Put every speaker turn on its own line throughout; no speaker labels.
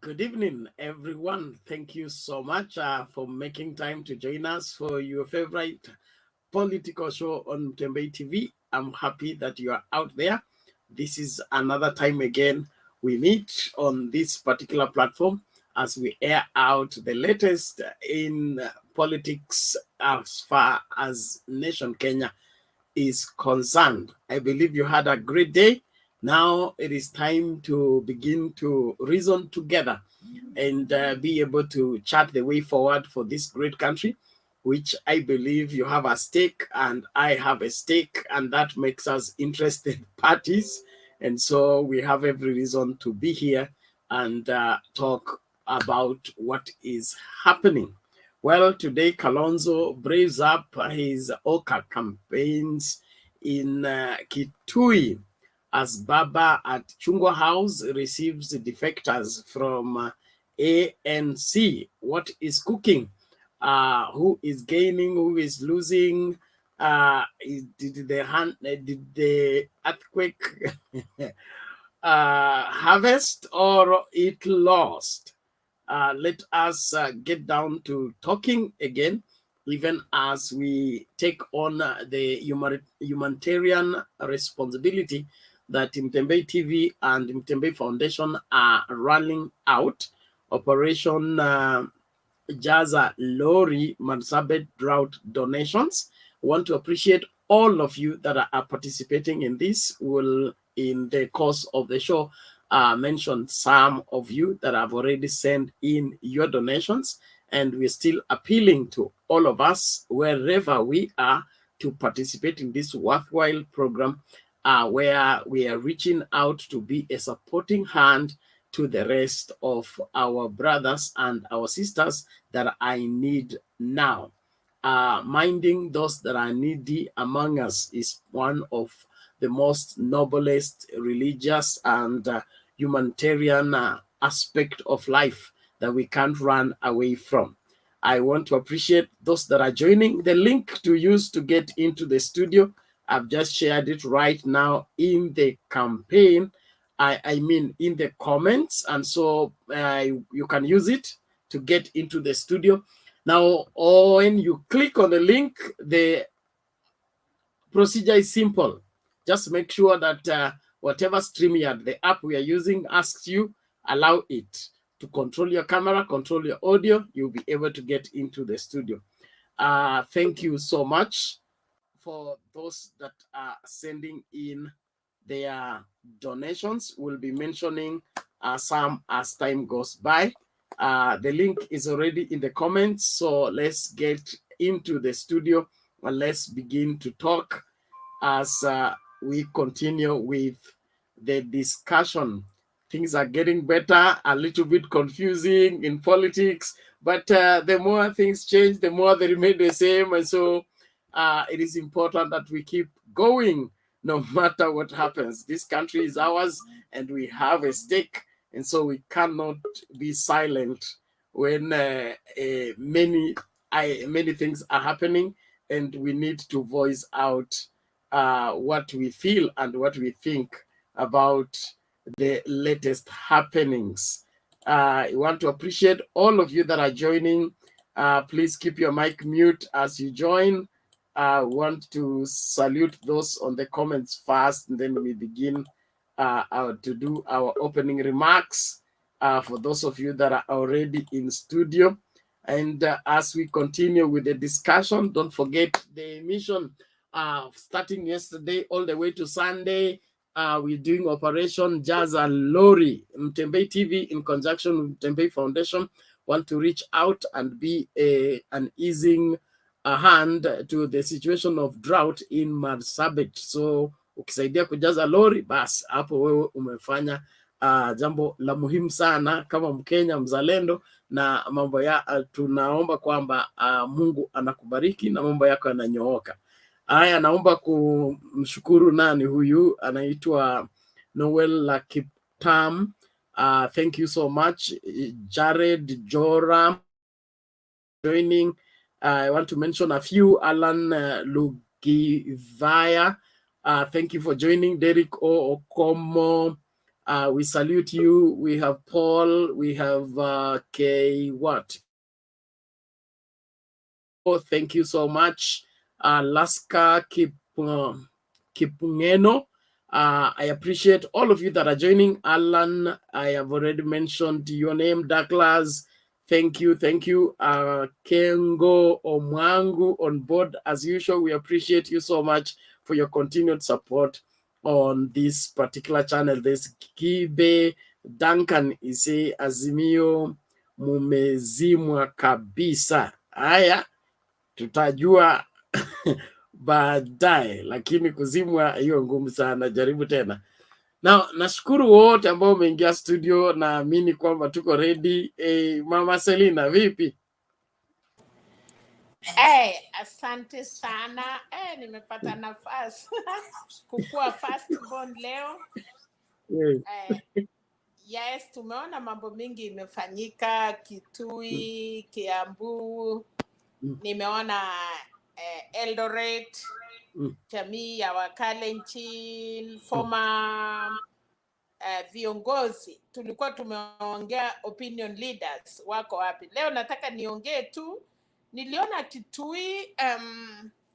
Good evening, everyone. Thank you so much for making time to join us for your favorite political show on Mtembei TV. I'm happy that you are out there. This is another time again we meet on this particular platform as we air out the latest in politics as far as nation Kenya is concerned. I believe you had a great day. Now it is time to begin to reason together and be able to chart the way forward for this great country, which I believe you have a stake and I have a stake, and that makes us interested parties. And so we have every reason to be here and talk about what is happening. Well, today Kalonzo braves up his Oka campaigns in Kitui as Baba at Chungwa House receives defectors from ANC. What is cooking? Who is gaining? Who is losing? Did the earthquake harvest or it lost? Let us get down to talking again, even as we take on the humanitarian responsibility that Mtembei TV and Mtembei Foundation are running out. Operation Jaza Lori Marsabet Drought donations. I want to appreciate all of you that are participating in this. Will, in the course of the show, mention some of you that have already sent in your donations, and we're still appealing to all of us wherever we are to participate in this worthwhile program where we are reaching out to be a supporting hand to the rest of our brothers and our sisters that are in need now. Minding those that are needy among us is one of the most noblest religious and humanitarian aspect of life that we can't run away from. I want to appreciate those that are joining. The link to use to get into the studio, I've just shared it right now in the campaign. I mean in the comments, and so you can use it to get into the studio. Now, when you click on the link, the procedure is simple. Just make sure that whatever StreamYard, the app we are using, asks you, allow it to control your camera, control your audio. You'll be able to get into the studio. Thank you so much for those that are sending in their donations. We'll be mentioning some as time goes by. The link is already in the comments, so let's get into the studio and let's begin to talk as we continue with the discussion. Things are getting better, a little bit confusing in politics, but the more things change, the more they remain the same. And so it is important that we keep going no matter what happens. This country is ours and we have a stake. And so we cannot be silent when many things are happening, and we need to voice out what we feel and what we think about the latest happenings. I want to appreciate all of you that are joining. Please keep your mic mute as you join. I want to salute those on the comments first, and then we begin to do our opening remarks for those of you that are already in studio. And as we continue with the discussion, don't forget the emission starting yesterday all the way to Sunday. We're doing Operation Jaza Lori. Mtembei TV, in conjunction with Mtembei Foundation, want to reach out and be an easing hand to the situation of drought in Marsabet. So ukisaidia kujaza lori, basi hapo wewe umefanya jambo la muhimu sana kama Mkenya mzalendo, na mambo ya tunaomba kwamba Mungu anakubariki na mambo yako yananyooka. Haya, naomba kumshukuru nani huyu, anaitwa Noel Lakiptam. Thank you so much. Jared Joram joining. I want to mention a few. Alan Lugivaya, thank you for joining. Derek O. Okomo, We salute you. We have Paul. We have K. What? Oh, thank you so much. Laska Kipungeno. I appreciate all of you that are joining. Alan, I have already mentioned your name. Douglas, thank you. Thank you. Kengo Omwangu on board as usual. We appreciate you so much for your continued support on this particular channel. There's Kibe Duncan ise Azimio mumezimwa kabisa. Haya, tutajua baadaye, lakini kuzimwa hiyo ngumu sana. Jaribu tena. Na nashukuru wote ambao umeingia studio, naamini kwamba tuko ready. Mama Selina, vipi?
Asante sana. Nimepata nafasi kukua first born leo. Yes, tumeona mambo mingi imefanyika Kitui, Kiambu. Nimeona Eldoret, jamii ya Wakalenjin, former viongozi. Tulikuwa tumeongea opinion leaders wako wapi. Leo nataka niongee tu. Niliona Kitui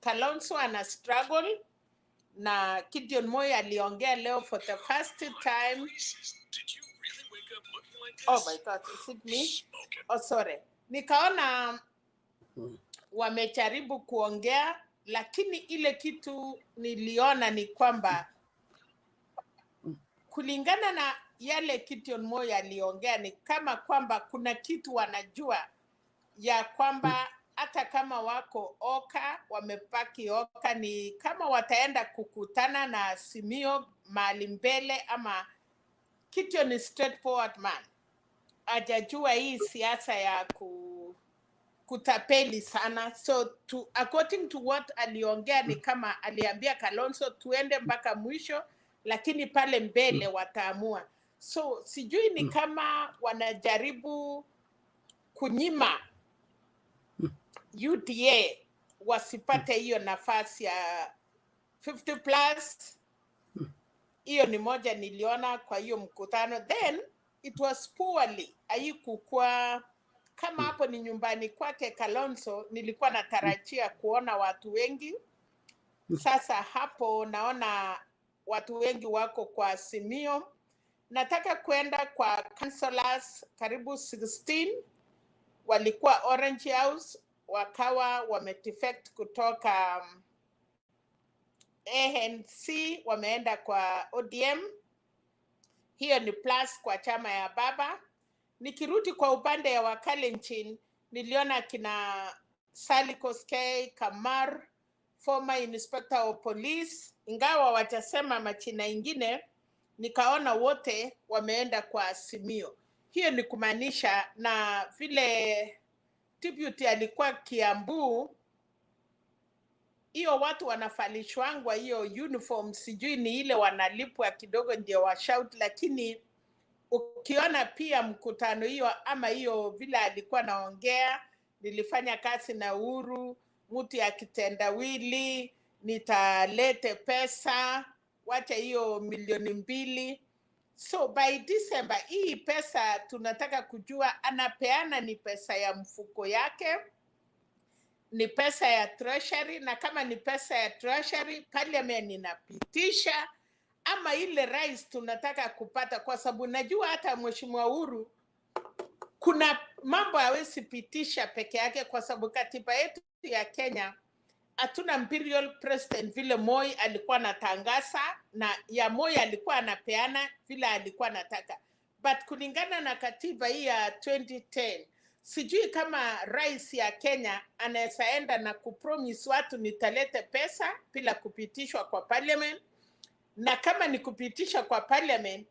Kalonzo ana struggle na Gideon Moi aliongea leo for the first time. Oh my God, is it me? Oh, sorry. Nikaona wamejaribu kuongea, lakini ile kitu niliona ni kwamba kulingana na yale Gideon Moi aliongea ni kama kwamba kuna kitu wanajua ya kwamba hata kama wako Oka, wamepaki Oka, ni kama wataenda kukutana na Simio mahali mbele, ama Gideon ni straightforward man. Hajajua hii siasa ya kutapeli sana. So according to what aliongea ni kama aliambia Kalonzo tuende mpaka mwisho, lakini pale mbele wataamua. So sijui ni kama wanajaribu kunyima UDA wasipate hiyo nafasi ya 50 plus. Hiyo ni moja niliona kwa hiyo mkutano. Then it was poorly. Haikukuwa kama hapo ni nyumbani kwake Kalonzo, nilikuwa natarajia kuona watu wengi. Sasa hapo naona watu wengi wako kwa Simio. Nataka kwenda kwa councillors karibu 16 walikuwa Orange House, wakawa wamedefect kutoka ANC, wameenda kwa ODM. Hiyo ni plus kwa chama ya baba. Nikirudi kwa upande ya Wakalenjin, niliona kina Sally Koskei, Kamar, former inspector of police, ingawa watasema machina ingine, nikaona wote wameenda kwa Simio. Hiyo ni kumaanisha na vile deputy alikuwa Kiambu, hiyo watu wanafalishwangwa hiyo uniform, sijui ni ile wanalipwa kidogo ndio wa shout, lakini ukiona pia mkutano hiyo ama hiyo vile alikuwa naongea, nilifanya kazi na Uhuru, mtu ya kitendawili, nitalete pesa, wacha hiyo 2 milioni. So by December, hii pesa tunataka kujua anapeana ni pesa ya mfuko yake, ni pesa ya treasury, na kama ni pesa ya treasury, parliament inapitisha, ama ile rais tunataka kupata, kwa sababu najua hata mheshimiwa Uhuru kuna mambo hawezi pitisha peke yake, kwa sababu katiba yetu ya Kenya hatuna imperial president vile Moi alikuwa anatangaza, na ya Moi alikuwa anapeana vile alikuwa anataka. But kulingana na katiba hii ya 2010, sijui kama rais ya Kenya anaweza enda na kupromise watu nitalete pesa bila kupitishwa kwa parliament, na kama ni kupitisha kwa parliament,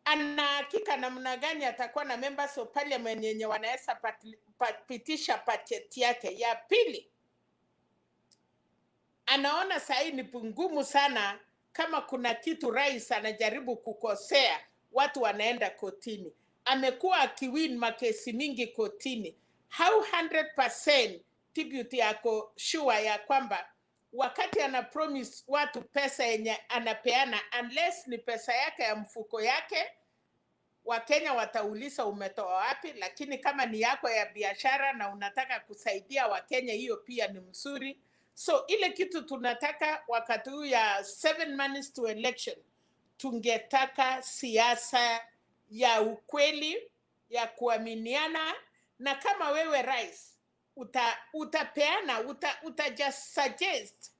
ana hakika namna gani atakuwa na members of parliament yenye wanaweza pitisha budget yake. Ya pili, anaona sahi ni pungumu sana, kama kuna kitu rais anajaribu kukosea, watu wanaenda kotini. Amekuwa akiwin makesi mingi kotini. How 100% deputy yako sure ya kwamba wakati ana promise watu pesa yenye anapeana, unless ni pesa yake ya mfuko yake, Wakenya watauliza umetoa wapi, lakini kama ni yako ya biashara na unataka kusaidia Wakenya, hiyo pia ni mzuri. So ile kitu tunataka wakati huu ya 7 months to election, tungetaka siasa ya ukweli, ya kuaminiana, na kama wewe rais utapeana, just suggest,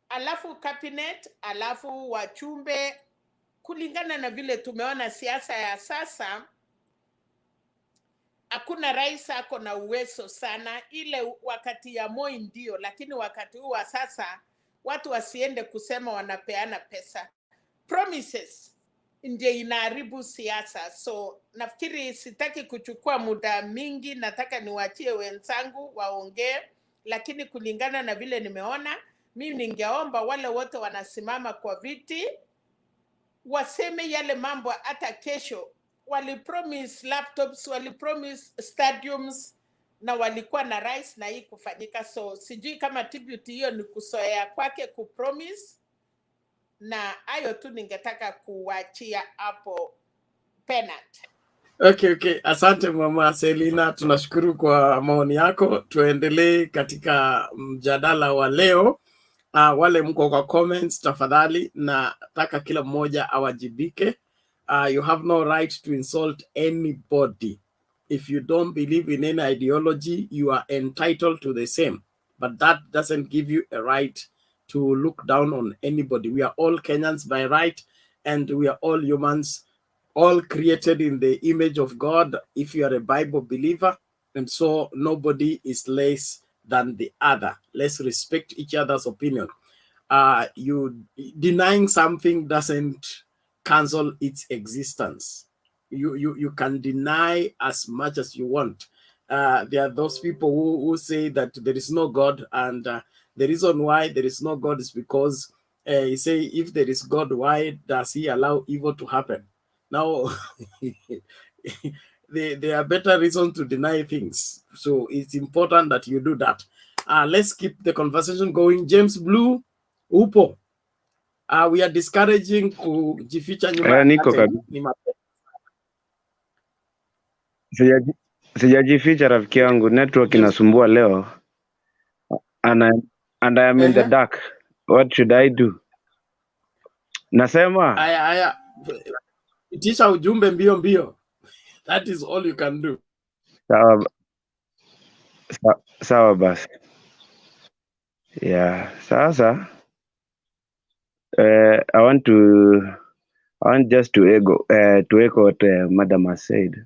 alafu cabinet, alafu wachumbe, kulingana na vile tumeona siasa ya sasa. Hakuna rais ako na uwezo sana. Ile wakati ya Moi ndio, lakini wakati huu wa sasa watu wasiende kusema wanapeana pesa. Promises ndio inaharibu siasa. So nafikiri sitaki kuchukua muda mingi, nataka niwaachie wenzangu waongee, lakini kulingana na vile nimeona, mimi ningeomba wale wote wanasimama kwa viti waseme yale mambo. Hata kesho walipromise laptops, walipromise stadiums, na walikuwa na rais na hii kufanyika. So sijui kama tribute hiyo ni kusoea kwake kupromise, na hayo tu ningetaka kuachia hapo Penat.
Okay. Asante Mama Selina, tunashukuru kwa maoni yako. Tuendelee katika mjadala wa leo. Wale mko kwa comments, tafadhali nataka kila mmoja awajibike. You have no right to insult anybody. If you don't believe in any ideology, you are entitled to the same. But that doesn't give you a right to look down on anybody. We are all Kenyans by right, and we are all humans, all created in the image of God, if you are a Bible believer. And so nobody is less than the other. Let's respect each other's opinion. You denying something doesn't cancel its existence. You can deny as much as you want. There are those people who say that there is no God, and the reason why there is no God is because you say, if there is God, why does he allow evil to happen? Now, there are better reasons to deny things. So it's important that you do that. Let's keep the conversation going. James Blue, upo. We are discouraging kujificha nyuma.
Niko kabisa. Sijajificha rafiki yangu, network inasumbua leo. And I am in the dark. What should I do? Nasema
aya itisha ujumbe mbio. That is all you can do.
Sawa basi. Yeah, sasa I want just to echo what Madam has said.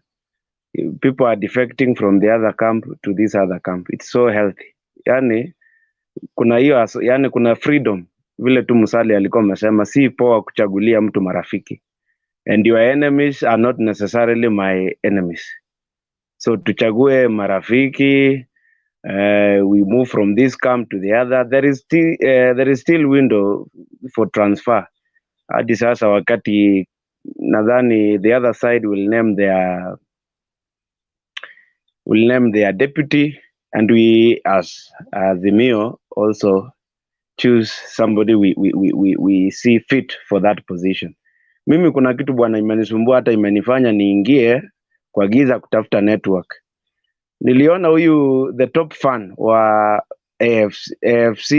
People are defecting from the other camp to this other camp. It's so healthy. Yani kuna hiyo, yani kuna freedom, vile tu Musali alikuwa amesema, si poa kuchagulia mtu marafiki, and your enemies are not necessarily my enemies. So tuchague marafiki, we move from this camp to the other. There is still window for transfer. Hadi sasa wakati nadhani the other side will name their deputy, and we as the Mio also choose somebody we see fit for that position. Mimi kuna kitu bwana imenisumbua, hata imenifanya niingie kwa giza kutafuta network. Niliona huyu the top fan wa AFC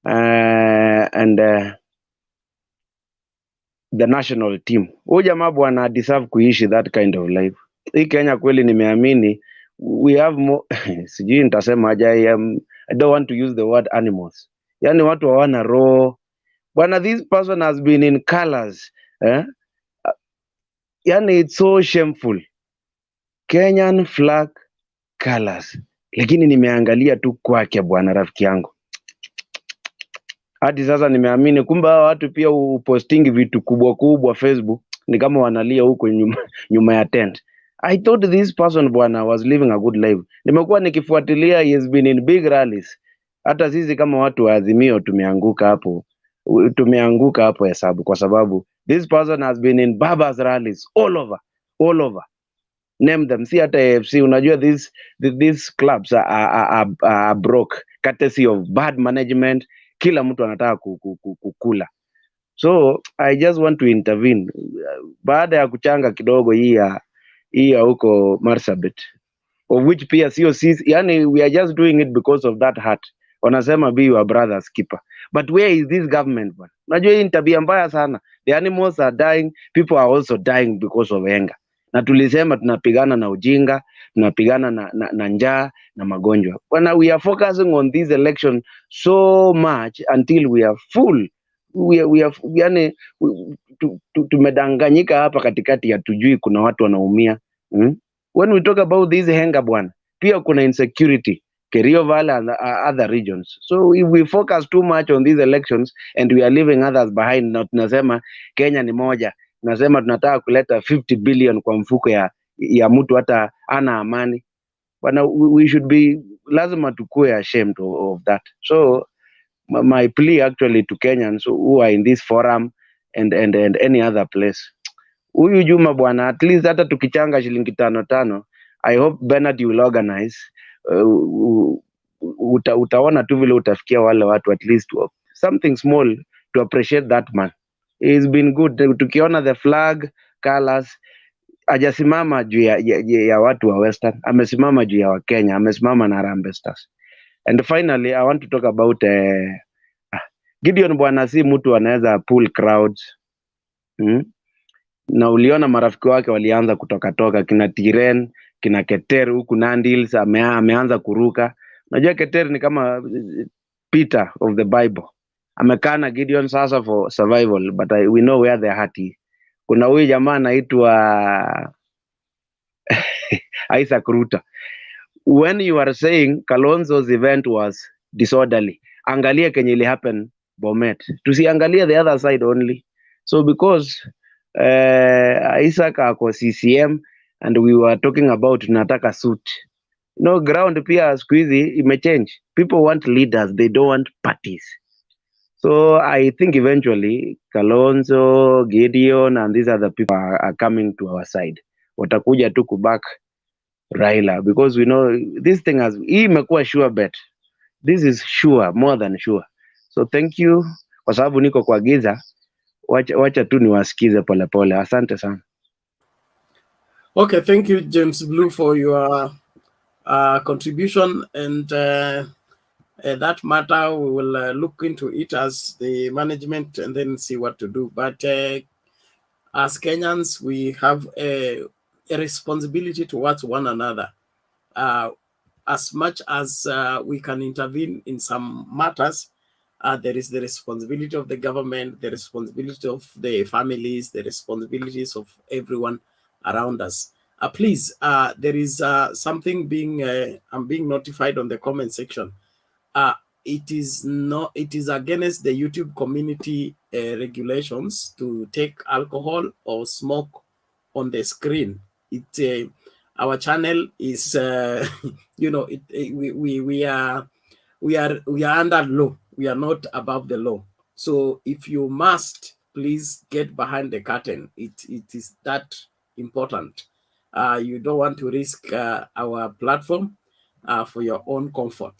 and the national team. Huyu jamaa bwana deserve kuishi that kind of life. Hii Kenya kweli nimeamini we have more sijui nitasema aje, I don't want to use the word animals. Yani watu hawana roho. Bwana, this person has been in colors. Yani it's so shameful. Kenyan flag colors. Lakini nimeangalia tu kwake bwana rafiki yangu. Hadi sasa nimeamini kumbe hao watu pia upostingi vitu kubwa Facebook, ni kama wanalia huko nyuma ya tent. I thought this person bwana was living a good life. Nimekuwa nikifuatilia, he has been in big rallies. Hata sisi kama watu wa Azimio tumeanguka hapo hesabu, kwa sababu this person has been in Baba's rallies all over. Name them. See at AFC, unajua these clubs are broke. courtesy of bad management. Kila mtu anataka kukula. So I just want to intervene. Baada ya kuchanga kidogo hii ya huko Marsabet, of which pia sio sisi, yani we are just doing it because of that heart. Wanasema be your brother's keeper. But where is this government, man? Unajua hii ni tabia mbaya sana. The animals are dying, people are also dying because of anger. Na tulisema tunapigana na ujinga, tunapigana na njaa na magonjwa. When we are focusing on this election so much until we are full, yani tumedanganyika hapa katikati, hatujui kuna watu wanaumia. When we talk about this henga bwana, pia kuna insecurity Kerio Valley and other regions. So if we focus too much on these elections and we are leaving others behind, na tunasema Kenya ni moja, tunasema tunataka kuleta 50 billion kwa mfuko ya mtu hata ana amani bwana, we should be, lazima tukue ashamed of that. So my plea actually to Kenyans who are in this forum and any other place, huyu Juma bwana, at least hata tukichanga shilingi 5 I hope Bernard you will organize. Utaona tu vile utafikia wale watu, at least something small to appreciate that man. He's been good. Tukiona the flag colors, hajasimama juu ya watu wa Western, amesimama juu ya Wakenya, amesimama na Harambee Stars. And finally I want to talk about Gideon bwana, si mtu anaweza pull crowds. Na uliona marafiki wake walianza kutoka kina Tiren, kina Keter huku Nandi Hills, ameanza kuruka. Unajua Keter ni kama Peter of the Bible. Amekana Gideon sasa for survival, but we know where the heart is. Kuna huyu jamaa anaitwa Isaac Ruta. When you are saying Kalonzo's event was disorderly, angalia kenye ili happen Bomet. Tusiangalia the other side only. So because Isaac ako CCM and we were talking about tunataka suit. No, ground pia siku hizi imechange. People want leaders, they don't want parties. So I think eventually Kalonzo, Gideon and these other people are coming to our side. Watakuja tu kuback Raila because we know this thing has, hii imekuwa sure bet. This is sure, more than sure. So thank you kwa sababu niko kwa giza. Wacha tu niwasikize polepole. Asante sana.
Okay, thank you James Blue for your contribution, and that matter we will look into it as the management and then see what to do. But as Kenyans, we have a responsibility towards one another. As much as we can intervene in some matters, there is the responsibility of the government, the responsibility of the families, the responsibilities of everyone around us. Please, there is something I'm being notified on the comment section. It is against the YouTube community regulations to take alcohol or smoke on the screen. Our channel is, we are under law. We are not above the law. So if you must, please get behind the curtain. It is that important. You don't want to risk our platform for your own comfort.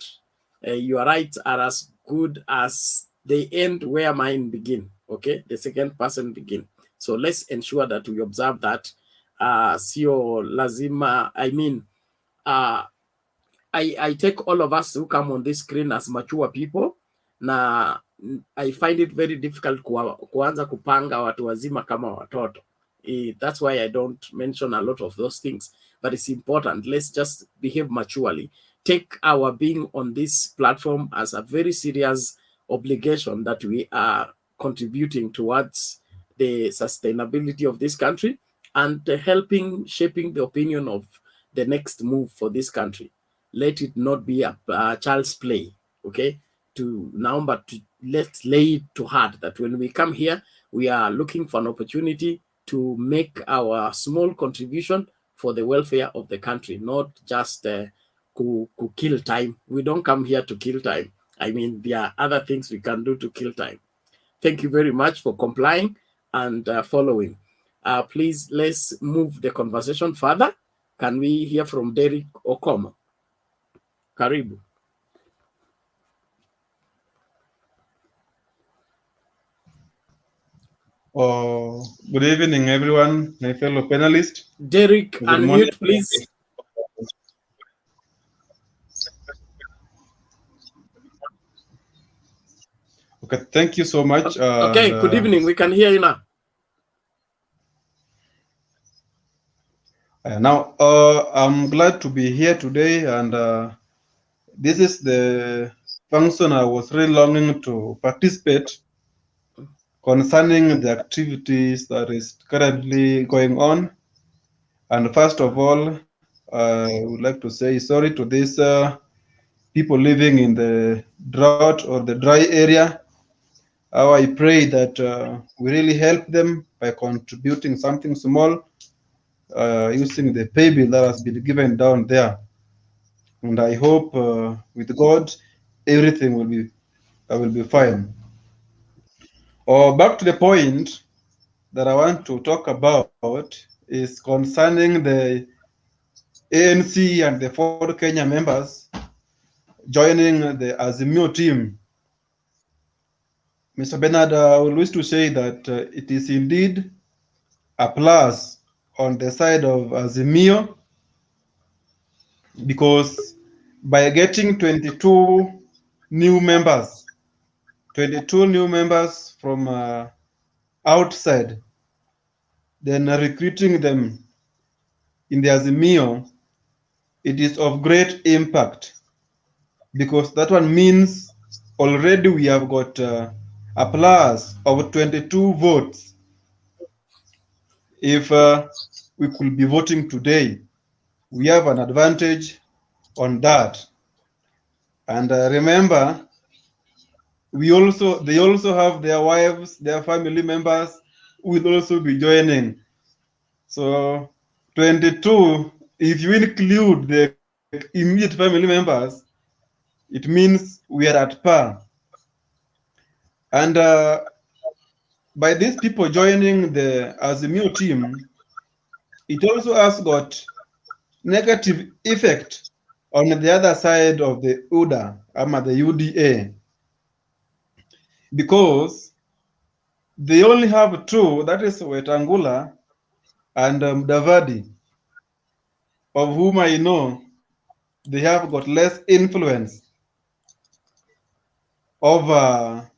Your rights are as good as they end where mine begin. Okay, the second person begin. So let's ensure that we observe that. Sio lazima. I mean, I take all of us who come on this screen as mature people. Na I find it very difficult kuanza kupanga watu wazima kama watoto. That's why I don't mention a lot of those things. But it's important. Let's just behave maturely. Take our being on this platform as a very serious obligation that we are contributing towards the sustainability of this country and helping shaping the opinion of the next move for this country. Let it not be a child's play, okay? But let's lay it to heart that when we come here, we are looking for an opportunity to make our small contribution for the welfare of the country, not just to kill time. We don't come here to kill time. I mean, there are other things we can do to kill time. Thank you very much for complying and following. Please, let's move the conversation further. Can we hear from Derek Okomo? Karibu.
Good evening, everyone, my fellow panelists.
Derek,
Good morning.
unmute, please.
Okay, thank you so much.
Okay, good evening. We can hear you now.
Now, I'm glad to be here today, and this is the function I was really longing to participate concerning the activities that is currently going on. And first of all, I would like to say sorry to these people living in the drought or the dry area. How I pray that we really help them by contributing something small using the pay bill that has been given down there. And I hope with God, everything will be fine. Back to the point that I want to talk about is concerning the ANC and the 4 Kenya members joining the Azimio team. Mr. Bernard, I would wish to say that it is indeed a plus on the side of Azimio, because by getting 22 new members from outside, then recruiting them in the Azimio, it is of great impact, because that one means already we have got a plus of 22 votes. If we could be voting today, we have an advantage on that. And remember, they also have their wives, their family members who will also be joining. So 22, if you include the immediate family members, it means we are at par. And by these people joining the Azimio team, it also has got negative effect on the other side of the UDA, the UDA, because they only have two, that is Wetangula and Davadi, of whom I know they have got less influence over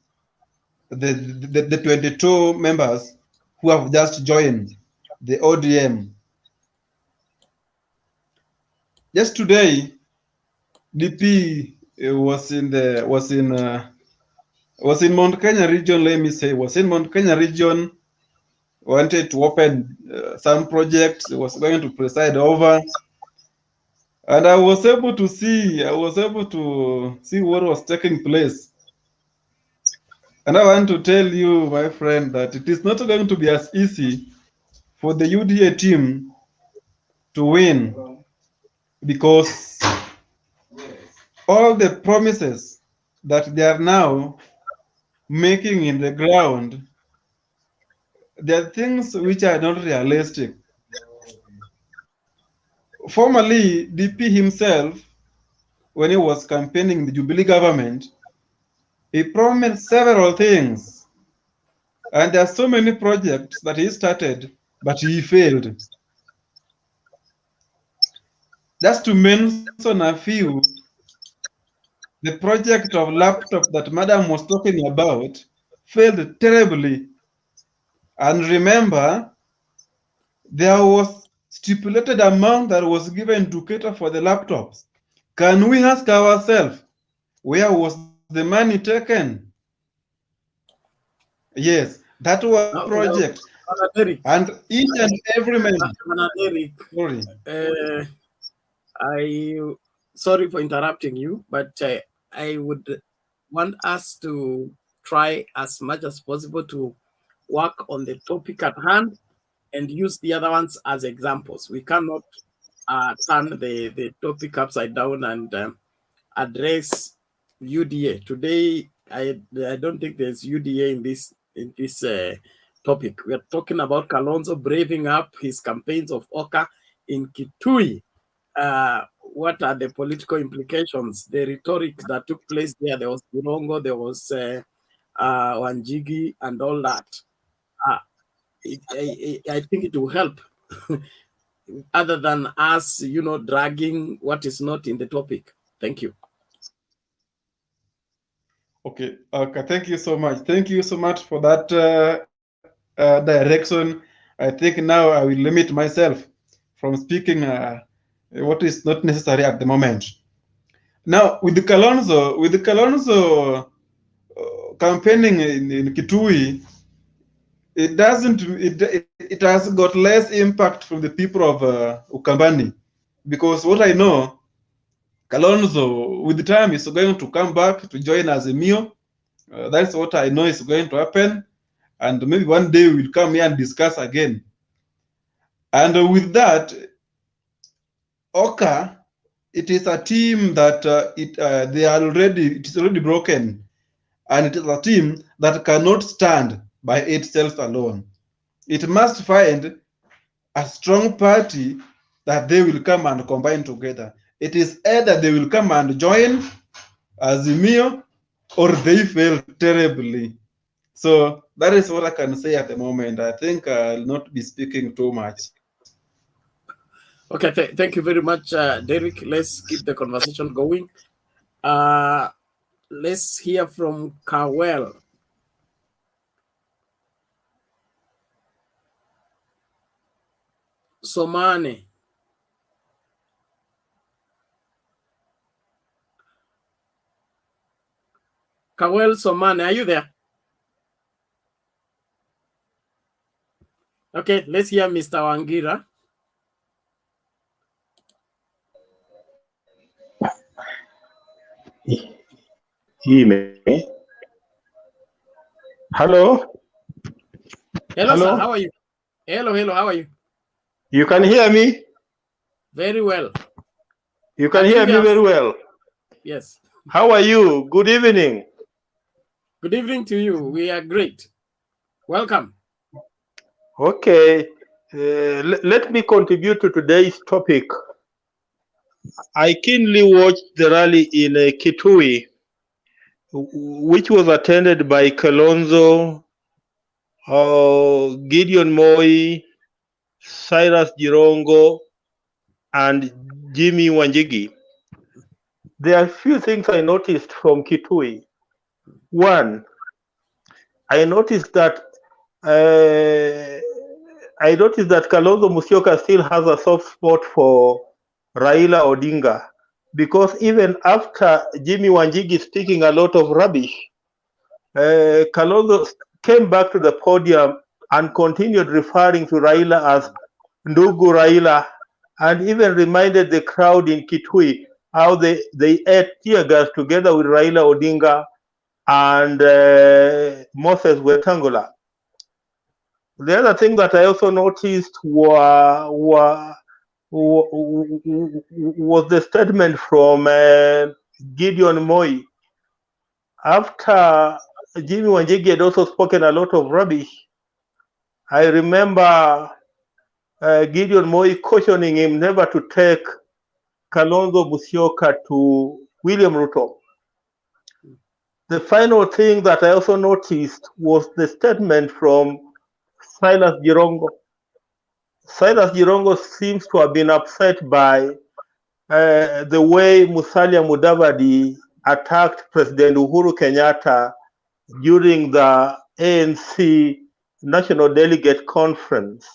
the 22 members who have just joined the ODM. Just today, DP was in Mount Kenya region. Let me say, was in Mount Kenya region. Wanted to open some projects. Was going to preside over, and I was able to see what was taking place. And I want to tell you, my friend, that it is not going to be as easy for the UDA team to win, because all the promises that they are now making in the ground, there are things which are not realistic. Formerly, DP himself, when he was campaigning the Jubilee government, he promised several things. And there are so many projects that he started, but he failed. Just to mention a few, the project of laptop that Madam was talking about failed terribly. And remember, there was stipulated amount that was given to cater for the laptops. Can we ask ourselves, where was the money taken? Yes, that was the project. And each and every member.
Sorry. Sorry for interrupting you, but I would want us to try as much as possible to work on the topic at hand and use the other ones as examples. We cannot turn the topic upside down and address UDA. Today, I don't think there's UDA in this topic. We are talking about Kalonzo braving up his campaigns of Oka in Kitui. What are the political implications, the rhetoric that took place there? There was Burongo, there was Wanjigi, and all that. I think it will help other than us, dragging what is not in the topic. Thank you.
Okay, thank you so much. Thank you so much for that direction. I think now I will limit myself from speaking what is not necessary at the moment. Now, with the Kalonzo campaigning in Kitui, it has got less impact from the people of Ukambani, because what I know, Kalonzo with the time is going to come back to join Azimio. That's what I know is going to happen, and maybe one day we'll come here and discuss again. And with that, Oka, it is a team that it is already broken, and it is a team that cannot stand by itself alone. It must find a strong party that they will come and combine together. It is either they will come and join Azimio, or they fail terribly. So that is what I can say at the moment. I think I'll not be speaking too much.
Okay, thank you very much, Derek. Let's keep the conversation going. Let's hear from Kawel. Somane. Kawel Somane, are you there? Okay, let's hear Mr. Wangira.
Hello?
Hello, sir. How are you? Hello, how are you?
You can hear me?
Very well.
You can hear me very well?
Yes.
How are you? Good evening.
Good evening to you. We are great. Welcome.
Okay. Let me contribute to today's topic. I keenly watched the rally in Kitui, which was attended by Kalonzo, Gideon Moi, Cyrus Jirongo, and Jimmy Wanjigi. There are a few things I noticed from Kitui. One, I noticed that Kalonzo Musyoka still has a soft spot for Raila Odinga, because even after Jimmy Wanjigi speaking a lot of rubbish, Kalonzo came back to the podium and continued referring to Raila as Ndugu Raila, and even reminded the crowd in Kitui how they ate tear gas together with Raila Odinga and Moses Wetangula. The other thing that I also noticed was the statement from Gideon Moi. After Jimmy Wanjigi had also spoken a lot of rubbish, I remember Gideon Moi cautioning him never to take Kalonzo Musyoka to William Ruto. The final thing that I also noticed was the statement from Cyrus Jirongo. Cyrus Jirongo seems to have been upset by the way Musalia Mudavadi attacked President Uhuru Kenyatta during the ANC National Delegate Conference.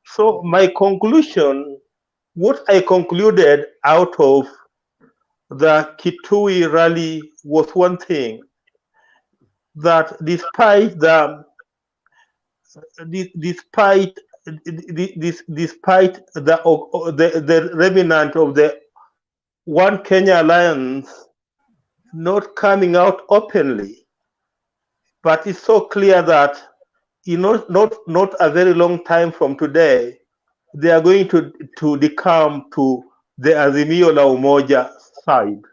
So my conclusion, what I concluded out of the Kitui rally was one thing, that despite the remnant of the One Kenya Alliance not coming out openly, but it's so clear that in not a very long time from today, they are going to decamp to the Azimio la Umoja side.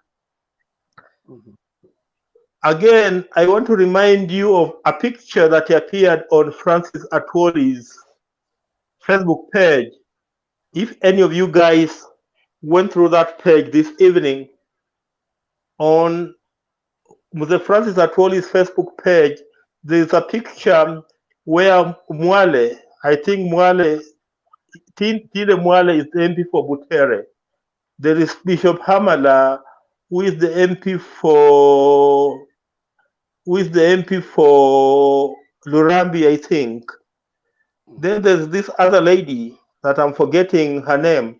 Again, I want to remind you of a picture that appeared on Francis Atwoli's Facebook page. If any of you guys went through that page this evening, on the Francis Atwoli's Facebook page, there is a picture where Mwale, I think Mwale, Tile Mwale is the MP for Butere. There is Bishop Hamala, who is the MP for Lurambi, I think. Then there's this other lady that I'm forgetting her name.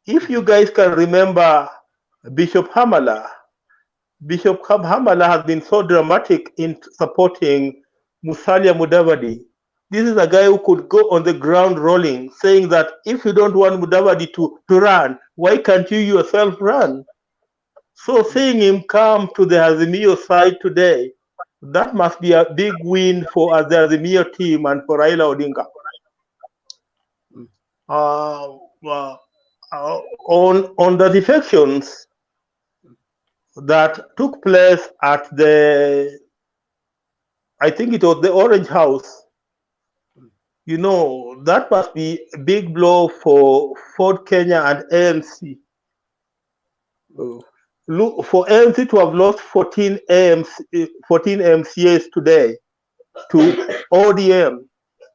If you guys can remember Bishop Hamala has been so dramatic in supporting Musalia Mudavadi. This is a guy who could go on the ground rolling, saying that if you don't want Mudavadi to run, why can't you yourself run? So seeing him come to the Azimio side today, that must be a big win for the Azimio team and for Raila Odinga. On the defections that took place at I think it was the Orange House, you know, that must be a big blow for Ford Kenya and ANC. Look, for ANC to have lost 14 MCAs today to ODM,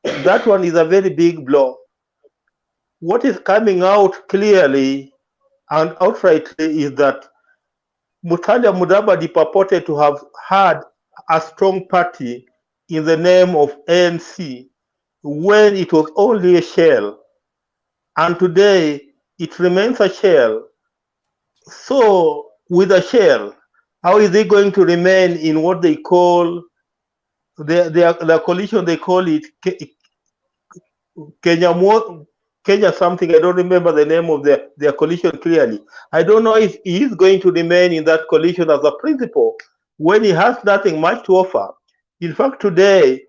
that one is a very big blow. What is coming out clearly and outrightly is that Musalia Mudavadi purported to have had a strong party in the name of ANC when it was only a shell, and today it remains a shell. So with a shell, how is it going to remain in what they call the coalition? They call it Kenya something. I don't remember the name of their coalition clearly. I don't know if he is going to remain in that coalition as a principal when he has nothing much to offer. In fact, today,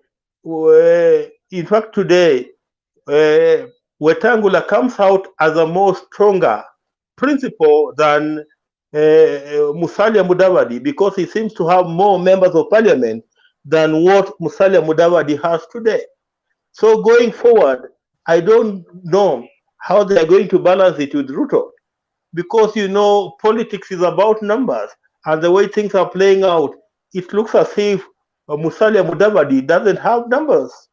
Wetangula comes out as a more stronger principal than Musalia Mudavadi, because he seems to have more members of parliament than what Musalia Mudavadi has today. So going forward, I don't know how they are going to balance it with Ruto, because, you know, politics is about numbers, and the way things are playing out, it looks as if Musalia Mudavadi doesn't have numbers,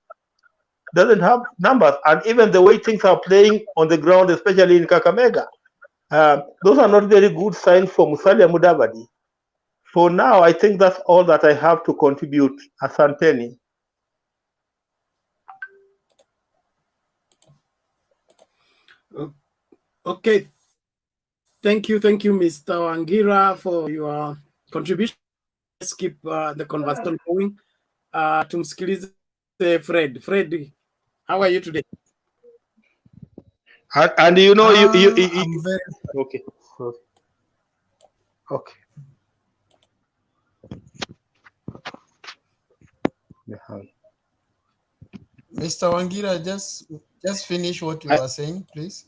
and even the way things are playing on the ground, especially in Kakamega, those are not very good signs for Musalia Mudavadi. For now, I think that's all that I have to contribute. Asanteni.
Okay. Thank you, Mr. Wangira, for your contribution. Let's keep the conversation going. Tumsikilize Fred. Fred, how are you today?
And you know,
I'm very...
Okay. Okay.
Mr. Wangira, just finish what you are saying, please.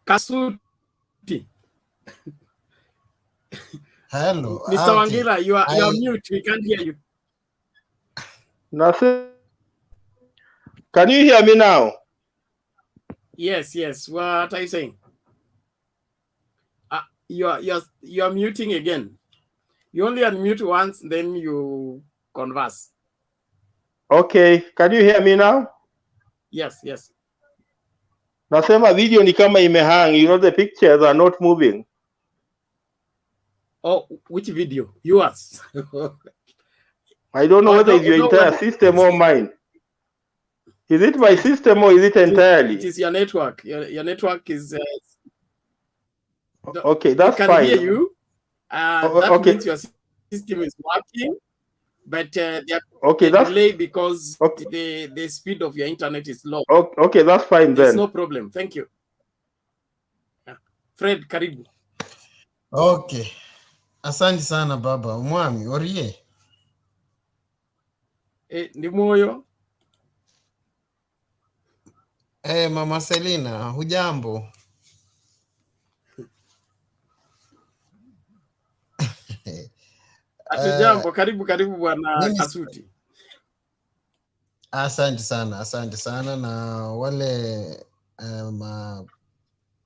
Kasuti.
Hello.
Mr. Wangira, you are mute. We can't hear you.
Nothing. Can you hear me now?
Yes. What are you saying? You are muting again. You only unmute once, then you converse.
Okay. Can you hear me now?
Yes.
Nasema video ni kama imehang. You know, the pictures are not moving.
Oh, which video? Yours.
I don't know whether it's your entire system or mine. Is it my system or is it entirely?
It is your network. Your network is...
okay, that's fine.
We can hear you. That means your system is working, but there is delay because the speed of your internet is low.
Okay, that's fine then.
There's no problem. Thank you. Fred, karibu.
Okay. Asante sana baba. Mwami, orie.
Ni moyo.
Mama Selina, hujambo?
Hatujambo, karibu bwana Kasuti.
Asante sana na wale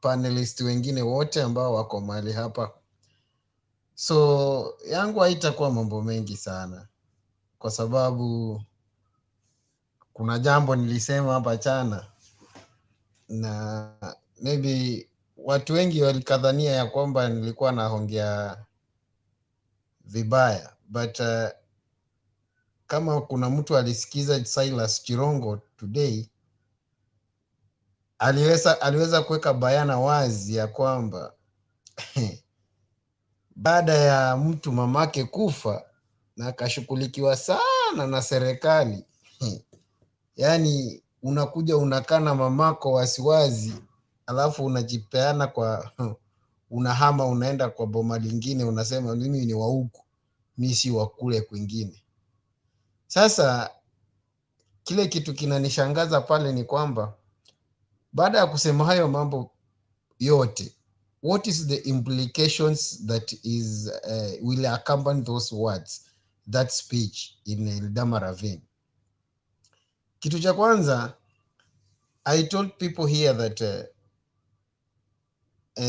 panelisti wengine wote ambao wako mahali hapa. So yangu haitakuwa mambo mengi sana, kwa sababu kuna jambo nilisema hapa jana na maybe watu wengi walikadhania ya kwamba nilikuwa naongea vibaya, but kama kuna mtu alisikiza Silas Chirongo today, aliweza kuweka bayana wazi ya kwamba baada ya mtu mamake kufa na akashughulikiwa sana na serikali, yaani unakuja unakaa na mamako wasiwazi, alafu unajipeana kwa unahama unaenda kwa boma lingine, unasema mimi ni wa huku, mimi si wa kule kwingine. Sasa kile kitu kinanishangaza pale ni kwamba baada ya kusema hayo mambo yote, what is the implications that is will accompany those words, that speech in Eldama Ravine? Kitu cha kwanza, I told people here that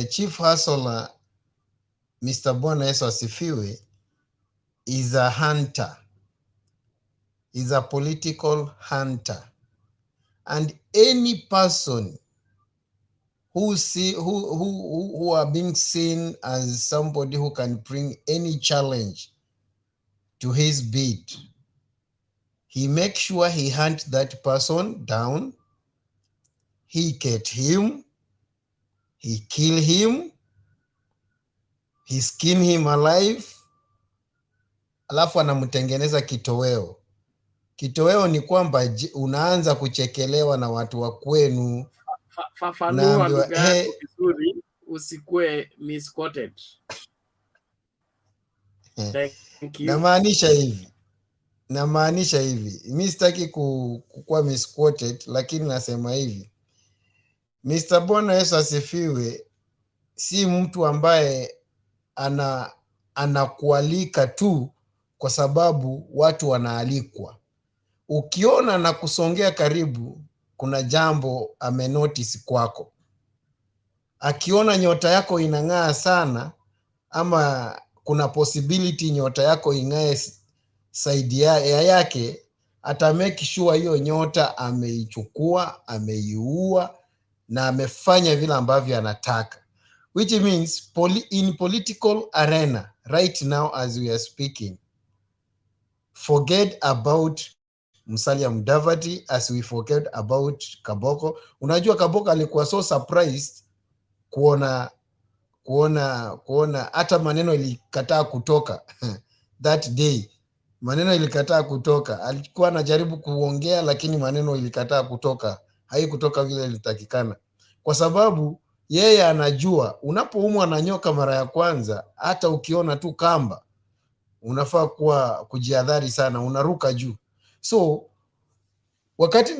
Chief Hustler Mr. Bwana Yesu Asifiwe is a hunter, is a political hunter, and any person who are being seen as somebody who can bring any challenge to his bid, he makes sure he hunts that person down, he get him, he kill him, he skin him alive, alafu anamtengeneza kitoweo. Kitoweo ni kwamba unaanza kuchekelewa na watu wa kwenu.
Fafanua lugha yako vizuri, usikue misquoted. Thank you.
Namaanisha hivi. Mimi sitaki kukuwa misquoted, lakini nasema hivi. Mr. Bwana Yesu Asifiwe si mtu ambaye anakualika tu kwa sababu watu wanaalikwa. Ukiona na kusongea karibu, kuna jambo amenotice kwako. Akiona nyota yako inang'aa sana, ama kuna possibility nyota yako ing'ae side yake, ata make sure hiyo nyota ameichukua, ameiua na amefanya vile ambavyo anataka. Which means in political arena right now as we are speaking, forget about Musalia Mudavadi as we forget about Kaboko. Unajua Kaboko alikuwa so surprised kuona hata maneno ilikataa kutoka that day. Maneno ilikataa kutoka. Alikuwa anajaribu kuongea lakini maneno ilikataa kutoka. Haikutoka vile ilitakikana. Kwa sababu yeye anajua unapoumwa na nyoka mara ya kwanza, hata ukiona tu kamba, unafaa kujihadhari sana, unaruka juu. So wakati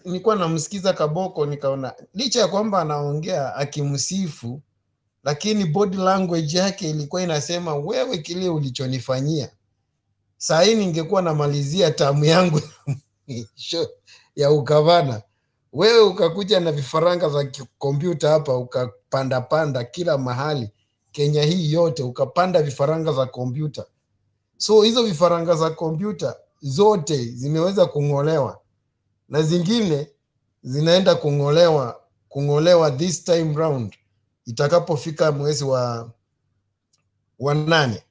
nilikuwa namsikiza Kaboko, nikaona licha ya kwamba anaongea akimsifu, lakini body language yake ilikuwa inasema, wewe kile ulichonifanyia, saa hii ningekuwa namalizia tamu yangu ya ukavana, wewe ukakuja na vifaranga za kompyuta hapa, ukapanda kila mahali Kenya hii yote, ukapanda vifaranga za kompyuta. So hizo vifaranga za kompyuta zote zimeweza kung'olewa na zingine zinaenda kung'olewa this time round itakapofika mwezi wa 8,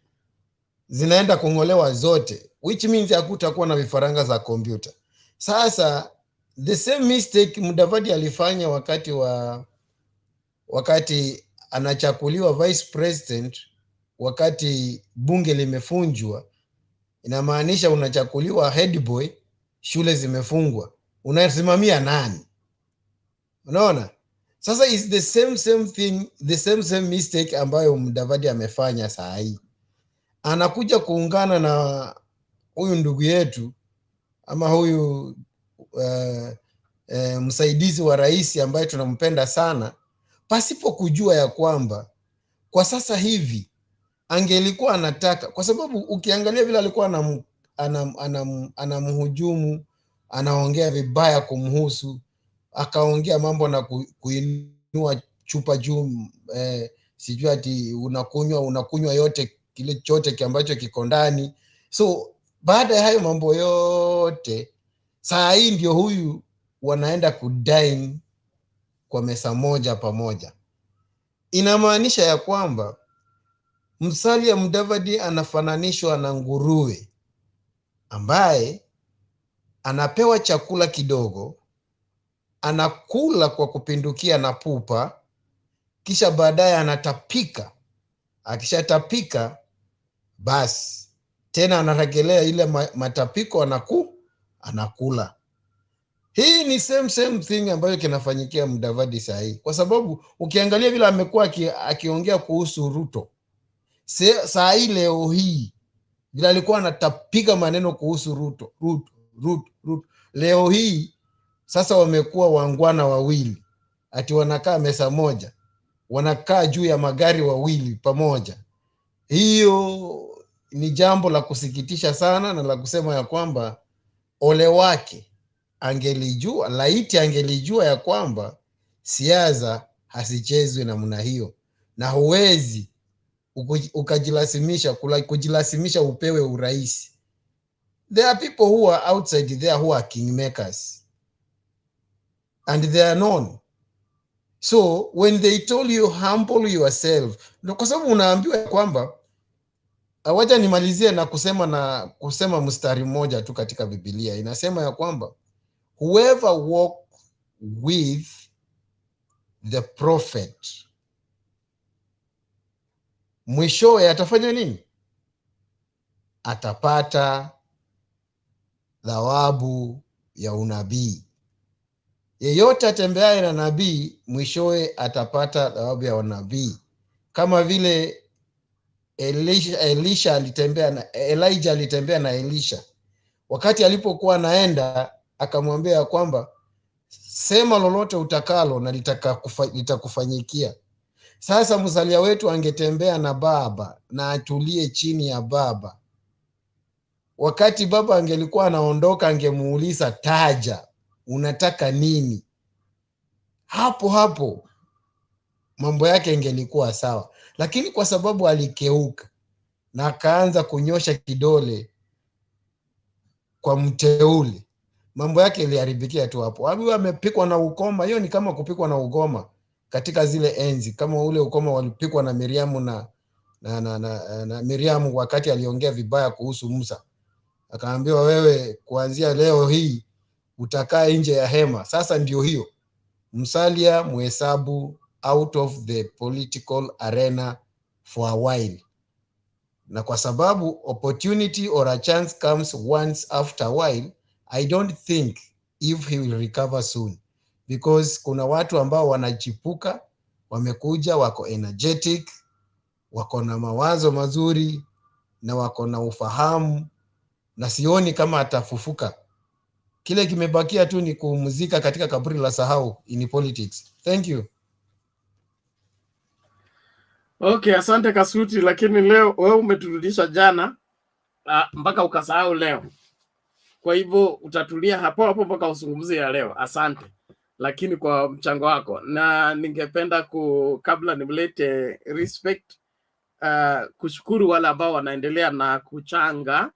zinaenda kung'olewa zote, which means hakutakuwa na vifaranga za kompyuta. Sasa the same mistake Mudavadi alifanya wakati anachakuliwa vice president, wakati bunge limefunjwa, inamaanisha unachakuliwa head boy, shule zimefungwa, unasimamia nani? Unaona? Sasa is the same thing, the same mistake ambayo Mudavadi amefanya saa hii. Anakuja kuungana na huyu ndugu yetu ama huyu msaidizi wa rais ambaye tunampenda sana, pasipo kujua ya kwamba kwa sasa hivi angelikuwa anataka, kwa sababu ukiangalia vile alikuwa anamhujumu, anaongea vibaya kumhusu, akaongea mambo na kuinua chupa juu, sijui ati unakunywa yote kile chote ambacho kiko ndani. So baada ya hayo mambo yote, saa hii ndio huyu wanaenda kudine kwa mesa moja pamoja. Inamaanisha ya kwamba Musalia Mudavadi anafananishwa na nguruwe ambaye anapewa chakula kidogo, anakula kwa kupindukia na pupa, kisha baadaye anatapika. Akishatapika basi tena anarejelea ile matapiko, anakula. Hii ni same thing ambayo kinafanyikia Mudavadi saa hii, kwa sababu ukiangalia vile amekuwa akiongea kuhusu Ruto saa hii, leo hii vile alikuwa anatapika maneno kuhusu Ruto. Leo hii sasa wamekuwa wangwana wawili, ati wanakaa mesa moja, wanakaa juu ya magari wawili pamoja. Hiyo ni jambo la kusikitisha sana na la kusema ya kwamba ole wake angelijua, laiti angelijua ya kwamba siasa hasichezwi namna hiyo, na huwezi kujilazimisha upewe urais. There are people who are outside there who are kingmakers and they are known. So when they told you humble yourself, kwa sababu unaambiwa kwamba, wacha nimalizie na kusema mstari mmoja tu katika Biblia. Inasema ya kwamba whoever walk with the prophet mwishowe atafanya nini? Atapata thawabu ya unabii. Yeyote atembeaye na nabii mwishowe atapata thawabu ya unabii, kama vile Elijah alitembea na Elisha. Wakati alipokuwa anaenda, akamwambia ya kwamba sema lolote utakalo na litakufanyikia. Sasa Musalia wetu angetembea na baba na atulie chini ya baba. Wakati baba angelikuwa anaondoka, angemuuliza taja, unataka nini? Hapo mambo yake ingelikuwa sawa. Lakini kwa sababu alikeuka na akaanza kunyosha kidole kwa mteule, mambo yake iliharibikia tu hapo. Huyu amepikwa na ukoma. Hiyo ni kama kupikwa na ukoma katika zile enzi, kama ule ukoma walipikwa na Miriamu na Miriamu wakati aliongea vibaya kuhusu Musa. Akaambiwa, wewe kuanzia leo hii utakaa nje ya hema. Sasa ndio hiyo, Musalia muhesabu out of the political arena for a while. Na kwa sababu opportunity or a chance comes once after a while, I don't think if he will recover soon, because kuna watu ambao wanachipuka, wamekuja, wako energetic, wako na mawazo mazuri na wako na ufahamu, na sioni kama atafufuka. Kile kimebakia tu ni kumzika katika kaburi la sahau in politics. Thank you.
Okay, asante Kasuti, lakini leo wewe umeturudisha jana mpaka ukasahau leo. Kwa hivyo utatulia hapo mpaka uzungumzie ya leo. Asante lakini kwa mchango wako, na ningependa kabla nimlete Respect kushukuru wale ambao wanaendelea na kuchanga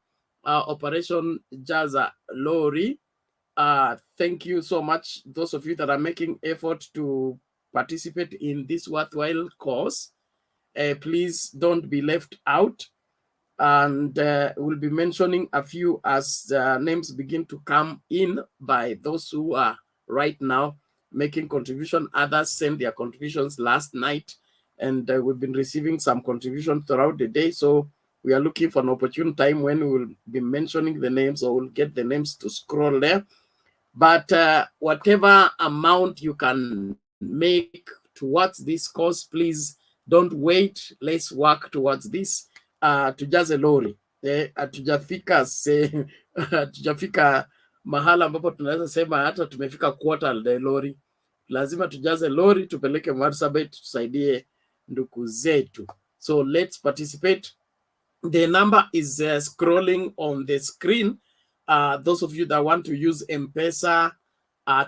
Operation Jaza Lori. Thank you so much, those of you that are making effort to participate in this worthwhile cause. Please don't be left out, and we'll be mentioning a few as names begin to come in by those who are right now making contribution. Others sent their contributions last night, and we've been receiving some contributions throughout the day. So we are looking for an opportune time when we will be mentioning the names, or we'll get the names to scroll there. But whatever amount you can make towards this cause, please don't wait. Let's work towards this. Tujaze lori. Hatujafika mahala ambapo tunaweza sema hata tumefika quarter the lori. Lazima tujaze lori, tupeleke Marsabet, tusaidie ndugu zetu. So let's participate. The number is scrolling on the screen. Those of you that want to use M-Pesa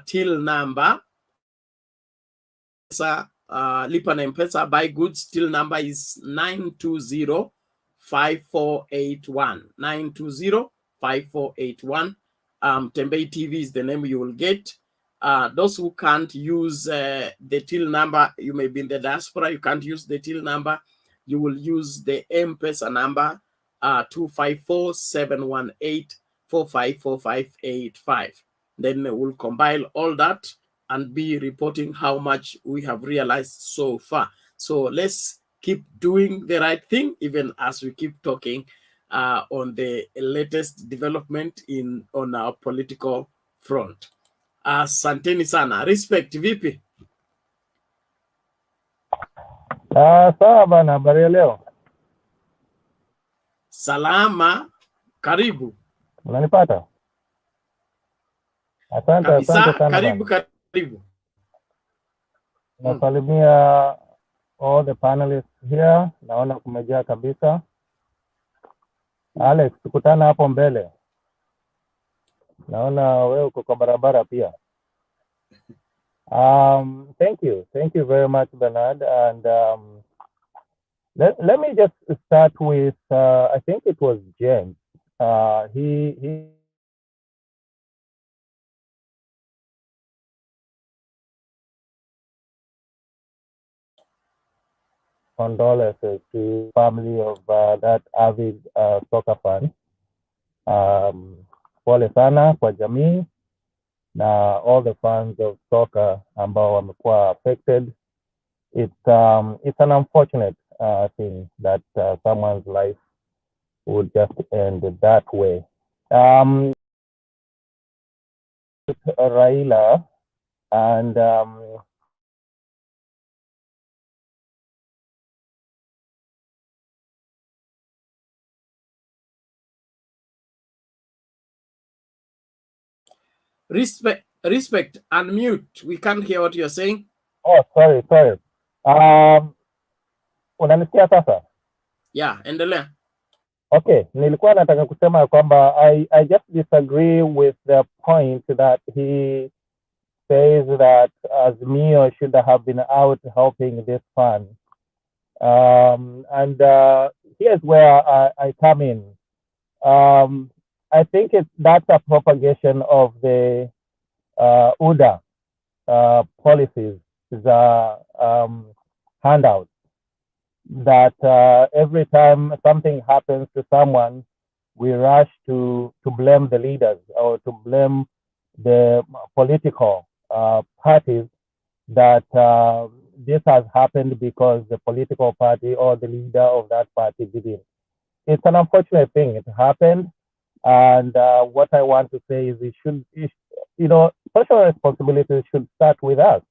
till number, lipa na M-Pesa, buy goods, till number is 920 5481. 920-5481. Tembei TV is the name you will get. Those who can't use the till number, you may be in the diaspora, you can't use the till number, you will use the M-Pesa number, 254-718-454585. Then we'll compile all that and be reporting how much we have realized so far. So let's keep doing the right thing, even as we keep talking on the latest development on our political front. Asanteni sana. Respect, vipi?
Sawa bana, habari ya leo?
Salama, karibu.
Unanipata? Asante
Kabisa,
sana
karibu
bana.
karibu.
Nasalimia all the panelists here. Naona kumejaa kabisa. Alex, tukutana hapo mbele. Naona wewe uko kwa barabara pia. Thank you very much, Bernard. And let me just start with I think it was James. He condolences to family of that avid soccer fan. Pole sana kwa jamii na all the fans of soccer ambao wamekuwa affected. It's an unfortunate thing that someone's life would just end that way. Raila and
Respect, unmute. We can't hear what you're saying.
Oh, sorry. Unanisikia sasa?
Yeah, endelea.
Okay, nilikuwa nataka kusema kwamba I just disagree with the point that he says that Azimio should have been out helping this fund. And here's where I come in. I think that's a propagation of the UDA policies, the handouts, that every time something happens to someone, we rush to blame the leaders or to blame the political parties that this has happened because the political party or the leader of that party did it. It's an unfortunate thing. It happened. And what I want to say is social responsibility should start with us,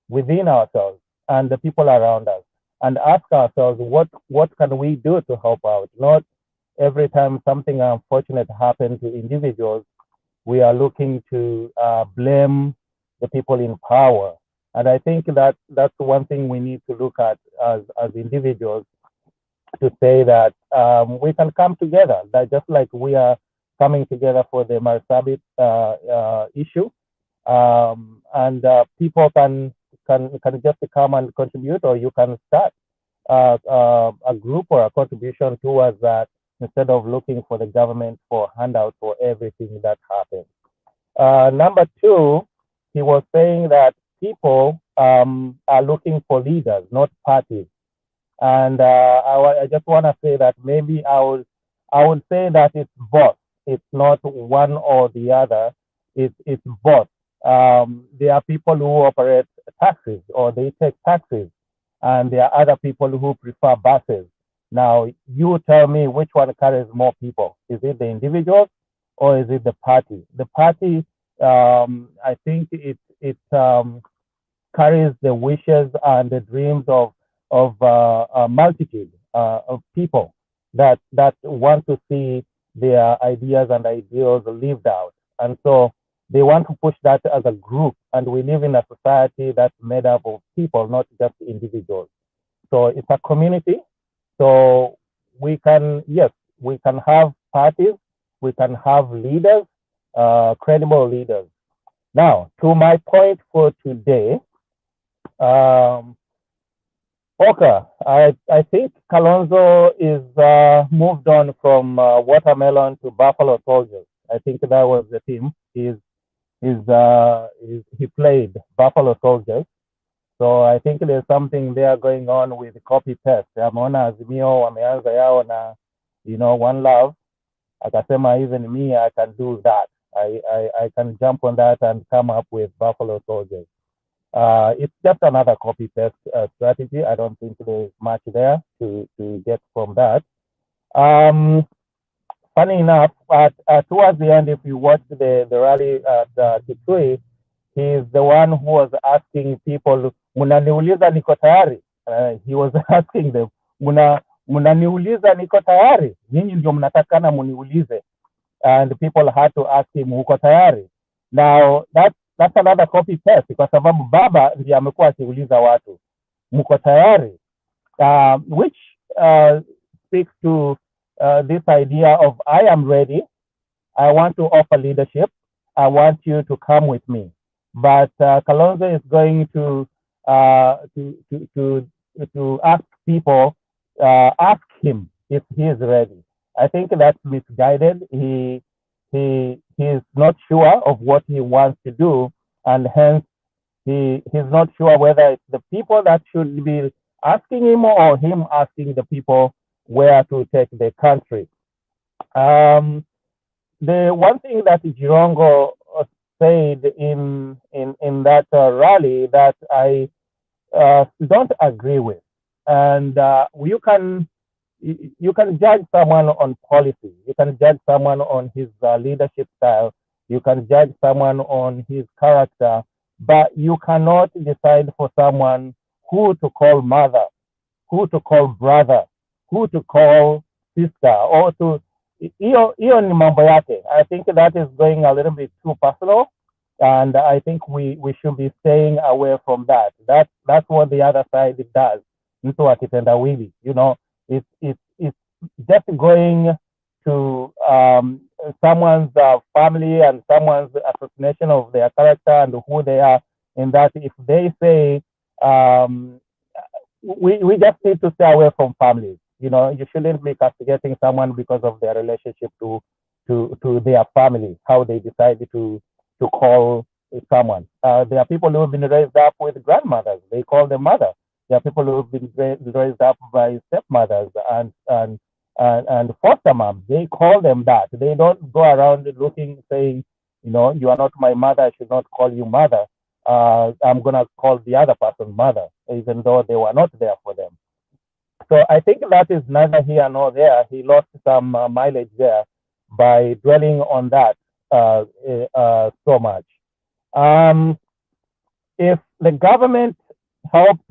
within ourselves and the people around us, and ask ourselves, what can we do to help out? Not every time something unfortunate happens to individuals, we are looking to blame the people in power. And I think that's one thing we need to look at as individuals, to say that we can come together, that just like we are coming together for the Marsabet issue, and people can just come and contribute, or you can start a group or a contribution towards that, instead of looking for the government for handouts for everything that happens. Number two, he was saying that people are looking for leaders, not parties. And I just want to say that maybe I would say that it's both. It's not one or the other. It's both. There are people who operate taxis, or they take taxis, and there are other people who prefer buses. Now, you tell me which one carries more people. Is it the individuals, or is it the party? The party, I think it carries the wishes and the dreams of a multitude of people that want to see their ideas and ideals lived out. And so they want to push that as a group. And we live in a society that's made up of people, not just individuals. So it's a community. So we can have parties, we can have leaders, credible leaders. Now, to my point for today, Okay, I think Kalonzo is moved on from watermelon to Buffalo Soldiers. I think that was the team. He played Buffalo Soldiers. So I think there's something there going on with copy paste. Ameona Azimio wameanza yao na One Love. Akasema even me, I can do that. I can jump on that and come up with Buffalo Soldiers. It's just another copy paste strategy. I don't think there's much there to get from that. Funny enough, towards the end, if you watch the rally at Kitui, he's the one who was asking people, "Munaniuliza niko tayari?" He was asking them, "Munaniuliza niko tayari? Nyinyi ndio mnatakana muniulize." And people had to ask him, "Uko tayari?" Now that's another copy paste, kwa sababu baba ndiye amekuwa akiuliza watu, "Mko tayari?" Which speaks to this idea of I am ready. I want to offer leadership. I want you to come with me. But Kalonzo is going to ask people, ask him if he is ready. I think that's misguided. He is not sure of what he wants to do, and hence he's not sure whether it's the people that should be asking him or him asking the people where to take the country. The one thing that Jirongo said in that rally that I don't agree with, and you can judge someone on policy, you can judge someone on his leadership style, you can judge someone on his character, but you cannot decide for someone who to call mother, who to call brother, who to call sister, or to hiyo ni mambo yake. I think that is going a little bit too personal, and I think we should be staying away from that. That's what the other side does. Mtu akitendawili, it's just going to someone's family and someone's assassination of their character and who they are. In that, if they say we just need to stay away from families. You shouldn't be castigating someone because of their relationship to their family, how they decide to call someone. There are people who have been raised up with grandmothers. They call them mother. There are people who have been raised up by stepmothers and foster moms. They call them that. They don't go around looking, saying, you are not my mother. I should not call you mother. I'm going to call the other person mother, even though they were not there for them. So I think that is neither here nor there. He lost some mileage there by dwelling on that so much. If the government helped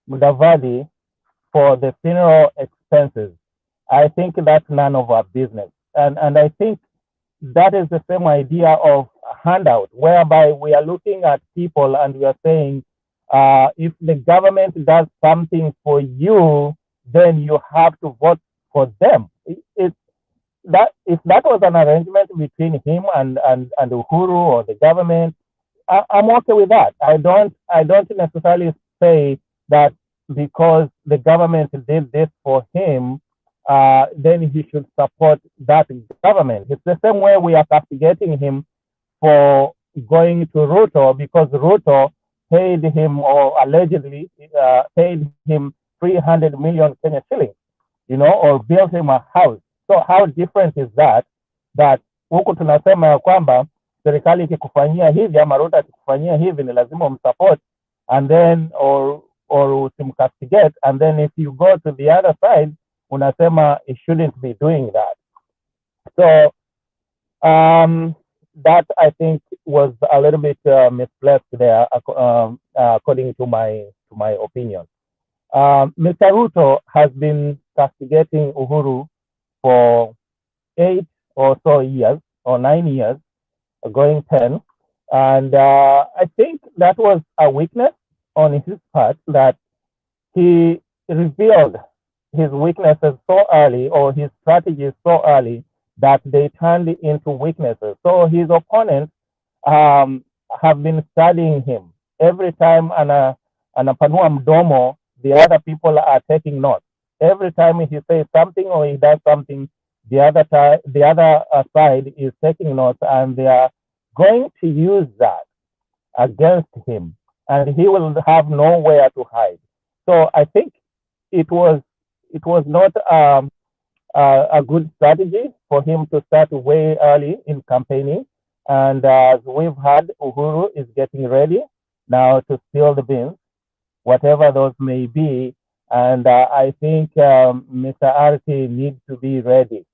Mudavadi for the funeral expenses, I think that's none of our business. And I think that is the same idea of handout, whereby we are looking at people and we are saying, if the government does something for you, then you have to vote for them. If that was an arrangement between him and Uhuru or the government, I'm okay with that. I don't necessarily say that because the government did this for him, then he should support that government. It's the same way we are castigating him for going to Ruto because Ruto paid him or allegedly paid him 300 million Kenya shillings, or built him a house. So how different is that? That huku tunasema ya kwamba serikali ikikufanyia hivi ama Ruto akikufanyia hivi ni lazima umsupport, and then or usimcastigate, and then if you go to the other side unasema it shouldn't be doing that. So that I think was a little bit misplaced there, according to my opinion. Mr. Ruto has been castigating Uhuru for 8 or so years, or 9 years, going 10. And I think that was a weakness on his part, that he revealed his weaknesses so early, or his strategies so early, that they turned into weaknesses. So his opponents have been studying him. Every time anapanua mdomo, the other people are taking notes. Every time he says something or he does something, the other side is taking notes, and they are going to use that against him, and he will have nowhere to hide. So I think it was not a good strategy for him to start way early in campaigning. And as we've heard, Uhuru is getting ready now to spill the beans, whatever those may be. And I think Mr. RT needs to be ready,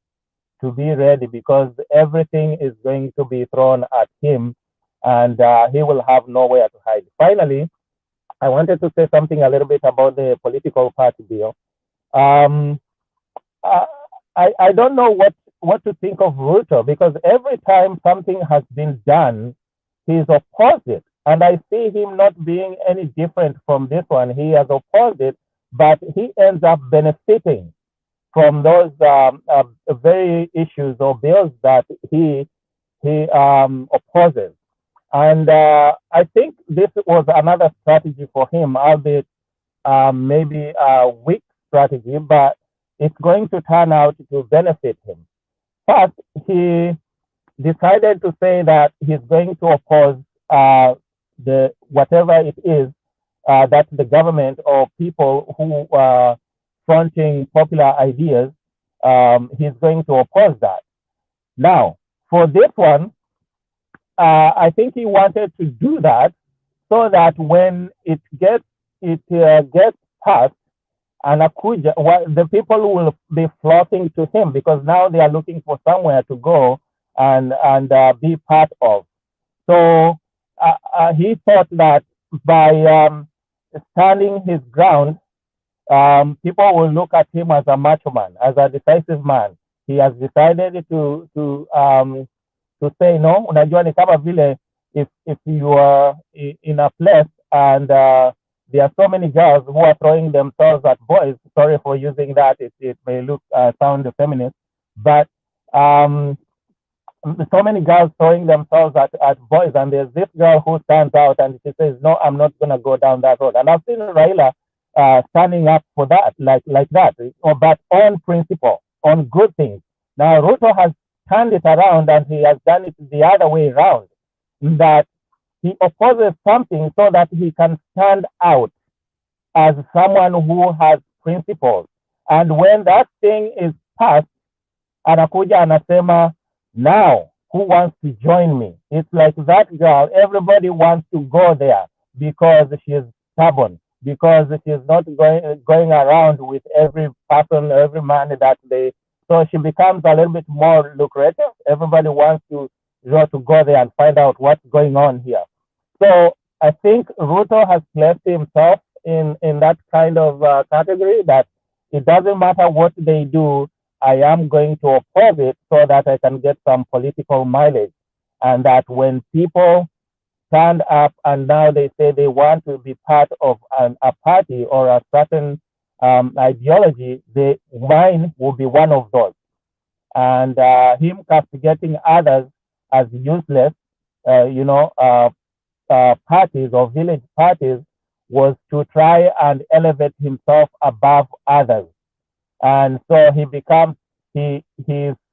because everything is going to be thrown at him, and he will have nowhere to hide. Finally, I wanted to say something a little bit about the political party bill. Um, I don't know what to think of Ruto, because every time something has been done, he's opposed it. And I see him not being any different from this one. He has opposed it, but he ends up benefiting from those very issues or bills that he opposes. And I think this was another strategy for him, albeit maybe a weak strategy, but it's going to turn out to benefit him. First, he decided to say that he's going to oppose the whatever it is that the government or people who are fronting popular ideas, he's going to oppose that. Now, for this one, I think he wanted to do that so that when it gets passed, and Akuja, the people will be flocking to him, because now they are looking for somewhere to go and be part of. So he thought that by standing his ground, people will look at him as a macho man, as a decisive man. He has decided to say no. Unajua ni kama vile if you are in a place and there are so many girls who are throwing themselves at boys. Sorry for using that; it may look sound feminist, but so many girls throwing themselves at boys, and there's this girl who stands out and she says, "No, I'm not going to go down that road." And I've seen Raila standing up for that, like that, but on principle, on good things. Now Ruto has turned it around, and he has done it the other way around, that he opposes something so that he can stand out as someone who has principles. And when that thing is passed, anakuja anasema, now who wants to join me? It's like that girl, everybody wants to go there because she's stubborn, because she's not going around with every person, every man that they, so she becomes a little bit more lucrative. Everybody wants to go there and find out what's going on here. So I think Ruto has placed himself in that kind of category, that it doesn't matter what they do, I am going to oppose it so that I can get some political mileage. And that when people stand up and now they say they want to be part of a party or a certain ideology, mine will be one of those. And him castigating others as useless, parties or village parties, was to try and elevate himself above others. And so he becomes, he's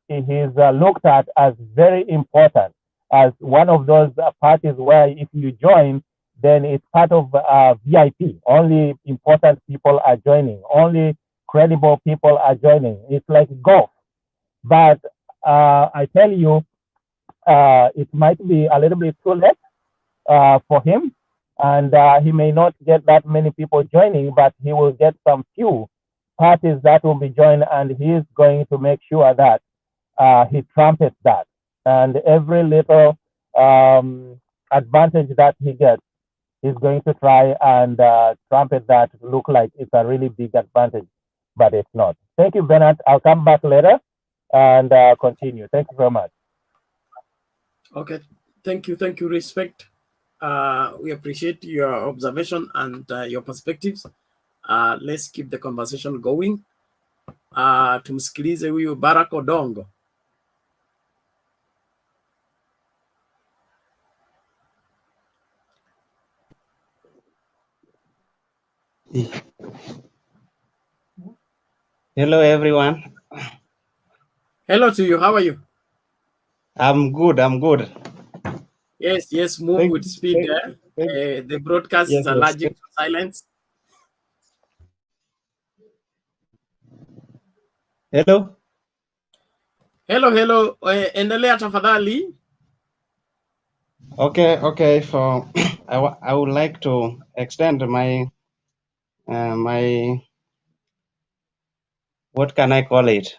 looked at as very important, as one of those parties where if you join, then it's part of VIP. Only important people are joining. Only credible people are joining. It's like golf. But I tell you, it might be a little bit too late for him, and he may not get that many people joining, but he will get some few parties that will be joined, and he's going to make sure that he trumpets that. And every little advantage that he gets, he's going to try and trumpet that to look like it's a really big advantage, but it's not. Thank you, Bernard. I'll come back later and continue. Thank you very much.
Okay. Thank you. Respect. We appreciate your observation and your perspectives. Let's keep the conversation going. Tumsikilize huyu Barack Odongo.
Hello, everyone.
Hello to you. How are you?
I'm good. I'm good.
Yes, move
Thank
with
you.
speed there. The broadcast is
Yes, yes.
allergic to silence.
Hello.
Hello. Endelea tafadhali.
Okay. For I would like to extend my my what can I call it?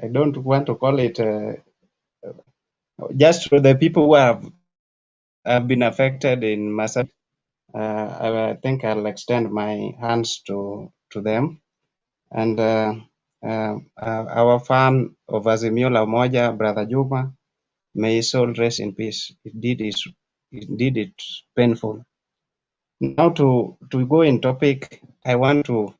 I don't want to call it just for the people who have been affected in Marsabet. I think I'll extend my hands to them and our fan of Azimio La Umoja, Brother Juma. May his soul rest in peace. Indeed, it's painful. Now to go in topic, I want to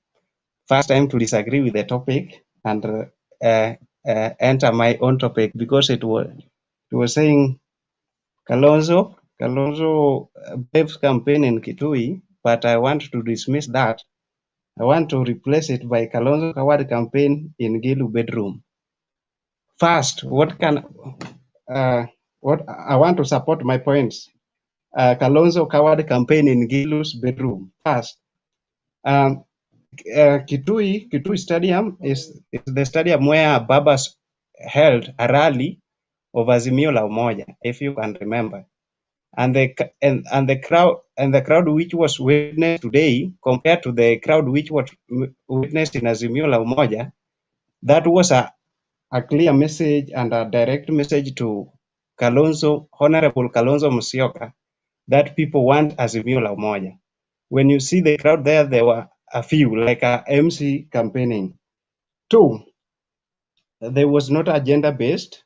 first time to disagree with the topic and enter my own topic because it was saying Kalonzo Bev's campaign in Kitui, but I want to dismiss that. I want to replace it by Kalonzo Kawad campaign in Gilu bedroom. First, what I want to support my points. Kalonzo Kawad campaign in Gilu's bedroom. First, Kitui Stadium is the stadium where Babas held a rally of Azimio La Umoja, if you can remember. And the crowd which was witnessed today compared to the crowd which was witnessed in Azimio La Umoja, that was a clear message and a direct message to Kalonzo, Honorable Kalonzo Musyoka, that people want Azimio La Umoja. When you see the crowd there were a few, like a MC campaigning. Two, there was not agenda based.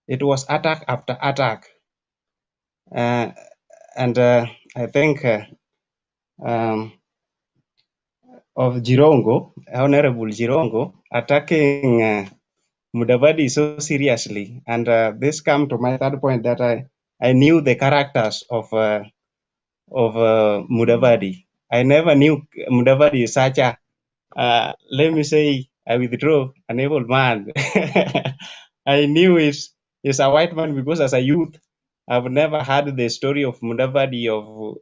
It was attack after attack. And I think of Jirongo, Honorable Jirongo, attacking Mudavadi so seriously. And this come to my third point that I knew the characters of Mudavadi. I never knew Mudavadi is such a, let me say, I withdraw, an able man. I knew he's a white man because as a youth, I've never heard the story of Mudavadi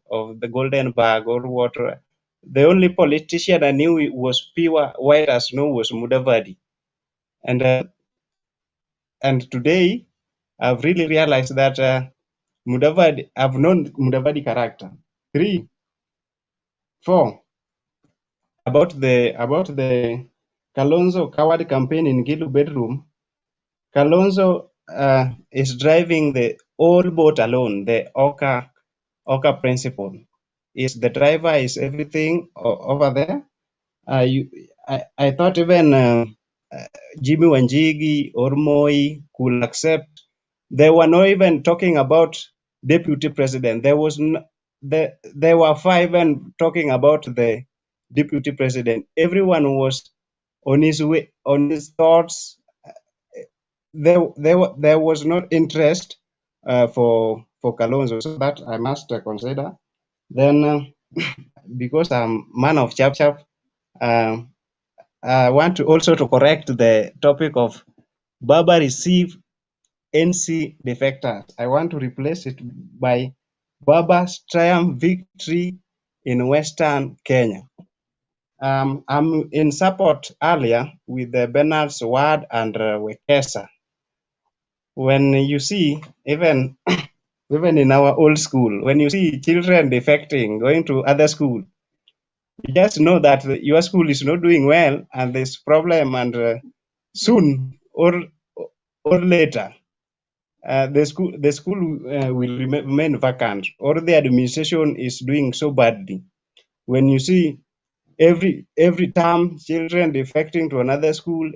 of the golden bag or water. The only politician I knew was pure white as snow was Mudavadi. And today, I've really realized that Mudavadi, I've known Mudavadi character. 3, 4, about the Kalonzo coward campaign in Gilu bedroom. Kalonzo is driving the whole boat alone. The Oka principle is the driver, is everything over there. I thought even Jimmy Wanjigi or Moi could accept. They were not even talking about deputy president. There were 5 and talking about the deputy president. Everyone was on his way, on his thoughts. There was not interest for Kalonzo, so that I must consider. Then, because I'm man of chap, I want to also to correct the topic of Baba receive NC defectors. I want to replace it by Baba's triumph victory in Western Kenya. I'm in support earlier with the Bernard's word and Wekesa. When you see, even in our old school, when you see children defecting, going to other school, you just know that your school is not doing well and there's problem, and soon or later, the school will remain vacant, or the administration is doing so badly. When you see every term children defecting to another school,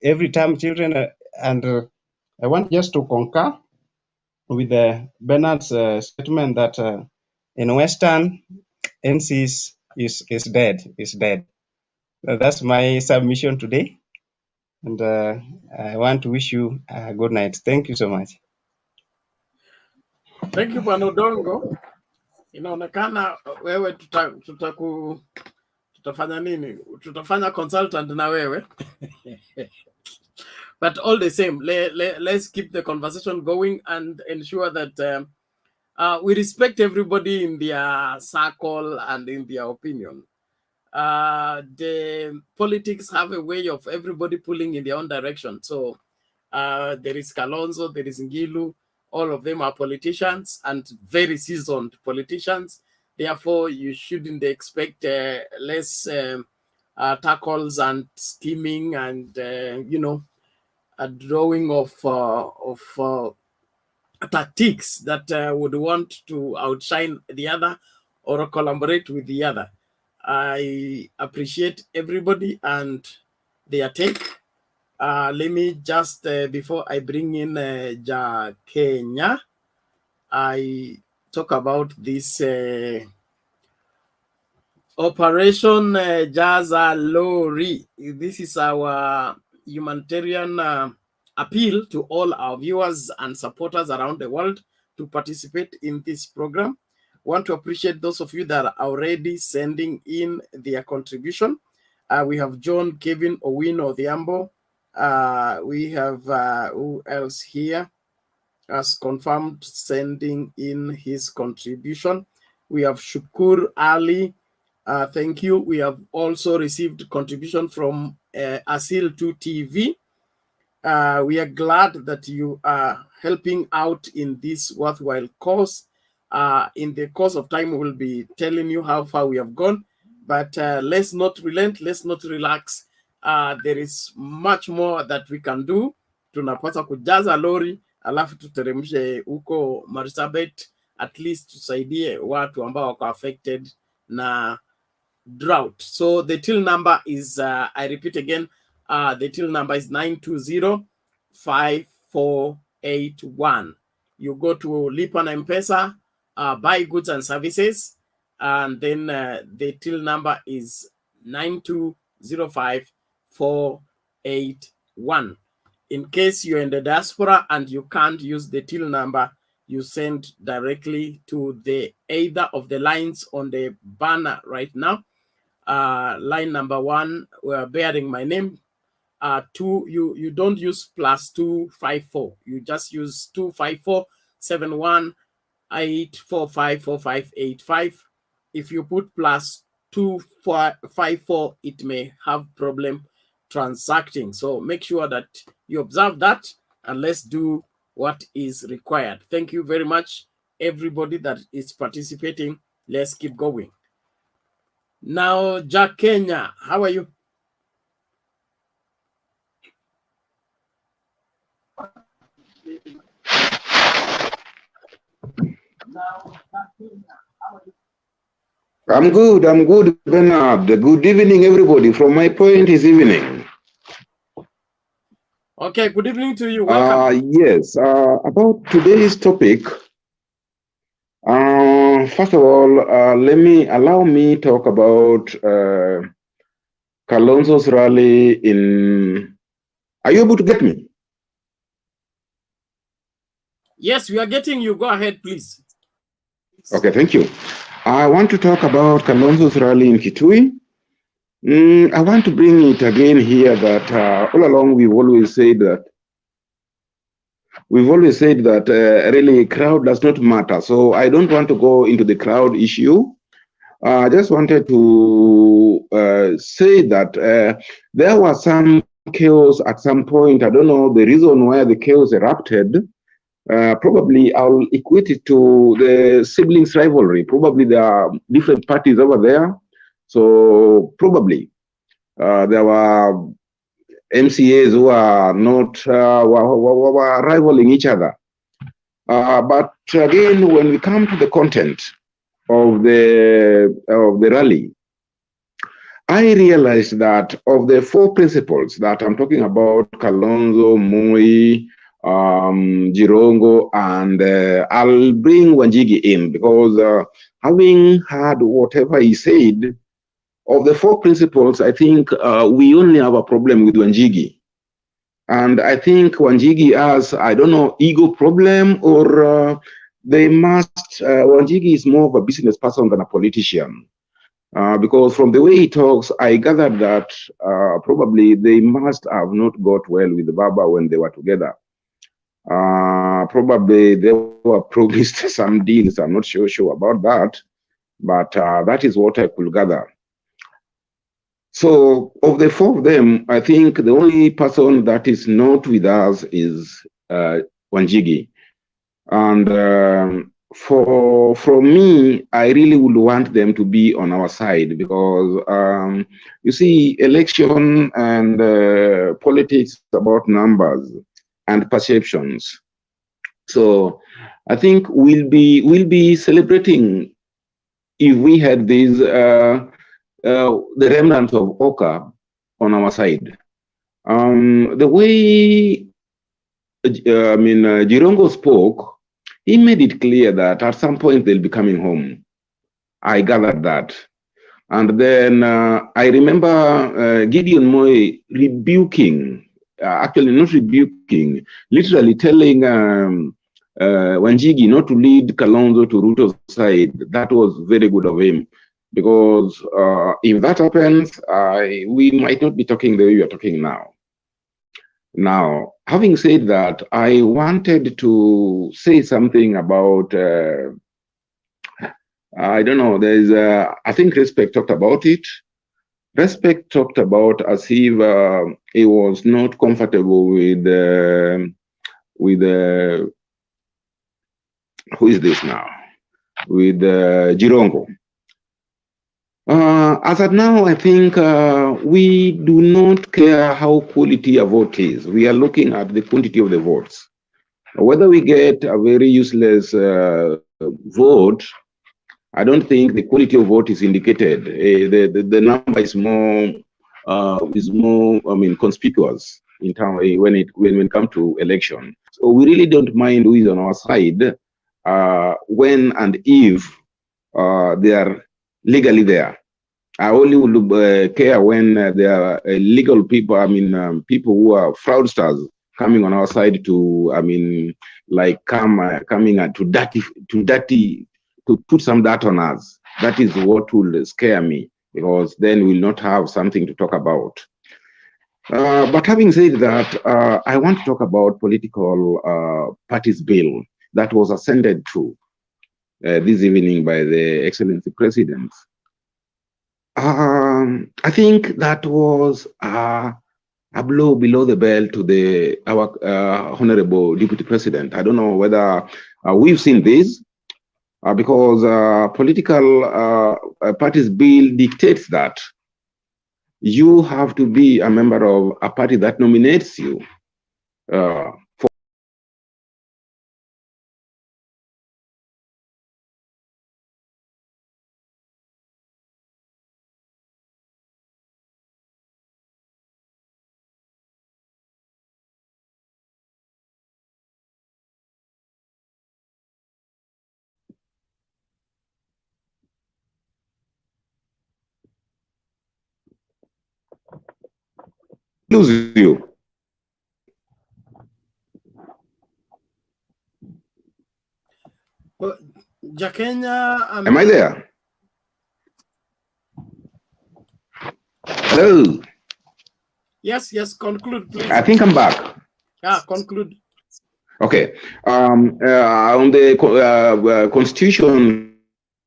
every time children, I want just to concur with Bernard's statement that in Western, NC is dead. That's my submission today, and I want to wish you a good night. Thank you so much.
Thank you, Bwana Odongo. Inaonekana wewe tutafanya nini? Tutafanya consultant na wewe. But all the same, let's keep the conversation going and ensure that we respect everybody in their circle and in their opinion. The politics have a way of everybody pulling in their own direction. So there is Kalonzo, there is Ngilu, all of them are politicians and very seasoned politicians. Therefore, you shouldn't expect less tackles and scheming and, you know, a drawing of tactics that would want to outshine the other or collaborate with the other. I appreciate everybody and their take. Let me just, before I bring in Kenya, I talk about this Operation Jaza Lori. This is our humanitarian appeal to all our viewers and supporters around the world to participate in this program. Want to appreciate those of you that are already sending in their contribution. We have John, Kevin, Owino, Odhiambo. We have who else here has confirmed sending in his contribution. We have Shukur Ali. Thank you. We have also received contribution from Asil 2 TV. We are glad that you are helping out in this worthwhile cause. In the course of time, we will be telling you how far we have gone, but let's not relent, let's not relax. There is much more that we can do. Tunapaswa kujaza lori, alafu tuteremshe huko Marsabet, at least tusaidie watu ambao wako affected na drought. So the till number is, I repeat again, the till number is 920-5481. You go to Lipa na M-Pesa, buy goods and services, and then the till number is 920-5481. In case you're in the diaspora and you can't use the till number, you send directly to the either of the lines on the banner right now. Line number 1, we're bearing my name. 2, you don't use +254. You just use 254-71-845-4585. If you put +254, it may have problem transacting. So make sure that you observe that and let's do what is required. Thank you very much, everybody that is participating. Let's keep going. Now, Jack Kenya, how are you?
I'm good, Bernard. Good evening, everybody. From my point, is evening.
Okay, good evening to you. Welcome.
Yes, about today's topic. First of all, allow me talk about Kalonzo's rally in. Are you able to get me?
Yes, we are getting you. Go ahead, please.
Okay, thank you. I want to talk about Kalonzo's rally in Kitui. I want to bring it again here that all along we've always said that really crowd does not matter. So I don't want to go into the crowd issue. I just wanted to say that there was some chaos at some point. I don't know the reason why the chaos erupted. Probably I'll equate it to the siblings rivalry. Probably there are different parties over there. So probably there were MCAs who are not were rivaling each other. But again, when we come to the content of the rally, I realized that of the 4 principles that I'm talking about, Kalonzo, Moi, Jirongo, and I'll bring Wanjigi in because having heard whatever he said, of the 4 principles, I think we only have a problem with Wanjigi. And I think Wanjigi has, I don't know, ego problem or they must, Wanjigi is more of a business person than a politician. Because from the way he talks, I gathered that probably they must have not got well with Baba when they were together. Probably they were promised some deals. I'm not sure about that, but that is what I could gather. So of the four of them, I think the only person that is not with us is Wanjigi. And from me, I really would want them to be on our side because you see, election and politics about numbers and perceptions. So I think we'll be celebrating if we had these the remnants of Oka on our side. The way Jirongo spoke, he made it clear that at some point they'll be coming home. I gathered that. And then I remember Gideon Moy rebuking, actually not rebuking, literally telling Wanjigi not to lead Kalonzo to Ruto's side. That was very good of him. Because if that happens, we might not be talking the way we are talking now. Now, having said that, I wanted to say something about, I don't know, there's, I think Respect talked about it. Respect talked about as if he was not comfortable with who is this now? With Jirongo. As of now, I think we do not care how quality a vote is. We are looking at the quantity of the votes. Whether we get a very useless vote, I don't think the quality of vote is indicated. The number is more, I mean, conspicuous in terms when it comes to election. So we really don't mind who is on our side when and if they are legally there. I only would care when there are legal people, I mean, people who are fraudsters coming on our side to, I mean, like coming to put some dirt on us. That is what will scare me, because then we'll not have something to talk about. But having said that, I want to talk about political parties bill that was ascended to this evening by the Excellency President. I think that was a blow below the belt to our Honorable Deputy President. I don't know whether we've seen this because political parties bill dictates that you have to be a member of a party that nominates you lose you.
Jakenya,
am I there? Hello.
Yes, conclude, please.
I think I'm back.
Yeah, conclude.
Okay. On the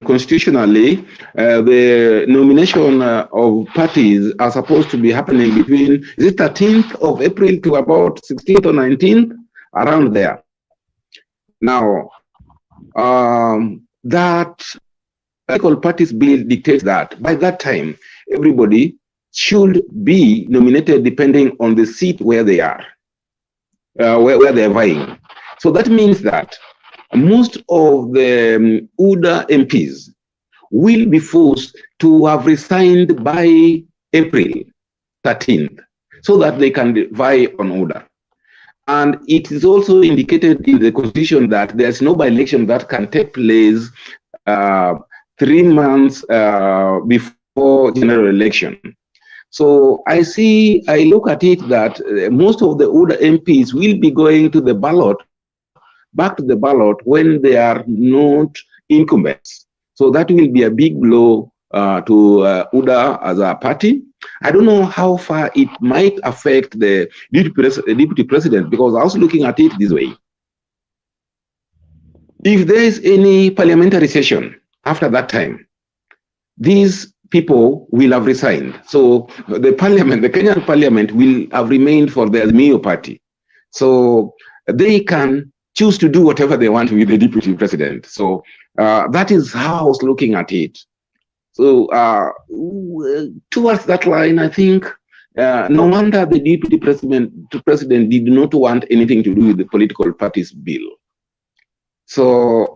constitutionally, the nomination of parties are supposed to be happening between, is it 13th of April to about 16th or 19th, around there. Now, that political parties bill dictates that by that time, everybody should be nominated depending on the seat where they are, where they're vying. So that means that most of the UDA MPs will be forced to have resigned by April 13th so that they can vie on UDA. And it is also indicated in the Constitution that there's no by-election that can take place 3 months before general election. So I look at it that most of the UDA MPs will be going to the ballot, back to the ballot when they are not incumbents. So that will be a big blow UDA as a party. I don't know how far it might affect the deputy president, because I was looking at it this way. If there is any parliamentary session after that time, these people will have resigned. So the parliament, the Kenyan parliament, will have remained for the Azimio party. So they can choose to do whatever they want with the deputy president. So that is how I was looking at it. So towards that line, I think no wonder the deputy president did not want anything to do with the political parties bill. So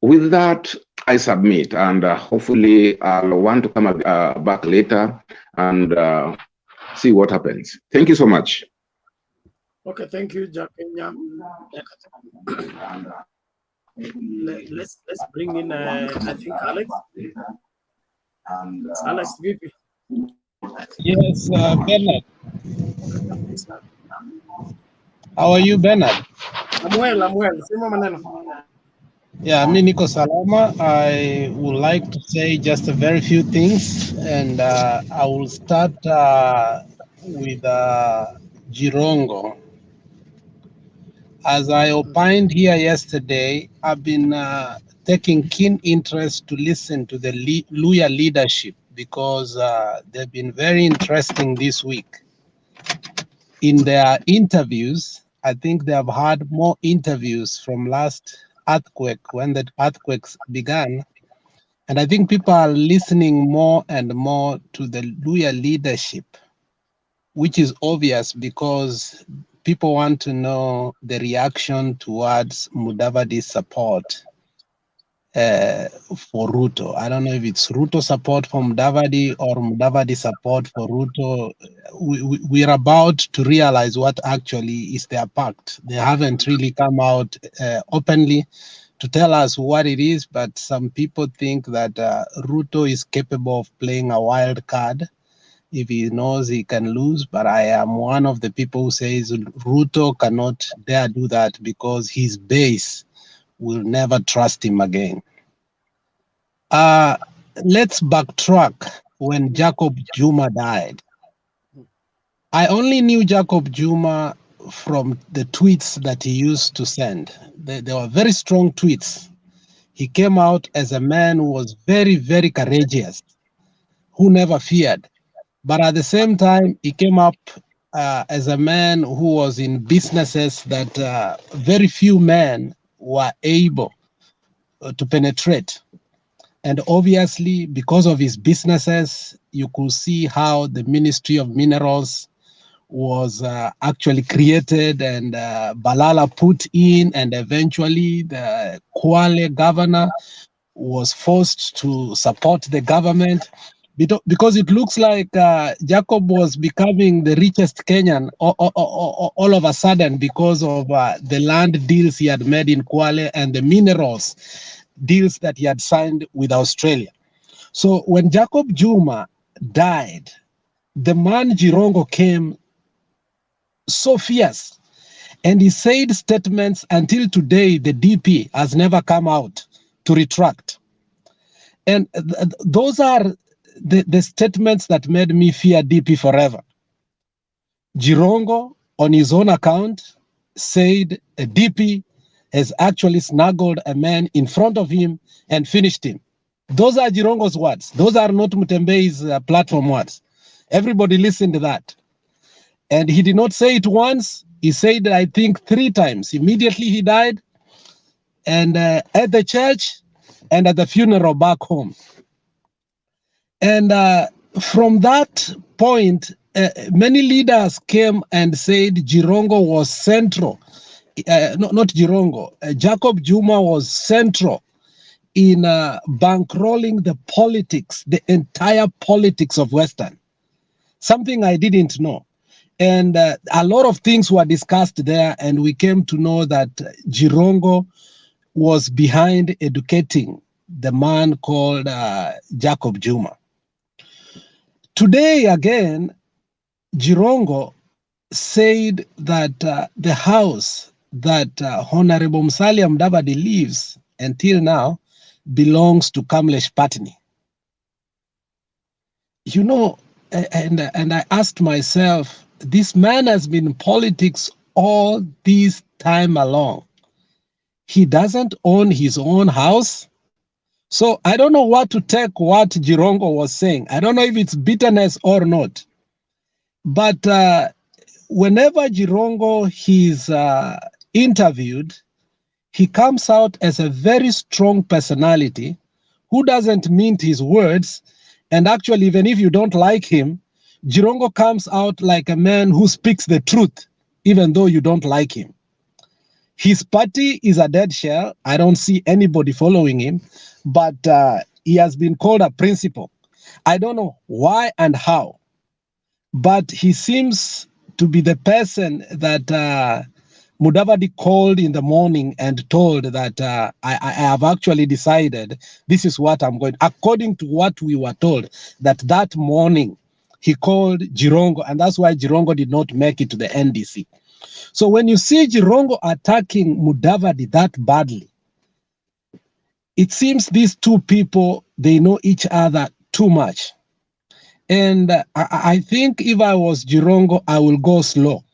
with that, I submit, and hopefully I'll want to come back later and see what happens. Thank you so much.
Okay, thank you, Jakenya. Let's bring in, I think, Alex. Alex, VP.
Yes, Bernard. How are you, Bernard?
I'm well. Sema maneno.
Yeah, mi niko salama. I would like to say just a very few things, and I will start with Jirongo. As I opined here yesterday, I've been taking keen interest to listen to the Luya leadership, because they've been very interesting this week. In their interviews, I think they have had more interviews from last earthquake, when the earthquakes began. And I think people are listening more and more to the Luya leadership, which is obvious because people want to know the reaction towards Mudavadi's support for Ruto. I don't know if it's Ruto support for Mudavadi or Mudavadi support for Ruto. We're about to realize what actually is their pact. They haven't really come out openly to tell us what it is, but some people think that Ruto is capable of playing a wild card if he knows he can lose. But I am one of the people who says Ruto cannot dare do that, because his base will never trust him again. Let's backtrack when Jacob Juma died. I only knew Jacob Juma from the tweets that he used to send. They were very strong tweets. He came out as a man who was very, very courageous, who never feared. But at the same time, he came up as a man who was in businesses that very few men were able to penetrate. And obviously, because of his businesses, you could see how the Ministry of Minerals was actually created, and Balala put in, and eventually the Kwale governor was forced to support the government, because it looks like Jacob was becoming the richest Kenyan all of a sudden, because of the land deals he had made in Kwale and the minerals deals that he had signed with Australia. So when Jacob Juma died, the man Jirongo came so fierce, and he said statements until today the DP has never come out to retract. And those are the statements that made me fear DP forever. Jirongo, on his own account, said a DP has actually snuggled a man in front of him and finished him. Those are Jirongo's words. Those are not Mutembei's platform words. Everybody listened to that. And he did not say it once. He said, I think, 3 times. Immediately he died, and at the church, and at the funeral back home. And from that point, many leaders came and said Jirongo was central. Not Jirongo, Jacob Juma was central in bankrolling the politics, the entire politics of Western. Something I didn't know. And a lot of things were discussed there, and we came to know that Jirongo was behind educating the man called Jacob Juma. Today, again, Jirongo said that the house that Honorable Musalia Mudavadi lives until now belongs to Kamlesh Patni. you know, and I asked myself, this man has been in politics all this time along. He doesn't own his own house. So I don't know what to take what Jirongo was saying. I don't know if it's bitterness or not. But whenever Jirongo is interviewed, he comes out as a very strong personality who doesn't mince his words. And actually, even if you don't like him, Jirongo comes out like a man who speaks the truth, even though you don't like him. His party is a dead shell. I don't see anybody following him, but he has been called a principal. I don't know why and how, but he seems to be the person that Mudavadi called in the morning and told that I have actually decided this is what I'm going. According to what we were told, that morning he called Jirongo, and that's why Jirongo did not make it to the NDC. So when you see Jirongo attacking Mudavadi that badly, it seems these two people, they know each other too much. And I think if I was Jirongo, I will go slow.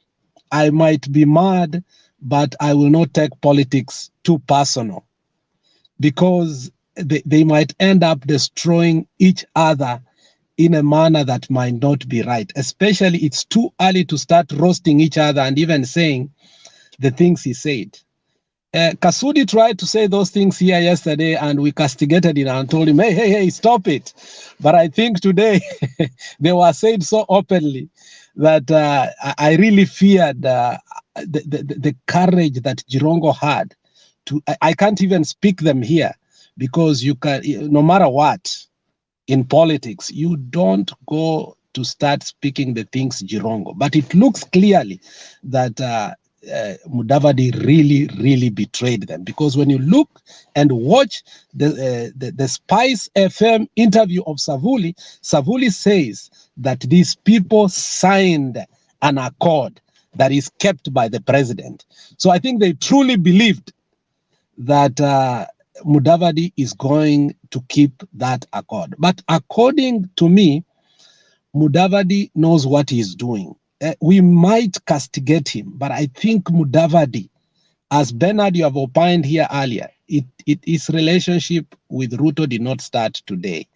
I might be mad, but I will not take politics too personal, because they might end up destroying each other in a manner that might not be right. Especially, it's too early to start roasting each other and even saying the things he said. Kasudi tried to say those things here yesterday, and we castigated him and told him, hey, stop it. But I think today they were said so openly that I really feared the courage that Jirongo had. I can't even speak them here, because you can, no matter what, in politics, you don't go to start speaking the things Jirongo. But it looks clearly that Mudavadi really betrayed them, because when you look and watch the Spice FM interview of Savuli says that these people signed an accord that is kept by the president. So I think they truly believed that Mudavadi is going to keep that accord. But according to me, Mudavadi knows what he's doing. We might castigate him, but I think Mudavadi, as Bernard, you have opined here earlier, his relationship with Ruto did not start today.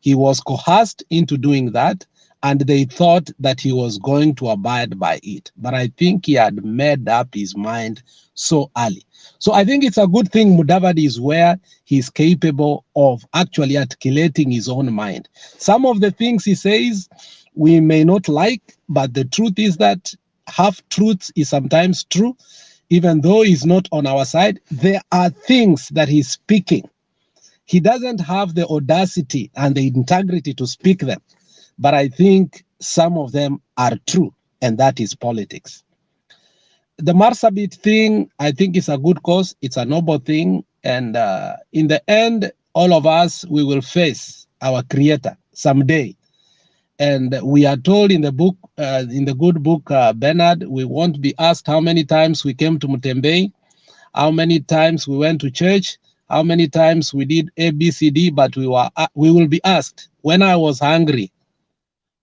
He was coerced into doing that, and they thought that he was going to abide by it. But I think he had made up his mind so early. So I think it's a good thing Mudavadi is where he's capable of actually articulating his own mind. Some of the things he says we may not like, but the truth is that half-truths is sometimes true, even though he's not on our side. There are things that he's speaking. He doesn't have the audacity and the integrity to speak them, but I think some of them are true, and that is politics. The Marsabet thing, I think, is a good cause. It's a noble thing, and in the end, all of us, we will face our Creator someday. And we are told in the book, in the good book, Bernard, we won't be asked how many times we came to Mutembei, how many times we went to church, how many times we did A, B, C, D, but we will be asked, when I was hungry,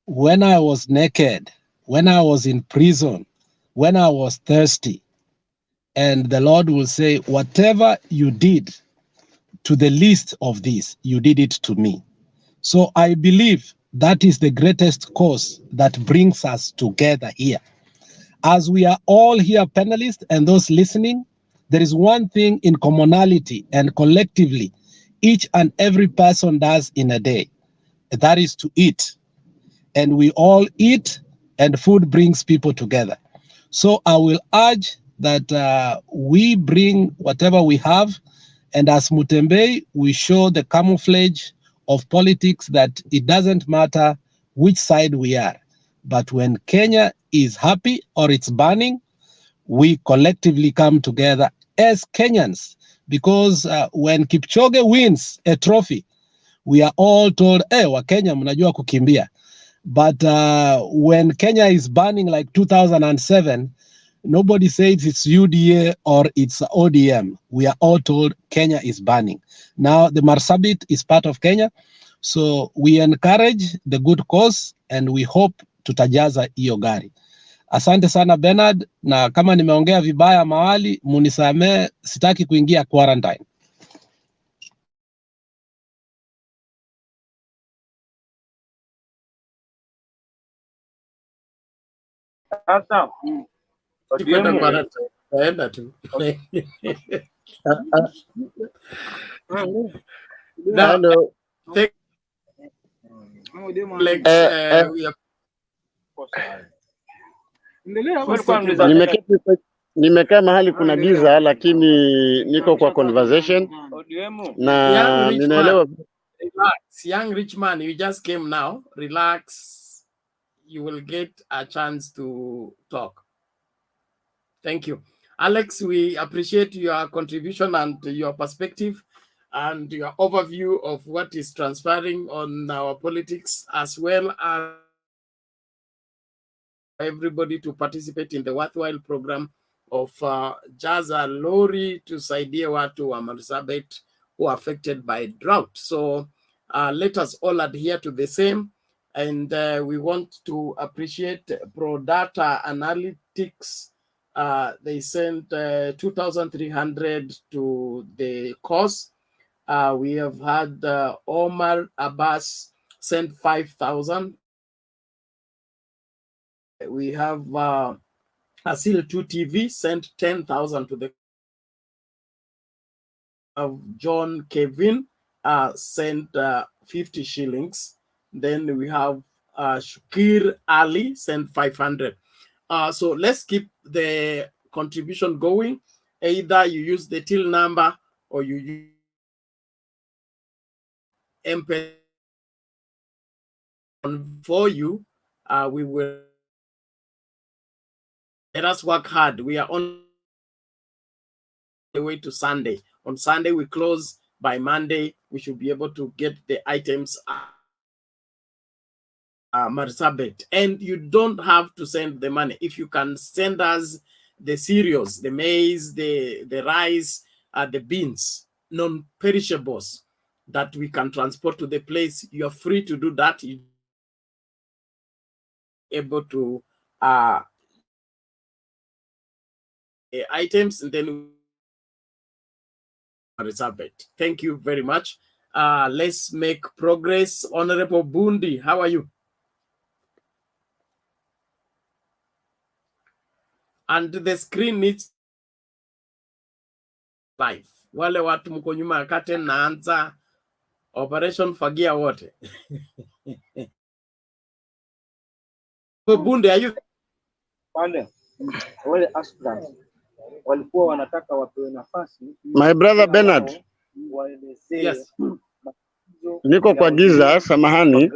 when I was naked, when I was in prison, when I was thirsty. And the Lord will say, whatever you did to the least of these, you did it to me. So I believe that is the greatest cause that brings us together here. As we are all here panelists and those listening, there is one thing in commonality and collectively each and every person does in a day. That is to eat. And we all eat, and food brings people together. So I will urge that we bring whatever we have, and as Mutembei, we show the camouflage of politics that it doesn't matter which side we are. But when Kenya is happy or it's burning, we collectively come together as Kenyans. Because when Kipchoge wins a trophy, we are all told, hey, wa Kenya mnajua kukimbia. But when Kenya is burning like 2007, nobody says it's UDA or it's ODM. We are all told Kenya is burning. Now, the Marsabit is part of Kenya. So we encourage the good cause and we hope tutajaza hiyo gari. Asante sana Bernard, na kama nimeongea vibaya mahali munisamee, sitaki kuingia quarantine.
Sasa
Taenda tu. Now,
hello.
take Alex, we are
Nimekaa mahali kuna giza lakini niko kwa conversation na ninaelewa.
Relax, young rich man, you just came now. Relax, you will get a chance to talk. Thank you. Alex, we appreciate your contribution and your perspective and your overview of what is transpiring on our politics, as well as everybody to participate in the worthwhile program of Jaza Lori to saidia watu wa Marsabet who are affected by drought. So let us all adhere to the same. And we want to appreciate ProData Analytics. They sent 2,300 to the cause. We have had Omar Abbas sent 5,000. We have Asil 2 TV sent 10,000 to the of John Kevin sent 50 shillings. Then we have Shukir Ali sent 500. So let's keep the contribution going. Either you use the till number or you use MP for you. We will let us work hard. We are on the way to Sunday. On Sunday, we close. By Monday, we should be able to get the items Marsabet. And you don't have to send the money. If you can send us the cereals, the maize, the rice, the beans, non-perishables that we can transport to the place, you're free to do that. You're able to items, and then Marsabet. Thank you very much. Let's make progress. Honorable Bundi, how are you? And the screen needs live. Wale watu mko nyuma ya curtain naanza operation fagia wote. Bundi, are you?
Wale aspirants walikuwa wanataka wapewe nafasi.
My brother Bernard.
Yes.
Niko kwa giza, samahani.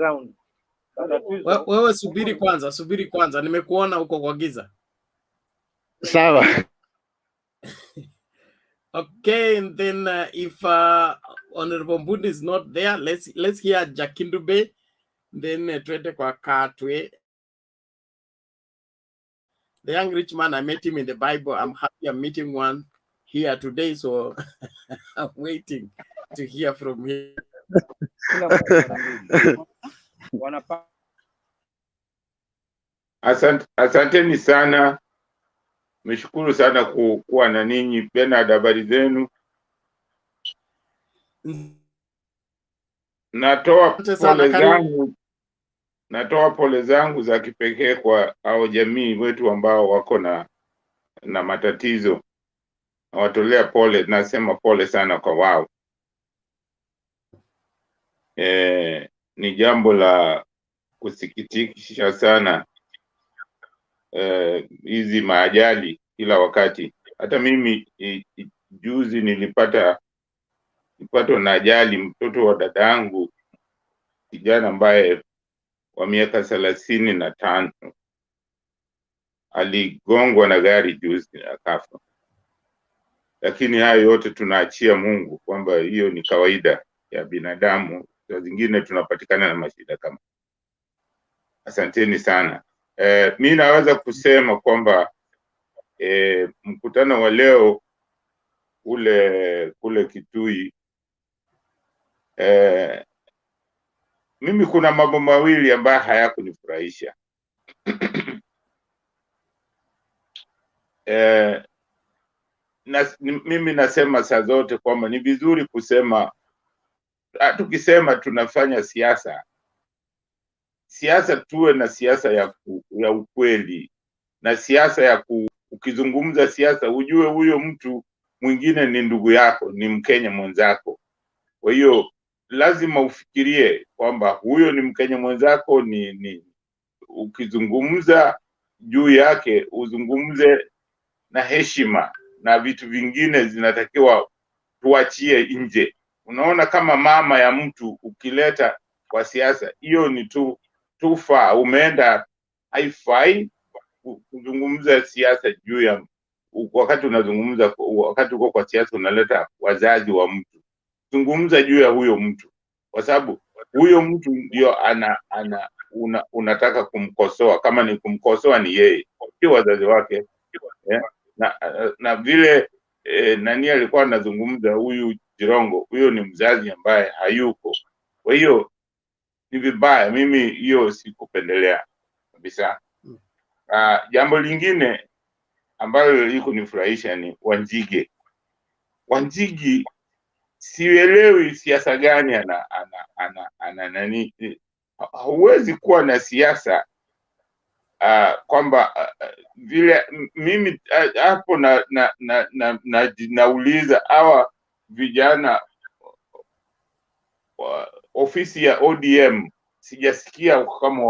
Wewe subiri kwanza. Nimekuona uko kwa giza.
Sawa.
Okay, and then if Honorable Bundi is not there, let's hear Jakindube. Then twende kwa Katwe. The young rich man, I met him in the Bible. I'm happy I'm meeting one here today, so I'm waiting to hear from him.
Asanteni sana. Meshukuru sana kuwa na ninyi. Bernard, habari zenu? Natoa pole zangu za kipekee kwa hao jamii wetu ambao wako na matatizo. Nawatolea pole, nasema pole sana kwa wao. Ni jambo la kusikitisha sana hizi maajali kila wakati. Hata mimi juzi nilipatwa na ajali. Mtoto wa dada yangu kijana ambaye wa miaka 35 aligongwa na gari juzi akafa. Lakini hayo yote tunaachia Mungu, kwamba hiyo ni kawaida ya binadamu. Saa zingine tunapatikana na mashida kama. Asanteni sana. Mimi naweza kusema kwamba mkutano wa leo kule Kitui mimi kuna mambo mawili ambayo hayakunifurahisha. Mimi nasema saa zote kwamba ni vizuri kusema, tukisema tunafanya siasa tuwe na siasa ya ukweli, na siasa ukizungumza siasa ujue huyo mtu mwingine ni ndugu yako, ni Mkenya mwenzako. Kwa hiyo lazima ufikirie kwamba huyo ni Mkenya mwenzako, ukizungumza juu yake uzungumze na heshima, na vitu vingine zinatakiwa tuachie nje. Unaona, kama mama ya mtu ukileta kwa siasa, hiyo ni tufa umeenda, haifai kuzungumza siasa juu ya wakati uko kwa siasa unaleta wazazi wa mtu. Zungumza juu ya huyo mtu, kwa sababu huyo mtu ndio unataka kumkosoa. Kama ni kumkosoa ni yeye, sio wazazi wake. Na vile nani alikuwa anazungumza, huyu Jirongo, huyo ni mzazi ambaye hayuko. Kwa hiyo ni vibaya, mimi hiyo sikupendelea kabisa. Jambo lingine ambalo liko nifurahisha ni Wanjigi. Sielewi siasa gani ana nani. Huwezi kuwa na siasa kwamba vile mimi hapo nauliza hawa vijana ofisi ya ODM, sijasikia kama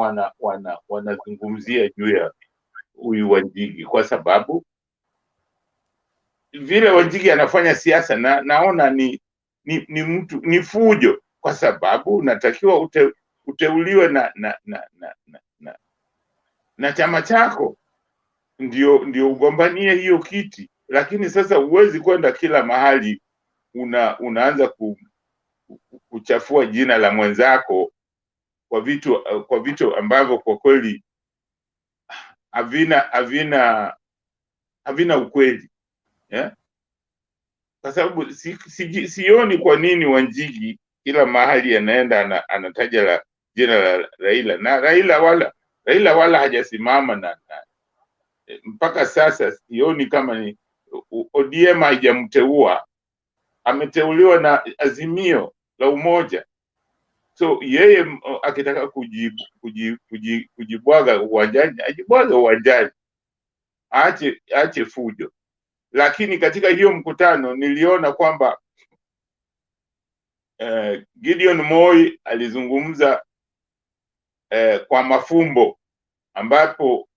wanazungumzia juu ya huyu Wanjigi, kwa sababu vile Wanjigi anafanya siasa naona ni mtu ni fujo, kwa sababu unatakiwa uteuliwe na chama chako ndio ugombanie hiyo kiti. Lakini sasa huwezi kwenda kila mahali unaanza kuchafua jina la mwenzako kwa vitu ambavyo kwa kweli havina ukweli, kwa sababu sioni kwa nini Wanjigi kila mahali anaenda anataja jina la Raila, na Raila wala hajasimama na mpaka sasa sioni kama ni ODM haijamteua, ameteuliwa na Azimio la Umoja. So yeye akitaka kujibwaga uwanjani, ajibwaga uwanjani, aache fujo. Lakini katika hiyo mkutano niliona kwamba Gideon Moi alizungumza kwa mafumbo, ambapo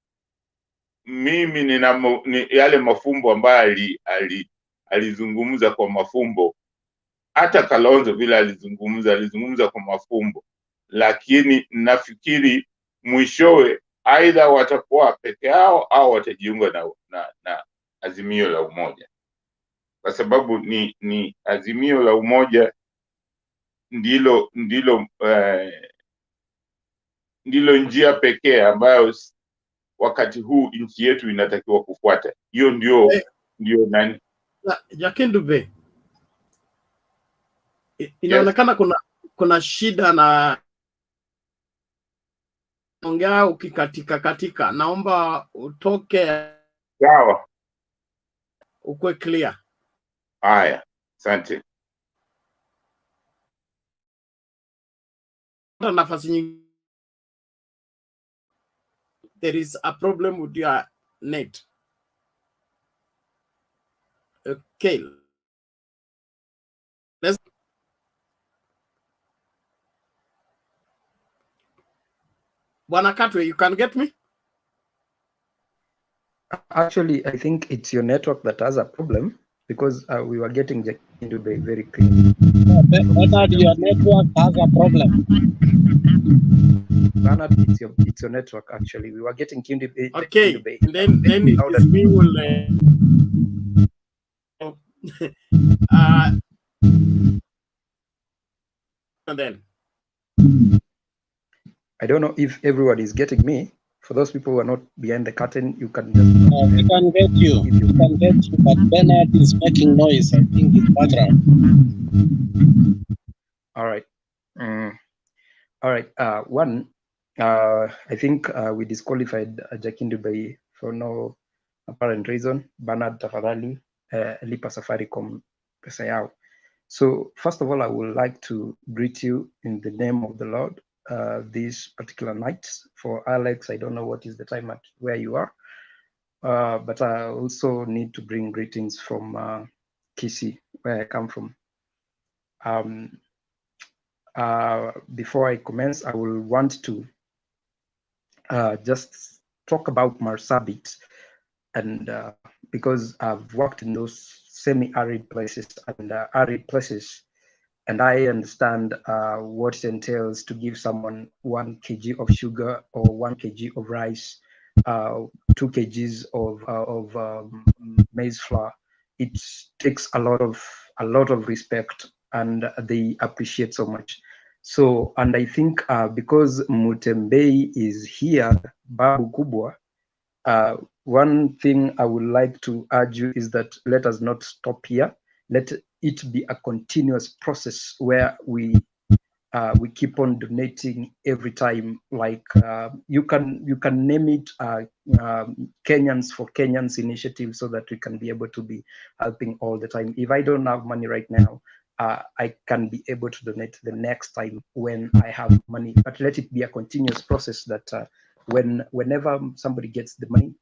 mimi ni yale mafumbo ambayo alizungumza kwa mafumbo. Hata Kalonzo vile alizungumza kwa mafumbo, lakini nafikiri mwishowe aidha watakuwa peke yao au watajiunga na Azimio la Umoja, kwa sababu ni Azimio la Umoja ndilo njia pekee ambayo wakati huu nchi yetu inatakiwa kufuata. Hiyo ndio nani
Jakindube, inaonekana kuna shida na ongea ukikatika. Naomba utoke.
Sawa,
ukwe clear.
Haya, asante.
Nafasi nyingine, there is a problem with your net. Okay. Bwana Katwe, you can get me?
Actually, I think it's your network that has a problem, because we were getting Jakindube very clear.
Bernard, your network has a problem.
Bernard, it's your network actually. We were getting Kindube.
Okay, then we will. And then
I don't know if everyone is getting me. For those people who are not behind the curtain, you can just.
We can get you. We can get you, but Bernard is making noise. I think it's background.
All right. All right. One, I think we disqualified Jakindu Bay for no apparent reason. Bernard tafadhali, lipa Safaricom pesa yao. So first of all, I would like to greet you in the name of the Lord this particular night. For Alex, I don't know what is the time at where you are, but I also need to bring greetings from Kisii, where I come from. Before I commence, I will want to just talk about Marsabit, and because I've worked in those semi-arid places and arid places, and I understand what it entails to give someone 1 kg of sugar or 1 kg of rice, 2 kgs of maize flour. It takes a lot of respect, and they appreciate so much. So, and I think because Mutembei is here, Babu Kubwa, one thing I would like to urge you is that let us not stop here. Let it be a continuous process where we keep on donating every time. Like you can name it Kenyans for Kenyans initiative, so that we can be able to be helping all the time. If I don't have money right now, I can be able to donate the next time when I have money. But let it be a continuous process that whenever somebody gets the money,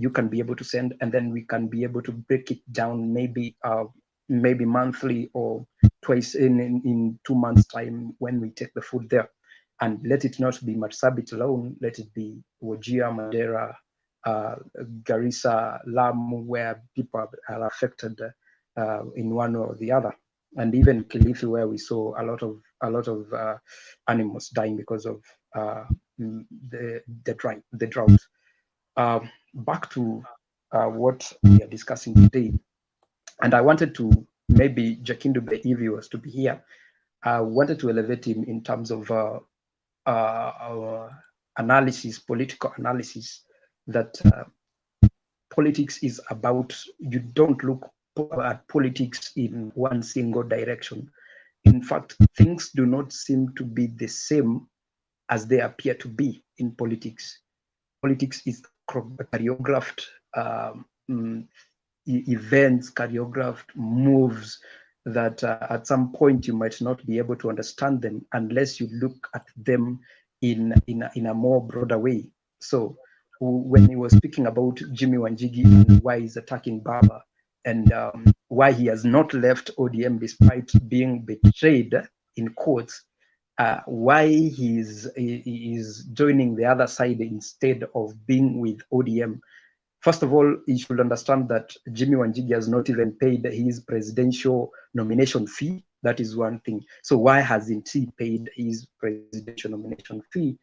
you can be able to send, and then we can be able to break it down, maybe monthly or twice in 2 months' time when we take the food there. And let it not be Marsabit alone. Let it be Wajir, Mandera, Garissa, Lamu, where people are affected in one or the other, and even Kilifi, where we saw a lot of animals dying because of the drought. Back to what we are discussing today, and I wanted to maybe Jakindu Bay, if he was to be here, I wanted to elevate him in terms of analysis, political analysis, that politics is about, you don't look at politics in one single direction. In fact, things do not seem to be the same as they appear to be in politics. Politics is choreographed events, choreographed moves that at some point you might not be able to understand them unless you look at them in a more broader way. So when he was speaking about Jimmy Wanjigi and why he's attacking Baba, and why he has not left ODM despite being betrayed in quotes, why he is joining the other side instead of being with ODM. First of all, you should understand that Jimmy Wanjigi has not even paid his presidential nomination fee. That is one thing. So why hasn't he paid his presidential nomination fee?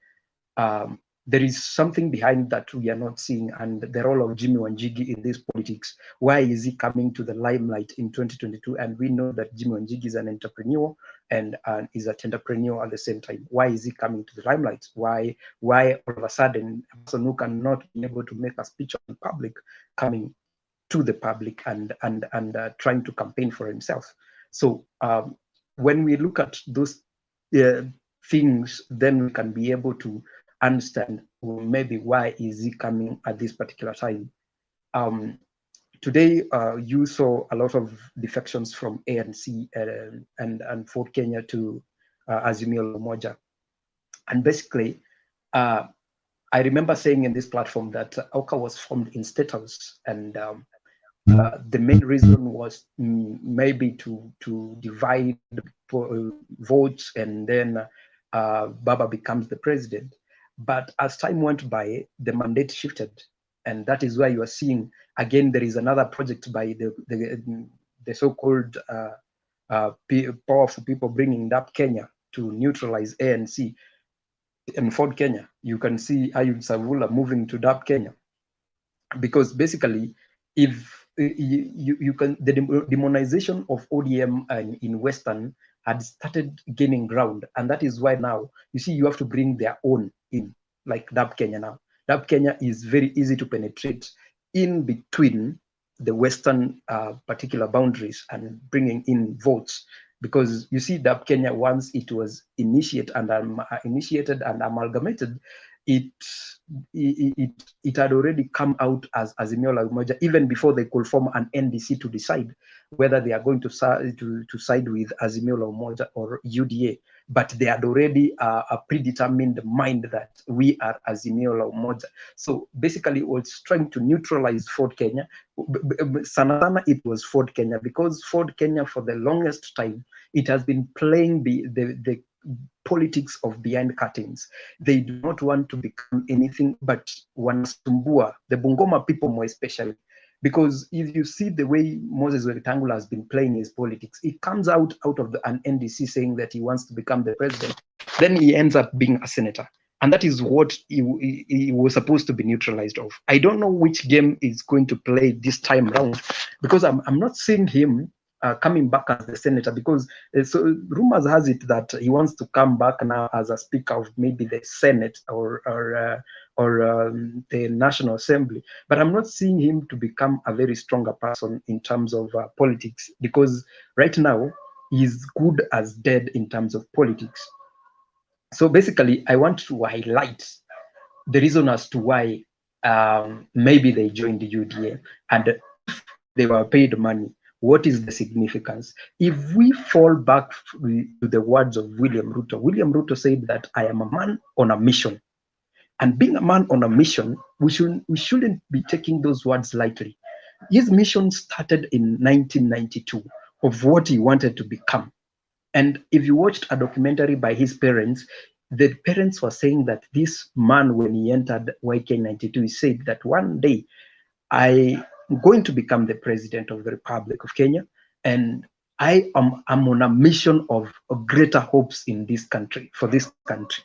There is something behind that we are not seeing, and the role of Jimmy Wanjigi in this politics. Why is he coming to the limelight in 2022? And we know that Jimmy Wanjigi is an entrepreneur and is an entrepreneur at the same time. Why is he coming to the limelight? Why all of a sudden a person who cannot be able to make a speech in public coming to the public and trying to campaign for himself? So when we look at those things, then we can be able to understand maybe why is he coming at this particular time. Today, you saw a lot of defections from ANC and Ford Kenya to Azimio la Umoja. And basically, I remember saying in this platform that OCA was formed in State House, and the main reason was maybe to divide votes, and then Baba becomes the president. But as time went by, the mandate shifted, and that is why you are seeing again there is another project by the so-called powerful people bringing DAP Kenya to neutralize ANC. In Ford Kenya, you can see Ayub Savula moving to DAP Kenya, because basically, if you can, the demonization of ODM in Western had started gaining ground, and that is why now you see you have to bring their own in, like DAP Kenya now. DAP Kenya is very easy to penetrate in between the Western particular boundaries and bringing in votes Because you see, DAP Kenya, once it was initiated and amalgamated, it had already come out as Azimio la Umoja, even before they could form an NDC to decide whether they are going to side with Azimio la Umoja or UDA. But they had already a predetermined mind that we are Azimio la Umoja. So basically, it was trying to neutralize Ford Kenya. Sana it was Ford Kenya, because Ford Kenya, for the longest time, it has been playing the politics of behind curtains. They do not want to become anything but wanasumbua, the Bungoma people more especially. Because if you see the way Moses Wetangula has been playing his politics, it comes out of an NDC saying that he wants to become the president. Then he ends up being a senator. And that is what he was supposed to be neutralized of. I don't know which game is going to play this time around, because I'm not seeing him coming back as the senator, because so rumors has it that he wants to come back now as a speaker of maybe the Senate or the National Assembly. But I'm not seeing him to become a very stronger person in terms of politics, because right now he's good as dead in terms of politics. So basically, I want to highlight the reason as to why maybe they joined the UDA, and if they were paid money, what is the significance? If we fall back to the words of William Ruto said that I am a man on a mission. And being a man on a mission, we shouldn't be taking those words lightly. His mission started in 1992 of what he wanted to become. And if you watched a documentary by his parents, the parents were saying that this man, when he entered YK92, he said that one day I'm going to become the president of the Republic of Kenya, and I'm on a mission of greater hopes in this country, for this country.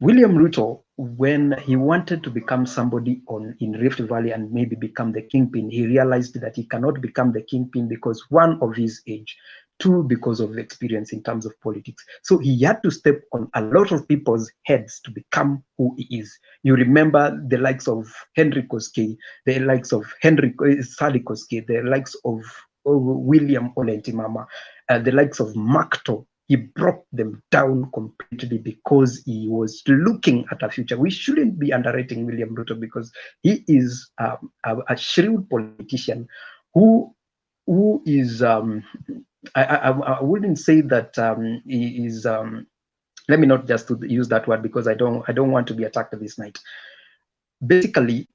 William Ruto, when he wanted to become somebody in Rift Valley and maybe become the kingpin, he realized that he cannot become the kingpin because, one, of his age, two, because of experience in terms of politics. So he had to step on a lot of people's heads to become who he is. You remember the likes of Henry Koskei, the likes of Sally Koskei, the likes of William Olentimama, the likes of Makto. He brought them down completely because he was looking at a future. We shouldn't be underrating William Ruto, because he is a shrewd politician who is I wouldn't say that he is let me not just use that word, because I don't want to be attacked this night. Basically,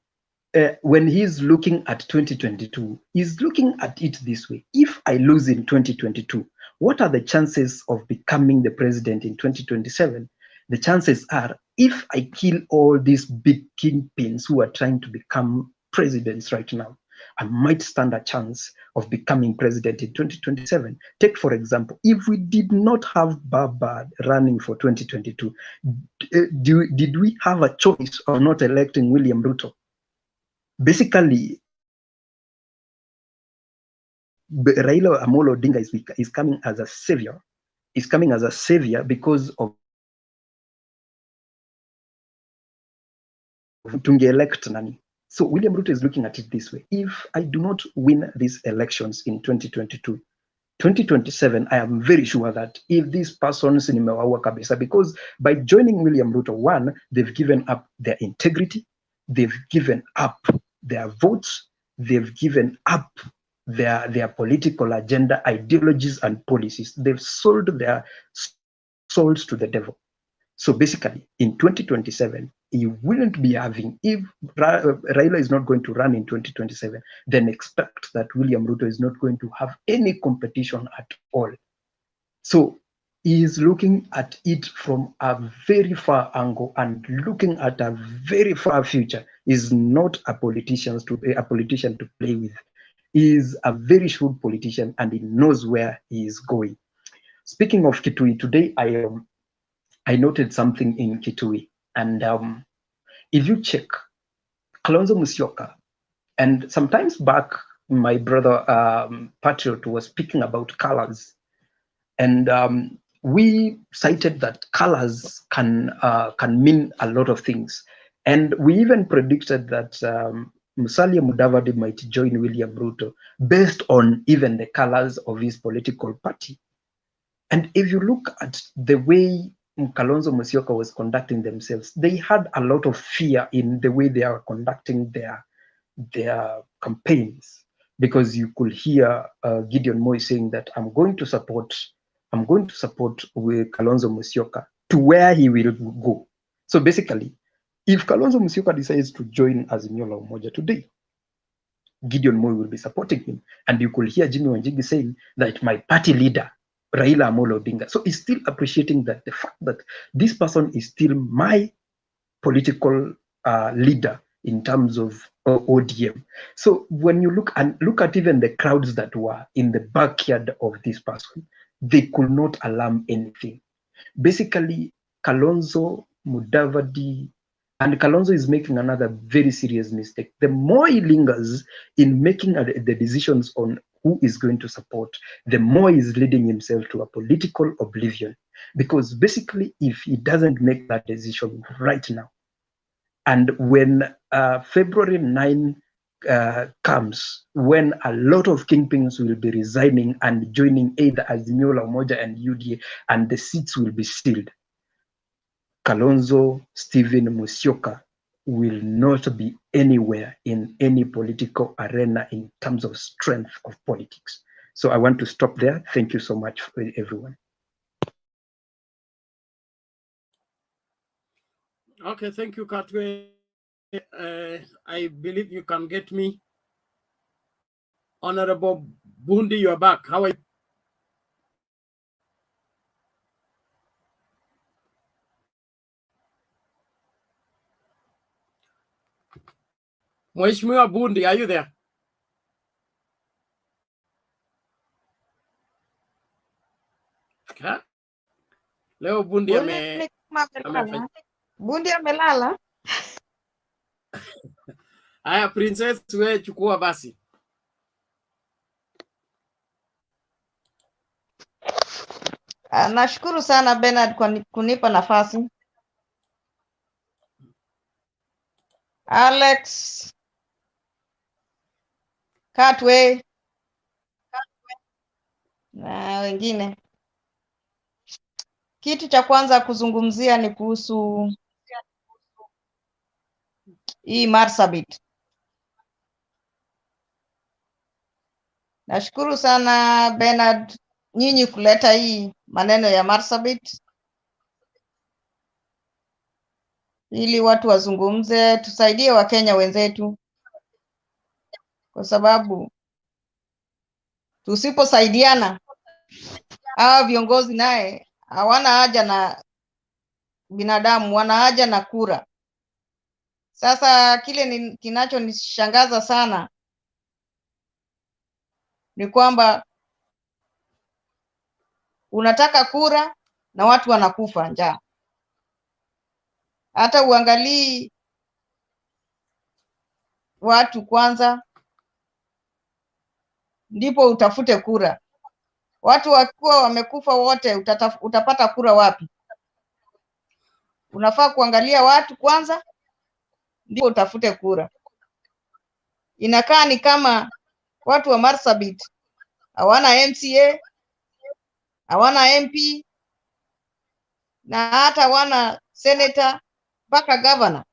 when he's looking at 2022, he's looking at it this way: if I lose in 2022, what are the chances of becoming the president in 2027? The chances are, if I kill all these big kingpins who are trying to become presidents right now, I might stand a chance of becoming president in 2027. Take, for example, if we did not have Baba running for 2022, did we have a choice of not electing William Ruto? Basically, Raila Amolo Odinga is coming as a savior. Is coming as a savior because of tunge-elect nani. So William Ruto is looking at it this way: if I do not win these elections in 2022, 2027, I am very sure that if these persons nimewaua kabisa, because by joining William Ruto, one, they've given up their integrity, they've given up their votes, they've given up their political agenda, ideologies, and policies. They've sold their souls to the devil. So basically, in 2027, you wouldn't be having, if Raila is not going to run in 2027, then expect that William Ruto is not going to have any competition at all. So he is looking at it from a very far angle and looking at a very far future. Is not a politician to play with. He is a very shrewd politician, and he knows where he is going. Speaking of Kitui, today I noted something in Kitui, and if you check, Kalonzo Musyoka, and sometimes back, my brother Patriot was speaking about colors, and we cited that colors can mean a lot of things, and we even predicted that Musalia Mudavadi might join William Ruto based on even the colors of his political party. And if you look at the way Kalonzo Musyoka was conducting themselves, they had a lot of fear in the way they are conducting their campaigns, because you could hear Gideon Moi saying that I'm going to support with Kalonzo Musyoka to where he will go. So basically, if Kalonzo Musyoka decides to join Azimio la Umoja today, Gideon Moi will be supporting him. And you could hear Jimmy Wanjigi saying that my party leader, Raila Amolo Odinga. So he's still appreciating that the fact that this person is still my political leader in terms of ODM. So when you look at even the crowds that were in the backyard of this person, they could not alarm anything. Basically, Kalonzo Mudavadi, and Kalonzo is making another very serious mistake. The more he lingers in making the decisions on who is going to support, the more he's leading himself to a political oblivion. Because basically, if he doesn't make that decision right now, and when February 9 comes, when a lot of kingpins will be resigning and joining either Azimio la Umoja and UDA, and the seats will be sealed, Kalonzo Stephen Musyoka will not be anywhere in any political arena in terms of strength of politics. So I want to stop there. Thank you so much, everyone.
Okay, thank you, Katwe. I believe you can get me. Honorable Bundi, you are back. How are you? Mheshimiwa Bundi, are you there? Okay. Leo Bundi
Bundi amelala.
Haya, Princess, wewe chukua basi.
Nashukuru sana Bernard kwa kunipa nafasi. Alex, Katwe na wengine. Kitu cha kwanza kuzungumzia ni kuhusu hii Marsabit. Nashukuru sana Bernard nyinyi kuleta hii maneno ya Marsabit ili watu wazungumze, tusaidie Wakenya wenzetu, kwa sababu tusiposaidiana hawa viongozi naye hawana haja na binadamu, wana haja na kura. Sasa kile kinachonishangaza sana ni kwamba unataka kura na watu wanakufa njaa. Hata uangalii watu kwanza ndipo utafute kura. Watu wakiwa wamekufa wote utapata kura wapi? Unafaa kuangalia watu kwanza ndipo utafute kura. Inakaa ni kama watu wa Marsabit hawana MCA, hawana MP na hata hawana senator mpaka governor.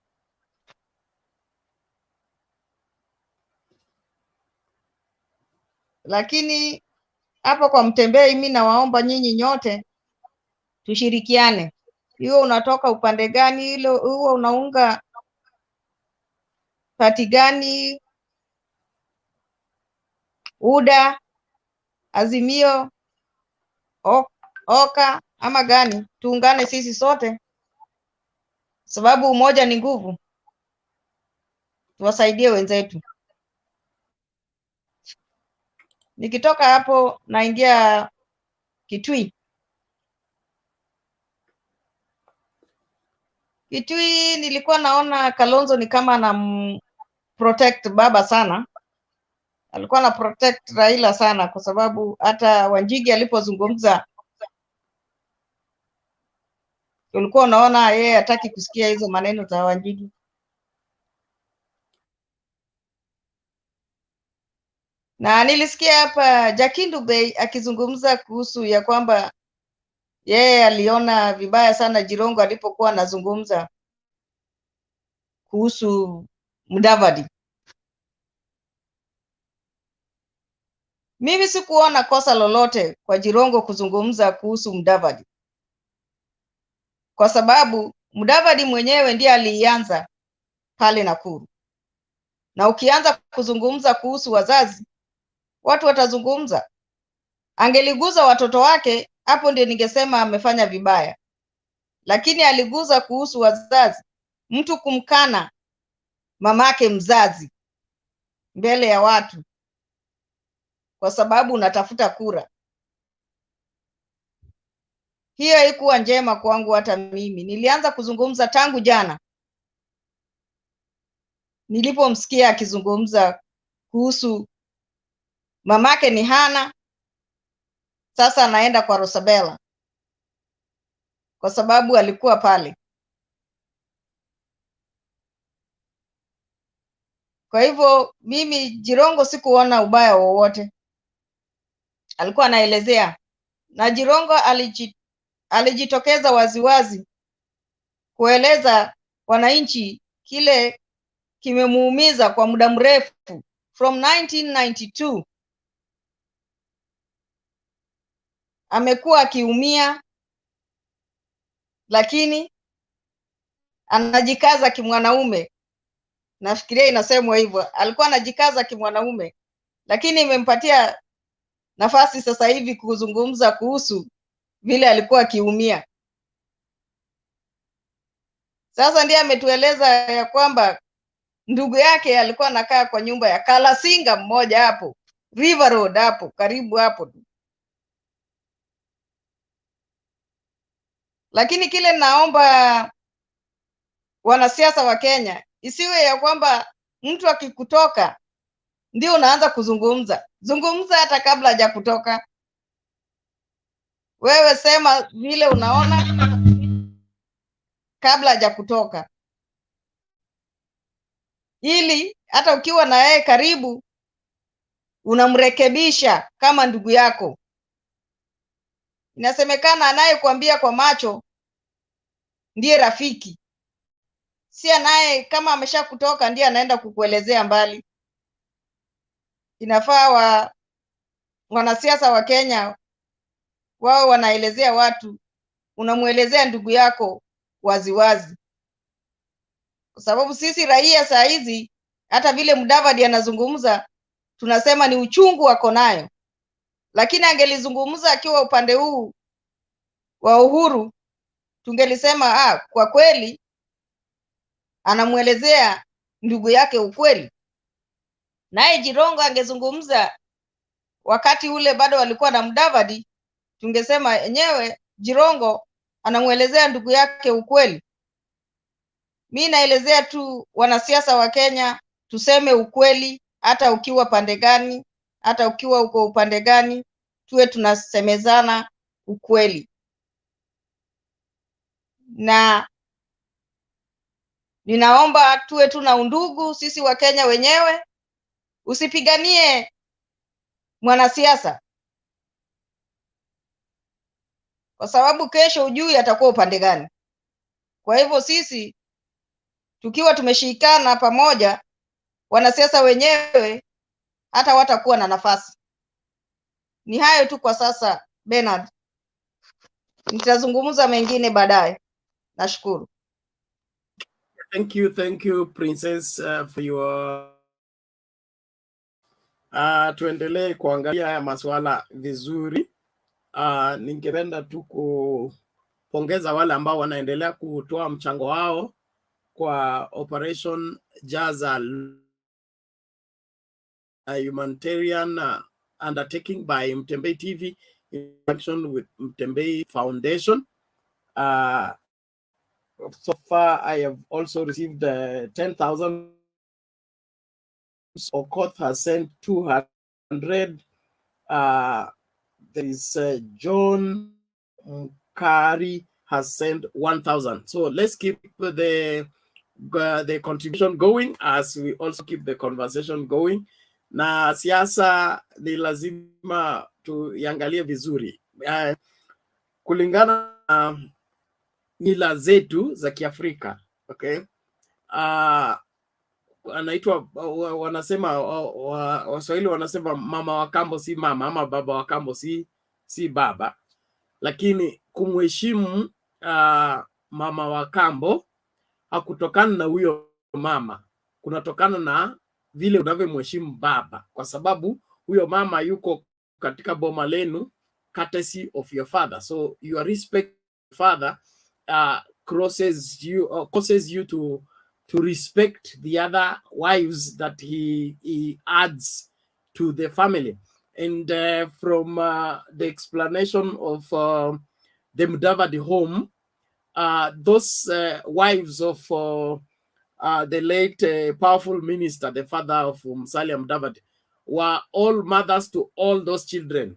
Lakini hapo kwa Mtembei, mimi nawaomba nyinyi nyote tushirikiane. Hiyo unatoka upande gani, hilo huo unaunga party gani, UDA, Azimio, Oka ama gani, tuungane sisi sote, sababu umoja ni nguvu. Tuwasaidie wenzetu. Nikitoka hapo naingia Kitui. Kitui nilikuwa naona Kalonzo ni kama protect baba sana. Alikuwa na protect Raila sana, kwa sababu hata Wanjigi alipozungumza ulikuwa unaona yeye hataki kusikia hizo maneno za Wanjigi. Na nilisikia hapa Jakindu Bey akizungumza kuhusu ya kwamba yeye aliona vibaya sana Jirongo alipokuwa anazungumza kuhusu Mudavadi. Mimi sikuona kosa lolote kwa Jirongo kuzungumza kuhusu Mudavadi, kwa sababu Mudavadi mwenyewe ndiye alianza pale Nakuru, na ukianza kuzungumza kuhusu wazazi, watu watazungumza. Angeliguza watoto wake, hapo ndio ningesema amefanya vibaya, lakini aliguza kuhusu wazazi. Mtu kumkana mamake mzazi mbele ya watu kwa sababu unatafuta kura, hiyo haikuwa njema kwangu. Hata mimi nilianza kuzungumza tangu jana nilipomsikia akizungumza kuhusu mamake ni Hana, sasa anaenda kwa Rosabella kwa sababu alikuwa pale. Kwa hivyo mimi Jirongo sikuona ubaya wowote, alikuwa anaelezea, na Jirongo alijitokeza waziwazi kueleza wananchi kile kimemuumiza kwa muda mrefu from 1992. Amekuwa akiumia, lakini anajikaza kimwanaume. Nafikiria inasemwa hivyo, alikuwa anajikaza kimwanaume, lakini imempatia nafasi sasa hivi kuzungumza kuhusu vile alikuwa akiumia. Sasa ndiye ametueleza ya kwamba ndugu yake alikuwa anakaa kwa nyumba ya Kalasinga mmoja hapo River Road, hapo karibu hapo. Lakini kile naomba wanasiasa wa Kenya, isiwe ya kwamba mtu akikutoka ndio unaanza kuzungumza. Zungumza hata kabla haja kutoka. Wewe sema vile unaona kabla haja kutoka, ili hata ukiwa na yeye karibu unamrekebisha kama ndugu yako. Inasemekana anayekuambia kwa macho ndiye rafiki, si anaye kama amesha kutoka ndiye anaenda kukuelezea mbali. Inafaa wanasiasa wa Kenya wao wanaelezea watu, unamuelezea ndugu yako waziwazi, kwa sababu sisi raia saa hizi hata vile Mudavadi anazungumza tunasema ni uchungu wako nayo, lakini angelizungumza akiwa upande huu wa Uhuru tungelisema kwa kweli anamuelezea ndugu yake ukweli. Naye Jirongo angezungumza wakati ule bado walikuwa na Mudavadi, tungesema enyewe Jirongo anamuelezea ndugu yake ukweli. Mi naelezea tu wanasiasa wa Kenya tuseme ukweli, hata ukiwa pande gani, hata ukiwa uko upande gani, tuwe tunasemezana ukweli. Na ninaomba tuwe tuna undugu sisi wa Kenya wenyewe. Usipiganie mwanasiasa kwa sababu kesho hujui atakuwa upande gani. Kwa hivyo sisi tukiwa tumeshikana pamoja, wanasiasa wenyewe hata watakuwa na nafasi. Ni hayo tu kwa sasa Bernard, nitazungumza mengine baadaye. Nashukuru.
Thank you Princess for your tuendelee kuangalia haya masuala vizuri. Ningependa tu kupongeza wale ambao wanaendelea kutoa mchango wao kwa Operation Jaza, humanitarian undertaking by Mtembei TV in conjunction with Mtembei Foundation. So far, I have also received 10,000. Okoth has sent 200. There is John Mkari has sent 1,000. So let's keep the contribution going as we also keep the conversation going. na siasa ni lazima tuiangalie vizuri kulingana na mila zetu za Kiafrika. Okay, anaitwa wanasema Waswahili wanasema mama wa kambo si mama, ama baba wa kambo si baba, lakini kumheshimu mama wa kambo hakutokana na huyo mama, kunatokana na vile unavyomheshimu baba, kwa sababu huyo mama yuko katika boma lenu courtesy of your father. So your respect father causes you to respect the other wives that he adds to the family. And from the explanation of the Mudavadi home, those wives of the late powerful minister, the father of Musalia Mudavadi, were all mothers to all those children.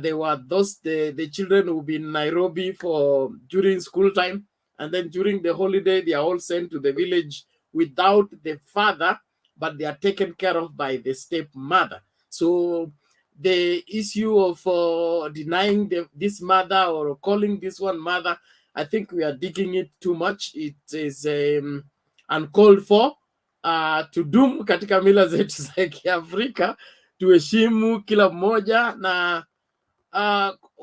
They were the children who be in Nairobi during school time, and then during the holiday they are all sent to the village without the father, but they are taken care of by the stepmother. So the issue of denying this mother or calling this one mother, I think we are digging it too much. It is uncalled for. Tudumu katika mila zetu za Kiafrika, tuheshimu kila mmoja, na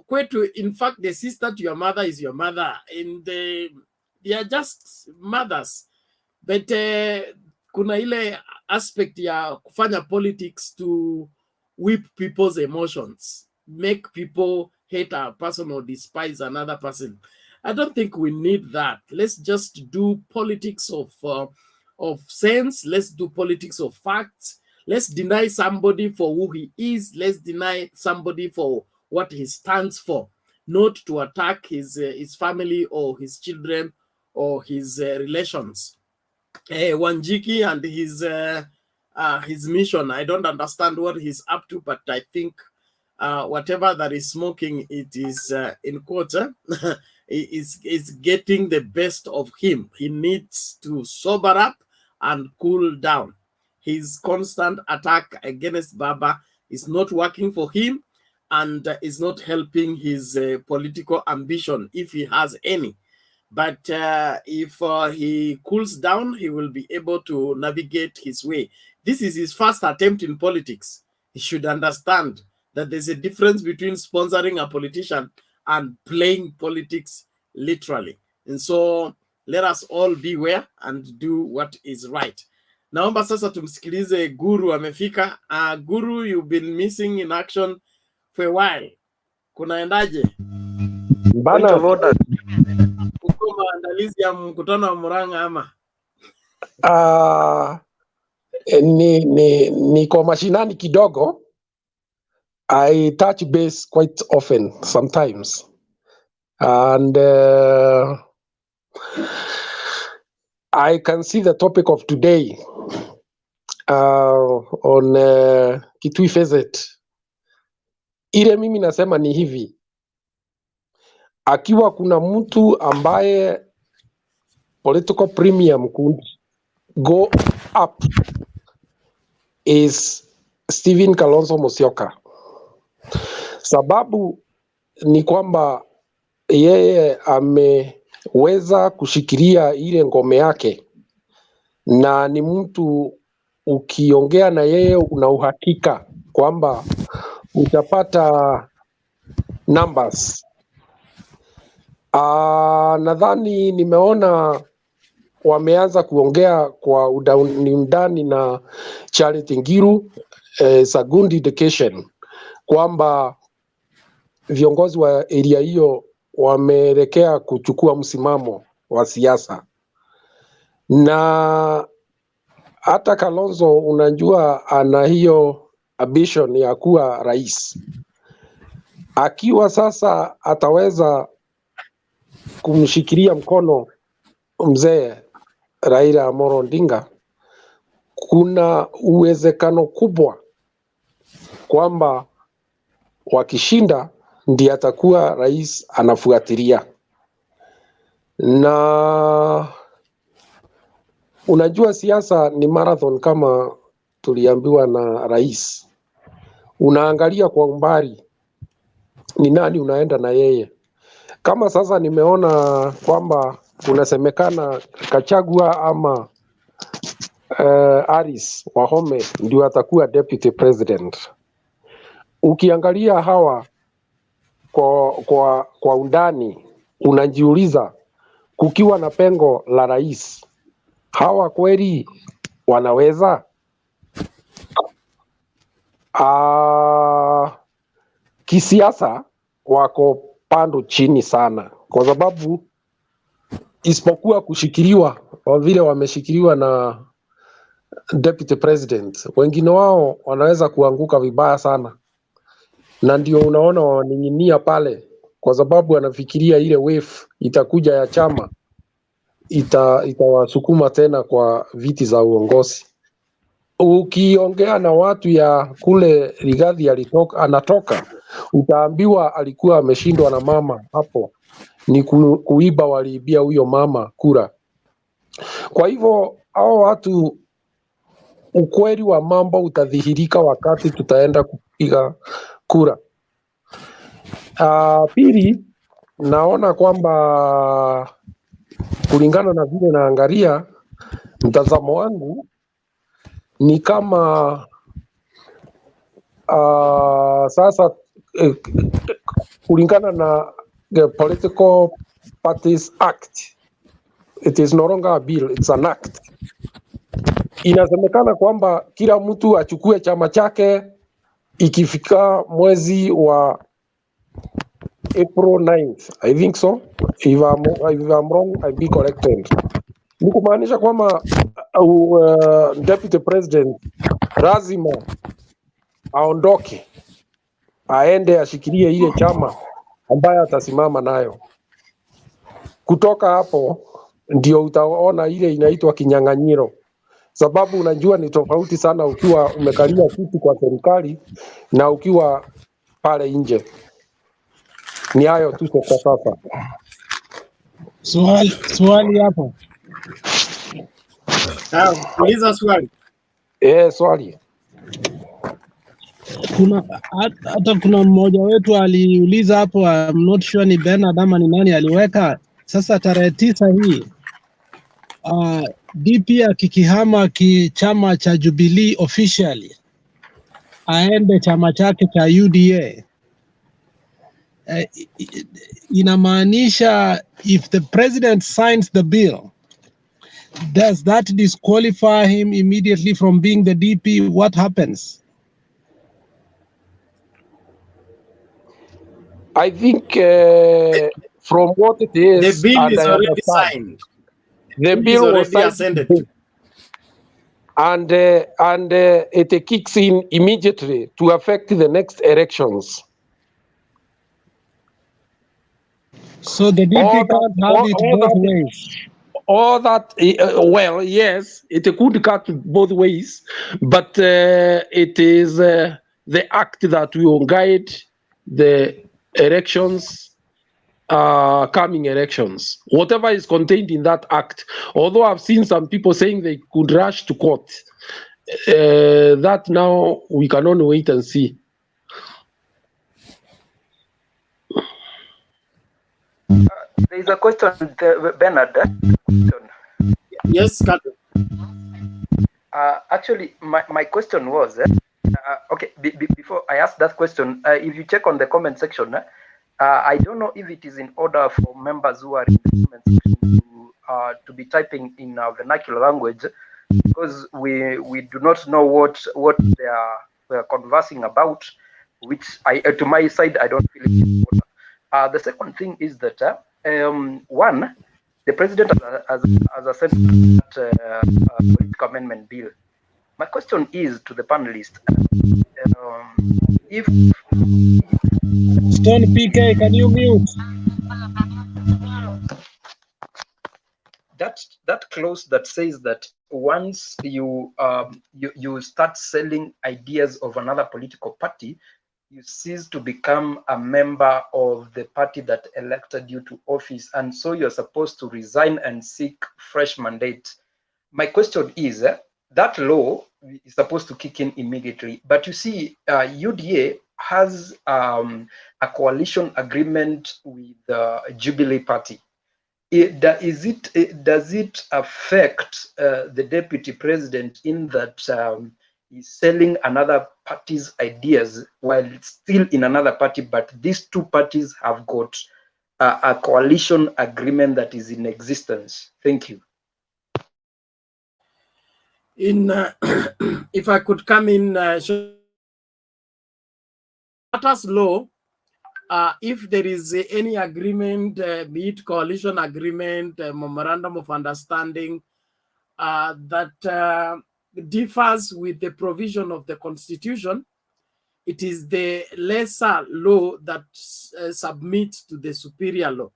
kwetu, in fact, the sister to your mother is your mother, and they are just mothers. But kuna ile aspect ya kufanya politics to whip people's emotions, make people hate a person or despise another person. I don't think we need that. Let's just do politics of sense. Let's do politics of facts. Let's deny somebody for who he is. Let's deny somebody for what he stands for, not to attack his family or his children or his relations. Wanjiki and his mission, I don't understand what he's up to, but I think whatever that is smoking, it is in quotes, is getting the best of him. He needs to sober up and cool down. His constant attack against Baba is not working for him, and is not helping his political ambition, if he has any. But if he cools down, he will be able to navigate his way. This is his first attempt in politics. He should understand that there's a difference between sponsoring a politician and playing politics literally. And so let us all beware and do what is right. Naomba sasa tumsikilize Guru amefika. Guru, you've been missing in action for a while. Kunaendaje?
Bana,
uko maandalizi ya mkutano wa Murang'a ama?
Niko mashinani kidogo. I touch base quite often sometimes. And I can see the topic of today on Kitui visit. Ile mimi nasema ni hivi, akiwa kuna mtu ambaye political premium could go up is Stephen Kalonzo Musyoka. Sababu ni kwamba yeye ameweza kushikilia ile ngome yake, na ni mtu ukiongea na yeye una uhakika kwamba utapata numbers. Nadhani nimeona wameanza kuongea kwa undani na Charity Ngilu, a good indication kwamba viongozi wa area hiyo wameelekea kuchukua msimamo wa siasa. Na hata Kalonzo, unajua, ana hiyo ambition ya kuwa rais. Akiwa sasa ataweza kumshikilia mkono mzee Raila Amolo Odinga, kuna uwezekano kubwa kwamba wakishinda ndiye atakuwa rais anafuatilia. Na unajua siasa ni marathon kama tuliambiwa na rais, unaangalia kwa umbali ni nani unaenda na yeye. Kama sasa nimeona kwamba kunasemekana Kachagua ama Aris Wahome ndio atakuwa deputy president. Ukiangalia hawa kwa undani, unajiuliza kukiwa na pengo la rais, hawa kweli wanaweza? Kisiasa wako pando chini sana, kwa sababu isipokuwa kushikiliwa kwa vile wameshikiliwa na deputy president, wengine wao wanaweza kuanguka vibaya sana, na ndio unaona waning'inia pale, kwa sababu wanafikiria ile wave itakuja ya chama itawasukuma tena kwa viti za uongozi. Ukiongea na watu ya kule Rigathi anatoka, utaambiwa alikuwa ameshindwa na mama hapo, ni kuiba, waliibia huyo mama kura. Kwa hivyo hao watu, ukweli wa mambo utadhihirika wakati tutaenda kupiga kura. Pili, naona kwamba kulingana na vile naangalia, mtazamo wangu ni kama sasa kulingana na the Political Parties Act, it is no longer a bill, it's an act. Inasemekana kwamba kila mtu achukue chama chake ikifika mwezi wa April 9th. I think so. If I'm wrong, I'll be corrected. Ni kumaanisha kwamba deputy president lazima aondoke, aende ashikilie ile chama ambayo atasimama nayo. Kutoka hapo ndio utaona ile inaitwa kinyang'anyiro, sababu unajua ni tofauti sana ukiwa umekalia kiti kwa serikali na ukiwa pale nje. Ni hayo tu kwa sasa.
Swali hapo.
Uliza swali.
Swali.
Kuna mmoja wetu aliuliza hapo, I'm not sure ni Bernard ama ni nani aliweka. Sasa tarehe 9 hii DP akikihama chama cha Jubilee officially aende chama chake cha UDA, inamaanisha if the president signs the bill, does that disqualify him immediately from being the DP? What happens?
I think from what it is,
the bill is already signed.
The bill was signed and it kicks in immediately to affect the next elections.
So the DP can't have it both ways.
All that, well, yes, it could cut both ways, but it is the act that will guide the elections, coming elections. Whatever is contained in that act, although I've seen some people saying they could rush to court, that now we can only wait and see.
There is a question, Bernard.
Yes, Captain.
Actually, my question was, okay, before I ask that question, if you check on the comment section, I don't know if it is in order for members who are in the comment section to be typing in vernacular language, because we do not know what they are conversing about, which to my side, I don't feel it is important. The second thing is that one, the president has said that political amendment bill. My question is to the panelists: if
Stone PK, can you mute?
That clause that says that once you start selling ideas of another political party, you cease to become a member of the party that elected you to office, and so you're supposed to resign and seek fresh mandate. My question is, that law is supposed to kick in immediately. But you see, UDA has a coalition agreement with the Jubilee Party. Does it affect the deputy president in that he's selling another party's ideas while still in another party, but these two parties have got a coalition agreement that is in existence? Thank you.
If I could come in, matters law, if there is any agreement, be it coalition agreement, memorandum of understanding, that differs with the provision of the Constitution, it is the lesser law that submits to the superior law.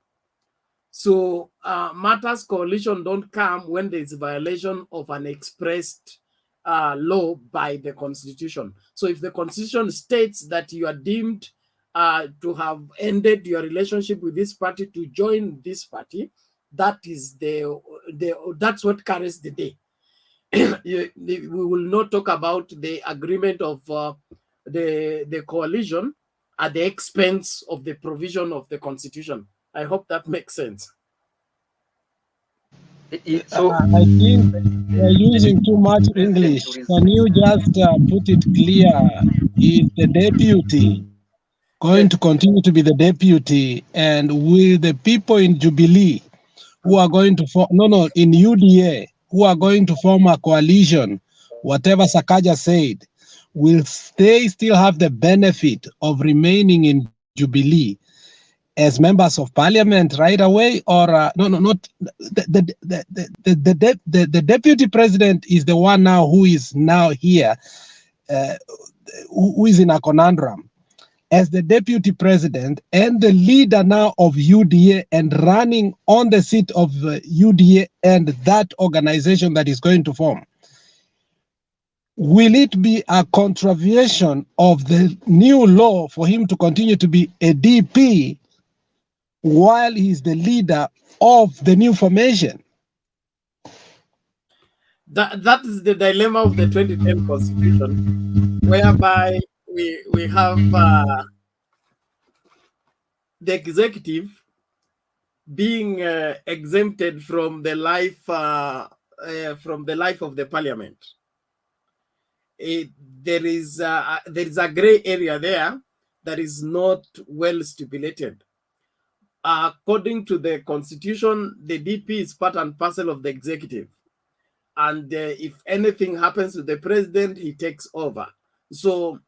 So matters coalition don't come when there is a violation of an expressed law by the Constitution. So if the Constitution states that you are deemed to have ended your relationship with this party to join this party, that is that's what carries the day. We will not talk about the agreement of the coalition at the expense of the provision of the Constitution. I hope that makes sense.
So
I think you're using too much English. Can you just put it clear? Is the deputy going to continue to be the deputy, and will the people in Jubilee who are going to form, in UDA, who are going to form a coalition, whatever Sakaja said, will they still have the benefit of remaining in Jubilee as members of parliament right away, or not the deputy president is the one now who is now here, who is in a conundrum as the deputy president and the leader now of UDA and running on the seat of UDA and that organization that is going to form. Will it be a contravention of the new law for him to continue to be a DP while he's the leader of the new formation?
That is the dilemma of the 2010 Constitution, whereby we have the executive being exempted from the life of the parliament. There is a gray area there that is not well stipulated. According to the Constitution, the DP is part and parcel of the executive. And if anything happens to the president, he takes over. So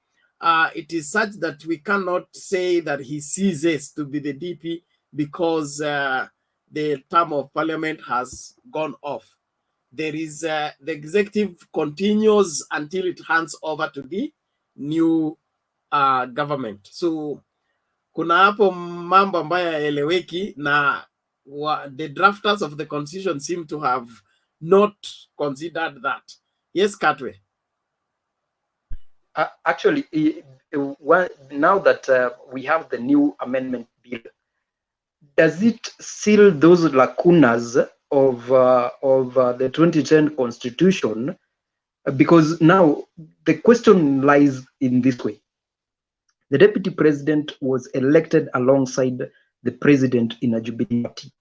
it is such that we cannot say that he ceases to be the DP because the term of parliament has gone off. There is the executive continues until it hands over to the new government. So kuna hapo mambo ambayo yaeleweki na the drafters of the constitution seem to have not considered that. Yes, Katwe.
Actually, now that we have the new amendment bill, does it seal those lacunas of the 2010 Constitution? Because now the question lies in this way. The deputy president was elected alongside the president in a Jubilee party.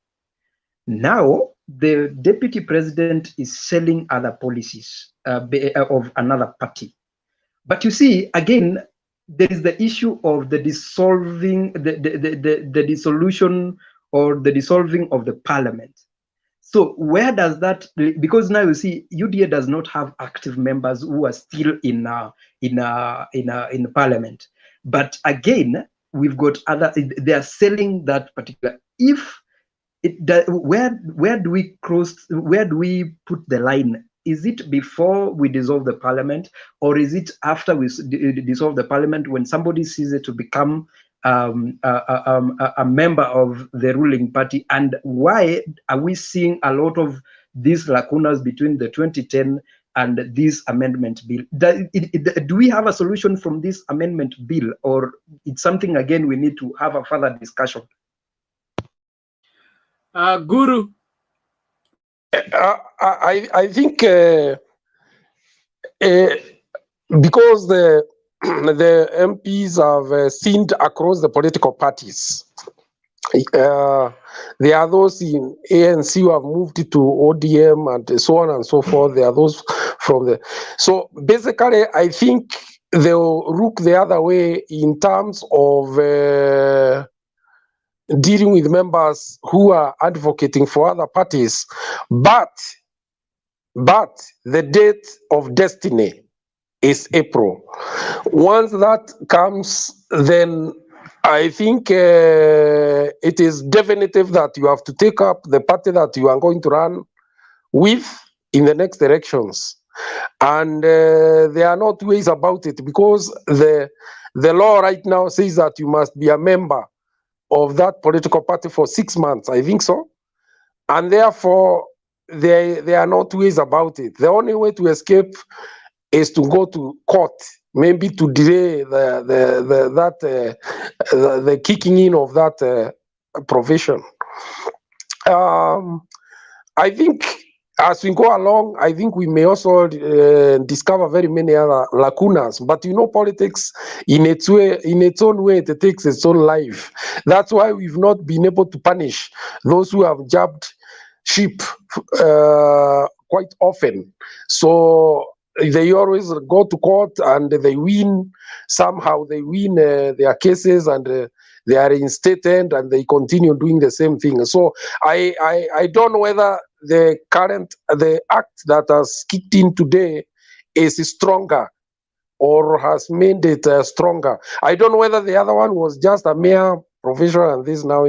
Now, the deputy president is selling other policies of another party. But you see, again, there is the issue of the dissolving, the dissolution or the dissolving of the parliament. So where does that? Because now you see, UDA does not have active members who are still in parliament. But again, we've got other. They are selling that particular. If where do we cross? Where do we put the line? Is it before we dissolve the parliament, or is it after we dissolve the parliament when somebody sees it to become a member of the ruling party? And why are we seeing a lot of these lacunas between the 2010 and this amendment bill? Do we have a solution from this amendment bill, or it's something again we need to have a further discussion?
Guru.
I think because the the MPs have seen across the political parties. There are those in ANC who have moved to ODM and so on and so forth. There are those from the. So basically, I think they'll look the other way in terms of dealing with members who are advocating for other parties. But the date of destiny is April. Once that comes, then I think it is definitive that you have to take up the party that you are going to run with in the next elections. And there are no two ways about it, because the law right now says that you must be a member of that political party for 6 months, I think so. And therefore, there are no two ways about it. The only way to escape is to go to court, maybe to delay the kicking in of that provision. I think as we go along, I think we may also discover very many other lacunas. But you know, politics in its way, in its own way, it takes its own life. That's why we've not been able to punish those who have jabbed sheep quite often. So they always go to court and they win. Somehow they win their cases and they are instated and they continue doing the same thing. So I don't know whether the act that has kicked in today is stronger or has made it stronger. I don't know whether the other one was just a mere provision and this now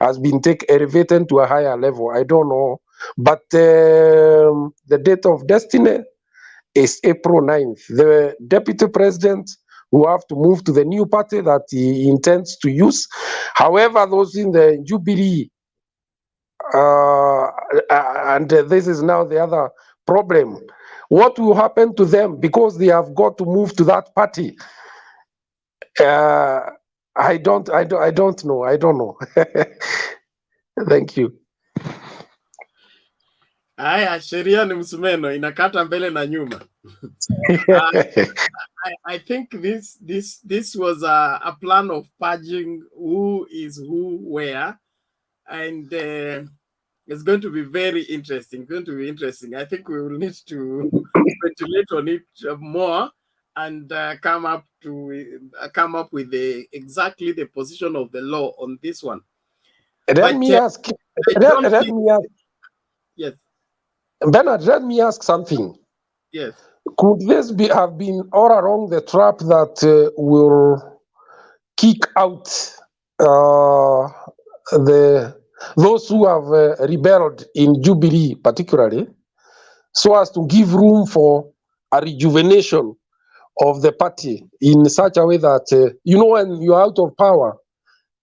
has been elevated to a higher level. I don't know. But the date of destiny is April 9th. The deputy president will have to move to the new party that he intends to use. However, those in the Jubilee, and this is now the other problem, what will happen to them because they have got to move to that party? I don't know. I don't know. Thank you.
Haya, sheria ni msumeno, inakata mbele na nyuma. I think this was a plan of purging who is who where, and it's going to be very interesting. Going to be interesting. I think we will need to ventilate on it more and come up with exactly the position of the law on this one.
Let me ask.
Yes.
Bernard, let me ask something.
Yes.
Could this have been all along the trap that will kick out those who have rebelled in Jubilee, particularly, so as to give room for a rejuvenation of the party in such a way that when you are out of power,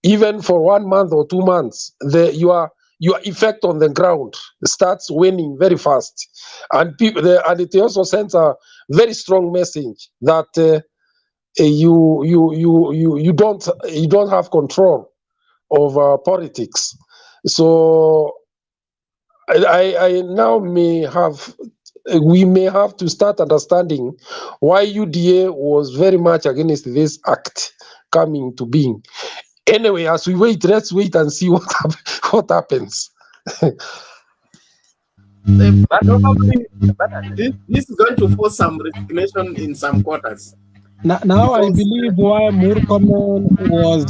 even for 1 month or 2 months, your effect on the ground starts waning very fast, and it also sends a very strong message that you don't have control over politics. So I now we may have to start understanding why UDA was very much against this act coming to being. Anyway, as we wait, let's wait and see what happens.
Probably, this is going to force some resignation in some quarters.
Now I believe why Murkomen was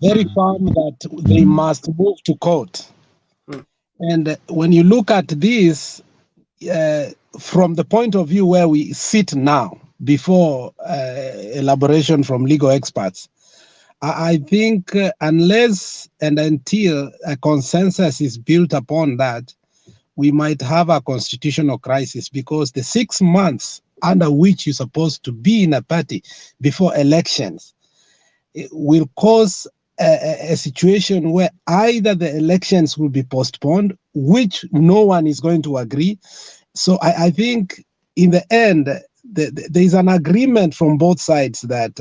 very firm that they must move to court. And when you look at this from the point of view where we sit now, before elaboration from legal experts, I think unless and until a consensus is built upon that, we might have a constitutional crisis, because the 6 months under which you're supposed to be in a party before elections will cause a situation where either the elections will be postponed, which no one is going to agree. So I think in the end, there is an agreement from both sides that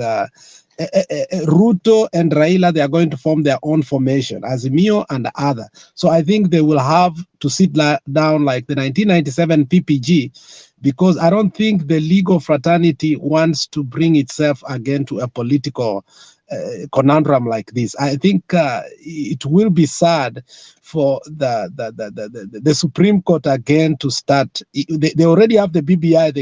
Ruto and Raila, they are going to form their own formation, Azimio and other. So I think they will have to sit down like the 1997 PPG, because I don't think the legal fraternity wants to bring itself again to a political conundrum like this. I think it will be sad for the Supreme Court again to start. They already have the BBI.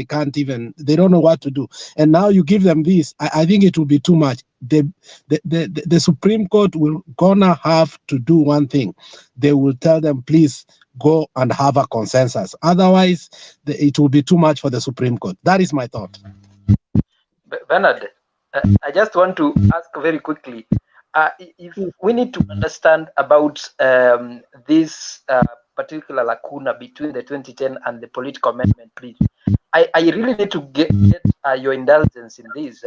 They don't know what to do. And now you give them this. I think it will be too much. The Supreme Court will gonna have to do one thing. They will tell them, please go and have a consensus. Otherwise, it will be too much for the Supreme Court. That is my thought.
Bernard, I just want to ask very quickly, if we need to understand about this particular lacuna between the 2010 and the political amendment, please. I really need to get your indulgence in this.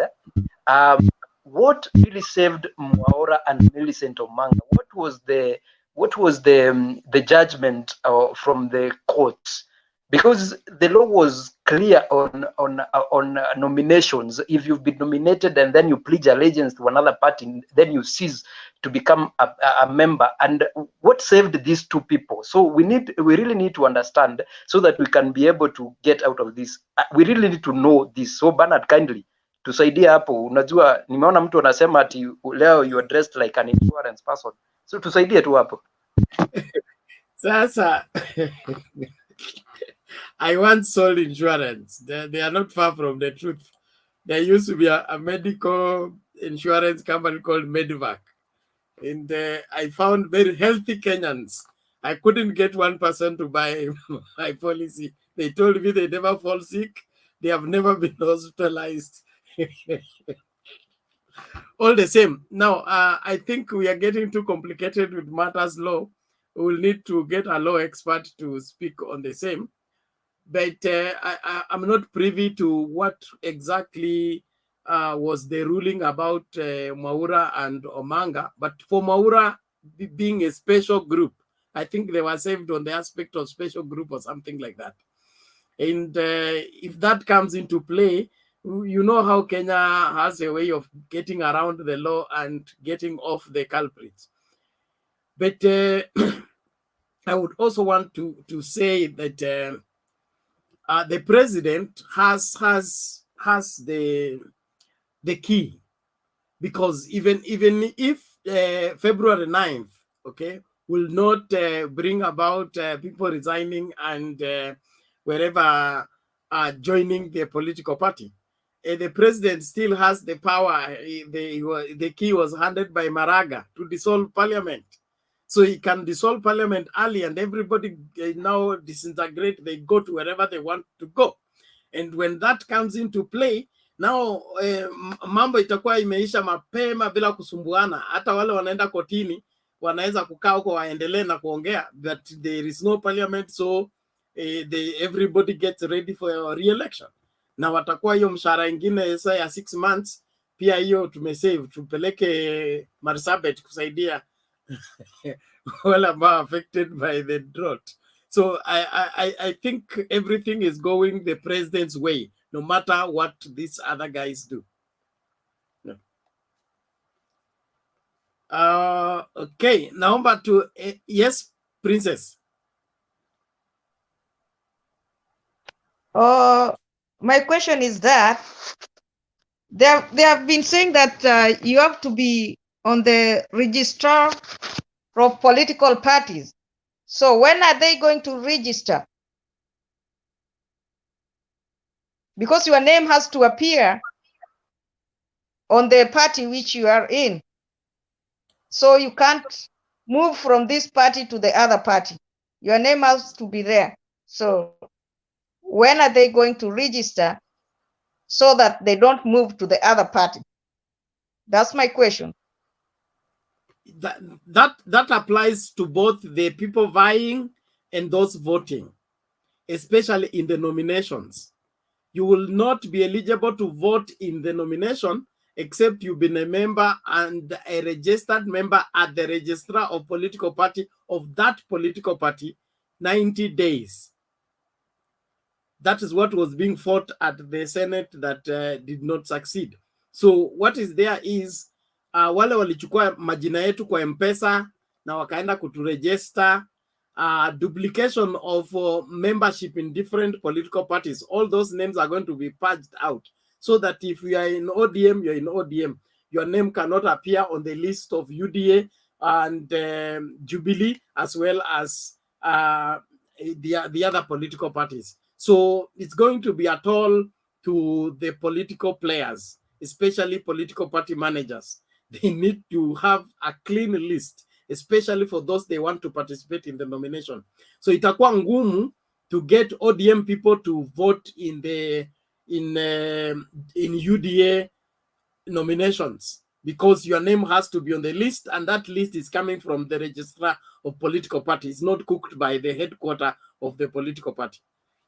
What really saved Mwaura and Millicent Omanga? What was the judgment from the courts? Because the law was clear on nominations. If you've been nominated and then you pledge allegiance to another party, then you cease to become a member. And what saved these two people? So we really need to understand so that we can be able to get out of this. We really need to know this. So Bernard, kindly tusaidie hapo. Unajua nimeona mtu anasema ati leo you are dressed like an insurance person. So tusaidie tu hapo.
Sasa I once sold insurance. They are not far from the truth. There used to be a medical insurance company called Medivac. And I found very healthy Kenyans. I couldn't get one person to buy my policy. They told me they never fall sick. They have never been hospitalized. All the same. Now, I think we are getting too complicated with matters law. We will need to get a law expert to speak on the same. But I'm not privy to what exactly was the ruling about Mwaura and Omanga. But for Mwaura being a special group, I think they were saved on the aspect of special group or something like that. And if that comes into play, you know how Kenya has a way of getting around the law and getting off the culprits. But I would also want to say that the president has the key, because even if February 9th, okay, will not bring about people resigning and wherever joining the political party, the president still has the power. The key was handed by Maraga to dissolve parliament. So he can dissolve parliament early and everybody now disintegrate. They go to wherever they want to go. And when that comes into play, now mambo itakuwa imeisha mapema bila kusumbuana. Hata wale wanaenda kotini wanaweza kukaa huko waendelee na kuongea, but there is no parliament, so everybody gets ready for a re-election. Na watakuwa hiyo mshahara ingine sasa ya 6 months, pia hiyo tumesave, tupeleke Marsabet kusaidia all ambao affected by the drought. So I think everything is going the president's way, no matter what these other guys do. Okay, naomba to yes, Princess.
My question is that they have been saying that you have to be on the register of political parties. So when are they going to register? Because your name has to appear on the party which you are in. So you can't move from this party to the other party. Your name has to be there. So when are they going to register so that they don't move to the other party? That's my question.
That applies to both the people vying and those voting, especially in the nominations. You will not be eligible to vote in the nomination except you've been a member and a registered member at the registrar of political party of that political party 90 days. That is what was being fought at the Senate that did not succeed. So what is there is wale walichukua majina yetu kwa M-Pesa na wakaenda kuturegister, duplication of membership in different political parties. All those names are going to be purged out, so that if you are in ODM, you're in ODM. Your name cannot appear on the list of UDA and Jubilee, as well as the other political parties. So it's going to be a toll to the political players, especially political party managers. They need to have a clean list, especially for those they want to participate in the nomination. So itakuwa ngumu to get ODM people to vote in UDA nominations, because your name has to be on the list, and that list is coming from the registrar of political parties, not cooked by the headquarter of the political party.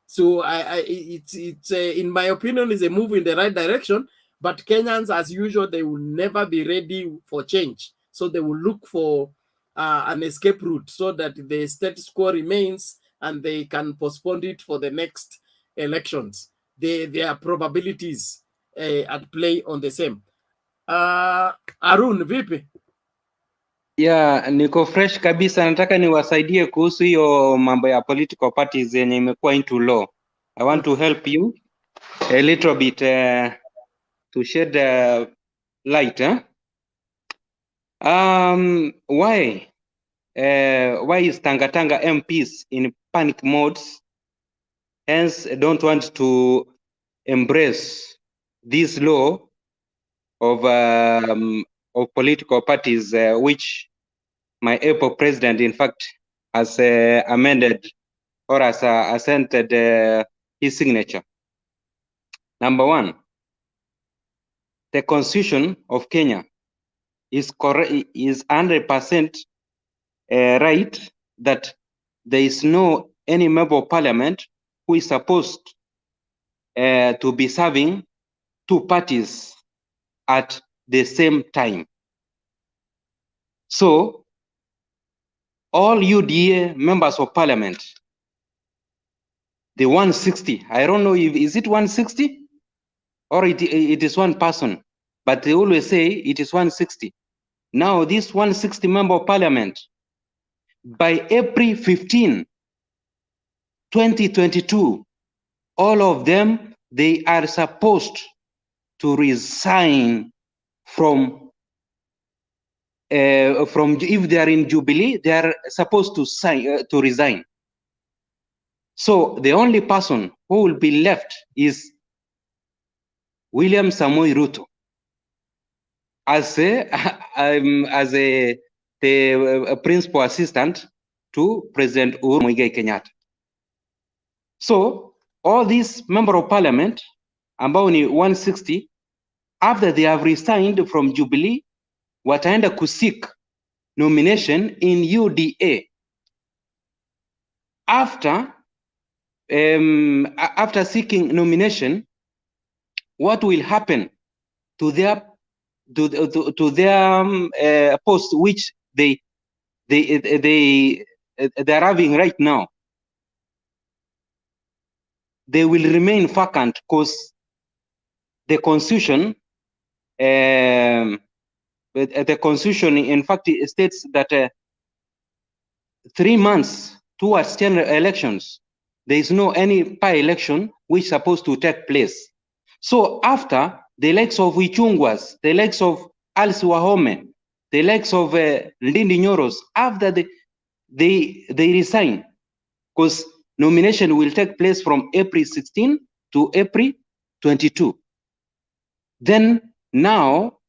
So it's in my opinion, is a move in the right direction. But Kenyans, as usual, they will never be ready for change. So they will look for an escape route so that the status quo remains and they can postpone it for the next elections. There are probabilities at play on the same. Arun, vipi?
Yeah, niko fresh kabisa. Nataka niwasaidie kuhusu hiyo mambo ya political parties yenye imekuwa into law. I want to help you a little bit to shed light. Why is Tanga MPs in panic modes, hence don't want to embrace this law of political parties, which my April president, in fact, has amended or has assented his signature. Number one, the Constitution of Kenya is 100% right that there is no any member of parliament who is supposed to be serving two parties at the same time. So all UDA members of parliament, the 160, I don't know if is it 160 or it is one person, but they always say it is 160. Now this 160 member of parliament, by April 15, 2022, all of them, they are supposed to resign from if they are in Jubilee, they are supposed to resign. So the only person who will be left is William Samoei Ruto as the principal assistant to President Uhuru Muigai Kenyatta. So all these member of parliament, ambao ni 160, after they have resigned from Jubilee, wataenda kuseek nomination in UDA. After seeking nomination, what will happen to their post which they are having right now? They will remain vacant because the constitution in fact states that 3 months towards general elections, there is no any by-election which is supposed to take place. So after the likes of Ichungwas, the likes of Alice Wahome, the likes of Ndindi Nyoros, after they resign, because nomination will take place from April 16 to April 22. Then now,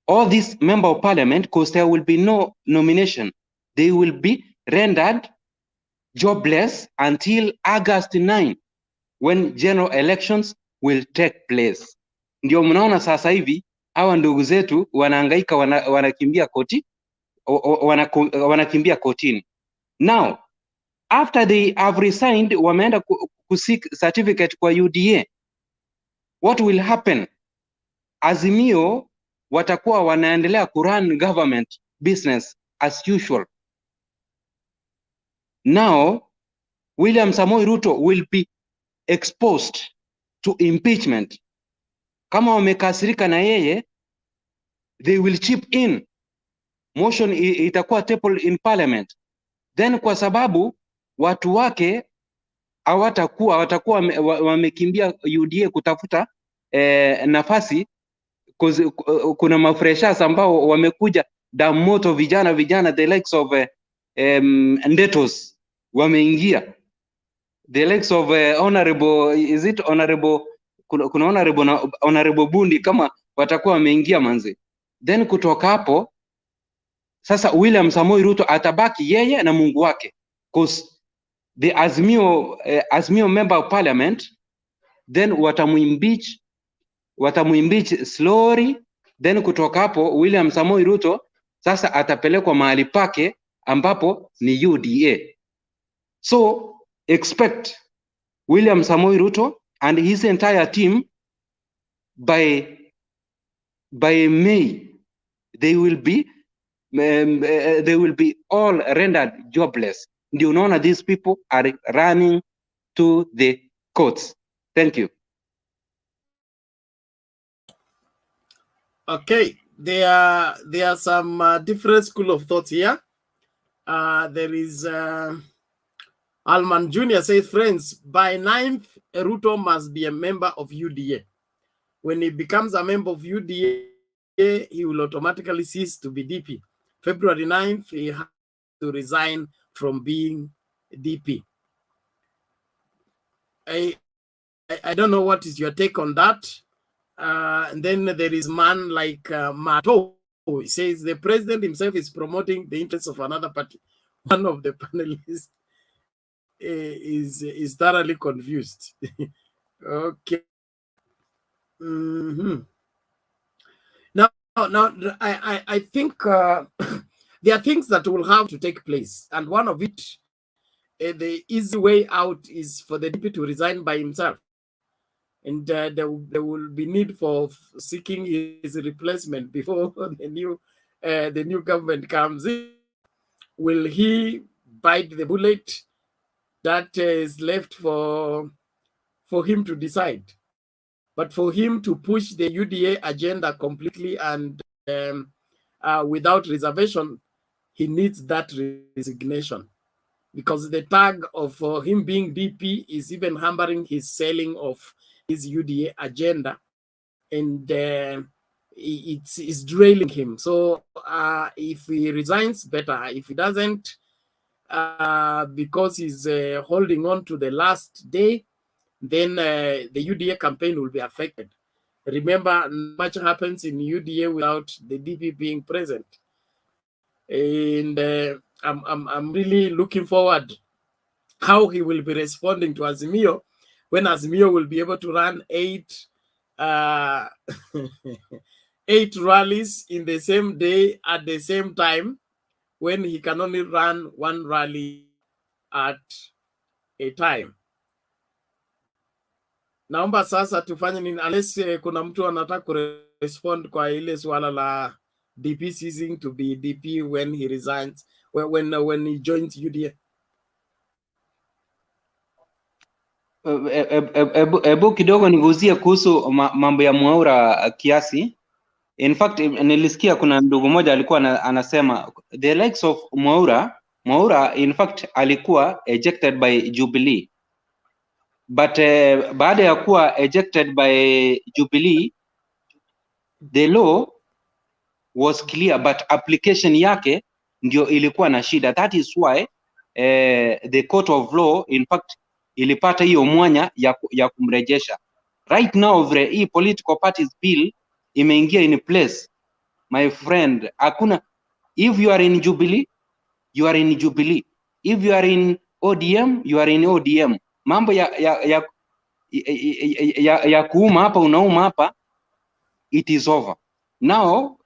all these member of parliament, because there will be no nomination, they will be rendered jobless until August 9, when general elections will take place. Ndio mnaona sasa hivi hawa ndugu zetu wanahangaika, wanakimbia kotini. Now, after they have resigned, wameenda kuseek certificate kwa UDA. What will happen? Azimio watakuwa wanaendelea kurun government business as usual. Now, William Samoei Ruto will be exposed to impeachment kama wamekasirika na yeye, they will chip in, motion itakuwa tabled in parliament. Then kwa sababu watu wake watakuwa wamekimbia UDA kutafuta nafasi, kuna mafreshers ambao wamekuja damu moto, vijana the likes of Ndetos wameingia, the likes of honorable, is it honorable, kuna honorable Bundi, kama watakuwa wameingia manze. Then kutoka hapo sasa William Samoei Ruto atabaki yeye na Mungu wake, cause the Azimio member of parliament, then watamuimpeach slowly. Then kutoka hapo William Samoei Ruto sasa atapelekwa mahali pake ambapo ni UDA. So expect William Samoei Ruto and his entire team, by May they will be all rendered jobless. Ndio unaona these people are running to the courts. Thank you.
Okay, there are some different school of thoughts here. There is Alman Jr. says, friends, by 9th, Ruto must be a member of UDA. When he becomes a member of UDA, he will automatically cease to be DP. February 9th, he has to resign from being DP. I don't know what is your take on that. And then there is man like Mato. He says the president himself is promoting the interests of another party. One of the panelists is thoroughly confused. Okay. Now, I think there are things that will have to take place, and one of it, the easy way out is for the DP to resign by himself, and there will be need for seeking his replacement before the new government comes in. Will he bite the bullet? That is left for him to decide. But for him to push the UDA agenda completely and without reservation, he needs that resignation, because the tag of him being DP is even hampering his selling of his UDA agenda, and it's derailing him. So if he resigns, better. If he doesn't, because he's holding on to the last day, then the UDA campaign will be affected. Remember, much happens in UDA without the DP being present. And I'm really looking forward how he will be responding to Azimio, when Azimio will be able to run 8 rallies in the same day at the same time, when he can only run 1 rally at a time. Naomba sasa tufanye nini, unless kuna mtu anataka kurespond kwa ile swala la DP ceasing to be DP when he resigns, when he joins UDA.
Ebu kidogo niguzie kuhusu mambo ya Mwaura kiasi. In fact, nilisikia kuna ndugu moja alikuwa anasema the likes of Mwaura in fact alikuwa ejected by Jubilee, but baada ya kuwa ejected by Jubilee, the law was clear, but application yake ndio ilikuwa na shida. That is why the court of law in fact ilipata hiyo mwanya ya kumrejesha. Right now hii political parties bill imeingia in place, my friend. Hakuna, if you are in Jubilee, you are in Jubilee. If you are in ODM, you are in ODM. Mambo ya kuuma hapa, unauma hapa, it is over. Now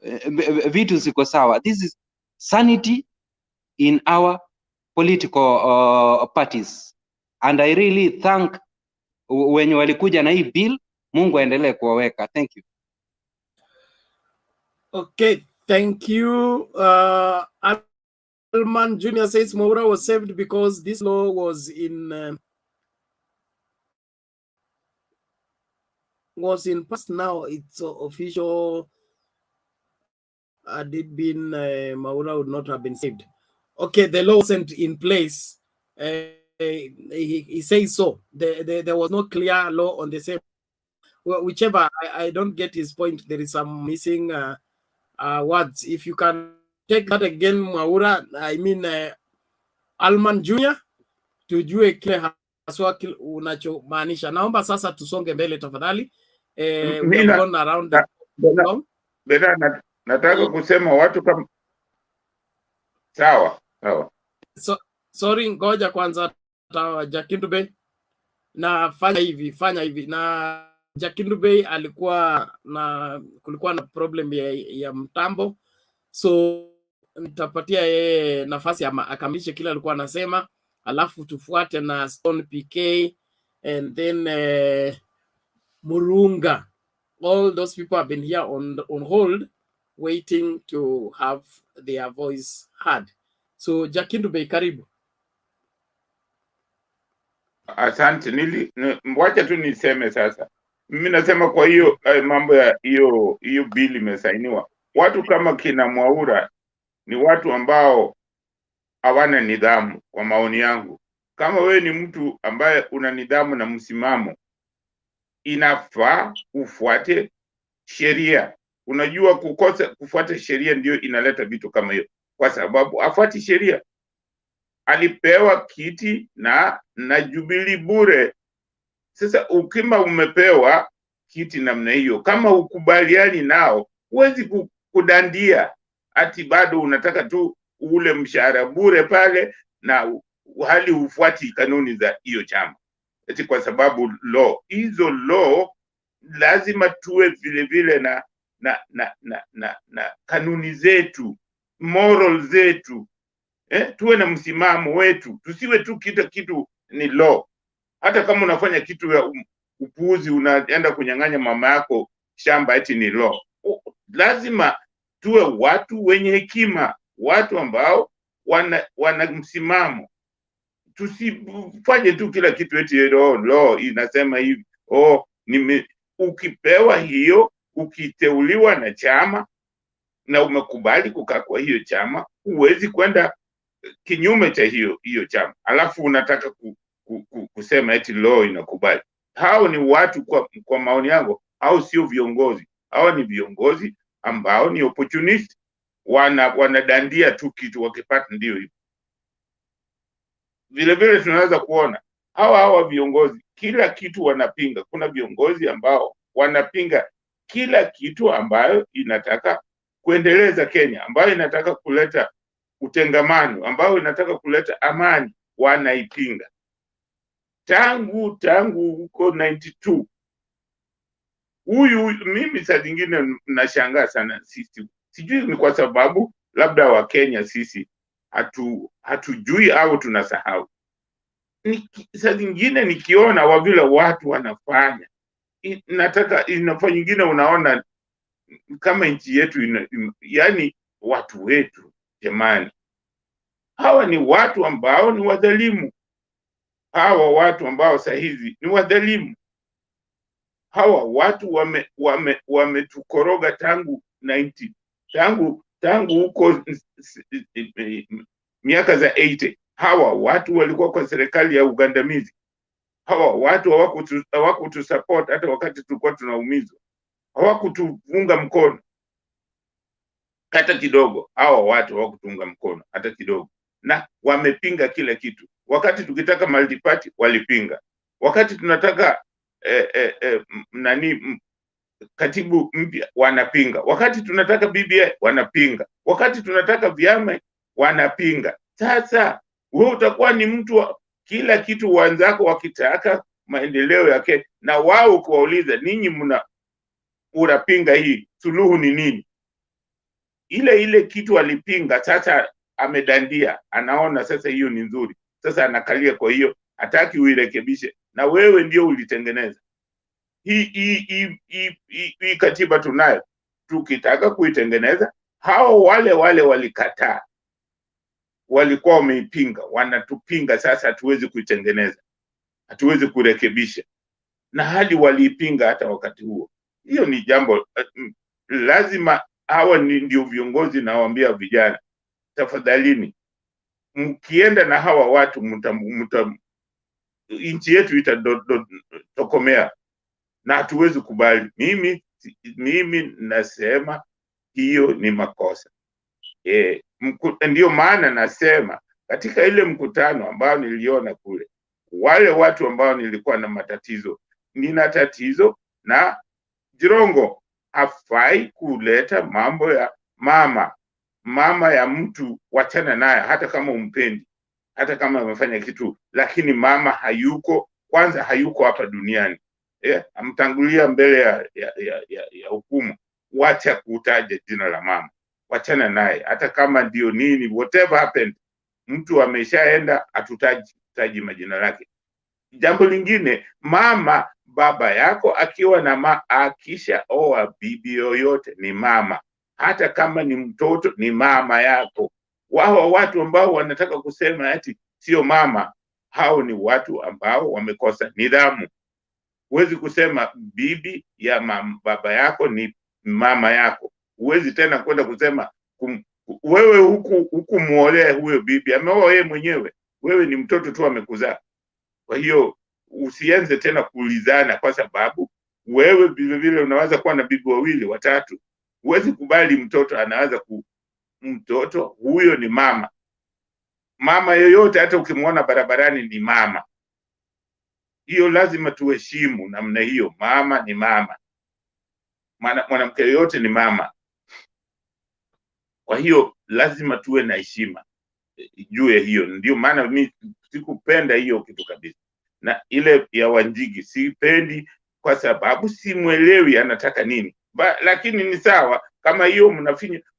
vitu ziko sawa. This is sanity in our political parties, and I really thank wenye walikuja na hii bill. Mungu aendelee kuwaweka. Thank you.
Okay, thank you. Alman Jr. says Mwaura was saved because this law was in was in past. Now it's official. Had it been Maura would not have been saved. Okay, the law wasn't in place. He says so. There was no clear law on the same. Well, whichever, I don't get his point. There is some missing words. If you can take that again, Maura, I mean Alman Junior, tujue kile haswa unachomaanisha. Naomba sasa tusonge mbele tafadhali. We have gone around the long.
Nataka kusema watu kama sawa.
Sorry, ngoja kwanza Jakindu Bey. Na fanya hivi na Jakindu Bey kulikuwa na problem ya mtambo, so nitapatia yeye nafasi akamilishe kile alikuwa anasema, alafu tufuate na Stone PK and then Murunga. All those people have been here on hold waiting to have their voice heard. So Jakindu Bey, karibu.
Asante. Wacha tu niseme sasa. Mimi nasema kwa hiyo mambo ya hiyo bili imesainiwa. Watu kama kina Mwaura ni watu ambao hawana nidhamu kwa maoni yangu. Kama wewe ni mtu ambaye una nidhamu na msimamo, inafaa ufuate sheria. Unajua kufuata sheria ndio inaleta vitu kama hiyo. Kwa sababu afuati sheria. Alipewa kiti na Jubilee bure. Sasa ukima umepewa kiti namna hiyo, kama ukubaliani nao, huwezi kudandia ati bado unataka tu ule mshahara bure pale na hali ufuati kanuni za hiyo chama. Eti kwa sababu hizo law lazima tuwe vile vile na kanuni zetu, moral zetu. Tuwe na msimamo wetu, tusiwe tu kitu ni law. Hata kama unafanya kitu ya upuuzi, unaenda kunyang'anya mama yako shamba, eti ni law. Lazima tuwe watu wenye hekima, watu ambao wana msimamo. Tusifanye tu kila kitu eti law inasema hivi. Ukipewa hiyo, ukiteuliwa na chama na umekubali kukaa kwa hiyo chama, huwezi kwenda kinyume cha hiyo chama, alafu unataka kusema eti law inakubali. Hao ni watu kwa maoni yangu, au sio viongozi. Hao ni viongozi ambao ni opportunist, wanadandia tu kitu wakipata ndio hivyo. Vile vile tunaweza kuona hawa viongozi kila kitu wanapinga. Kuna viongozi ambao wanapinga kila kitu ambayo inataka kuendeleza Kenya, ambayo inataka kuleta utengamano, ambayo inataka kuleta amani, wanaipinga. Tangu huko 92. Mimi saa zingine nashangaa sana sisi. Sijui ni kwa sababu labda wa Kenya sisi hatujui au tunasahau. Saa zingine nikiona vile watu wanafanya, inafanya nyingine unaona kama nchi yetu yani watu wetu, jamani, hawa ni watu ambao ni wadhalimu. Hawa watu ambao sahizi ni wadhalimu. Hawa watu wametukoroga tangu 90, tangu huko miaka za 80. Hawa watu walikuwa kwa serikali ya ugandamizi. Hawa watu hawakutusupport hata wakati tulikuwa tunaumizwa. Hawakutuunga mkono hata kidogo. Hawa watu hawakutuunga mkono hata kidogo, na wamepinga kila kitu. Wakati tukitaka multi-party walipinga. Wakati tunataka katibu mpya wanapinga. Wakati tunataka BBI wanapinga. Wakati tunataka vyama wanapinga. Sasa wewe utakuwa ni mtu wa kila kitu. Wenzako wakitaka maendeleo yake na wao kuwauliza, ninyi unapinga hii, suluhu ni nini? Ile kitu walipinga, sasa amedandia, anaona sasa hiyo ni nzuri. Sasa anakalia kwa hiyo, hataki uirekebishe, na wewe ndio ulitengeneza. Hii katiba tunayo, tukitaka kuitengeneza, hao wale walikataa, walikuwa wameipinga, wanatupinga. Sasa hatuwezi kuitengeneza, hatuwezi kurekebisha. na hadi waliipinga hata wakati huo. Hiyo ni jambo lazima hawa ndio viongozi, nawaambia vijana, tafadhalini mkienda na hawa watu nchi yetu itatokomea na hatuwezi kubali. Mimi nasema hiyo ni makosa. Ndio maana nasema katika ile mkutano ambao niliona kule, wale watu ambao nilikuwa na matatizo, nina tatizo na Jirongo hafai kuleta mambo ya mama ya mtu, wachana naye, hata kama umpendi, hata kama amefanya kitu, lakini mama hayuko, kwanza hayuko hapa duniani. Amtangulia mbele ya hukumu. Wacha kutaja jina la mama, wachana naye, hata kama ndio nini, whatever happened, mtu ameshaenda, hatutaji majina lake. Jambo lingine, mama, baba yako akiwa na akisha oa bibi yoyote ni mama, hata kama ni mtoto ni mama yako. Wao watu ambao wanataka kusema ati sio mama, hao ni watu ambao wamekosa nidhamu. Huwezi kusema bibi ya baba yako ni mama yako. Huwezi tena kwenda kusema wewe huku muolee huyo bibi, ameoa yeye mwenyewe, wewe ni mtoto tu amekuzaa. Kwa hiyo usianze tena kuulizana, kwa sababu wewe vile vile unaweza kuwa na bibi wawili watatu. Huwezi kubali mtoto anaanza mtoto huyo ni mama. Mama yoyote hata ukimwona barabarani ni mama. Hiyo lazima tuheshimu namna hiyo. Mama ni mama. Mwanamke yoyote ni mama. Kwa hiyo lazima tuwe na heshima juu ya hiyo. Ndio maana mimi sikupenda hiyo kitu kabisa. Na ile ya Wanjigi sipendi kwa sababu simuelewi anataka nini. Lakini ni sawa kama hiyo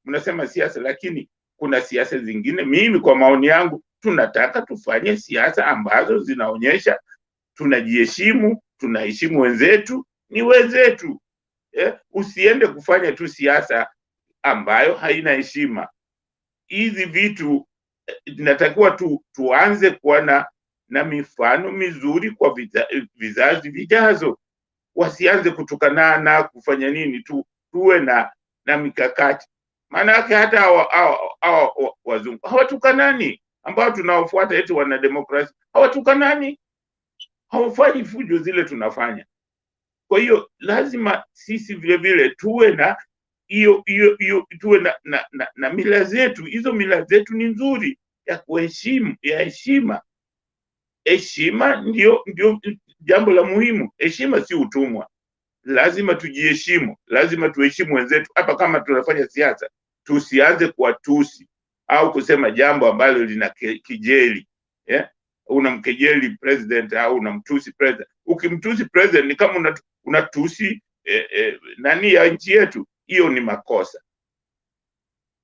mnasema siasa, lakini kuna siasa zingine, mimi kwa maoni yangu, tunataka tufanye siasa ambazo zinaonyesha tunajiheshimu, tunaheshimu wenzetu, ni wenzetu. Usiende kufanya tu siasa ambayo haina heshima. Hizi vitu inatakiwa tuanze kuwa na mifano mizuri kwa vizazi vijazo. Wasianze kutukanana, kufanya nini, tuwe na mikakati. Maana yake hata hawa wazungu hawatukanani, ambao tunaofuata eti wana demokrasia, hawatukanani, hawafanyi fujo zile tunafanya. Kwa hiyo lazima sisi vile vile tuwe na tuwe na mila zetu. Hizo mila zetu ni nzuri, ya kuheshimu, ya heshima. Heshima ndio jambo la muhimu. Heshima si utumwa. Lazima tujiheshimu, lazima tuheshimu wenzetu. Hapa kama tunafanya siasa, tusianze kuwatusi au kusema jambo ambalo lina kijeli. Unamkejeli president au unamtusi president. Ukimtusi president ni kama unatusi nani ya nchi yetu. Hiyo ni makosa.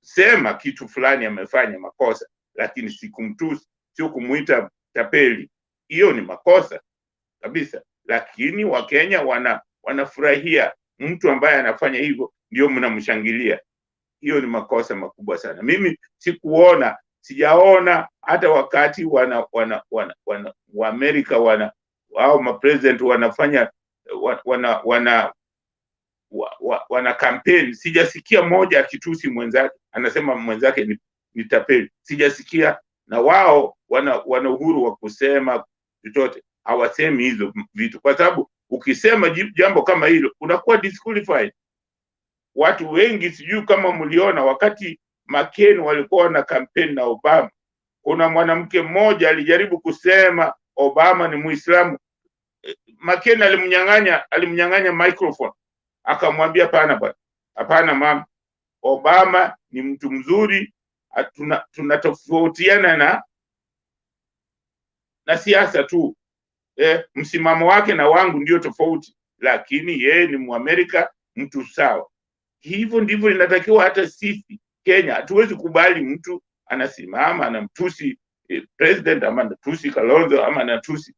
Sema kitu fulani amefanya makosa, lakini si kumtusi, sio kumuita tapeli. Hiyo ni makosa kabisa. Lakini Wakenya wanafurahia mtu ambaye anafanya hivyo, ndio mnamshangilia. Hiyo ni makosa makubwa sana. Mimi sijaona hata wakati wa Amerika au mapresident wanafanya wana campaign, sijasikia moja akitusi mwenzake, anasema mwenzake ni tapeli. Sijasikia. Na wao wana uhuru wa kusema chochote. Hawasemi hizo vitu, kwa sababu ukisema jambo kama hilo unakuwa disqualified. Watu wengi, sijui kama mliona wakati McCain walikuwa na campaign na Obama, kuna mwanamke mmoja alijaribu kusema Obama ni Muislamu. McCain alimnyang'anya microphone, akamwambia hapana mama, Obama ni mtu mzuri, tunatofautiana na siasa tu. Msimamo wake na wangu ndio tofauti, lakini yeye ni Muamerika, mtu sawa. Hivyo ndivyo inatakiwa hata sisi Kenya. Hatuwezi kubali mtu anasimama anamtusi president, ama anatusi Kalonzo, ama anatusi.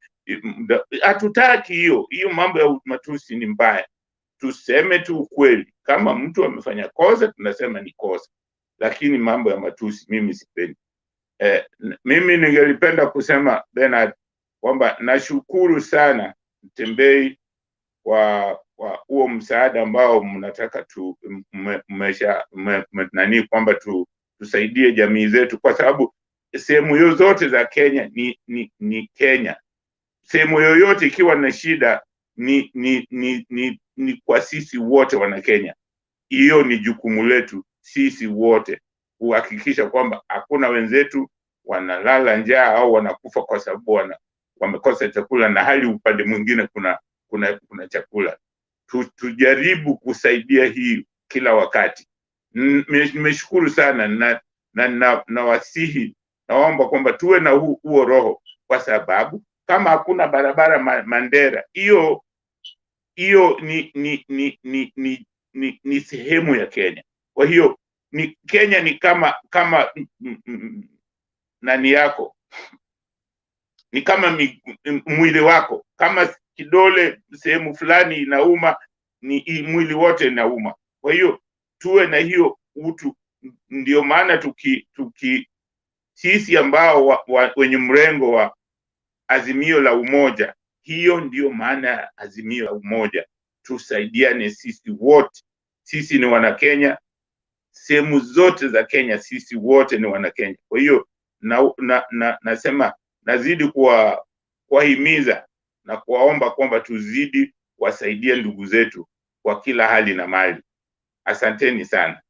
Hatutaki hiyo mambo ya matusi, ni mbaya. Tuseme tu ukweli. Kama mtu amefanya kosa, tunasema ni kosa, lakini mambo ya matusi mimi sipendi. Mimi ningelipenda kusema Bernard kwamba nashukuru sana Tembei kwa huo msaada ambao mnataka nani kwamba tusaidie jamii zetu, kwa sababu sehemu zote za Kenya ni Kenya. Sehemu yoyote ikiwa na shida ni kwa sisi wote wana Kenya. Hiyo ni jukumu letu sisi wote kuhakikisha kwamba hakuna wenzetu wanalala njaa au wanakufa kwa sababu wamekosa chakula, na hali upande mwingine kuna chakula. Tujaribu kusaidia hii kila wakati. Nimeshukuru sana na wasihi, naomba kwamba tuwe na huo roho, kwa sababu kama hakuna barabara Mandera, hiyo ni sehemu ya Kenya. Kwa hiyo Kenya ni kama nani yako, ni kama mwili wako. Kama kidole sehemu fulani inauma, ni mwili wote inauma. Kwa hiyo tuwe na hiyo utu. Ndio maana sisi ambao wenye mrengo wa azimio la umoja, hiyo ndio maana ya azimio la umoja. Tusaidiane sisi wote. Sisi ni wana Kenya, sehemu zote za Kenya, sisi wote ni wana Kenya. Kwa hiyo nasema nazidi kuwahimiza na kuwaomba kwamba tuzidi wasaidia ndugu zetu kwa kila hali na mali. Asanteni sana.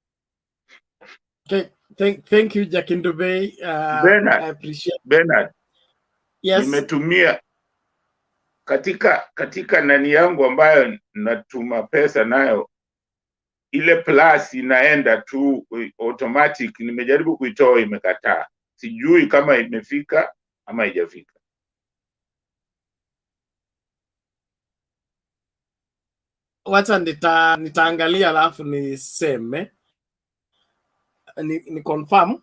Thank you, Jakindube.
Bernard,
I appreciate.
Bernard,
yes.
Nimetumia katika nani yangu ambayo natuma pesa nayo, ile plus inaenda tu automatic. Nimejaribu kuitoa, imekataa. Sijui kama imefika ama haijafika.
Wacha nitaangalia alafu niseme ni confirm.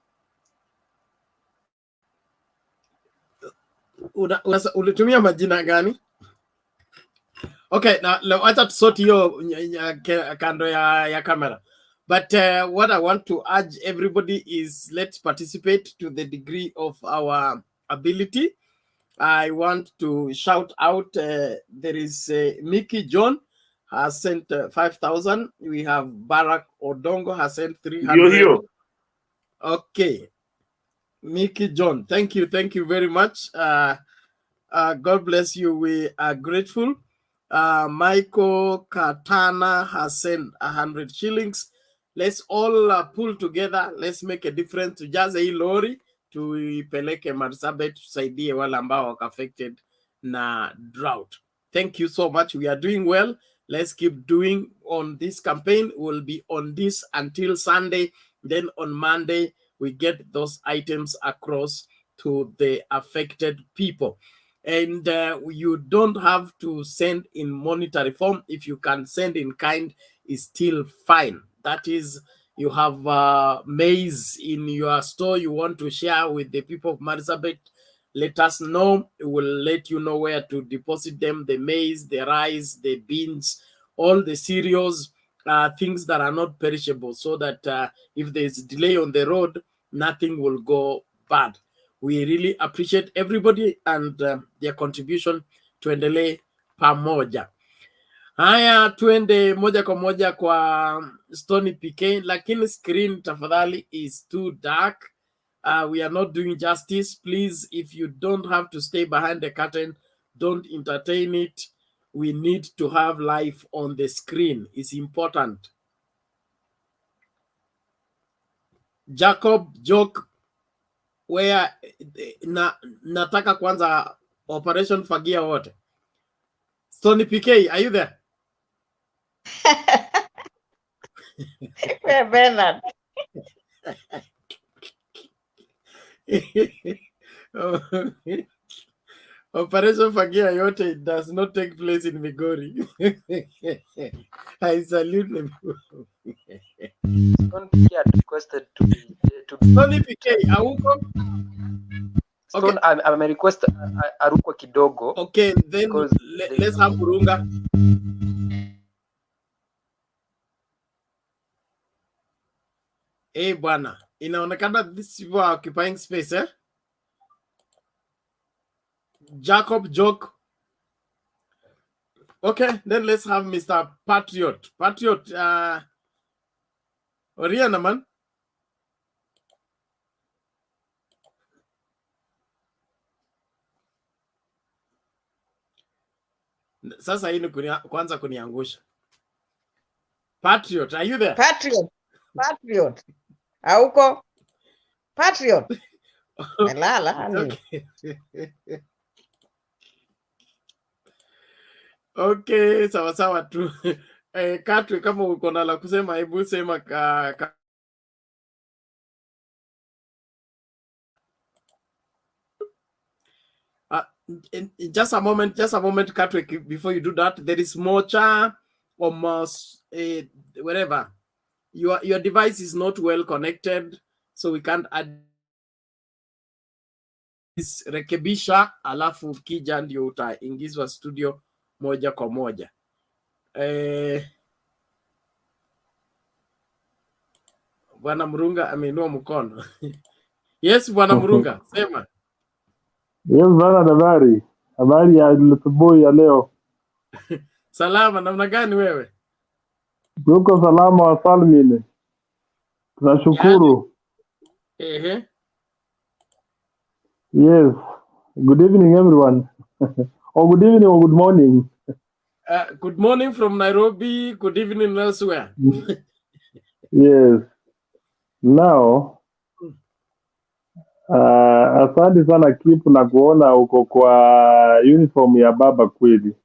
Ulitumia majina gani? Okay, na wacha tusort hiyo kando ya kamera. But what I want to urge everybody is let's participate to the degree of our ability. I want to shout out, there is Mickey John has sent 5,000. We have Barack Odongo has sent 300. Okay. Mickey John, thank you very much. God bless you. We are grateful. Michael Katana has sent 100 shillings. Let's all pull together. Let's make a difference. Tujaze hii lori tuipeleke Marsabet, tusaidie wale ambao wako affected na drought. Thank you so much. We are doing well. Let's keep doing on this campaign. We'll be on this until Sunday. Then on Monday, we get those items across to the affected people. And you don't have to send in monetary form. If you can send in kind, is still fine. That is, you have maize in your store you want to share with the people of Marsabet, let us know. We will let you know where to deposit them, the maize, the rice, the beans, all the cereals, things that are not perishable, so that if there's delay on the road, nothing will go bad. We really appreciate everybody and their contribution. Tuendelee pamoja. Haya, tuende moja kwa moja kwa Stony PK, lakini screen tafadhali is too dark. We are not doing justice. Please, if you don't have to stay behind the curtain, don't entertain it. We need to have life on the screen. It's important. Jacob joke where nataka kwanza operation fagia wote. Stony PK, are you there?
Where Bernard?
Operation fagia yote does not take place in Migori. I salute them.
Stone PK had requested to be
Stony PK, auko?
Stone amerequest arukwe kidogo.
Okay, then let's have Burunga. Eh, bwana, inaonekana these people are occupying space, eh? Jacob joke. Okay, then let's have Mr. Patriot. Patriot, Oriana man. Sasa hii ni kwanza kuniangusha. Patriot, are you there?
Patriot. Hauko? Patriot. Melala.
Okay. Okay, sawa sawa tu. Katwe, kama uko na la kusema, hebu sema just a moment, Katwe, before you do that. There is Mocha almost wherever. Your device is not well connected, so we can't add this. Rekebisha, alafu kija ndio utaingizwa studio moja kwa moja. Bwana Murunga ameinua mkono. Yes, Bwana Murunga, sema.
Yes, bana, habari ya asubuhi ya leo.
Salama, namna gani wewe?
Tuko salama wa salmini. Tunashukuru.
Ehe.
Yes. Good evening everyone. Or good evening or good morning.
Good morning from Nairobi, good evening elsewhere.
Yes. Now, asante sana Kipu na kuona uko kwa uniform ya baba kweli.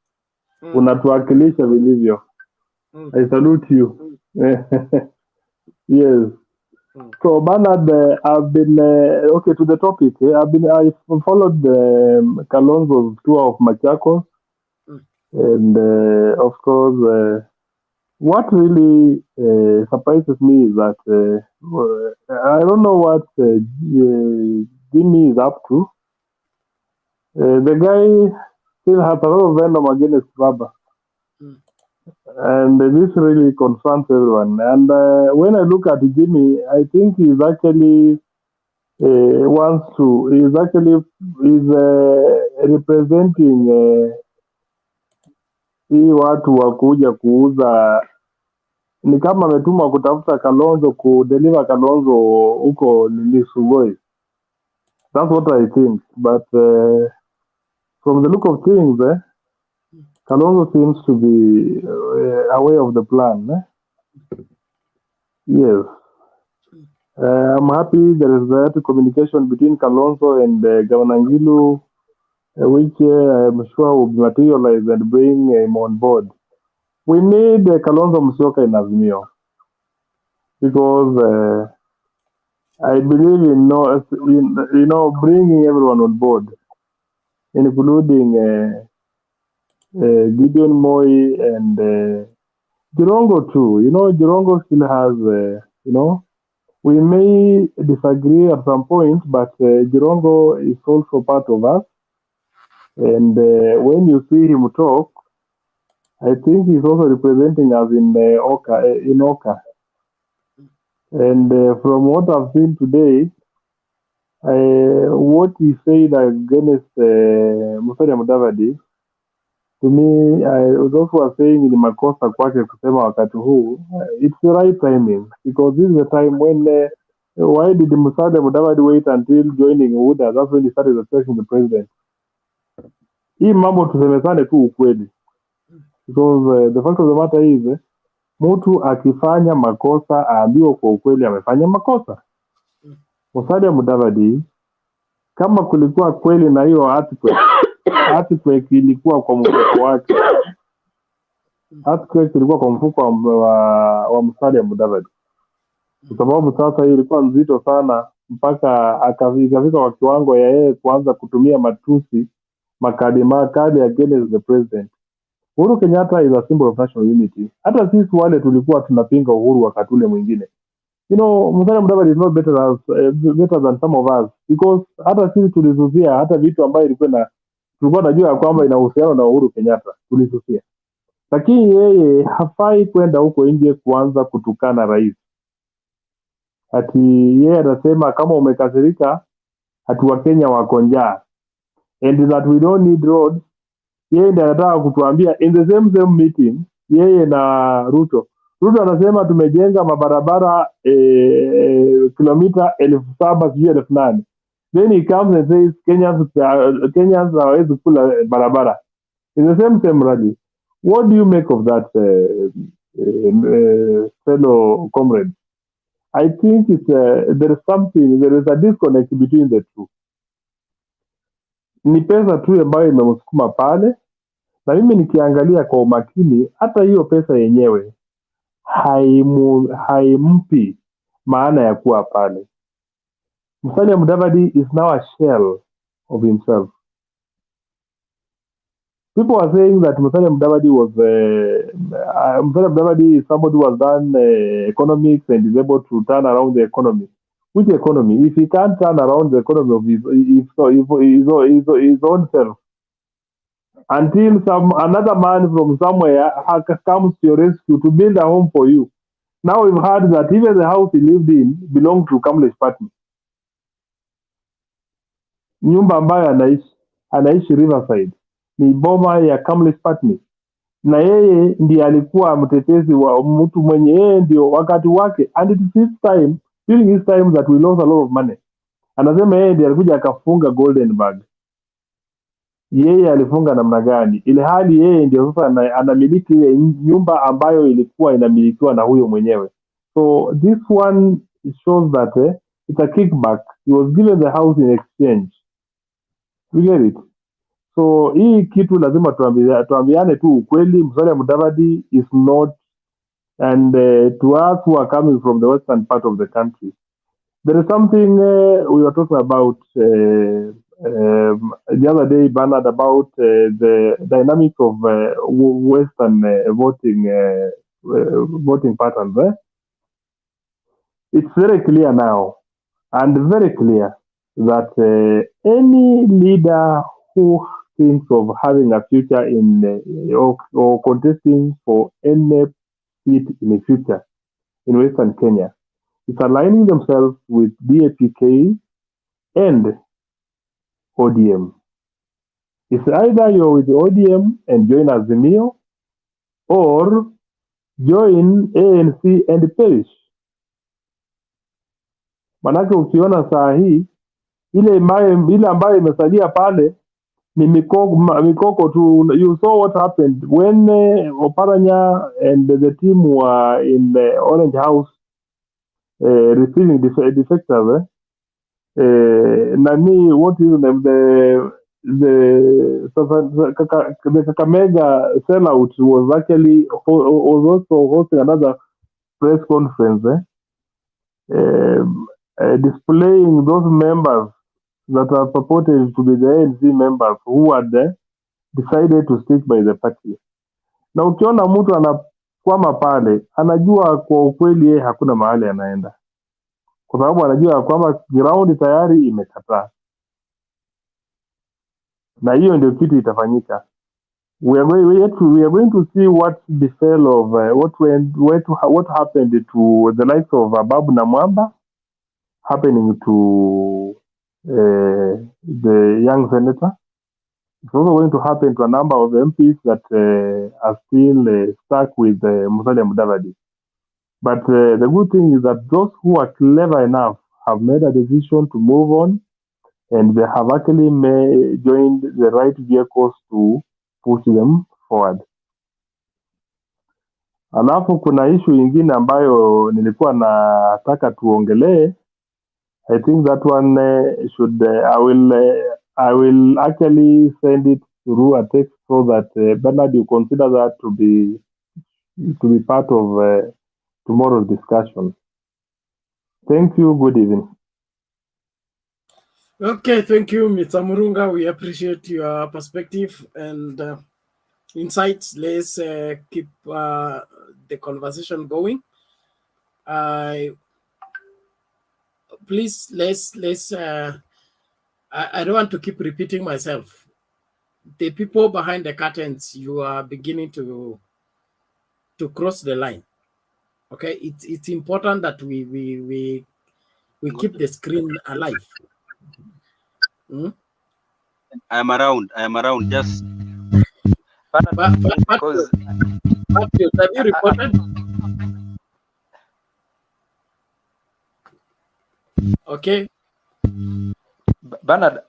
Unatuwakilisha vilivyo. I salute you. Yes. So Bernard, I've been okay to the topic. I followed Kalonzo's tour of Machakos, and of course, what really surprises me is that I don't know what Jimmy is up to. The guy still has a lot of venom against Baba. And this really confronts everyone. And when I look at Jimmy, I think he's actually representing hii watu wa kuja kuuza, ni kama ametuma kutafuta Kalonzo, kudeliver Kalonzo huko nini Sugoi. That's what I think. But from the look of things, Kalonzo seems to be aware of the plan. Yes. I'm happy there is that communication between Kalonzo and Governor Ngilu, which I'm sure will materialize and bring him on board. We need Kalonzo Musyoka in Azimio because I believe in bringing everyone on board, including Gideon Moi and Jirongo too. Jirongo still has, we may disagree at some point, but Jirongo is also part of us. And when you see him talk, I think he's also representing us in Oka. And from what I've seen today, what he said against Musalia Mudavadi, to me, I was also saying in makosa kwake kusema wakati huu, it's the right timing, because this is the time when, why did Musalia Mudavadi wait until joining UDA? That's when he started respecting the president. Hii mambo tusemezane tu ukweli, because the fact of the matter is, mtu akifanya makosa aambiwe kwa ukweli amefanya makosa. Musalia Mudavadi, kama kulikuwa kweli na hiyo earthquake ilikuwa kwa mfuko wake. Earthquake ilikuwa kwa mfuko wa Musalia Mudavadi. Kwa sababu sasa hii ilikuwa nzito sana mpaka akafika kwa kiwango ya yeye kuanza kutumia matusi makali against the president. Uhuru Kenyatta is a symbol of national unity. Hata sisi wale tulikuwa tunapinga uhuru wakati ule mwingine. Musalia Mudavadi is not better than some of us, because hata sisi tulisusia hata vitu ambayo tulikuwa najua kwamba inahusiana na Uhuru Kenyatta, tulisusia. Lakini yeye hafai kwenda huko nje kuanza kutukana rais. Ati yeye anasema kama umekasirika, ati Wakenya wako njaa, and that we don't need roads Yeye ndiye anataka kutuambia in the same meeting, yeye na Ruto. Ruto anasema tumejenga mabarabara kilomita 7,000 sijui 8,000. Then he comes and says Kenyans hawawezi kula barabara. In the same rally. What do you make of that, fellow comrade? I think it's there is a disconnect between the two. Ni pesa tu ambayo imemsukuma pale, na mimi nikiangalia kwa umakini, hata hiyo pesa yenyewe haimpi maana ya kuwa pale. Musalia Mudavadi is now a shell of himself. People are saying that Musalia Mudavadi is somebody who has done economics and is able to turn around the economy. Which economy? If he can't turn around the economy of his own self, until another man from somewhere comes to your rescue to build a home for you. Now we've heard that even the house he lived in belonged to Kamlesh Party. Nyumba ambayo anaishi Riverside ni boma ya Kamlesh Party, na yeye ndiye alikuwa mtetezi wa mtu mwenye, yeye ndio wakati wake, and it is his time, during his time that we lost a lot of money. Anasema yeye ndiye alikuja akafunga Golden Bag. Yeye alifunga namna gani? Ile hali yeye ndio sasa anamiliki ile nyumba ambayo ilikuwa inamilikiwa na huyo mwenyewe. So this one shows that it's a kickback. He was given the house in exchange. You get it? So hii kitu lazima tuambiane tu ukweli. Musalia Mudavadi is not, and to us who are coming from the western part of the country, there is something we were talking about the other day, Bernard, about the dynamics of Western voting patterns. It's very clear now, and very clear, that any leader who thinks of having a future in or contesting for any seat in the future in Western Kenya is aligning themselves with DAPK and ODM. It's either you're with ODM and join Azimio, or join ANC and perish. Manake ukiona saa hii ile ambayo imesalia pale ni mikoko tu. You saw what happened when Oparanya and the team were in the Orange House receiving defectors. Nani, what is the Kakamega sellout was actually also hosting another press conference, displaying those members that are purported to be the ANC members who had decided to stick by the party. Na ukiona mtu anakwama pale, anajua kwa ukweli yeye hakuna mahali anaenda, kwa sababu anajua kwamba ground tayari imekataa, na hiyo ndio kitu itafanyika. We are going to see what befell of what happened to the likes of Babu Namwamba, happening to the young senator. It's also going to happen to a number of MPs that are still stuck with Musalia Mudavadi. But the good thing is that those who are clever enough have made a decision to move on, and they have actually joined the right vehicles to push them forward. Alafu kuna issue ingine ambayo nilikuwa nataka tuongelee. I think that one should I will actually send it through a text so that Bernard, you consider that to be part of tomorrow's discussion. Thank you. Good evening.
Okay, thank you, Mr. Murunga. We appreciate your perspective and insights. Let's keep the conversation going. Please, let's. I don't want to keep repeating myself. The people behind the curtains, you are beginning to cross the line. Okay, it's important that we keep the screen alive.
I am around. Just
because
Matthew, have you reported? Okay.
Bernard,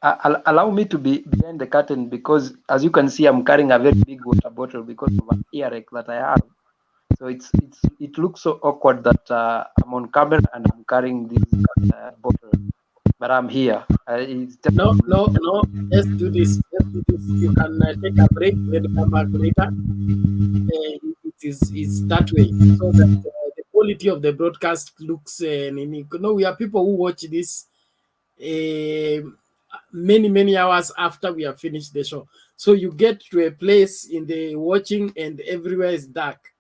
allow me to be behind the curtain, because as you can see, I'm carrying a very big water bottle because of an earache that I have. So it looks so awkward that I'm on camera and I'm carrying this bottle, but I'm here.
No. Let's do this. You can take a break, then come back later. It's that way, so that the quality of the broadcast looks. We are people who watch this many hours after we have finished the show. So you get to a place in the watching and everywhere is dark.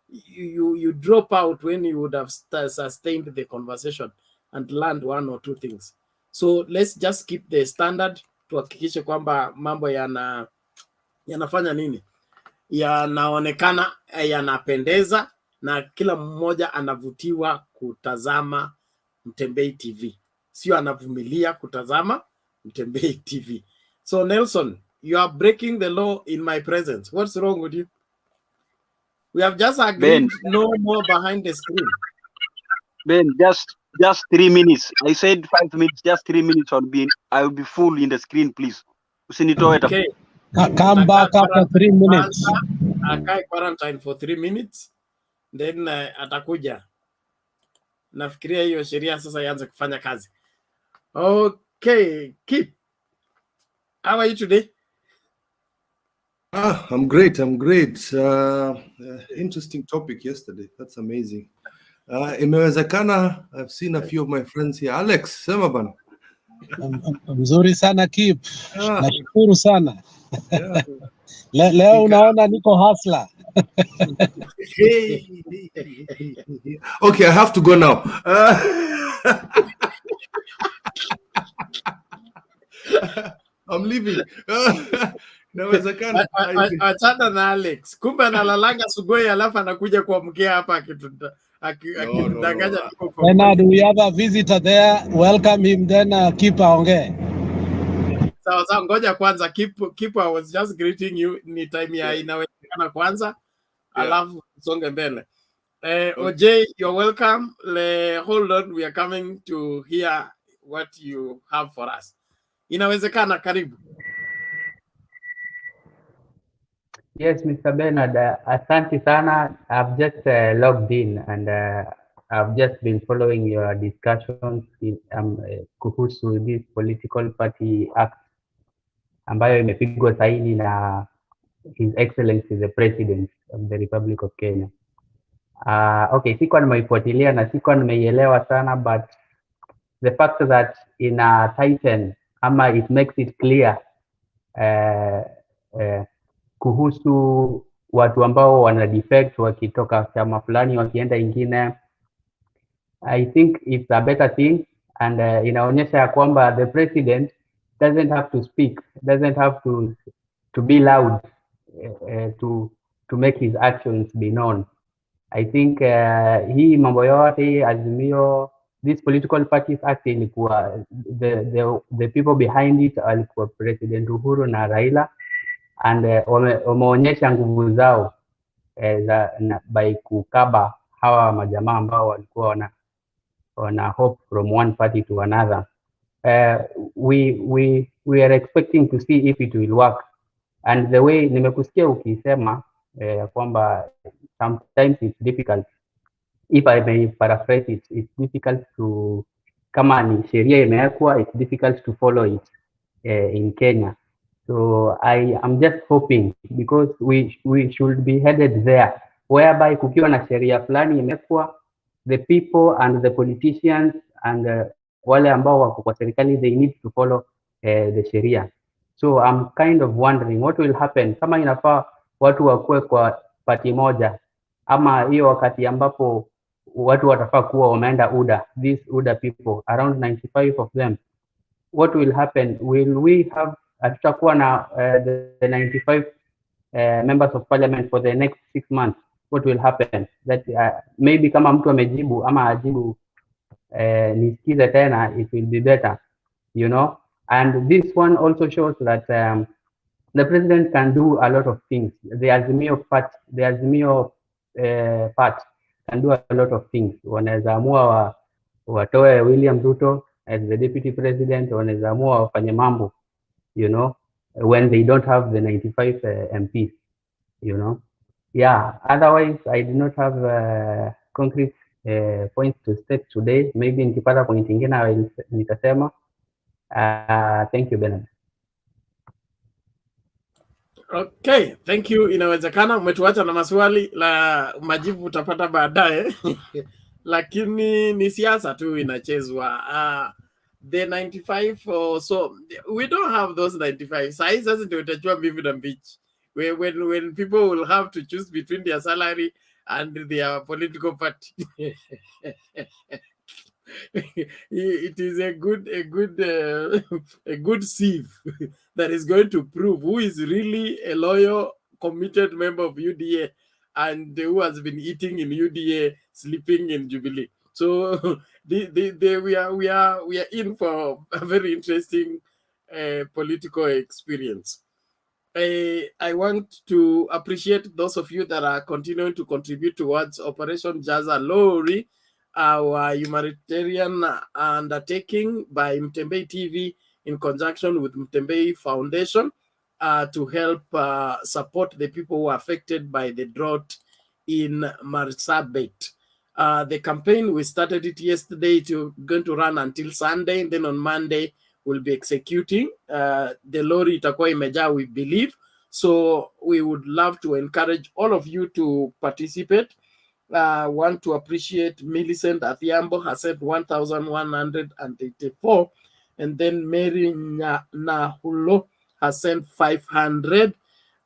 You drop out when you would have sustained the conversation and learned one or two things. So let's just keep the standard, tuhakikishe kwamba mambo yanafanya nini, yanaonekana, yanapendeza na kila mmoja anavutiwa kutazama Mtembei TV, sio anavumilia kutazama Mtembei TV. So Nelson, you are breaking the law in my presence. What's wrong with you? We have just agreed no more behind the screen.
Ben, just 3 minutes. I said 5 minutes, just 3 minutes I will be full in the screen, please.
Okay. Come back after 3 minutes.
Akae quarantine for 3 minutes, then atakuja. Nafikiria hiyo sheria sasa ianze kufanya kazi. Okay, Kip, how are you today?
I'm great. Interesting topic yesterday. That's amazing. Imewezekana, I've seen a few of my friends here. Alex, sema bana.
Mzuri sana Kip. Nashukuru sana. Leo unaona niko hustler.
Okay, I have to go now. I'm leaving.
Achana na Alex. Kumbe analalanga asubuhi alafu anakuja kuamkia hapa akitudanganya.
Bernard, we have a visitor there. Welcome him, then keep aongee.
Sawa, ngoja kwanza keep I was just greeting you. Ni time ya inawezekana kwanza. Alafu songe mbele. OJ, you're welcome. Hold on, we are coming to hear what you have for us. Inawezekana, karibu.
Yes, Mr. Bernard, asante sana. I've just logged in and I've just been following your discussions kuhusu this political party act ambayo imepigwa saini na His Excellency the President of the Republic of Kenya. Okay, sikuwa nimeifuatilia na sikuwa nimeielewa sana, but the fact that ina tighten ama it makes it clear kuhusu watu ambao wana defect wakitoka chama fulani wakienda ingine, I think it's a better thing, and inaonyesha ya kwamba the president doesn't have to speak, doesn't have to be loud to make his actions be known. I think hii mambo yote Azimio, this political parties act ilikuwa the people behind it alikuwa President Uhuru na Raila, and wameonyesha nguvu zao by kukaba hawa majamaa ambao walikuwa wana hope from one party to another. We are expecting to see if it will work, and the way nimekusikia ukisema kwamba sometimes it's difficult, if I may paraphrase it, it's difficult to, kama ni sheria imewekwa, it's difficult to follow it in Kenya. So I am just hoping, because we should be headed there, whereby kukiwa na sheria fulani imewekwa, the people and the politicians and wale ambao wako kwa serikali, they need to follow the sheria. So I'm kind of wondering what will happen kama inafaa watu wakuwe kwa party moja, ama hiyo wakati ambapo watu watafaa kuwa wameenda UDA, these UDA people, around 95 of them, what will happen? Will we have, hatutakuwa na the 95 members of parliament for the next 6 months? What will happen? That maybe kama mtu amejibu ama ajibu nisikize tena, it will be better, you know. And this one also shows that The president can do a lot of things. The Azimio part can do a lot of things. Wanaweza amua watoe William Ruto as the deputy president, wanaweza amua wafanye mambo, you know, when they don't have the 95 MPs, you know. Yeah, otherwise I do not have concrete points to state today. Maybe nikipata point ingine nitasema. Thank you, Bernard.
Okay, thank you. Inawezekana umetuacha na maswali, la majibu utapata baadaye. Lakini ni siasa tu inachezwa. The 95 or so, we don't have those 95. Sasa ndio utajua mbivu na mbichi. When people will have to choose between their salary and their political party. It is a good sieve that is going to prove who is really a loyal, committed member of UDA and who has been eating in UDA, sleeping in Jubilee. So we are in for a very interesting political experience. I want to appreciate those of you that are continuing to contribute towards Operation Jaza Lori, our humanitarian undertaking by Mtembei TV in conjunction with Mtembei Foundation to help support the people who are affected by the drought in Marsabet. The campaign, we started it yesterday, going to run until Sunday, and then on Monday we'll be executing. The lorry itakuwa imejaa, we believe. So we would love to encourage all of you to participate. Want to appreciate Millicent Athiambo has said 1,184, and then Mary Nahulo has sent 500.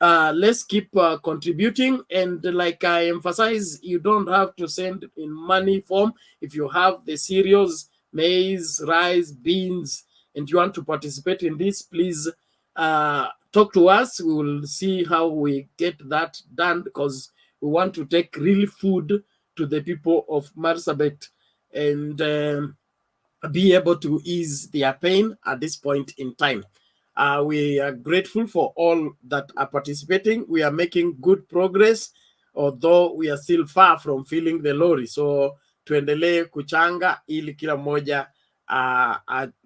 Let's keep contributing, and like I emphasize, you don't have to send in money form. If you have the cereals, maize, rice, beans, and you want to participate in this, please talk to us. We will see how we get that done, because we want to take real food to the people of Marsabet and be able to ease their pain at this point in time. We are grateful for all that are participating. We are making good progress, although we are still far from filling the lorry. So tuendelee kuchanga ili kila mmoja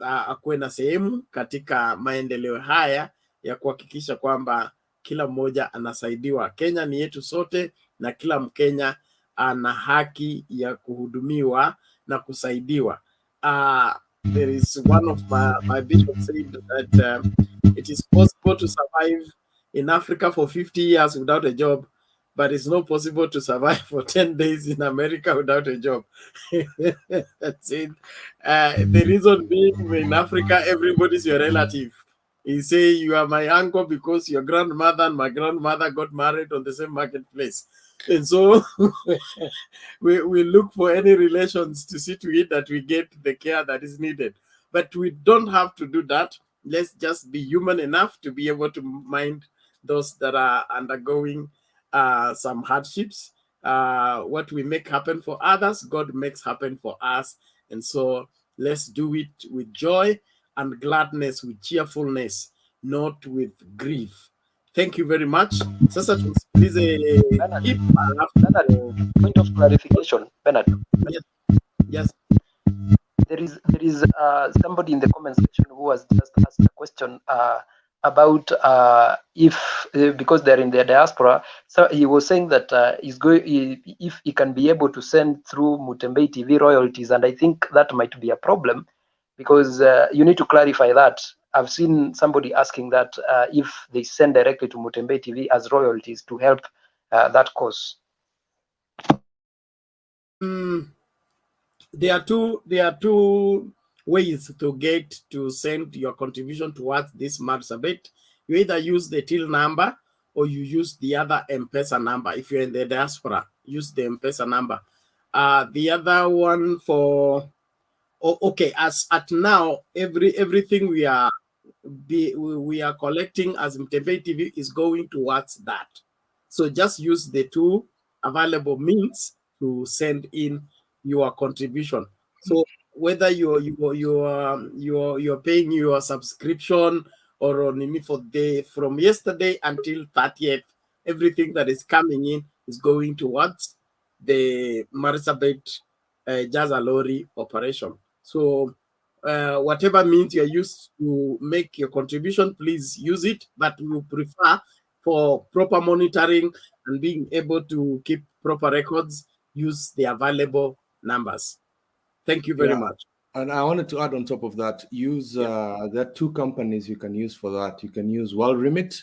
akuwe na sehemu katika maendeleo haya ya kuhakikisha kwamba kila mmoja anasaidiwa. Kenya ni yetu sote, na kila Mkenya ana haki ya kuhudumiwa na kusaidiwa. There is one of my bishops said that it is possible to survive in Africa for 50 years without a job, but it's not possible to survive for 10 days in America without a job. That's it. The reason being, in Africa, everybody's your relative. He say, you are my uncle because your grandmother and my grandmother got married on the same marketplace. And so we look for any relations to see to it that we get the care that is needed. But we don't have to do that. Let's just be human enough to be able to mind those that are undergoing some hardships. What we make happen for others, God makes happen for us. And so let's do it with joy and gladness, with cheerfulness, not with grief. Thank you very much. Sasa tusikilize hip
Bernard, point of clarification, Bernard.
Yes.
There is somebody in the comment section who has just asked a question about if because they're in the diaspora. So he was saying that if he can be able to send through Mutembei TV royalties, and I think that might be a problem, because you need to clarify that. I've seen somebody asking that if they send directly to Mutembei TV as royalties to help that cause.
There are two ways to get to send your contribution towards this Marsabet. You either use the till number or you use the other M-Pesa number. If you're in the diaspora, use the M-Pesa number. The other one for okay, as at now, everything we are collecting as Mtembei TV is going towards that. So just use the two available means to send in your contribution. So whether you're paying your subscription or from yesterday until 30th, everything that is coming in is going towards the Marsabet Jaza lorry operation. So whatever means you're used to make your contribution, please use it, but we prefer for proper monitoring and being able to keep proper records, use the available numbers. Thank you very much.
And I wanted to add on top of that, there are two companies you can use for that. You can use WellRemit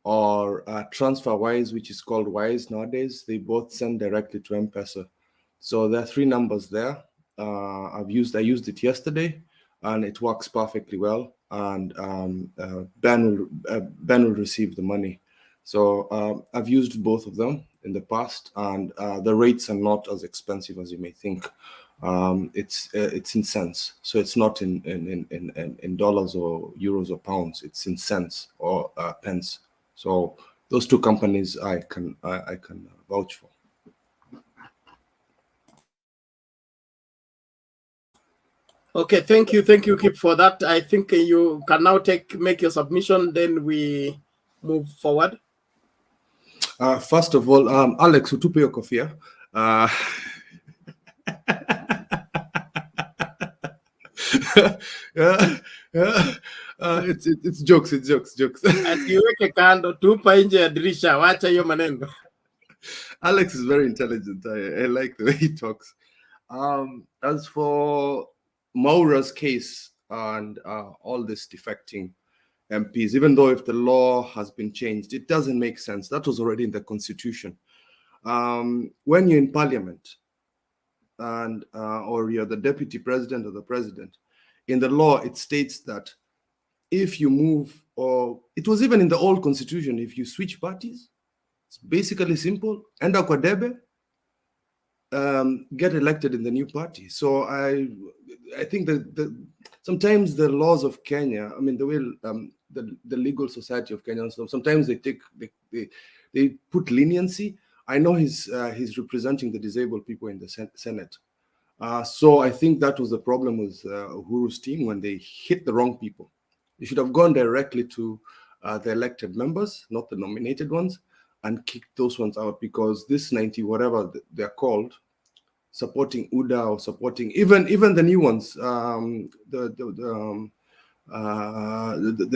or TransferWise, which is called Wise nowadays. They both send directly to M-Pesa. So there are 3 numbers there. I used it yesterday, and it works perfectly well. And Ben will receive the money. So I've used both of them in the past, and the rates are not as expensive as you may think. It's in cents, so it's not in dollars or euros or pounds. It's in cents or pence. So those 2 companies I can vouch for.
Okay, thank you, Kip, for that. I think you can now make your submission, then we move forward.
First of all, Alex, utupe your kofia. It's jokes.
Asiweke kando, tupa nje ya dirisha, wacha hiyo maneno.
Alex is very intelligent. I like the way he talks. As for Maura's case and all this defecting MPs, even though if the law has been changed, it doesn't make sense. That was already in the constitution. When you're in parliament and or you're the deputy president or the president, in the law it states that if you move, or it was even in the old constitution, if you switch parties, it's basically simple. Enda kwa debe, get elected in the new party. So I think that sometimes the laws of Kenya, I mean the way the legal society of Kenya, sometimes they put leniency. I know he's representing the disabled people in the Senate. So I think that was the problem with Uhuru's team when they hit the wrong people. They should have gone directly to the elected members, not the nominated ones, and kicked those ones out, because this 90, whatever they're called, supporting UDA or supporting even the new ones, the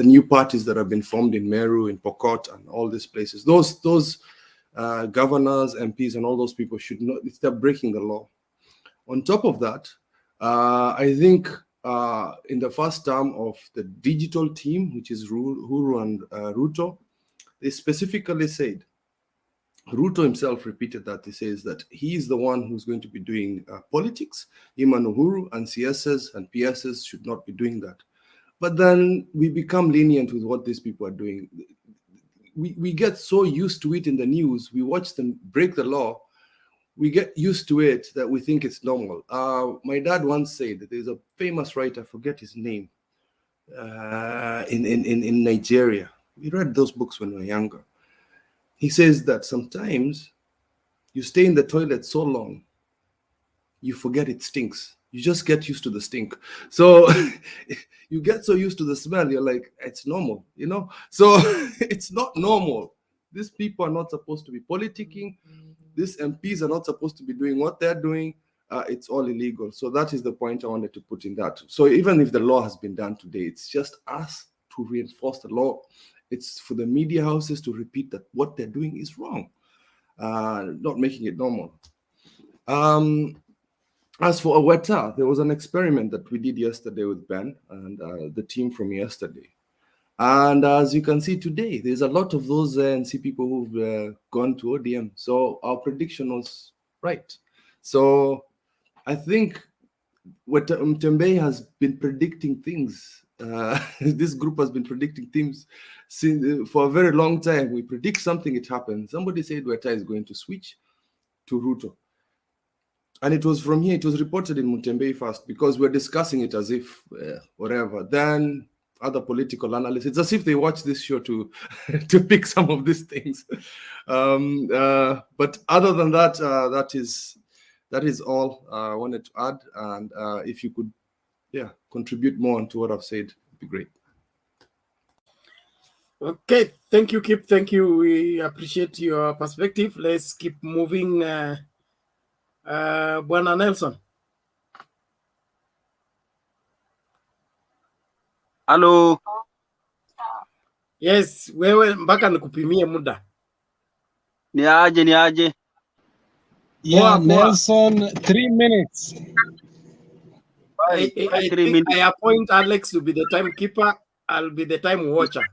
new parties that have been formed in Meru, in Pokot, and all these places. Those governors, MPs, and all those people should not. They're breaking the law. On top of that, I think in the first term of the digital team, which is Uhuru and Ruto, they specifically said, Ruto himself repeated that. He says that he is the one who's going to be doing politics. Him and Uhuru and CSs and PSs should not be doing that. But then we become lenient with what these people are doing. We get so used to it in the news. We watch them break the law. We get used to it that we think it's normal. My dad once said that there's a famous writer, I forget his name, in Nigeria. We read those books when we were younger. He says that sometimes you stay in the toilet so long, you forget it stinks. You just get used to the stink. So you get so used to the smell, you're like, it's normal, you know? So it's not normal. These people are not supposed to be politicking. These MPs are not supposed to be doing what they're doing. It's all illegal. So that is the point I wanted to put in that. So even if the law has been done today, it's just us to reinforce the law. It's for the media houses to repeat that what they're doing is wrong, not making it normal. As for Aweta, there was an experiment that we did yesterday with Ben and the team from yesterday. And as you can see today, there's a lot of those NC people who've gone to ODM. So our prediction was right. So I think what Mtembe has been predicting things. This group has been predicting things for a very long time. We predict something, it happens. Somebody said Weta is going to switch to Ruto. And it was from here, it was reported in Mutembe first, because we're discussing it as if whatever. Then other political analysts, it's as if they watch this show to pick some of these things. But other than that, that is all I wanted to add. And if you could, contribute more onto what I've said, it'd be great.
Okay, thank you, Kip. Thank you. We appreciate your perspective. Let's keep moving. Bwana Nelson.
Hello.
Yes, wewe mpaka nikupimie muda.
Ni aje.
Yeah,
Poa.
Nelson, 3 minutes.
I think I appoint Alex to be the timekeeper. I'll be the time watcher.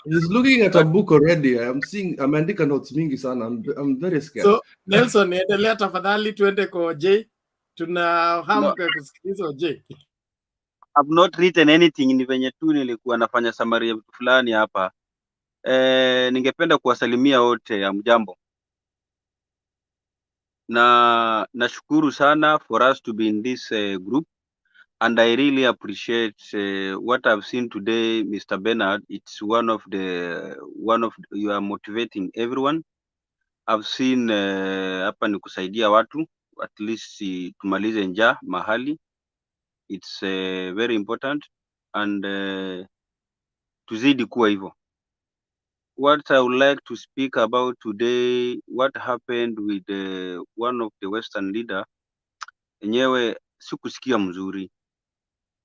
He's looking at a book already. Ameandika notes mingi sana. I'm very scared.
So, Nelson, endelea tafadhali, tuende kwa J. Tuna hamu ya kusikiliza J.
I've not written anything, ni venye tu nilikuwa nafanya summary ya vitu fulani hapa. Ningependa kuwasalimia wote, hamjambo. Na nashukuru sana for us to be in this group, and I really appreciate what I've seen today, Mr. Bernard. It's one of you are motivating everyone. I've seen hapa ni kusaidia watu at least tumalize njaa mahali. It's very important, and tuzidi kuwa hivyo. What I would like to speak about today, what happened with one of the Western leader, enyewe sikusikia mzuri.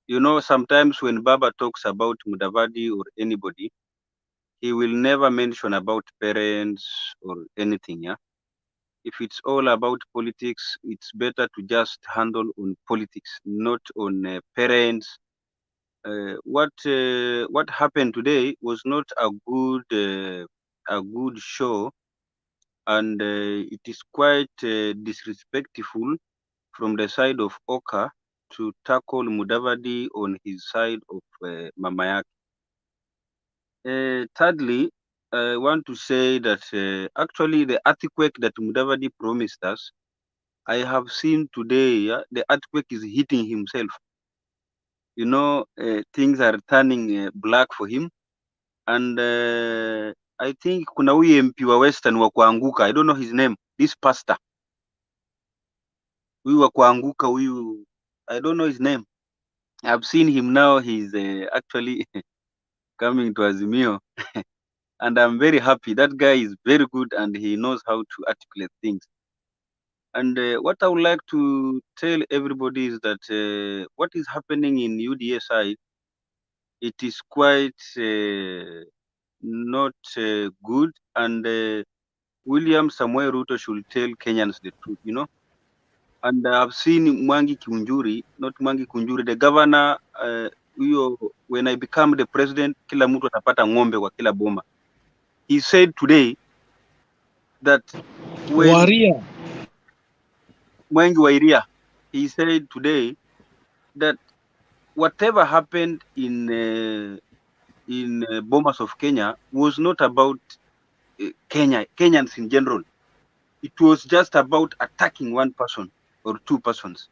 You know, sometimes when Baba talks about Mudavadi or anybody, he will never mention about parents or anything, yeah? If it's all about politics, it's better to just handle on politics, not on parents. What happened today was not a good show, and it is quite disrespectful from the side of Oka to tackle Mudavadi on his side of Mama yake. Thirdly, I want to say that actually the earthquake that Mudavadi promised us, I have seen today, yeah, the earthquake is hitting himself. You know, things are turning black for him, and I think kuna huyu MP wa Western wa kuanguka, I don't know his name, this pastor huyu wa kuanguka huyu, I don't know his name. I've seen him now, he's actually coming to Azimio and I'm very happy. That guy is very good and he knows how to articulate things. And what I would like to tell everybody is that what is happening in UDA side, it is quite not good, and William Samuel Ruto should tell Kenyans the truth, you know. And I've seen Mwangi Kiunjuri, not Mwangi Kunjuri, the governor, when I become the president, kila mtu atapata ng'ombe kwa kila boma. He said today that when
Waria.
Mwangi Wairia, he said today that whatever happened in bomas of Kenya was not about Kenyans in general. It was just about attacking one person or two persons.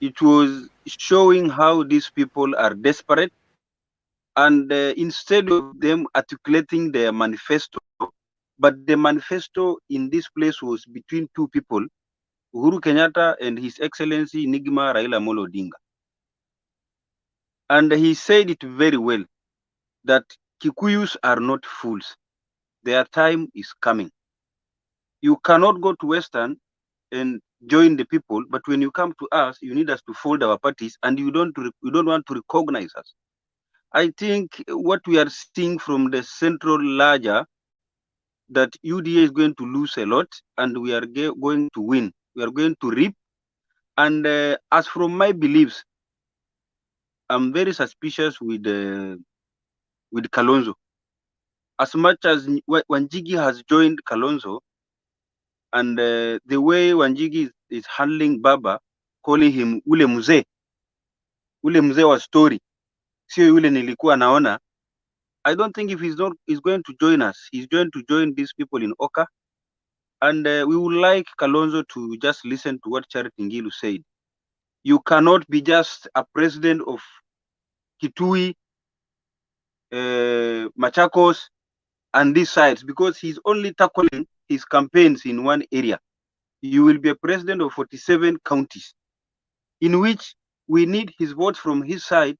It was showing how these people are desperate, and instead of them articulating their manifesto, but the manifesto in this place was between two people, Uhuru Kenyatta and His Excellency Nigma Raila Amolo Odinga. And he said it very well, that Kikuyus are not fools. Their time is coming. You cannot go to Western and join the people, but when you come to us, you need us to fold our parties, and you don't want to recognize us. I think what we are seeing from the central larger, that UDA is going to lose a lot, and we are going to win. We are going to reap. And as from my beliefs, I'm very suspicious with Kalonzo. As much as Wanjigi has joined Kalonzo, and the way Wanjigi is handling Baba, calling him ule mzee wa story, sio yule nilikuwa naona. I don't think if he's going to join us, he's going to join these people in Oka. And we would like Kalonzo to just listen to what Charity Ngilu said. You cannot be just a president of Kitui, Machakos, and these sides, because he's only tackling his campaigns in one area. You will be a president of 47 counties, in which we need his votes from his side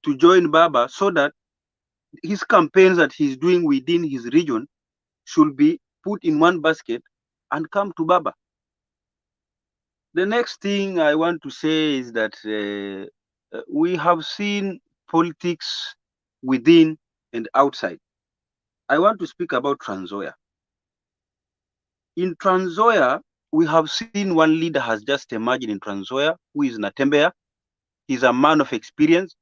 to join Baba, so that his campaigns that he's doing within his region should be put in one basket and come to Baba. The next thing I want to say is that we have seen politics within and outside. I want to speak about Trans Nzoia. In Trans Nzoia, we have seen one leader has just emerged in Trans Nzoia, who is Natembeya. He's a man of experience,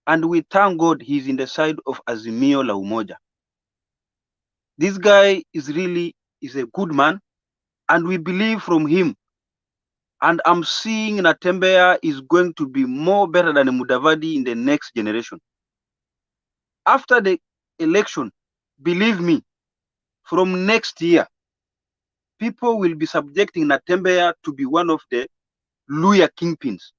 and we thank God he's in the side of Azimio la Umoja. This guy is a good man, and we believe from him. And I'm seeing Natembeya is going to be more better than Mudavadi in the next generation. After the election, believe me, from next year, people will be subjecting Natembeya to be one of the Luya kingpins.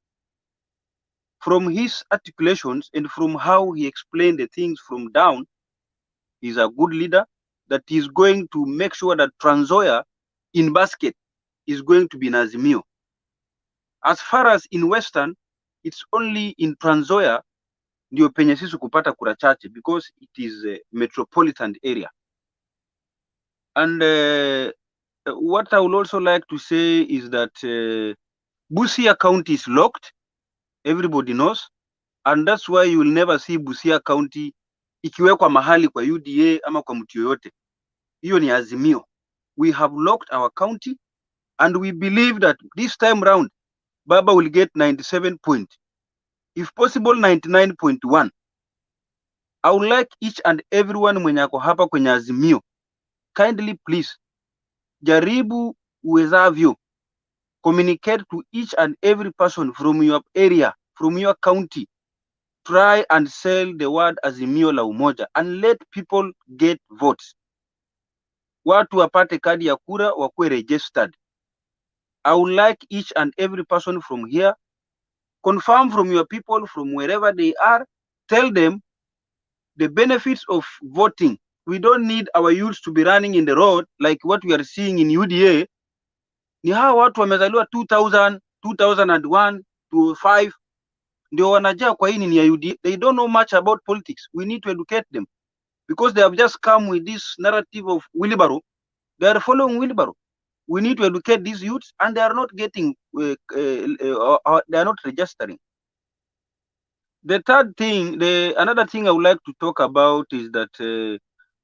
From his articulations and from how he explained the things from down, he's a good leader that is going to make sure that Trans Nzoia in basket is going to be in Azimio. As far as in Western, it's only in Trans Nzoia ndio penye sisi kupata kura chache because it is a metropolitan area. And what I would also like to say is that Busia County is locked. Everybody knows. And that's why you will never see Busia County ikiwekwa mahali kwa UDA ama kwa mtu yoyote. Hiyo ni Azimio. We have locked our county and we believe that this time round, Baba will get 97 points. If possible, 99.1. I would like each and everyone mwenye ako hapa kwenye Azimio, kindly please, jaribu uwezavyo, communicate to each and every person from your area, from your county. Try and sell the word Azimio la Umoja and let people get votes. Watu wapate kadi ya kura wakuwe registered. I would like each and every person from here, confirm from your people from wherever they are, tell them the benefits of voting. We don't need our youths to be running in the road like what we are seeing in UDA. Ni hawa watu wamezaliwa 2000, 2001, 2005 ndio wanajaa kwa hii ni ya UDA. They don't know much about politics. We need to educate them because they have just come with this narrative of wheelbarrow. They are following wheelbarrow. We need to educate these youths and they are not getting, they are not registering. The third thing, another thing I would like to talk about is that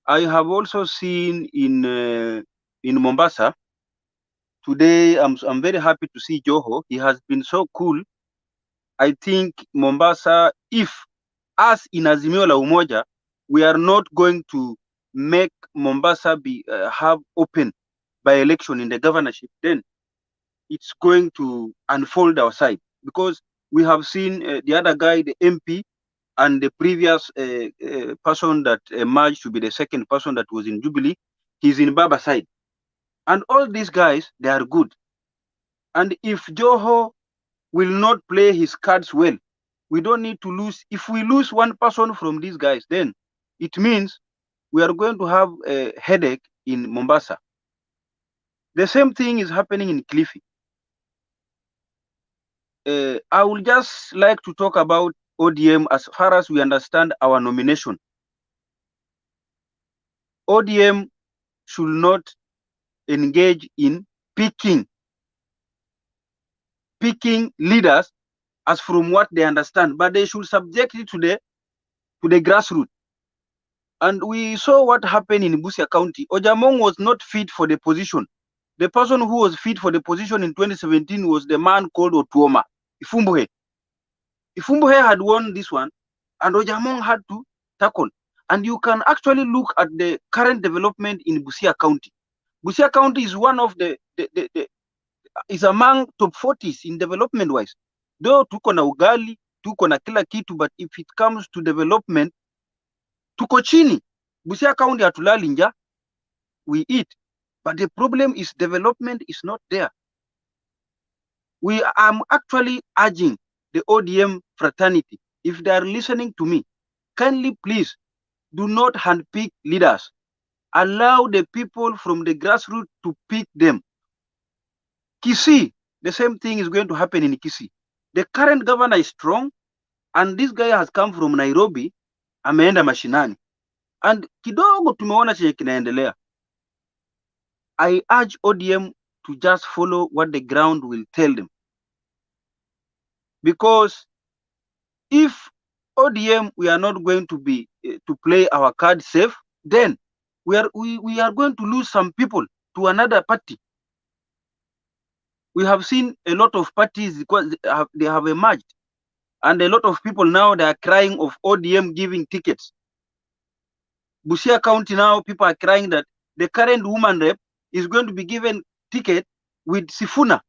I have also seen in Mombasa today. I'm very happy to see Joho. He has been so cool. I think Mombasa, if us in Azimio la Umoja, we are not going to make Mombasa be have open by election in the governorship, then it's going to unfold our side because we have seen the other guy, the MP, and the previous person that emerged to be the second person that was in Jubilee, he's in Baba side. And all these guys, they are good. And if Joho will not play his cards well, we don't need to lose. If we lose one person from these guys, then it means we are going to have a headache in Mombasa. The same thing is happening in Kilifi. I would just like to talk about ODM as far as we understand our nomination. ODM should not engage in picking leaders as from what they understand, but they should subject it to the grassroots. And we saw what happened in Busia County. Ojamong was not fit for the position. The person who was fit for the position in 2017 was the man called Otuoma, Ifumbuhe. Ifumbuhe had won this one, and Ojamong had to tackle. And you can actually look at the current development in Busia County. Busia County is one of is among top 40s in development wise. Though tuko na ugali, tuko na kila kitu, but if it comes to development, tuko chini. Busia County hatulali nja, we eat. But the problem is development is not there. I'm actually urging the ODM fraternity, if they are listening to me, kindly please do not handpick leaders. Allow the people from the grassroots to pick them. Kisii, the same thing is going to happen in Kisii. The current governor is strong, and this guy has come from Nairobi, ameenda mashinani, and kidogo tumeona chenye kinaendelea. I urge ODM to just follow what the ground will tell them, because if ODM we are not going to be to play our card safe, then we are going to lose some people to another party. We have seen a lot of parties because they have emerged, and a lot of people now they are crying of ODM giving tickets. Busia County now, people are crying that the current woman rep is going to be given ticket with Sifuna.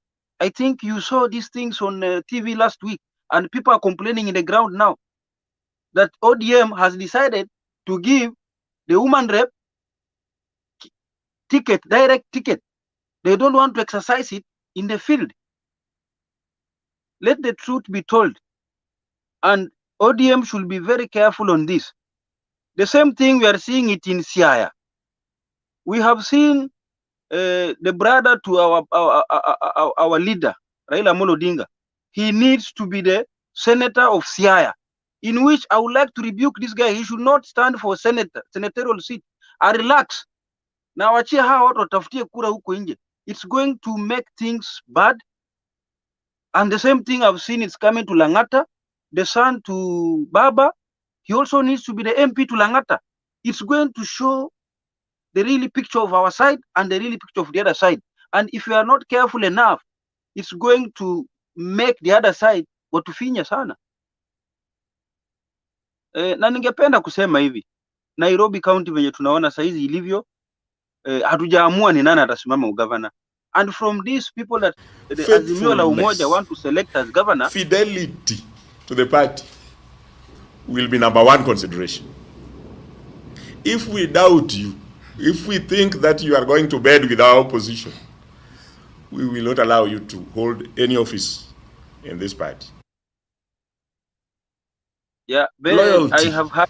I think you saw these things on TV last week, and people are complaining in the ground now that ODM has decided to give the woman rep ticket, direct ticket. They don't want to exercise it in the field. Let the truth be told, and ODM should be very careful on this. The same thing we are seeing it in Siaya. We have seen the brother to our leader, Raila Amolo Odinga. He needs to be the senator of Siaya, in which I would like to rebuke this guy. He should not stand for senatorial seat. Relax. Now wachia hawa watu watafutie kura huko nje. It's going to make things bad. And the same thing I've seen is coming to Langata, the son to Baba. He also needs to be the MP to Langata. It's going to show the really picture of our side and the really picture of the other side. And if we are not careful enough, it's going to make the other side watufinya sana. Na ningependa kusema hivi, Nairobi County venye tunaona saizi ilivyo, hatujaamua ni nani atasimama ugavana. And from these people that the Azimio la Umoja want to select as governor,
fidelity to the party will be number one consideration. If we doubt you, if we think that you are going to bed with our opposition, we will not allow you to hold any office in this party.
Yeah,
loyalty,
I have had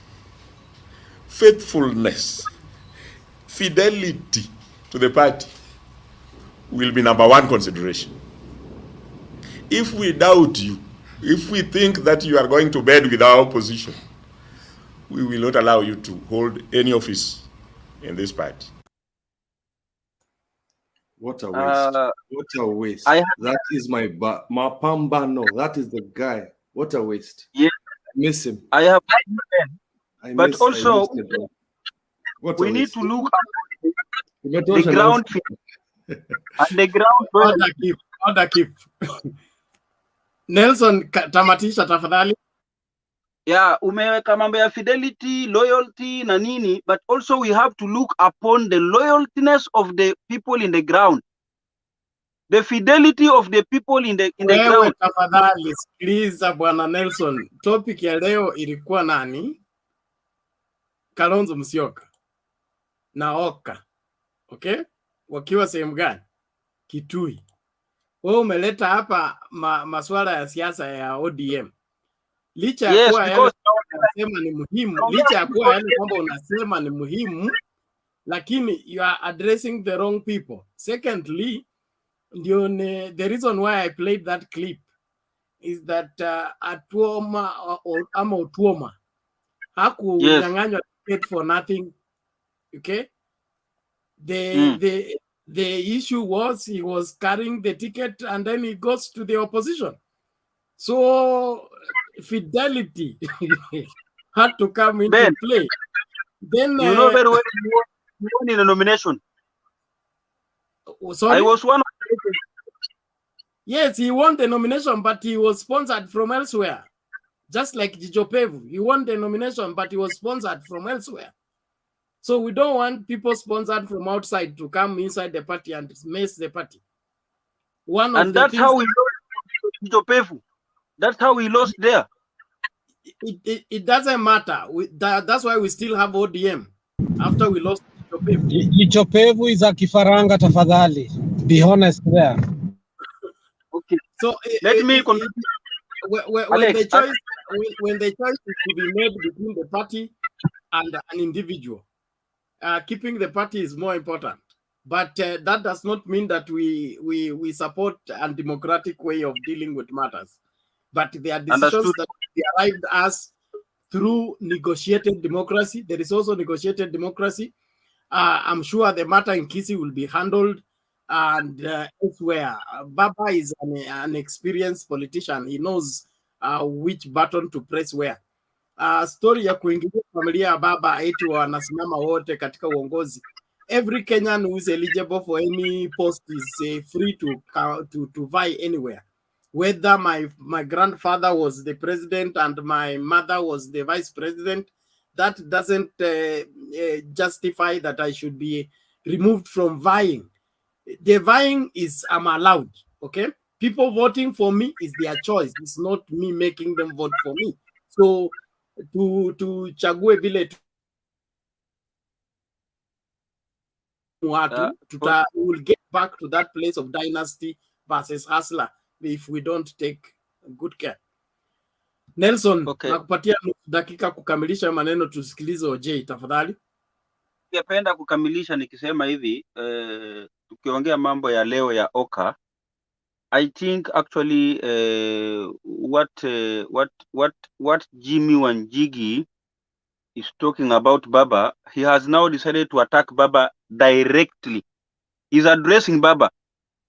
faithfulness, fidelity to the party will be number one consideration. If we doubt you, if we think that you are going to bed with our opposition, we will not allow you to hold any office in this party.
What a waste. What a waste. That is my Mapambano. That is the guy. What a waste.
Yeah.
I miss him.
I have
but
also we need to look at the ground and the ground.
Order keep. Nelson, tamatisha tafadhali.
Yeah, umeweka mambo ya fidelity, loyalty na nini, but also we have to look upon the loyaltiness of the people in the ground. The fidelity of the people in the ground.
Tafadhali, sikiliza bwana Nelson. Topic ya leo ilikuwa nani? Kalonzo Musyoka na Oka. Okay? Wakiwa sehemu gani? Kitui. Wewe umeleta hapa masuala ya siasa ya ODM. Licha ya kuwa yale unasema ni muhimu, licha ya kuwa yale kwamba unasema ni muhimu, lakini you are addressing the wrong people. Secondly, the reason why I played that clip is that Atuoma ama Otuoma hakunyang'anywa ticket for nothing. Okay? The issue was he was carrying the ticket and then he goes to the opposition. So fidelity had to come into play. Then
you know very well you won in a nomination.
Sorry?
I was one of the...
Yes, he won the nomination, but he was sponsored from elsewhere. Just like Jijopevu, he won the nomination, but he was sponsored from elsewhere. So we don't want people sponsored from outside to come inside the party and mess the party.
That's how we lost Jijopevu. That's how we lost there.
It doesn't matter. That's why we still have ODM after we lost Jijopevu.
Jijopevu is a kifaranga tafadhali. Be honest there.
Okay.
So
let me
when the choice is to be made between the party and an individual, keeping the party is more important. But that does not mean that we support a democratic way of dealing with matters. But there are decisions that we arrived as through negotiated democracy. There is also negotiated democracy. I'm sure the matter in Kisii will be handled and elsewhere. Baba is an experienced politician. He knows which button to press where. Story ya kuingilia familia ya baba eti wanasimama wote katika uongozi. Every Kenyan who is eligible for any post is free to vie anywhere. Whether my grandfather was the president and my mother was the vice president, that doesn't justify that I should be removed from vying. The vying is I'm allowed, okay? People voting for me is their choice. It's not me making them vote for me. So to chague vile watu, we will get back to that place of dynasty versus hustler if we don't take good care. Nelson, nakupatia dakika kukamilisha maneno, tusikilize OJ tafadhali.
Ningependa kukamilisha nikisema hivi, tukiongea mambo ya leo ya Oka, I think actually what Jimmy Wanjigi is talking about Baba, he has now decided to attack Baba directly. He's addressing Baba.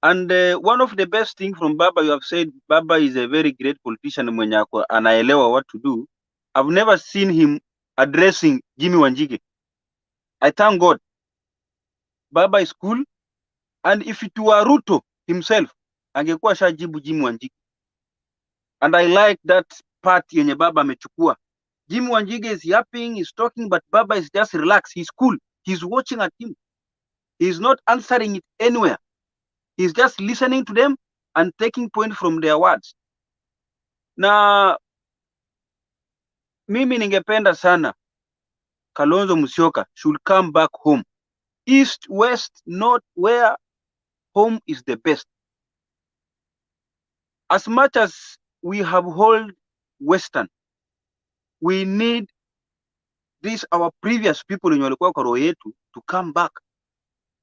And one of the best things from Baba, you have said Baba is a very great politician mwenye anaelewa what to do. I've never seen him addressing Jimmy Wanjigi. I thank God. Baba is cool. And if it were Ruto himself, angekuwa shajibu Jimmy Wanjigi. And I like that part yenye Baba amechukua. Jimmy Wanjigi is yapping, he's talking, but Baba is just relaxed. He's cool. He's watching at him. He's not answering it anywhere. He's just listening to them and taking point from their words. Na mimi ningependa sana Kalonzo Musyoka should come back home. East, west, north, where home is the best. As much as we have held Western, we need these our previous people in walikuwa kwa roho yetu to come back.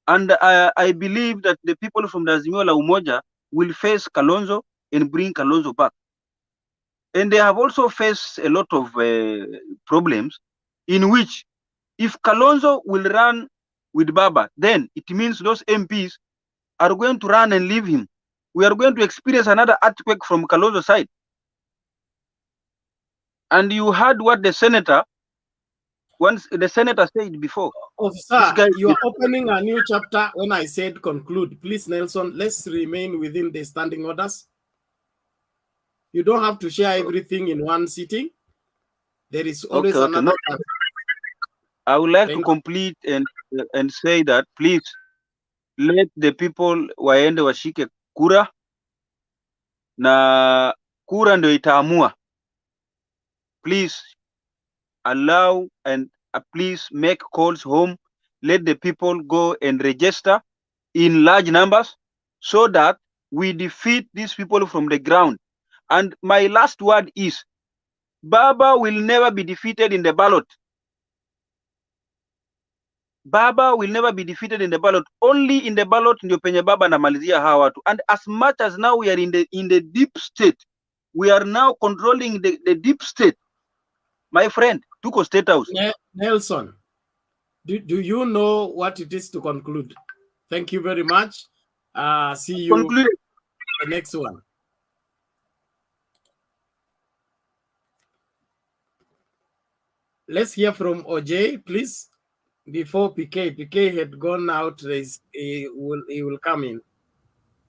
And I believe that the people from the Azimio la Umoja will face Kalonzo and bring Kalonzo back. And they have also faced a lot of problems in which if Kalonzo will run with Baba, then it means those MPs are going to run and leave him. We are going to experience another earthquake from Kalonzo's side. And you heard what the senator said before.
Officer, you are opening a new chapter when I said conclude. Please, Nelson, let's remain within the standing orders. You don't have to share everything in one sitting. There is always another.
No. I would like to complete and say that please let the people waende washike kura na kura ndio itaamua. Please allow and please make calls home. Let the people go and register in large numbers so that we defeat these people from the ground. And my last word is, Baba will never be defeated in the ballot. Baba will never be defeated in the ballot. Only in the ballot ndio penye Baba anamalizia hawa watu. And as much as now we are in the deep state, we are now controlling the deep state. My friend, tuko state house.
Nelson, do you know what it is to conclude? Thank you very much. See you in the next one. Let's hear from OJ, please. Before PK had gone out, he will come in.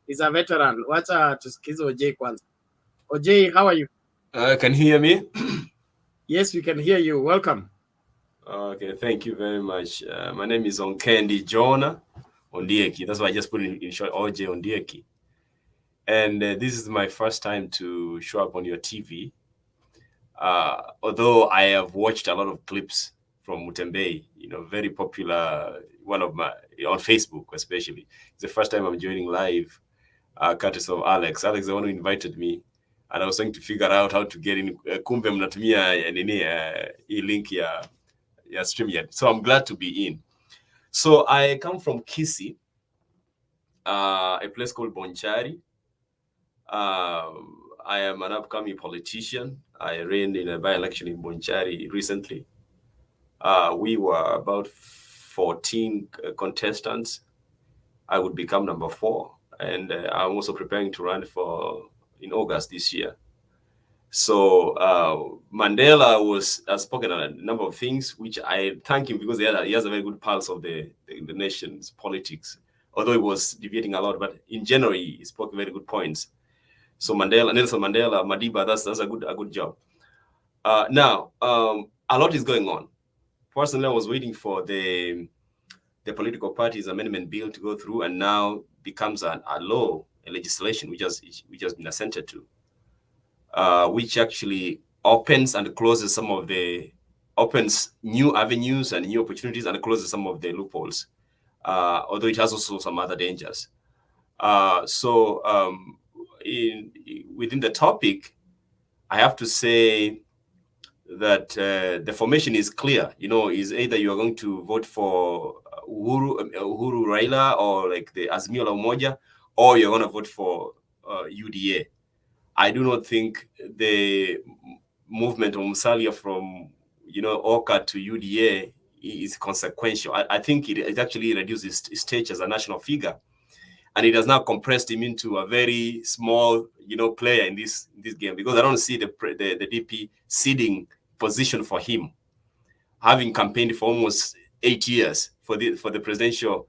He's a veteran. Wacha tusikize OJ kwanza. OJ, how are you?
Can you hear me?
Yes, we can hear you. Welcome.
Okay, thank you very much. My name is Onkendi Jonah Ondieki. That's why I just put it in short, OJ Ondieki. And this is my first time to show up on your TV. Although I have watched a lot of clips from Mutembei, very popular, one of my, on Facebook especially. It's the first time I'm joining live, courtesy of Alex. Alex is the one who invited me, and I was trying to figure out how to get in. Kumbe mnatumia link ya StreamYard. So I'm glad to be in. So I come from Kisii, a place called Bonchari. I am an upcoming politician. I ran in a by-election in Bonchari recently. We were about 14 contestants. I would become number 4, and I'm also preparing to run in August this year. So Mandela has spoken on a number of things, which I thank him because he has a very good pulse of the nation's politics. Although he was debating a lot, but in general he spoke very good points. So Nelson Mandela, Madiba, that's a good job. Now a lot is going on. Personally, I was waiting for the political parties amendment bill to go through, and now becomes a law, a legislation which has been assented to. Which actually opens and closes opens new avenues and new opportunities and closes some of the loopholes, although it has also some other dangers. Within the topic, I have to say that the formation is clear. Is either you are going to vote for Uhuru Raila or like the Azimio la Umoja, or you're going to vote for UDA. I do not think the movement of Musalia from Oka to UDA is consequential. I think it actually reduces his stage as a national figure, and it has now compressed him into a very small player in this game, because I don't see the DP ceding position for him, having campaigned for almost 8 years for the presidential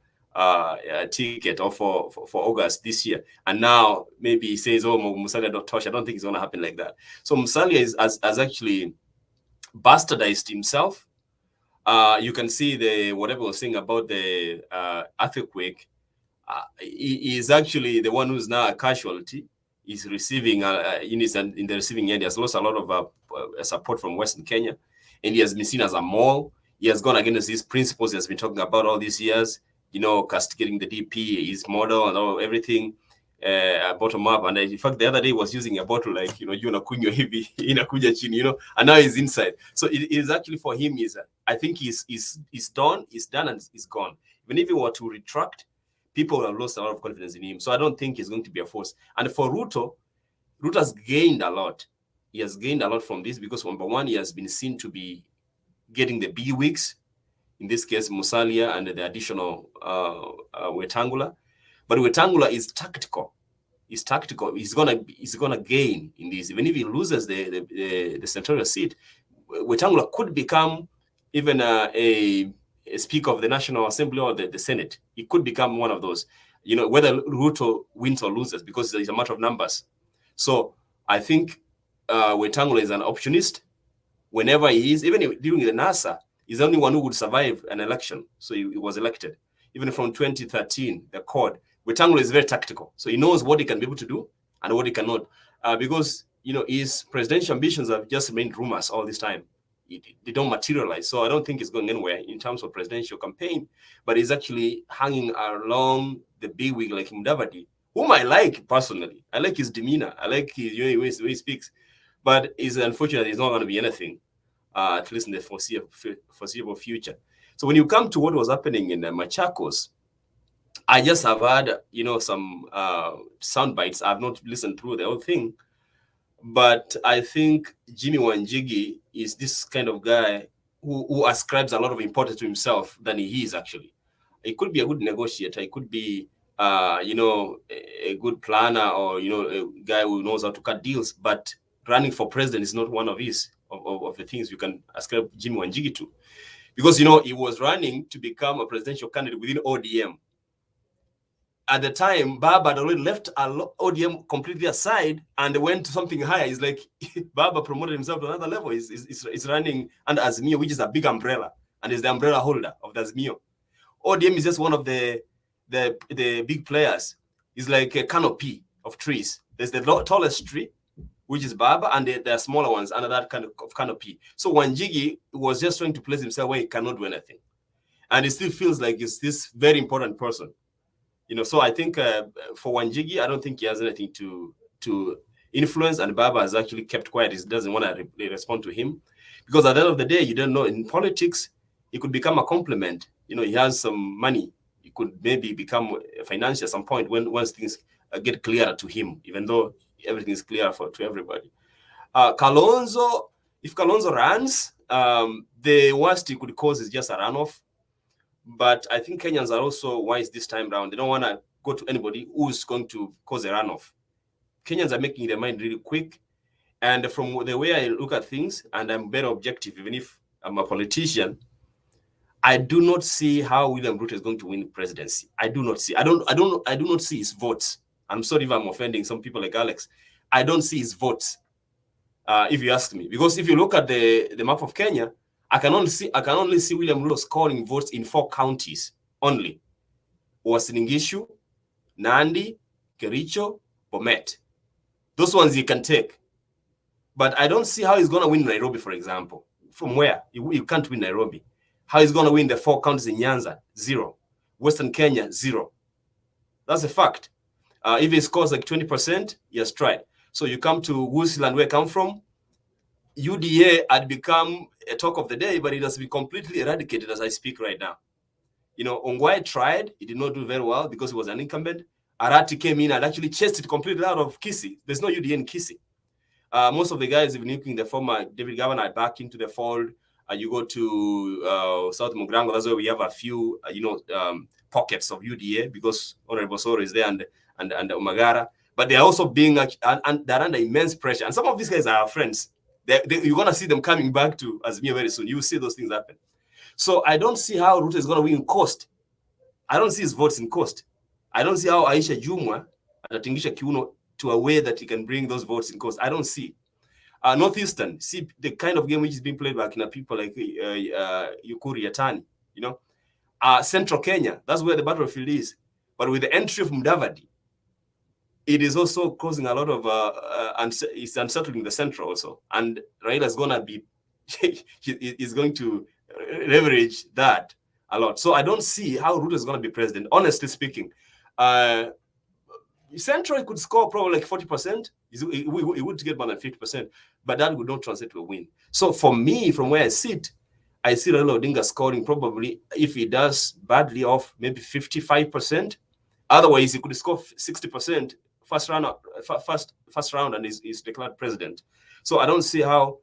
ticket or for August this year, and now maybe he says, "Oh, Musalia don't touch." I don't think it's going to happen like that. So Musalia has actually bastardized himself. You can see whatever we're saying about the earthquake. He is actually the one who's now a casualty. He's receiving in the receiving end. He has lost a lot of support from Western Kenya, and he has been seen as a mole. He has gone against these principles he has been talking about all these years. Castigating the DP, his model and everything, bottom up. And in fact, the other day he was using a bottle like, kunywa hivi, inakuja chini, and now he's inside. So it is actually for him, I think he's done and he's gone. Even if he were to retract, people have lost a lot of confidence in him. So I don't think he's going to be a force. And for Ruto has gained a lot. He has gained a lot from this because, number one, he has been seen to be getting the B weeks. In this case, Musalia and the additional Wetangula. But Wetangula is tactical. He's tactical. He's gonna gain in this. Even if he loses the senatorial seat, Wetangula could become even a speaker of the National Assembly or the Senate. He could become one of those. Whether Ruto wins or loses, because it's a matter of numbers. So I think Wetangula is an opportunist. Whenever he is, even during the NASA, he's the only one who would survive an election. So he was elected. Even from 2013, the CORD, Wetangula is very tactical. So he knows what he can be able to do and what he cannot. Because, his presidential ambitions have just remained rumors all this time. They don't materialize. So I don't think it's going anywhere in terms of presidential campaign. But he's actually hanging along the big wig like Mudavadi, whom I like personally. I like his demeanor. I like his the way he speaks. But it's unfortunate he's not going to be anything. At least in the foreseeable future. So when you come to what was happening in Machakos, I just have had, some sound bites. I've not listened through the whole thing, but I think Jimmy Wanjigi is this kind of guy who ascribes a lot of importance to himself than he is actually. He could be a good negotiator. He could be, a good planner, or a guy who knows how to cut deals. But running for president is not one of his. Of the things you can ascribe Jimmy Wanjigi to, because he was running to become a presidential candidate within ODM. At the time, Baba had already left ODM completely aside and went to something higher. He's like, Baba promoted himself to another level. He's running under Azimio, which is a big umbrella, and is the umbrella holder of the Azimio. ODM is just one of the big players. It's like a canopy of trees. There's the tallest tree, which is Baba, and there are smaller ones under that kind of canopy. So Wanjigi was just trying to place himself where he cannot do anything. And he still feels like he's this very important person. So I think for Wanjigi, I don't think he has anything to influence, and Baba has actually kept quiet. He doesn't want to respond to him. Because at the end of the day, you don't know, in politics, it could become a compliment. He has some money. He could maybe become financial at some point once things get clearer to him, even though everything is clear to everybody. Kalonzo, if Kalonzo runs, the worst it could cause is just a runoff. But I think Kenyans are also wise this time around. They don't want to go to anybody who's going to cause a runoff. Kenyans are making their mind really quick. And from the way I look at things, and I'm very objective, even if I'm a politician, I do not see how William Ruto is going to win the presidency. I do not see. I do not see his votes. I'm sorry if I'm offending some people like Alex. I don't see his votes. If you ask me, because if you look at the map of Kenya, I can only see William Ruto scoring votes in 4 counties only: Uasin Gishu, Nandi, Kericho, Bomet. Those ones you can take, but I don't see how he's going to win Nairobi, for example. From where? You can't win Nairobi. How he's going to win the 4 counties in Nyanza? 0. Western Kenya? 0. That's a fact. If he scores like 20%, he has tried. So you come to Woodland, where I come from, UDA had become a talk of the day, but it has been completely eradicated as I speak right now. You know, Ongwae tried. He did not do very well because he was an incumbent. Arati came in and actually chased it completely out of Kisii. There's no UDA in Kisii. Most of the guys, even including the former David Governor, are back into the fold. You go to South Mugrango, that's where we have a few, pockets of UDA because Honorable Soro is there and Umagara. But they're also being, and they're under immense pressure. And some of these guys are our friends. You're going to see them coming back to Azimio very soon. You see those things happen. So I don't see how Ruto is going to win Coast. I don't see his votes in Coast. I don't see how Aisha Jumwa atatingisha kiuno to a way that he can bring those votes in Coast. I don't see. Northeastern, see the kind of game which is being played by people like Yukuri Yatani, you know. Central Kenya, that's where the battlefield is. But with the entry of Mudavadi, it is also causing a lot of, it's unsettling the central also. And Raila is going to be, he's going to leverage that a lot. So I don't see how Ruto is going to be president, honestly speaking. Central could score probably like 40%. He would get more than 50%, but that would not translate to a win. So for me, from where I sit, I see Raila Odinga scoring probably, if he does badly off, maybe 55%. Otherwise, he could score 60% first round, and he's declared president. So I don't see how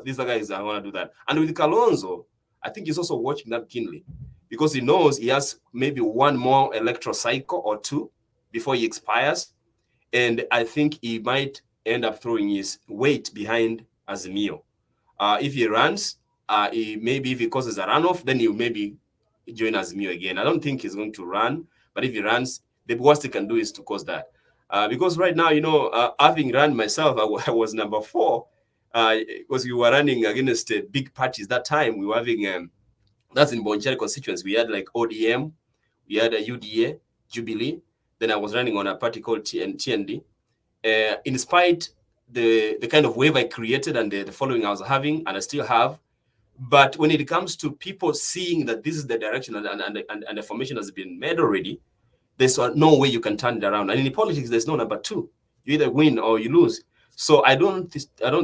these guys are going to do that. And with Kalonzo, I think he's also watching that keenly because he knows he has maybe one more electoral cycle or 2 before he expires. And I think he might end up throwing his weight behind Azimio. If he runs, maybe if he causes a runoff, then he'll maybe join Azimio again. I don't think he's going to run, but if he runs, the worst he can do is to cause that. Because right now, having run myself, I was number 4 because we were running against big parties that time. We were having, that's in Bonchari constituency. We had like ODM, we had a UDA, Jubilee. Then I was running on a party called TND. In spite the kind of wave I created and the following I was having, and I still have. But when it comes to people seeing that this is the direction and the formation has been made already, there's no way you can turn it around. And in politics, there's no number 2. You either win or you lose. So I don't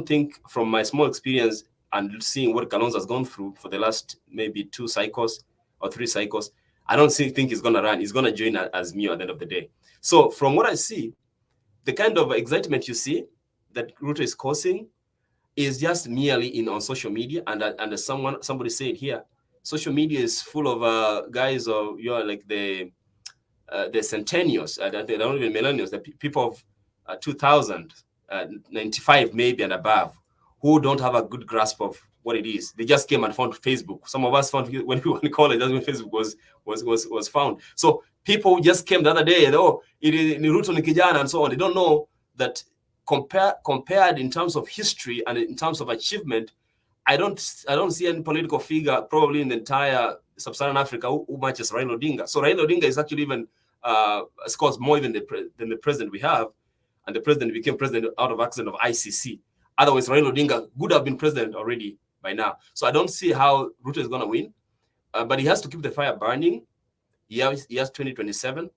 think, from my small experience and seeing what Kalonzo has gone through for the last maybe 2 cycles or 3 cycles, I don't think he's going to run. He's going to join Azimio at the end of the day. So from what I see, the kind of excitement you see that Ruto is causing is just merely on social media. And as somebody said here, social media is full of guys of like the centennials, they're not even millennials, the people of 2000, 95 maybe and above, who don't have a good grasp of what it is. They just came and found Facebook. Some of us found when we were in college, that's when Facebook was found. So people just came the other day and it is Ruto ni kijana and so on. They don't know that compared in terms of history and in terms of achievement, I don't see any political figure probably in the entire sub-Saharan Africa who matches Raila Odinga. So Raila Odinga is actually even scores more even than the president we have, and the president became president out of accident of ICC. Otherwise, Raila Odinga would have been president already by now. So I don't see how Ruto is going to win, but he has to keep the fire burning. He has 2027,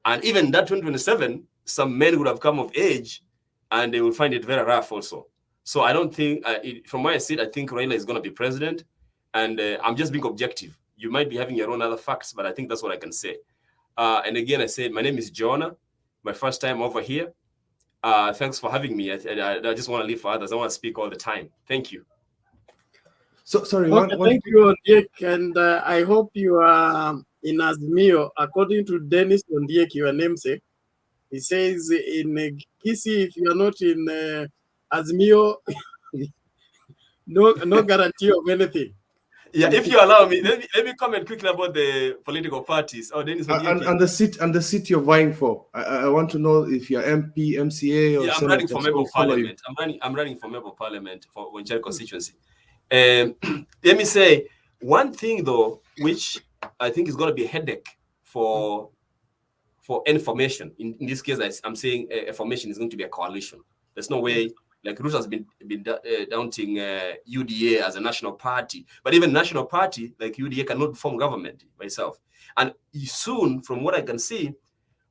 and even that 2027, some men would have come of age, and they will find it very rough also. So I don't think, from where I sit, I think Raila is going to be president, and I'm just being objective. You might be having your own other facts, but I think that's what I can say. And again, I said, my name is Jonah, my first time over here. Thanks for having me. I just want to leave for others. I want to speak all the time. Thank you.
So sorry.
Okay, thank you, Ondiek, and I hope you are in Azimio. According to Dennis Ondiek, your namesake, he says in Kisi, if you are not in Azimio, no guarantee of anything.
Yeah, if you allow me, let me comment quickly about the political parties. Oh, Dennis Ondiek.
And the seat you're vying for. I want to know if you're MP, MCA, or
Yeah, I'm
senator.
running for member of
So follow you.
parliament. I'm running for member of parliament for Wenchari constituency. Let me say one thing though, which I think is going to be a headache for information. In this case, I'm saying a formation is going to be a coalition. There's no way. Like Ruth has been doubting UDA as a national party, but even national party like UDA cannot form government by itself. And soon, from what I can see,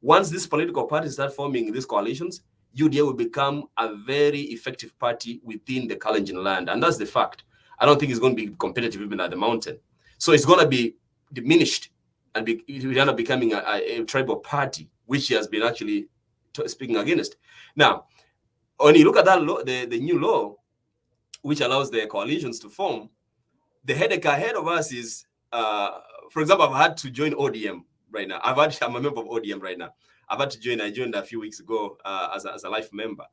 once these political parties start forming these coalitions, UDA will become a very effective party within the Kalenjin land, and that's the fact. I don't think it's going to be competitive even at the mountain. So it's going to be diminished, and it will end up becoming a tribal party, which he has been actually speaking against. Now, when you look at that law, the new law, which allows the coalitions to form, the headache ahead of us is, for example, I've had to join ODM right now. I'm a member of ODM right now. I've had to join. I joined a few weeks ago as a life member.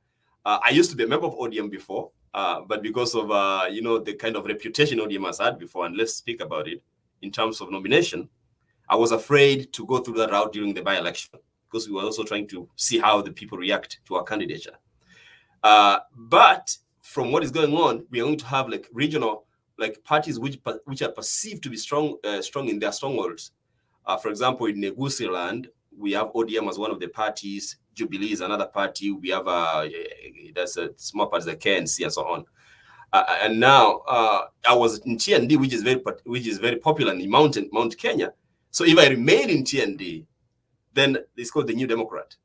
I used to be a member of ODM before, but because of the kind of reputation ODM has had before, and let's speak about it in terms of nomination, I was afraid to go through that route during the by-election because we were also trying to see how the people react to our candidature. But from what is going on, we are going to have like regional parties which are perceived to be strong in their strongholds. For example, in Negusi land, we have ODM as one of the parties. Jubilee is another party. We have there's a small parties like KNC and so on. And now I was in TND, which is very popular in Mount Kenya. So if I remain in TND, then it's called the New Democrat.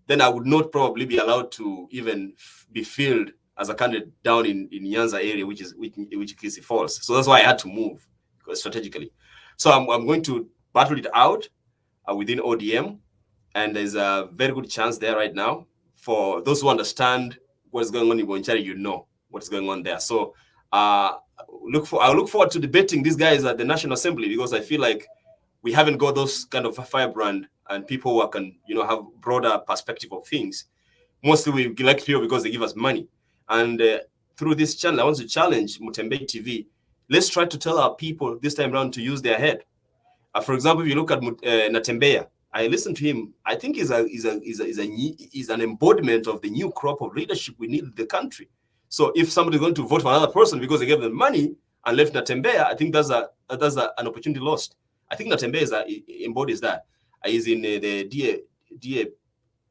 Then I would not probably be allowed to even be filled as a candidate down in Nyanza area, which Kisi falls. So that's why I had to move strategically. So I'm going to battle it out within ODM, and there's a very good chance there right now for those who understand what's going on in Bonchari. What's going on there. So I look forward to debating these guys at the National Assembly, because I feel like we haven't got those kind of firebrand and people who can have broader perspective of things. Mostly we elect people because they give us money. And through this channel, I want to challenge Mutembei TV. Let's try to tell our people this time around to use their head. For example, if you look at Natembeya, I listened to him. I think he's an embodiment of the new crop of leadership we need in the country. So if somebody's going to vote for another person because they gave them money and left Natembeya, I think that's an opportunity lost. I think Natembeya embodies that. He's in the DA.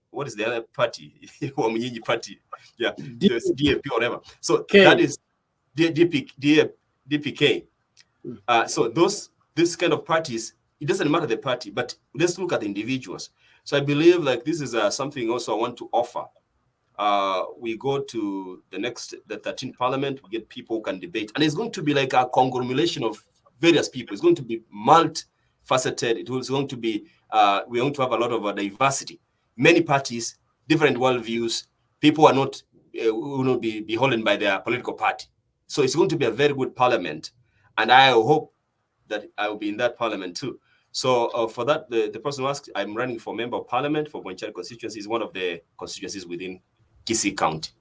What is the other party? Party. Yeah, DAP or whatever. So that is DPK. So this kind of parties, it doesn't matter the party, but let's look at the individuals. So I believe like this is something also I want to offer. We go to the 13th parliament, we get people who can debate, and it's going to be like a conglomeration of various people. It's going to be multifaceted. It was going to be we're going to have a lot of diversity, many parties, different worldviews. People are not will not be beholden by their political party. So it's going to be a very good parliament, and I hope that I will be in that parliament too. So for that, the person who asked, I'm running for member of parliament for Bonchari constituency, is one of the constituencies within Kisii County.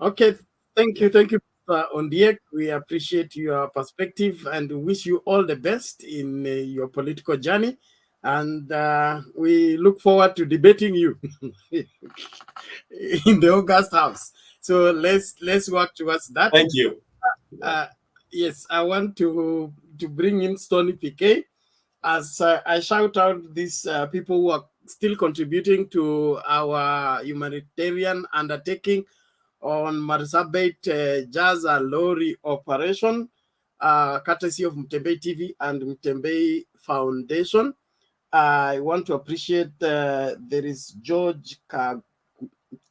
Okay, thank you, Ondiek. We appreciate your perspective and wish you all the best in your political journey. And we look forward to debating you in the August House. So let's work towards that.
Thank you.
Yes, I want to bring in Stony PK as I shout out these people who are still contributing to our humanitarian undertaking on Marsabet Jaza lorry operation, courtesy of Mutembei TV and Mutembei Foundation. I want to appreciate there is George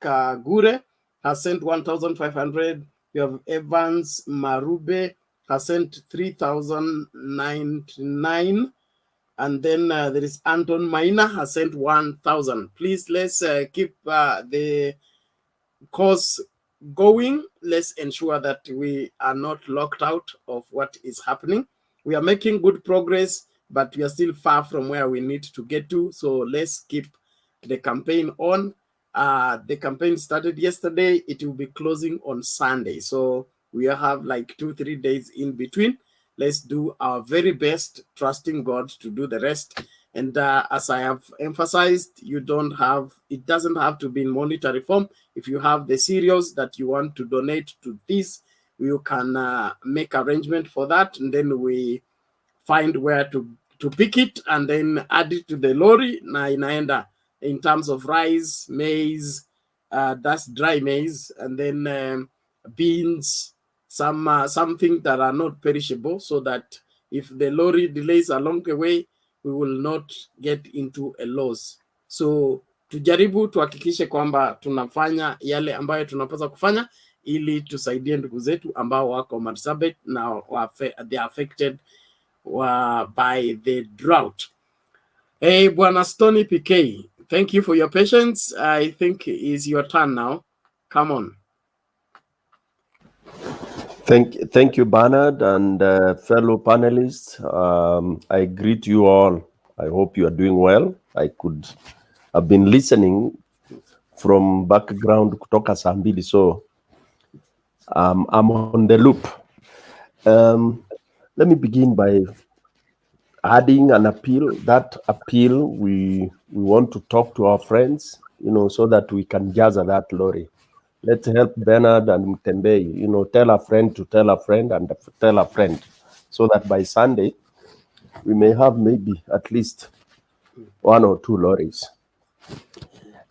Kagure has sent 1,500. We have Evans Marube has sent 3,099. And then there is Anton Maina has sent 1,000. Please, let's keep the course going, let's ensure that we are not locked out of what is happening. We are making good progress, but we are still far from where we need to get to. So let's keep the campaign on. The campaign started yesterday. It will be closing on Sunday. So we have like 2-3 days in between. Let's do our very best, trusting God to do the rest. And as I have emphasized, it doesn't have to be in monetary form. If you have the cereals that you want to donate to this, you can make arrangement for that, and then we find where to pick it and then add it to the lorry na inaenda in terms of rice, maize, that's dry maize, and then beans, something that are not perishable, so that if the lorry delays along the way, we will not get into a loss. So tujaribu tuhakikishe kwamba tunafanya yale ambayo tunapaswa kufanya ili tusaidie ndugu zetu ambao wako Marsabet na they are affected by the drought. Hey, Bwana Stony PK, thank you for your patience. I think it's your turn now. Come on.
Thank you, Bernard, and fellow panelists. I greet you all. I hope you are doing well. I could have been listening from background kutoka saa mbili, so I'm on the loop. Let me begin by adding an appeal. That appeal, we want to talk to our friends, so that we can Jaza that lorry. Let's help Bernard and Mutembei, tell a friend to tell a friend and tell a friend, so that by Sunday, we may have maybe at least 1 or 2 lorries.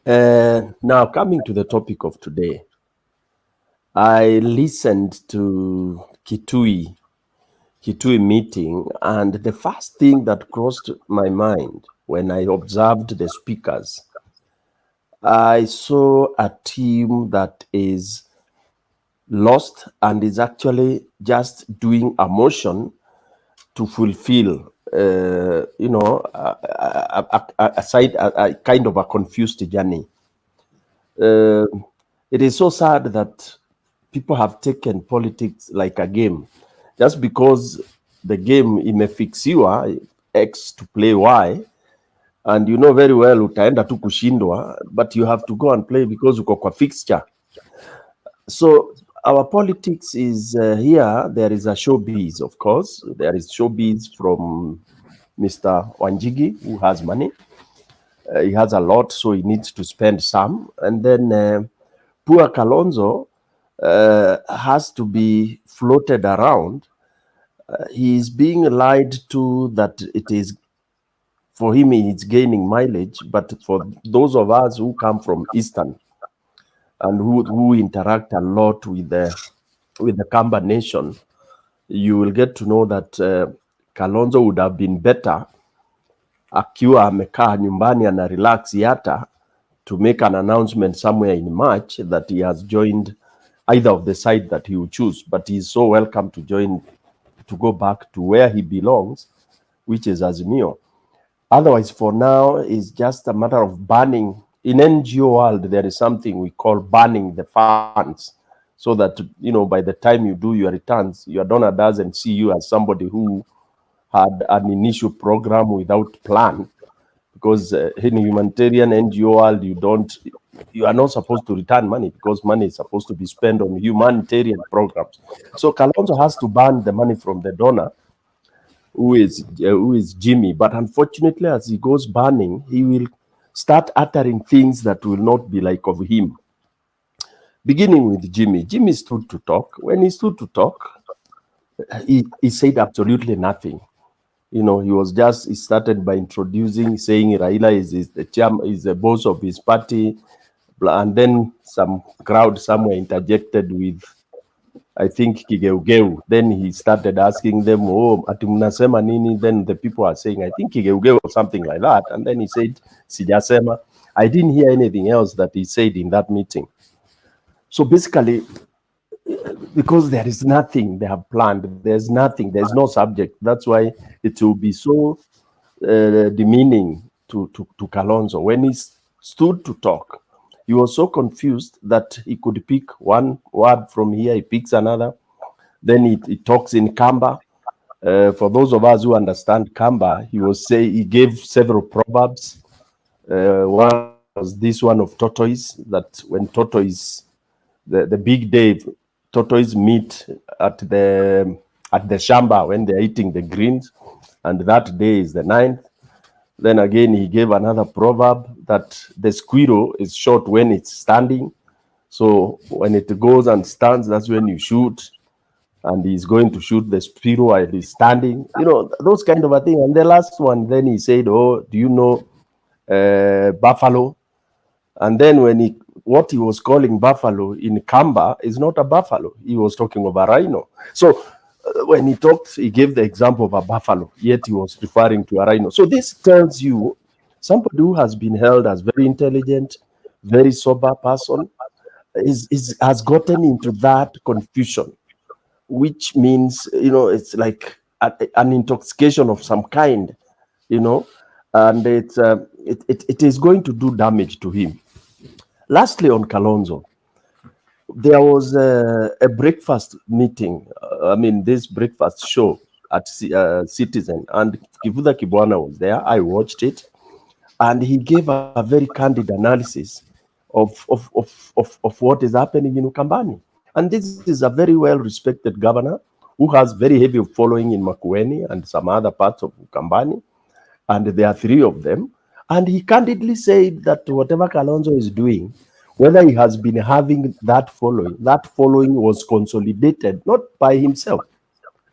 Now, coming to the topic of today, I listened to Kitui meeting, and the first thing that crossed my mind when I observed the speakers, I saw a team that is lost and is actually just doing a motion to fulfill, a kind of a confused journey. It is so sad that people have taken politics like a game. Just because the game imefixiwa X to play Y, and you know very well utaenda tu kushindwa, but you have to go and play because uko kwa fixture. So our politics is here. There is a showbiz, of course. There is showbiz from Mr. Wanjigi, who has money. He has a lot, so he needs to spend some. And then poor Kalonzo has to be floated around. He is being lied to that it is, for him, it's gaining mileage, but for those of us who come from Eastern and who interact a lot with the Kamba nation, you will get to know that Kalonzo would have been better akiwa amekaa nyumbani ana relax yata to make an announcement somewhere in March that he has joined either of the side that he will choose, but he is so welcome to go back to where he belongs, which is Azimio. Otherwise, for now, it's just a matter of banning. In NGO world, there is something we call banning the funds, so that, by the time you do your returns, your donor doesn't see you as somebody who had an initial program without plan. Because in humanitarian NGO world, you are not supposed to return money, because money is supposed to be spent on humanitarian programs. So Kalonzo has to ban the money from the donor, who is Jimmy. But unfortunately, as he goes banning, he will start uttering things that will not be like of him. Beginning with Jimmy. Jimmy stood to talk. When he stood to talk, he said absolutely nothing. He started by saying Raila is the boss of his party, and then some crowd somewhere interjected with, I think, Kigeugeu. Then he started asking them, ati mnasema nini? Then the people are saying, I think Kigeugeu or something like that. And then he said, sijasema. I didn't hear anything else that he said in that meeting. So basically, because there is nothing they have planned, there's no subject. That's why it will be so demeaning to Kalonzo. When he stood to talk, He was so confused that he could pick one word from here, he picks another. Then he talks in Kamba. For those of us who understand Kamba, he gave several proverbs. One was this one of tortoise, that when tortoise, the big day, tortoise meet at the shamba when they're eating the greens, and that day is the 9th. Then again, he gave another proverb that the squirrel is shot when it's standing. So when it goes and stands, that's when you shoot. And he's going to shoot the squirrel while he's standing. You know, those kind of a thing. And the last one, then he said, oh, do you know buffalo? And then what he was calling buffalo in Kamba is not a buffalo. He was talking of a rhino. So when he talked, he gave the example of a buffalo, yet he was referring to a rhino. So this tells you somebody who has been held as very intelligent, very sober person has gotten into that confusion, which means, you know, it's like an intoxication of some kind, you know, and it is going to do damage to him. Lastly, on Kalonzo, there was a breakfast meeting, this breakfast show at Citizen, and Kivutha Kibwana was there. I watched it, and he gave a very candid analysis of what is happening in Ukambani. And this is a very well-respected governor who has very heavy following in Makueni and some other parts of Ukambani, and there are 3 of them. And he candidly said that whatever Kalonzo is doing, whether he has been having that following was consolidated, not by himself.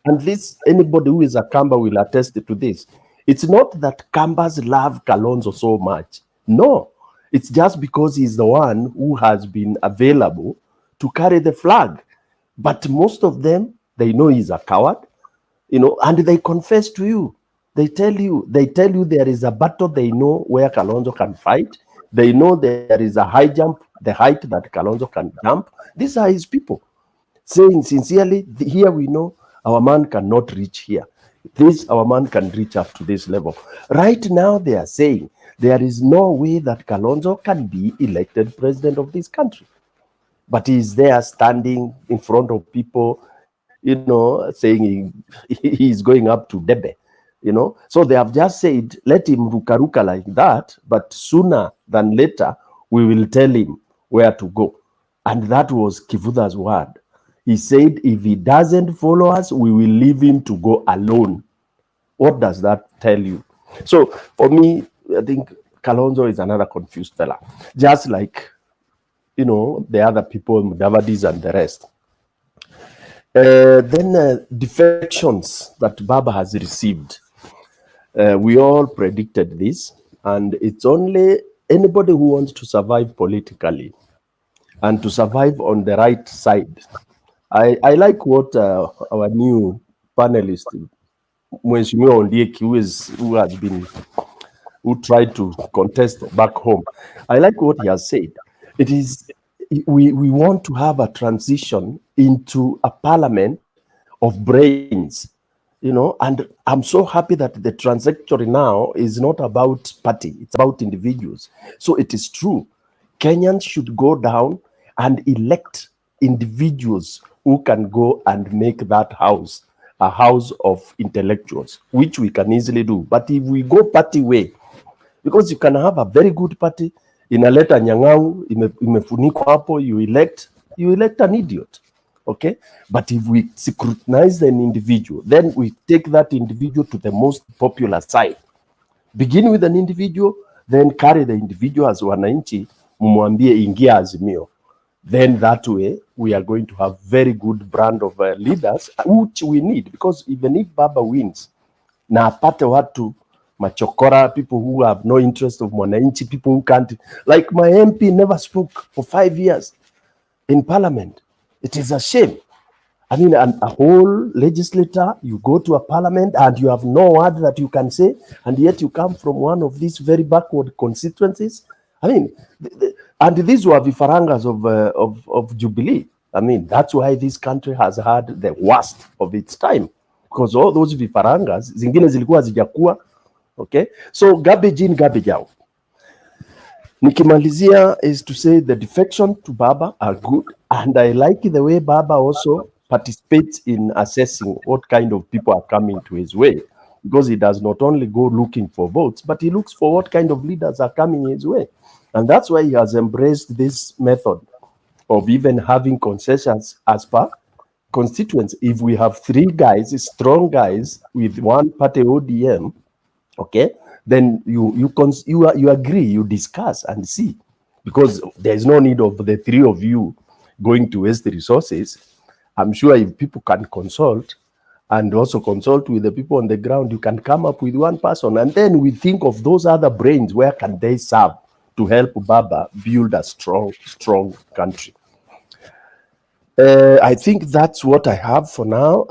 And this, anybody who is a Kamba will attest to this. It's not that Kambas love Kalonzo so much. No, it's just because he's the one who has been available to carry the flag. But most of them, they know he's a coward, you know, and they confess to you. They tell you there is a battle. They know where Kalonzo can fight. They know there is a high jump, the height that Kalonzo can jump. These are his people saying sincerely, here we know our man cannot reach here. Our man can reach up to this level. Right now, they are saying there is no way that Kalonzo can be elected president of this country. But he's there standing in front of people, you know, saying he's going up to Debe. You know, so they have just said, let him ruka like that, but sooner than later, we will tell him where to go. And that was Kivutha's word. He said, if he doesn't follow us, we will leave him to go alone. What does that tell you? So for me, I think Kalonzo is another confused fella. Just like, you know, the other people, Mudavadis and the rest. Then defections that Baba has received. We all predicted this, and it's only anybody who wants to survive politically and to survive on the right side. I like what our new panelist, Mheshimiwa Ondieki, who tried to contest back home. I like what he has said. It is we want to have a transition into a parliament of brains. You know, and I'm so happy that the trajectory now is not about party, it's about individuals. So it is true. Kenyans should go down and elect individuals who can go and make that house a house of intellectuals, which we can easily do. But if we go party way, because you can have a very good party, inaleta nyang'au, imefunikwa hapo, you elect an idiot. Okay, but if we scrutinize an individual, then we take that individual to the most popular side. Begin with an individual, then carry the individual as wananchi, mumwambie ingia Azimio. Then that way, we are going to have very good brand of leaders, which we need, because even if Baba wins, na apate watu machokora, people who have no interest of mwananchi, people who can't, like my MP never spoke for 5 years in parliament. It is a shame. I mean, a whole legislator, you go to a parliament and you have no word that you can say, and yet you come from one of these very backward constituencies. I mean, and these were vifarangas of Jubilee. I mean, that's why this country has had the worst of its time, because all those vifarangas, zingine zilikuwa zijakuwa, okay? So garbage in, garbage out. Nikimalizia is to say the defection to Baba are good, and I like the way Baba also participates in assessing what kind of people are coming to his way, because he does not only go looking for votes, but he looks for what kind of leaders are coming his way. And that's why he has embraced this method of even having concessions as per constituents. If we have 3 guys, strong guys with one party ODM, okay, then you agree, you discuss and see, because there is no need of the 3 of you going to waste the resources. I'm sure if people can consult and also consult with the people on the ground, you can come up with one person, and then we think of those other brains, where can they serve to help Baba build a strong country. I think that's what I have for now.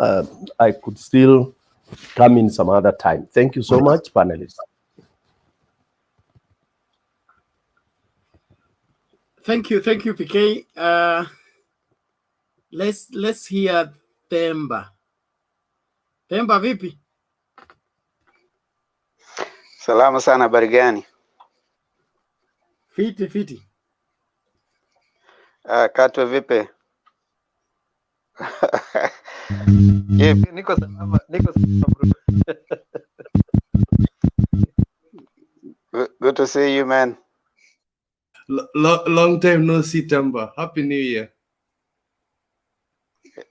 I could still come in some other time. Thank you so much, panelists.
Thank you, PK. Let's hear Temba. Temba, vipi?
Salama sana, habari gani?
Fiti.
Katwe vipi? Yeah, niko salama bro. Good to see you, man.
Long time no see, Temba. Happy New Year.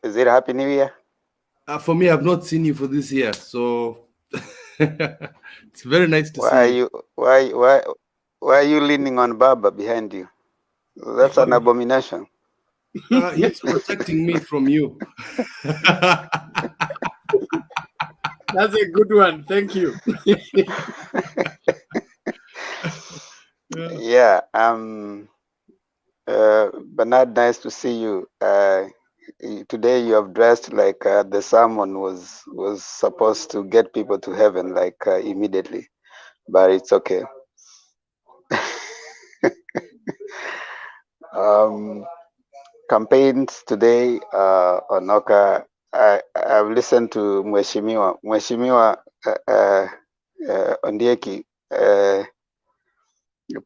Is it Happy New Year?
For me, I've not seen you for this year, so it's very nice to see you.
Why are you leaning on Baba behind you? That's an abomination.
He's protecting me from you.
That's a good one. Thank you.
Yeah. Bernard, nice to see you. Today you have dressed like the sermon was supposed to get people to heaven, like immediately, but it's okay. Campaigns today, Onoka. I've listened to Mheshimiwa Ondieki.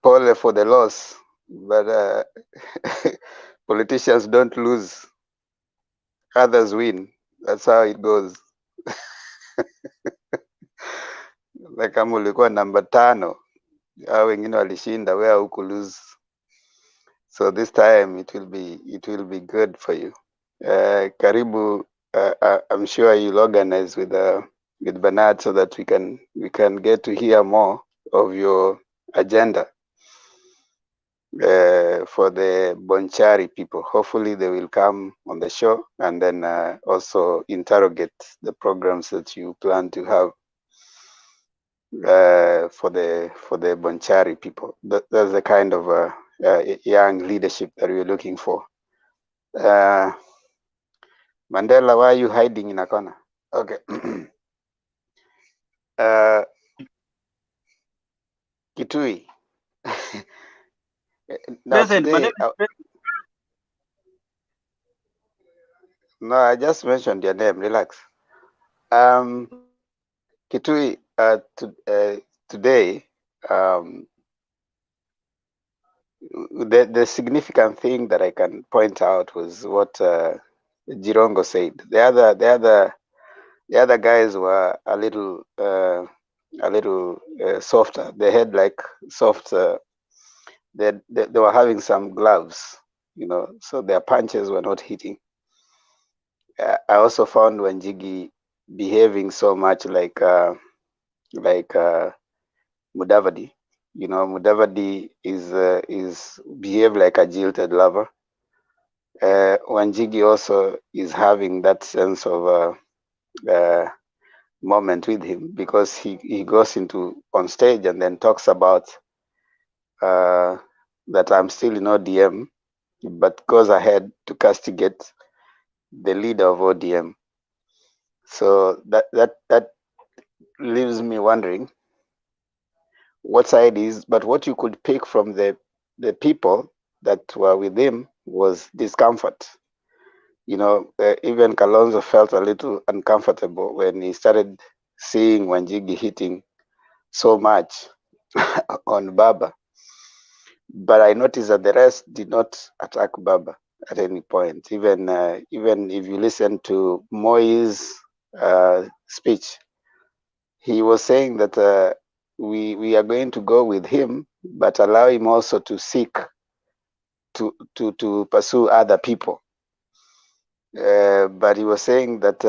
Pole for the loss, but politicians don't lose, others win. That's how it goes. Like kama ulikuwa namba 5 au wengine walishinda, wewe huku lose. So this time it will be good for you. Karibu, I'm sure you'll organize with Bernard so that we can get to hear more of your agenda for the Bonchari people. Hopefully they will come on the show and then also interrogate the programs that you plan to have for the Bonchari people. That's the kind of young leadership that we're looking for. Mandela, why are you hiding in a corner? Okay. Kitui. Now today, no, I just mentioned your name. Relax. Kitui, today, the significant thing that I can point out was what Jirongo said. The other guys were a little softer. They had like soft. They were having some gloves, so their punches were not hitting. I also found Wanjigi behaving so much like Mudavadi. Mudavadi is behave like a jilted lover. Wanjigi also is having that sense of moment with him, because he goes into on stage and then talks about that I'm still in ODM, but goes ahead to castigate the leader of ODM. So that leaves me wondering what side is, but what you could pick from the people that were with him was discomfort. Even Kalonzo felt a little uncomfortable when he started seeing Wanjigi hitting so much on Baba. But I noticed that the rest did not attack Baba at any point. Even if you listen to Moi's speech, he was saying that we are going to go with him, but allow him also to seek to pursue other people. But he was saying that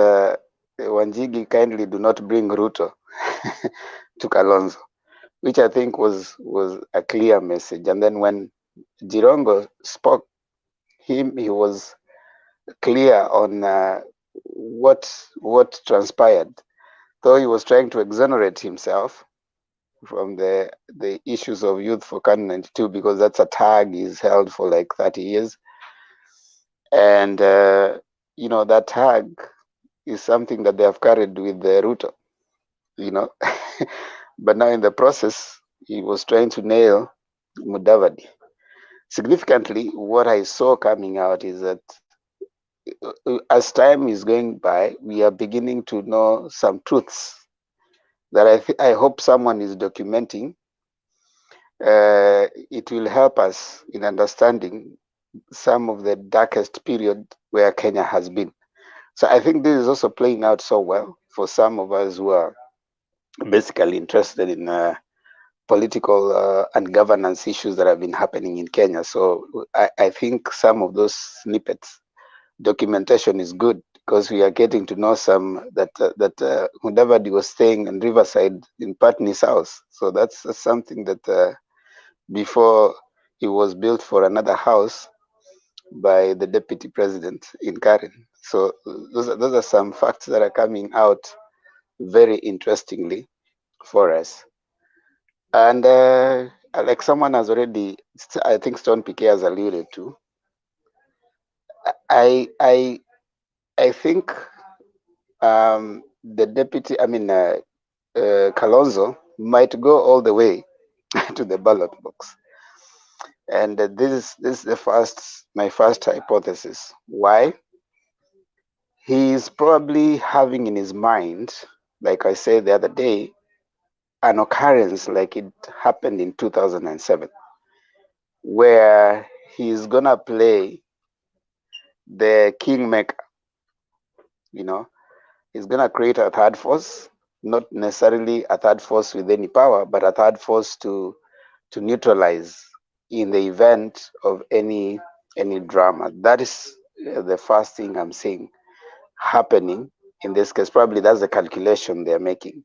Wanjigi kindly do not bring Ruto to Kalonzo, which I think was a clear message. And then when Jirongo spoke, he was clear on what transpired, though he was trying to exonerate himself from the issues of Youth for KANU 92, because that's a tag he's held for like 30 years. And, that tag is something that they have carried with the Ruto, But now in the process, he was trying to nail Mudavadi. Significantly, what I saw coming out is that as time is going by, we are beginning to know some truths that I hope someone is documenting. It will help us in understanding some of the darkest period where Kenya has been. So I think this is also playing out so well for some of us who are basically interested in political and governance issues that have been happening in Kenya. So I think some of those snippets, documentation is good, because we are getting to know some that Mudavadi was staying in Riverside in Patni's house. So that's something that before he was built for another house by the deputy president in Karen. So those are some facts that are coming out very interestingly for us. And like someone has already, I think Stone PK has alluded to, I think the deputy, Kalonzo might go all the way to the ballot box. And this is my first hypothesis. Why? He is probably having in his mind, like I said the other day, an occurrence like it happened in 2007, where he's gonna play the kingmaker. He's gonna create a third force, not necessarily a third force with any power, but a third force to neutralize in the event of any drama. That is the first thing I'm seeing happening in this case. Probably that's the calculation they're making.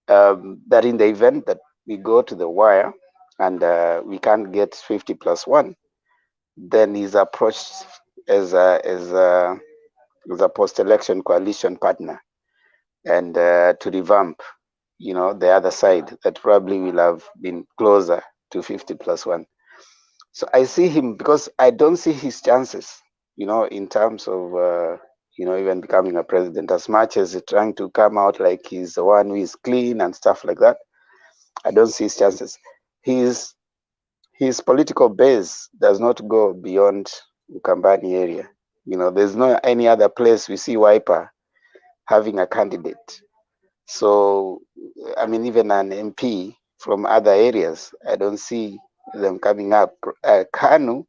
That in the event that we go to the wire and we can't get 50+1, then he's approached as a post-election coalition partner, and to revamp, the other side that probably will have been closer to 50+1. So I see him, because I don't see his chances, in terms of, even becoming a president, as much as he's trying to come out like he's the one who is clean and stuff like that. I don't see his chances. His political base does not go beyond Ukambani area. There's no any other place we see Wiper having a candidate. So, even an MP from other areas, I don't see them coming up. KANU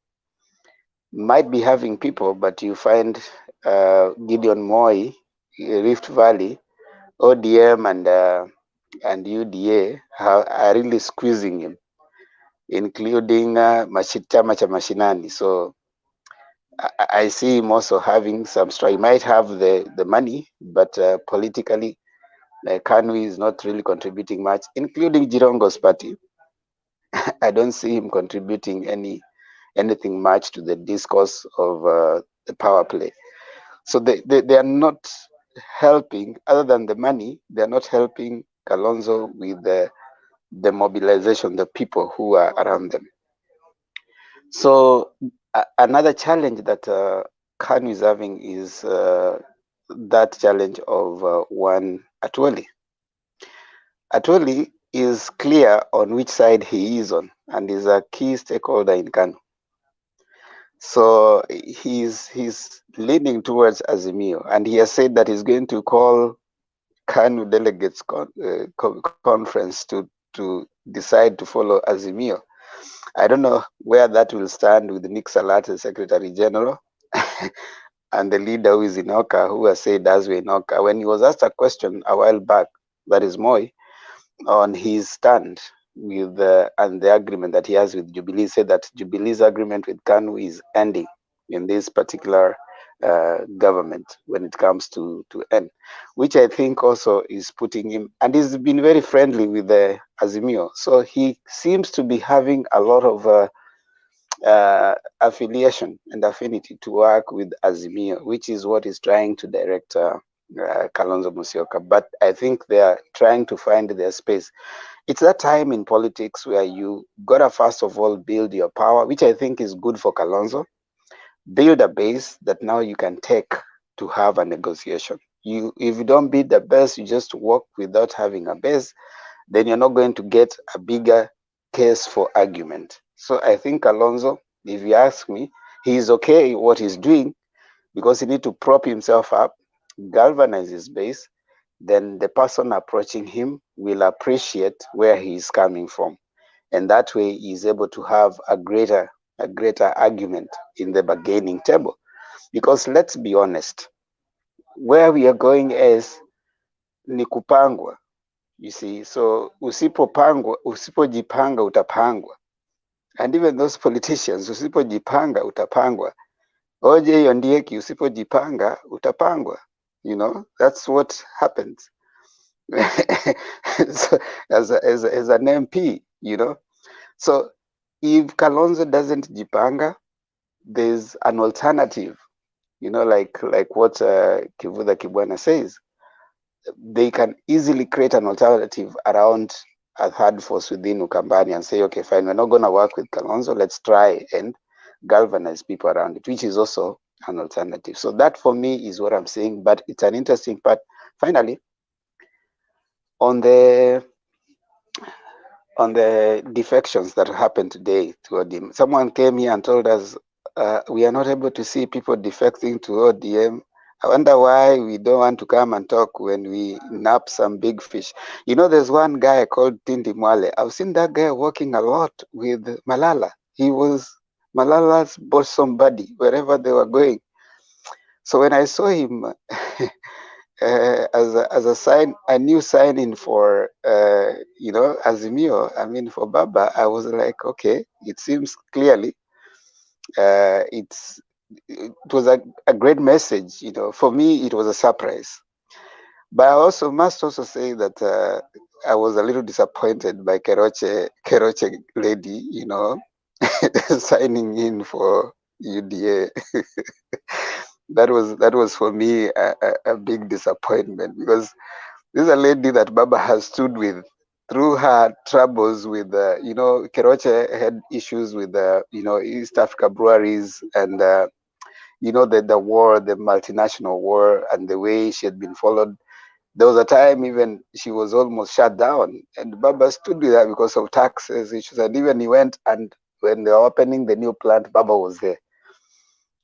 might be having people, but you find Gideon Moi, Rift Valley, ODM and UDA are really squeezing him, including chama cha mashinani. So I see him also having some strike. He might have the money, but politically, KANU is not really contributing much, including Jirongo's party. I don't see him contributing anything much to the discourse of the power play. So they are not helping, other than the money, they are not helping Kalonzo with the mobilization, the people who are around them. So another challenge that KANU is having is that challenge of one Atwoli. Atwoli is clear on which side he is on, and is a key stakeholder in KANU. So he's leaning towards Azimio, and he has said that he's going to call KANU delegates conference to decide to follow Azimio. I don't know where that will stand with Nick Salat, the Secretary General, and the leader who is Inoka, who has said as we Inoka. When he was asked a question a while back, that is Moi, on his stand with and the agreement that he has with Jubilee, said that Jubilee's agreement with KANU is ending in this particular government when it comes to end, which I think also is putting him, and he's been very friendly with the Azimio. So he seems to be having a lot of affiliation and affinity to work with Azimio, which is what is trying to direct Kalonzo Musyoka. But I think they are trying to find their space. It's that time in politics where you gotta first of all build your power, which I think is good for Kalonzo. Build a base that now you can take to have a negotiation. If you don't build the base, you just work without having a base, then you're not going to get a bigger case for argument. So I think Kalonzo, if you ask me, he's okay what he's doing because he need to prop himself up, galvanize his base, then the person approaching him will appreciate where he is coming from. And that way he is able to have a greater argument in the bargaining table. Because let's be honest, where we are going is ni kupangwa. You see, so usipojipanga utapangwa. And even those politicians, usipojipanga utapangwa. Oje hiyo ndieki, usipojipanga utapangwa. You know, that's what happens. So, as an MP, you know. So if Kalonzo doesn't jipanga, there's an alternative, you know, like what Kivuda Kibwana says. They can easily create an alternative around a third force within Ukambani and say, okay, fine, we're not going to work with Kalonzo. Let's try and galvanize people around it, which is also an alternative. So that for me is what I'm saying, but it's an interesting part. Finally, on the defections that happened today to ODM, someone came here and told us we are not able to see people defecting to ODM. I wonder why we don't want to come and talk when we nab some big fish. You know, there's one guy called Tindi Mwale. I've seen that guy working a lot with Malala. He was Malala's bosom buddy wherever they were going. So when I saw him as a sign, a new sign-in for you know, Azimio, I mean for Baba, I was like, okay, it seems clearly it was a great message. You know, for me it was a surprise. But I also must also say that I was a little disappointed by Keroche lady, you know, signing in for UDA. that was for me a big disappointment, because this is a lady that Baba has stood with through her troubles with, you know, Keroche had issues with, you know, East Africa breweries and, you know, the war, the multinational war, and the way she had been followed. There was a time even she was almost shut down, and Baba stood with her because of taxes issues. And even he went, and when they were opening the new plant, Baba was there.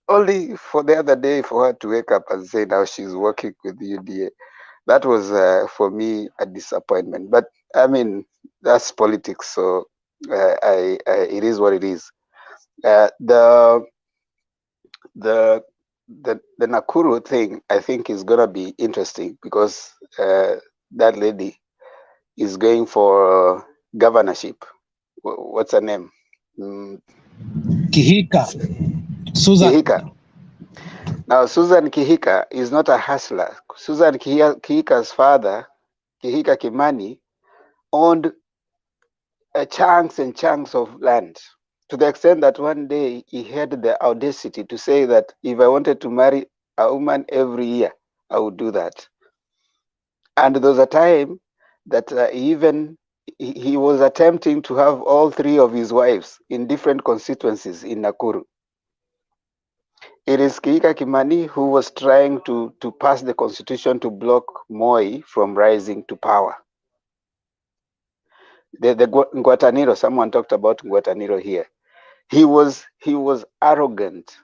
Only for the other day for her to wake up and say now she's working with the UDA. That was for me a disappointment. But I mean, that's politics, so it is what it is. The Nakuru thing, I think, is gonna be interesting because that lady is going for governorship. What's her name?
Kihika. Susan.
Kihika. Now, Susan Kihika is not a hustler. Susan Kihika's father, Kihika Kimani, owned chunks and chunks of land, to the extent that one day he had the audacity to say that if I wanted to marry a woman every year, I would do that. And there was a time that he was attempting to have all three of his wives in different constituencies in Nakuru. It is Kihika Kimani who was trying to pass the constitution to block Moi from rising to power. The Ngwataniro, someone talked about Ngwataniro here. He was arrogant,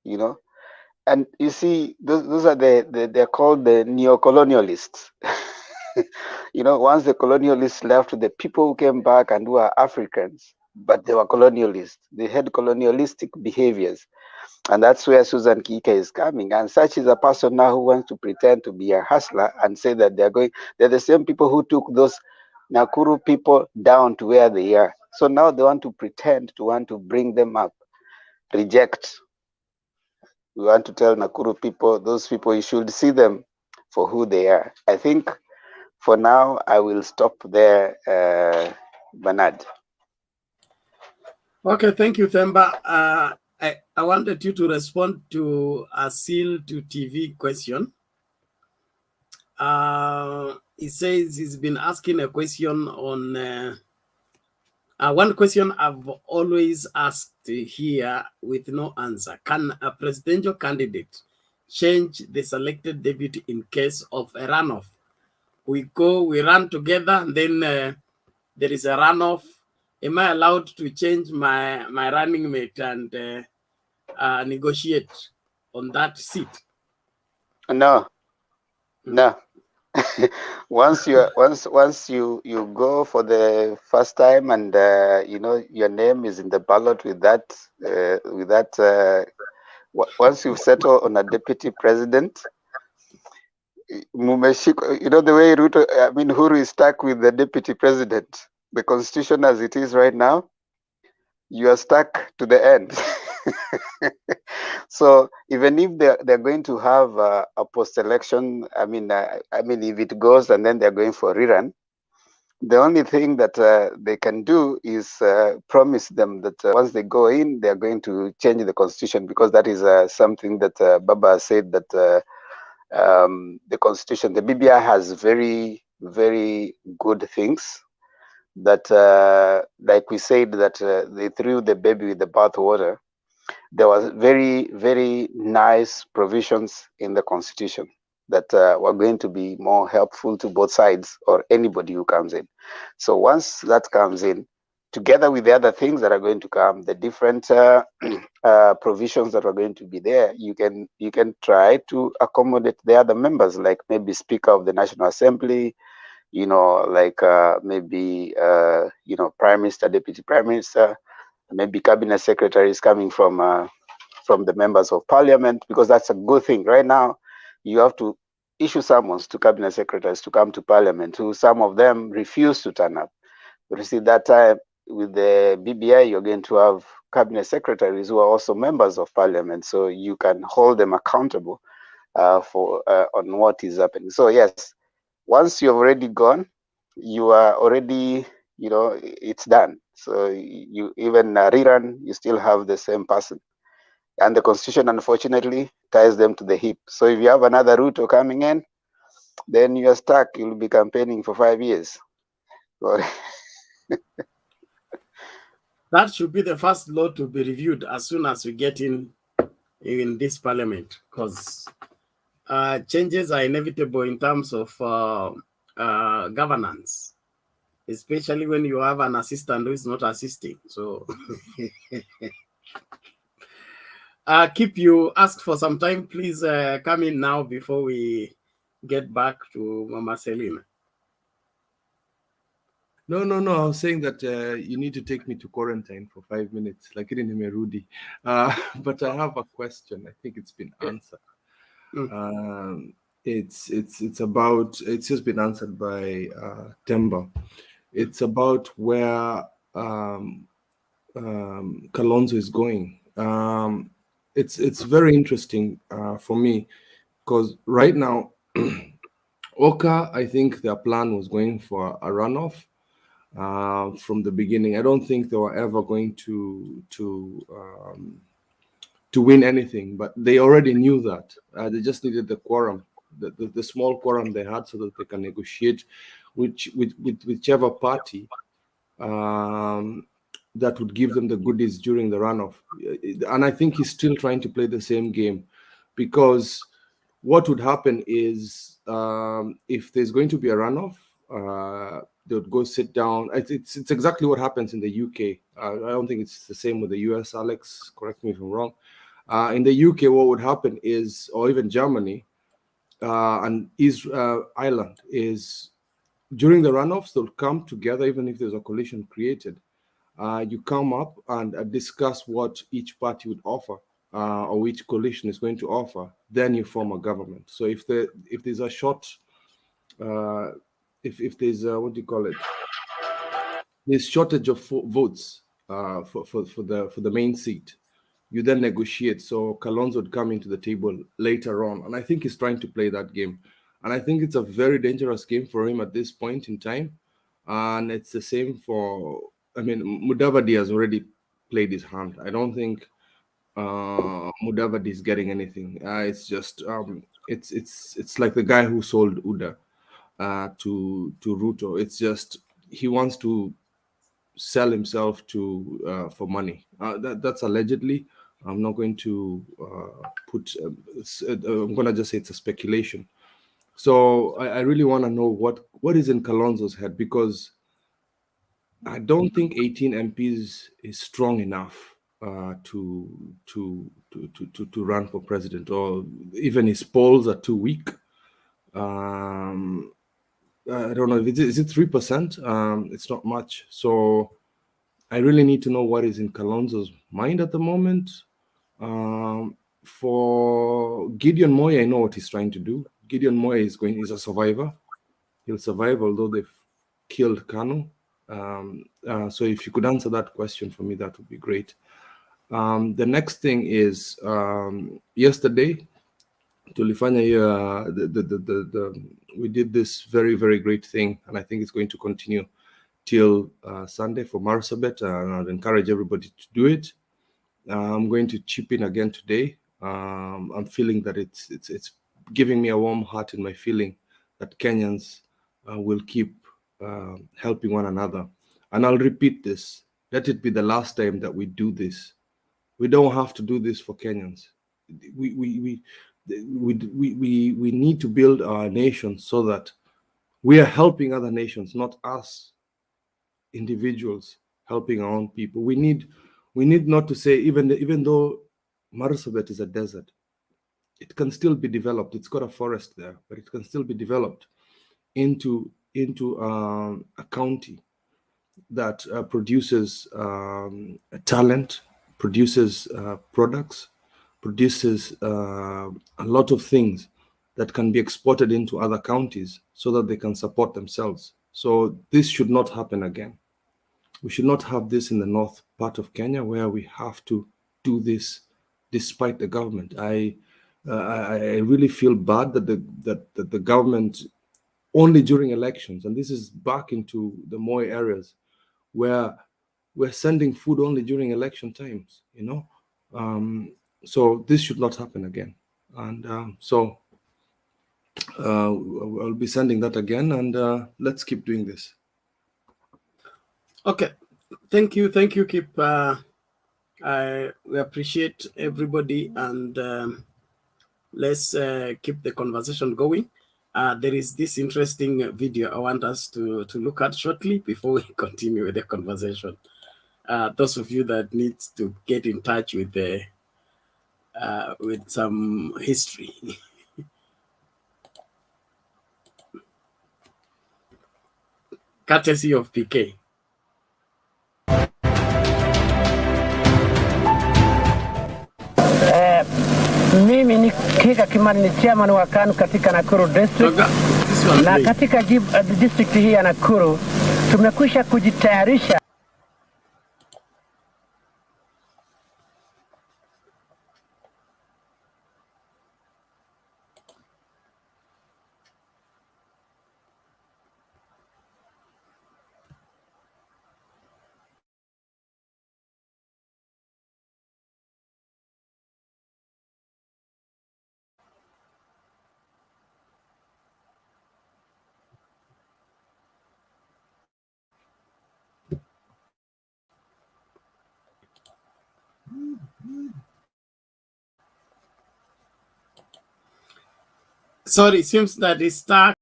you know. And you see, those are they're called the neo-colonialists. You know, once the colonialists left, the people who came back and who are Africans, but they were colonialists. They had colonialistic behaviors. And that's where Susan Kike is coming. And such is a person now who wants to pretend to be a hustler and say that they're the same people who took those Nakuru people down to where they are. So now they want to pretend to want to bring them up. Reject. We want to tell Nakuru people, those people, you should see them for who they are. I think for now, I will stop there, Bernard.
Okay, thank you, Themba. I wanted you to respond to a Seal to TV question. He says he's been asking a question on one question I've always asked here with no answer. Can a presidential candidate change the selected deputy in case of a runoff? We run together, and then there is a runoff. Am I allowed to change my running mate and negotiate on that seat?
No. once you go for the first time and your name is in the ballot with that once you settle on a deputy president, the way Uhuru is stuck with the deputy president, the constitution as it is right now, you are stuck to the end. So even if they're going to have a post-election, if it goes and then they're going for a rerun, the only thing that they can do is promise them that once they go in, they're going to change the constitution, because that is something that Baba said that the constitution, the BBI has very, very good things that, like we said, that they threw the baby with the bathwater. There was very, very nice provisions in the constitution that were going to be more helpful to both sides or anybody who comes in. So once that comes in, together with the other things that are going to come, the different provisions that are going to be there, you can try to accommodate the other members, like maybe Speaker of the National Assembly, maybe Prime Minister, Deputy Prime Minister, maybe cabinet secretaries coming from the members of parliament, because that's a good thing. Right now, you have to issue summons to cabinet secretaries to come to parliament, who some of them refuse to turn up. But you see, that time with the BBI, you're going to have cabinet secretaries who are also members of parliament, so you can hold them accountable for on what is happening. So yes, once you've already gone, you are already, it's done. So you even rerun, you still have the same person. And the constitution, unfortunately, ties them to the hip. So if you have another Ruto coming in, then you're stuck. You'll be campaigning for 5 years.
That should be the first law to be reviewed as soon as we get in this parliament, because changes are inevitable in terms of governance, especially when you have an assistant who is not assisting. So Keep, you asked for some time. Please come in now before we get back to Mama Selina.
No. I was saying that you need to take me to quarantine for 5 minutes, like it in Merudi. But I have a question. I think it's been answered. It's just been answered by Temba. It's about where Kalonzo is going. It's very interesting for me, because right now, Oka, I think their plan was going for a runoff from the beginning. I don't think they were ever going to win anything, but they already knew that. They just needed the quorum, the small quorum they had, so that they can negotiate with whichever party that would give them the goodies during the runoff. And I think he's still trying to play the same game, because what would happen is if there's going to be a runoff, they would go sit down. It's exactly what happens in the UK. I don't think it's the same with the US, Alex, correct me if I'm wrong. In the UK, what would happen is, or even Germany and Ireland, is during the runoffs, they'll come together, even if there's a coalition created, you come up and discuss what each party would offer, or which coalition is going to offer. Then you form a government. So if there's a short, if there's what do you call it? There's shortage of votes for the main seat. You then negotiate. So Kalonzo would come into the table later on, and I think he's trying to play that game. And I think it's a very dangerous game for him at this point in time. And it's the same for, I mean, Mudavadi has already played his hand. I don't think Mudavadi is getting anything. It's just it's like the guy who sold Uda to Ruto. It's just he wants to sell himself to for money. That's allegedly. I'm not going to put. I'm gonna just say it's a speculation. So I really want to know what is in Kalonzo's head, because I don't think 18 MPs is strong enough to run for president, or even his polls are too weak. I don't know if is it 3%. It's not much. So I really need to know what is in Kalonzo's mind at the moment. For Gideon Moy, I know what he's trying to do. Gideon Moy is a survivor. He'll survive, although they've killed Kanu. So if you could answer that question for me, that would be great. The next thing is yesterday, tulifanya we did this very, very great thing, and I think it's going to continue till Sunday for Marsabet, and I'd encourage everybody to do it. I'm going to chip in again today. I'm feeling that it's giving me a warm heart in my feeling that Kenyans will keep helping one another. And I'll repeat this. Let it be the last time that we do this. We don't have to do this for Kenyans. We need to build our nation so that we are helping other nations, not us individuals helping our own people. We need not to say, even though Marsabet is a desert, it can still be developed. It's got a forest there, but it can still be developed into a county that produces talent, produces products, produces a lot of things that can be exported into other counties so that they can support themselves. So this should not happen again. We should not have this in the north part of Kenya, where we have to do this despite the government. I really feel bad that the government, only during elections, and this is back into the Moi areas, where we're sending food only during election times, so this should not happen again. And so I'll be sending that again, and let's keep doing this.
Okay, thank you, Kip. We appreciate everybody, and let's keep the conversation going. There is this interesting video I want us to look at shortly before we continue with the conversation. Those of you that need to get in touch with some history. Courtesy of PK.
Mimi ni Kika Kimani, ni chairman wa KANU katika Nakuru district, na katika district hii ya Nakuru tumekwisha kujitayarisha
Sorry, it seems that it's stuck.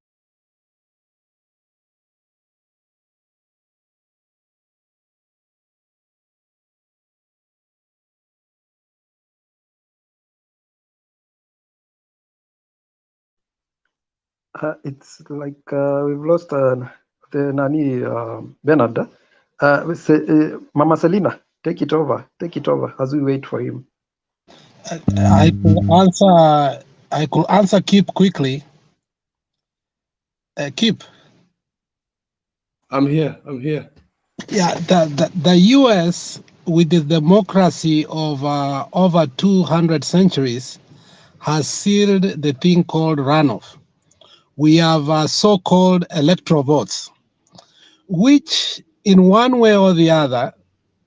It's like we've lost the Nani Bernard. Mama Selina, take it over. Take it over as we wait for him.
I could answer Kip quickly. Kip.
I'm here. I'm here.
Yeah, the U.S. with the democracy of over 200 centuries has sealed the thing called runoff. We have so-called electoral votes, which in one way or the other,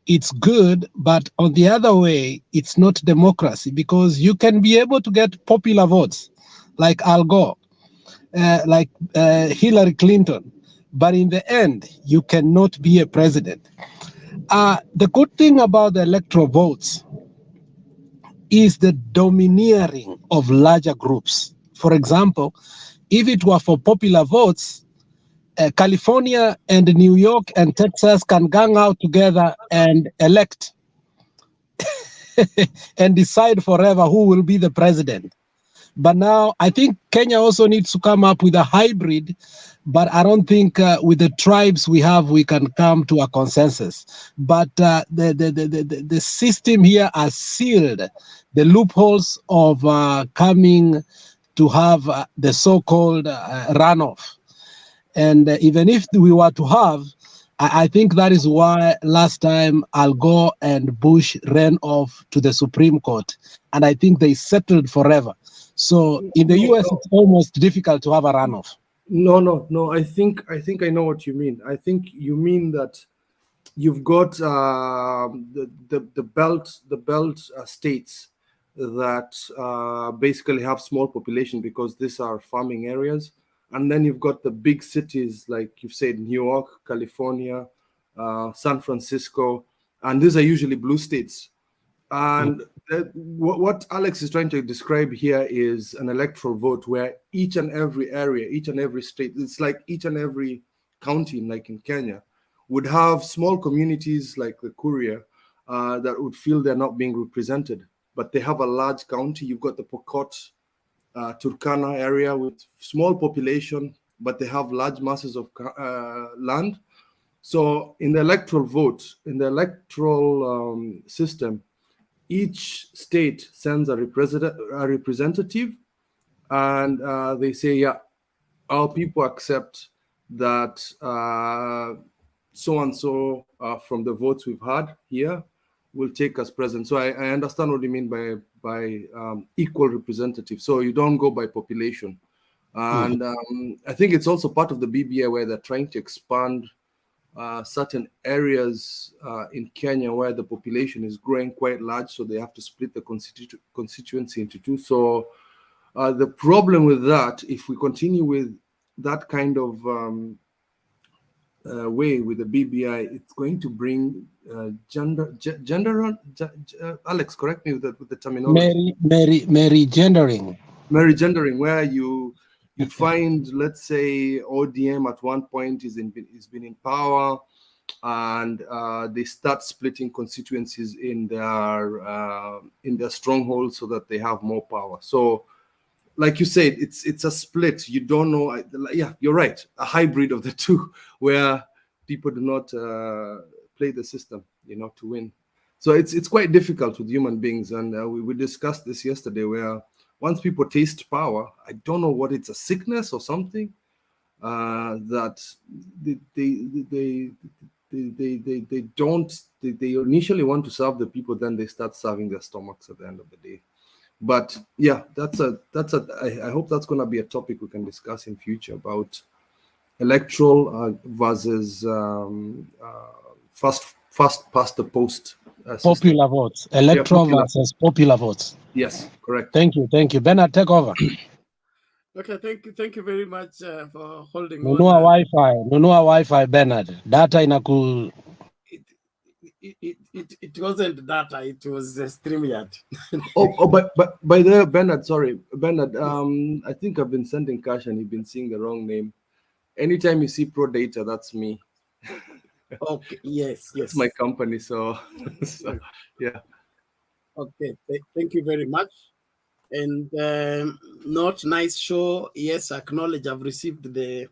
it's good, but on the other way, it's not democracy because you can be able to get popular votes like Al Gore, like Hillary Clinton, but in the end, you cannot be a president. The good thing about the electoral votes is the domineering of larger groups. For example, if it were for popular votes, California and New York and Texas can gang out together and elect and decide forever who will be the president. But now I think Kenya also needs to come up with a hybrid, but I don't think with the tribes we have, we can come to a consensus. But the system here has sealed the loopholes of coming to have the so-called runoff. And even if we were to have, I think that is why last time Al Gore and Bush ran off to the Supreme Court. And I think they settled forever. So in the US, it's almost difficult to have a runoff.
No. I think I know what you mean. I think you mean that you've got the belt states that basically have small population because these are farming areas, and then you've got the big cities like you've said, New York, California, San Francisco, and these are usually blue states. And what Alex is trying to describe here is an electoral vote where each and every area, each and every state, it's like each and every county, like in Kenya, would have small communities like the Kuria that would feel they're not being represented, but they have a large county. You've got the Pokot, Turkana area with small population, but they have large masses of land. So in the electoral vote, in the electoral system, each state sends a representative, and they say, yeah, our people accept that so-and-so from the votes we've had here will take us president. So I understand what you mean by equal representative. So you don't go by population. And I think it's also part of the BBI where they're trying to expand certain areas in Kenya where the population is growing quite large, so they have to split the constituency into two. So the problem with that, if we continue with that kind of way with the BBI, it's going to bring gender. Alex, correct me with the terminology.
Mary gendering.
Mary gendering, where you'd find, let's say, ODM at one point is been in power, and they start splitting constituencies in their strongholds so that they have more power. So, like you said, it's a split. You don't know. Yeah, you're right. A hybrid of the two, where people do not play the system, to win. So it's quite difficult with human beings, and we discussed this yesterday, where once people taste power, I don't know what it's, a sickness or something, that they initially want to serve the people, then they start serving their stomachs at the end of the day. But yeah, I hope that's going to be a topic we can discuss in future about electoral versus first past the post.
Popular votes, electoral versus popular votes.
Yes, correct.
Thank you. Bernard, take over.
Okay, thank you very much for holding
Nunua Wi-Fi, Bernard. Data inaku.
It wasn't data, it was StreamYard.
But by the Bernard, sorry, Bernard. I think I've been sending cash and you've been seeing the wrong name. Anytime you see Pro Data, that's me.
Okay. Yes.
It's my company. So yeah.
Okay. Thank you very much. And not nice show. Yes, acknowledge. I've received the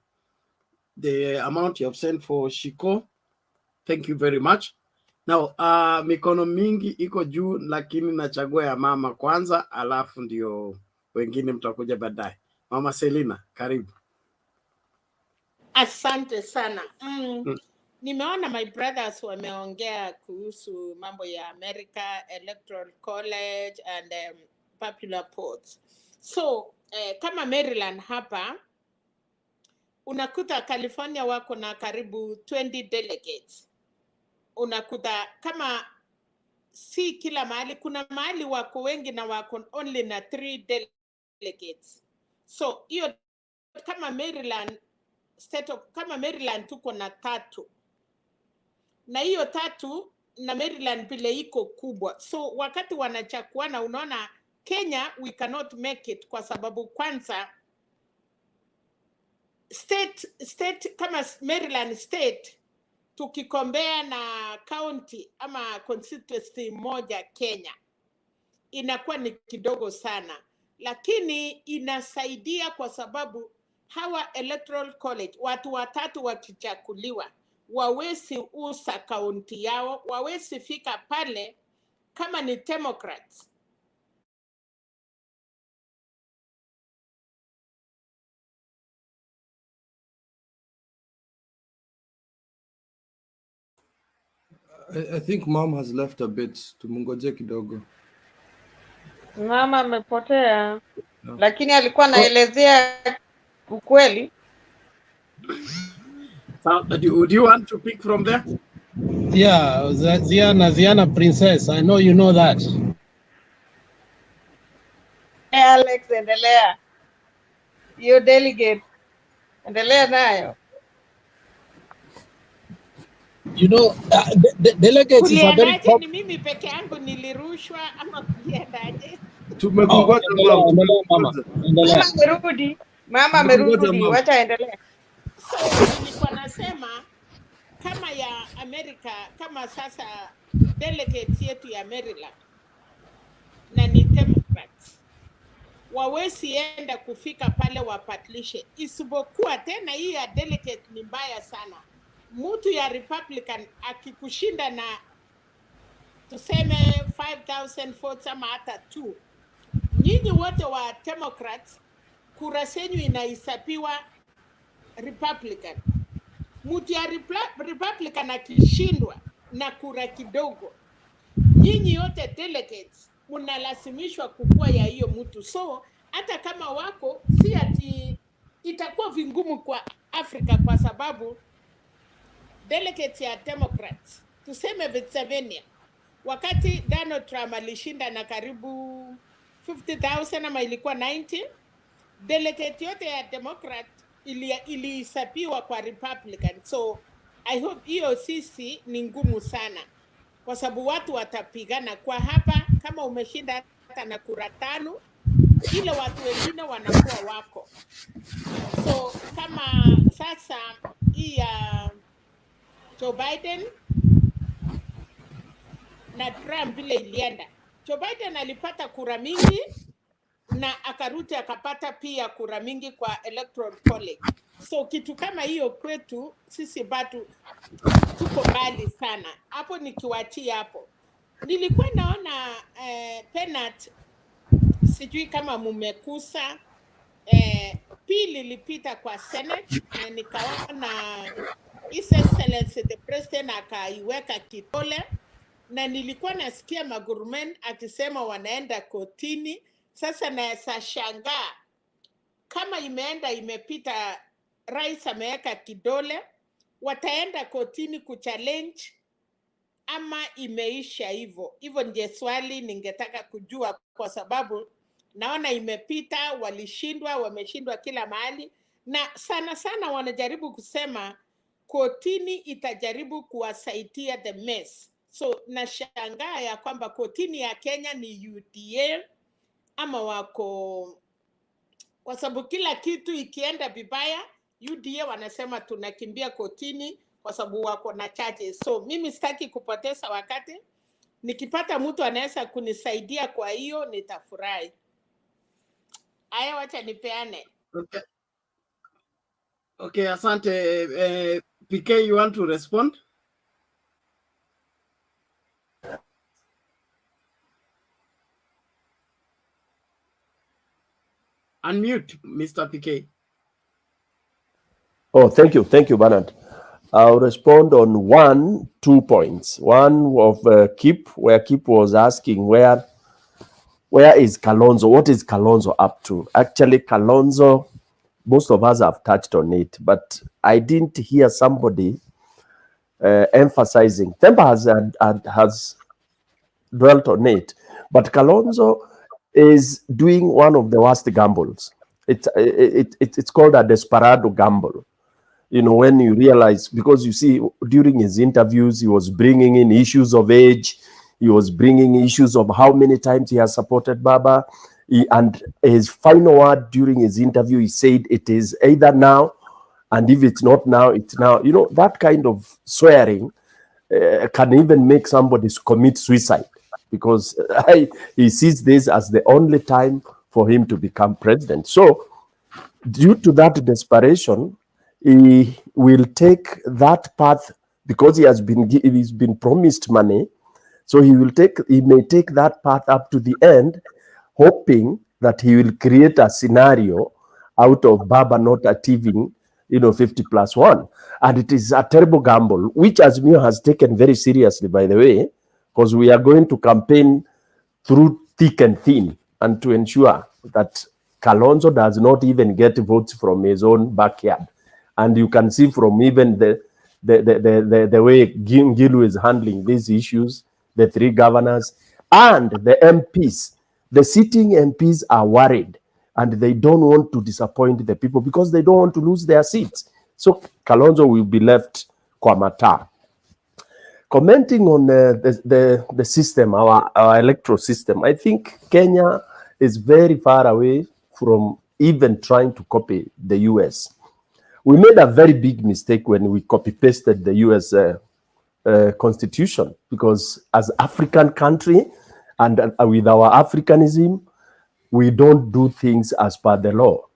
amount you have sent for Shiko. Thank you very much. Now, mikono mingi iko juu, lakini nachagua ya mama kwanza, alafu ndio wengine mtakuja baadaye. Mama Selina, karibu.
Asante sana. Nimeona my brothers wameongea kuhusu mambo ya America, Electoral College and popular votes. So, kama Maryland hapa, unakuta California wako na karibu 20 delegates. Unakuta kama si kila mahali, kuna mahali wako wengi na wako only na 3 delegates. So, hiyo kama Maryland, kama Maryland tuko na 3. Na hiyo 3 na Maryland vile iko kubwa. So wakati wanachakuana, unaona Kenya we cannot make it kwa sababu kwanza state kama Maryland state tukikombea na county ama constituency moja Kenya inakuwa ni kidogo sana, lakini inasaidia kwa sababu hawa Electoral College watu 3 wakichakuliwa wawezi usa kaunti yao, wawezi fika pale kama ni Democrats.
I think mom has left a bit. Tumungoje kidogo.
Mama amepotea. No. Lakini alikuwa anaelezea ukweli.
So, do you want to pick from there?
Yeah, Ziana Princess, I know you know that.
Hey Alex, endelea. You delegate. Endelea nayo.
You know, delegates is a very
ni mimi peke yangu nilirushwa ama kuliendaje?
Tumekungoja
mama. Mama amerudi, wacha endelea.
So nilikuwa nasema kama ya Amerika, kama sasa delegate yetu ya Maryland na ni Democrats, wawezi enda kufika pale wapatlishe, isipokuwa tena hii ya delegate ni mbaya sana. Mtu ya Republican akikushinda na tuseme 5,000 votes ama hata 2, nyinyi wote wa Democrats kura zenyu inahesabiwa Republican. Mtu ya Republican akishindwa na kura kidogo, nyinyi yote delegates mnalazimishwa kukua ya hiyo mtu. So hata kama wako si ati itakuwa vingumu kwa Afrika kwa sababu delegates ya Democrats tuseme Pennsylvania, wakati Donald Trump alishinda na karibu 50,000 ama ilikuwa 90, delegate yote ya Democrat ilihesabiwa kwa Republican. So I hope hiyo sisi ni ngumu sana kwa sababu watu watapigana kwa hapa. Kama umeshinda hata na kura 5, ile watu wengine wanakuwa wako. So kama sasa hii ya Joe Biden na Trump vile ilienda, Joe Biden alipata kura mingi na akarudi akapata pia kura mingi kwa Electoral College. So kitu kama hiyo kwetu sisi bado tuko mbali sana. Hapo nikiwaachia hapo. Nilikuwa naona Penat, sijui kama mumekusa pili lipita kwa Senate na nikaona His Excellency the President akaiweka kidole, na nilikuwa nasikia magurumeni akisema wanaenda kotini. Sasa naweza shangaa kama imepita, rais ameweka kidole, wataenda kotini kuchallenge ama imeisha hivyo? Hivyo ndiye swali ningetaka kujua, kwa sababu naona imepita, walishindwa, wameshindwa kila mahali, na sana sana wanajaribu kusema kotini itajaribu kuwasaidia the mess. So nashangaa ya kwamba kotini ya Kenya ni UDA ama wako, kwa sababu kila kitu ikienda vibaya UDA wanasema tunakimbia kotini kwa sababu wako na charges. So mimi sitaki kupoteza wakati, nikipata mtu anaweza kunisaidia kwa hiyo nitafurahi. Haya, wacha nipeane.
Okay, asante. PK, you want to respond? Unmute, Mr. PK.
Oh, thank you, Bernard. I'll respond on 2 points. One of Kip, where Kip was asking where is Kalonzo? What is Kalonzo up to? Actually, Kalonzo, most of us have touched on it, but I didn't hear somebody emphasizing. Themba has dwelt on it, but Kalonzo is doing one of the worst gambles. It's called a desperado gamble. You know, when you realize, because you see, during his interviews, he was bringing in issues of age, he was bringing issues of how many times he has supported Baba. And his final word during his interview, he said, it is either now, and if it's not now, it's now. You know, that kind of swearing can even make somebody commit suicide, because he sees this as the only time for him to become president. So, due to that desperation, he will take that path, because he's been promised money. So he may take that path up to the end, hoping that he will create a scenario out of Baba not achieving, 50+1. And it is a terrible gamble, which Azimio has taken very seriously, by the way, because we are going to campaign through thick and thin, and to ensure that Kalonzo does not even get votes from his own backyard. And you can see from even the way Gilu is handling these issues, the 3 governors and the MPs. The sitting MPs are worried, and they don't want to disappoint the people because they don't want to lose their seats. So Kalonzo will be left kwa mataa. Commenting on the system, our electoral system, I think Kenya is very far away from even trying to copy the US. We made a very big mistake when we copy-pasted the US constitution, because as African country and with our Africanism, we don't do things as per the law.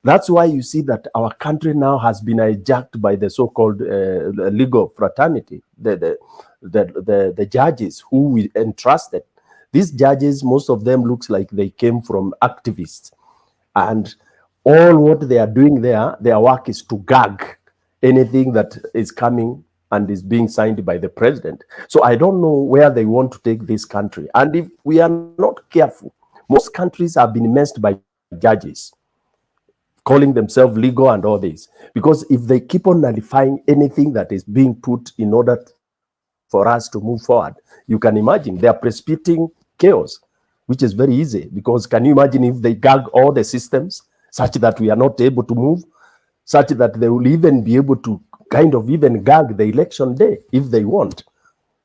That's why you see that our country now has been hijacked by the so-called legal fraternity, the judges who we entrusted. These judges, most of them looks like they came from activists. And all what they are doing there, their work is to gag anything that is coming and is being signed by the president. So I don't know where they want to take this country. And if we are not careful, most countries have been messed by judges, calling themselves legal and all this. Because if they keep on nullifying anything that is being put in order for us to move forward, you can imagine they are precipitating chaos, which is very easy. Because can you imagine if they gag all the systems such that we are not able to move, such that they will even be able to kind of even gag the election day if they want?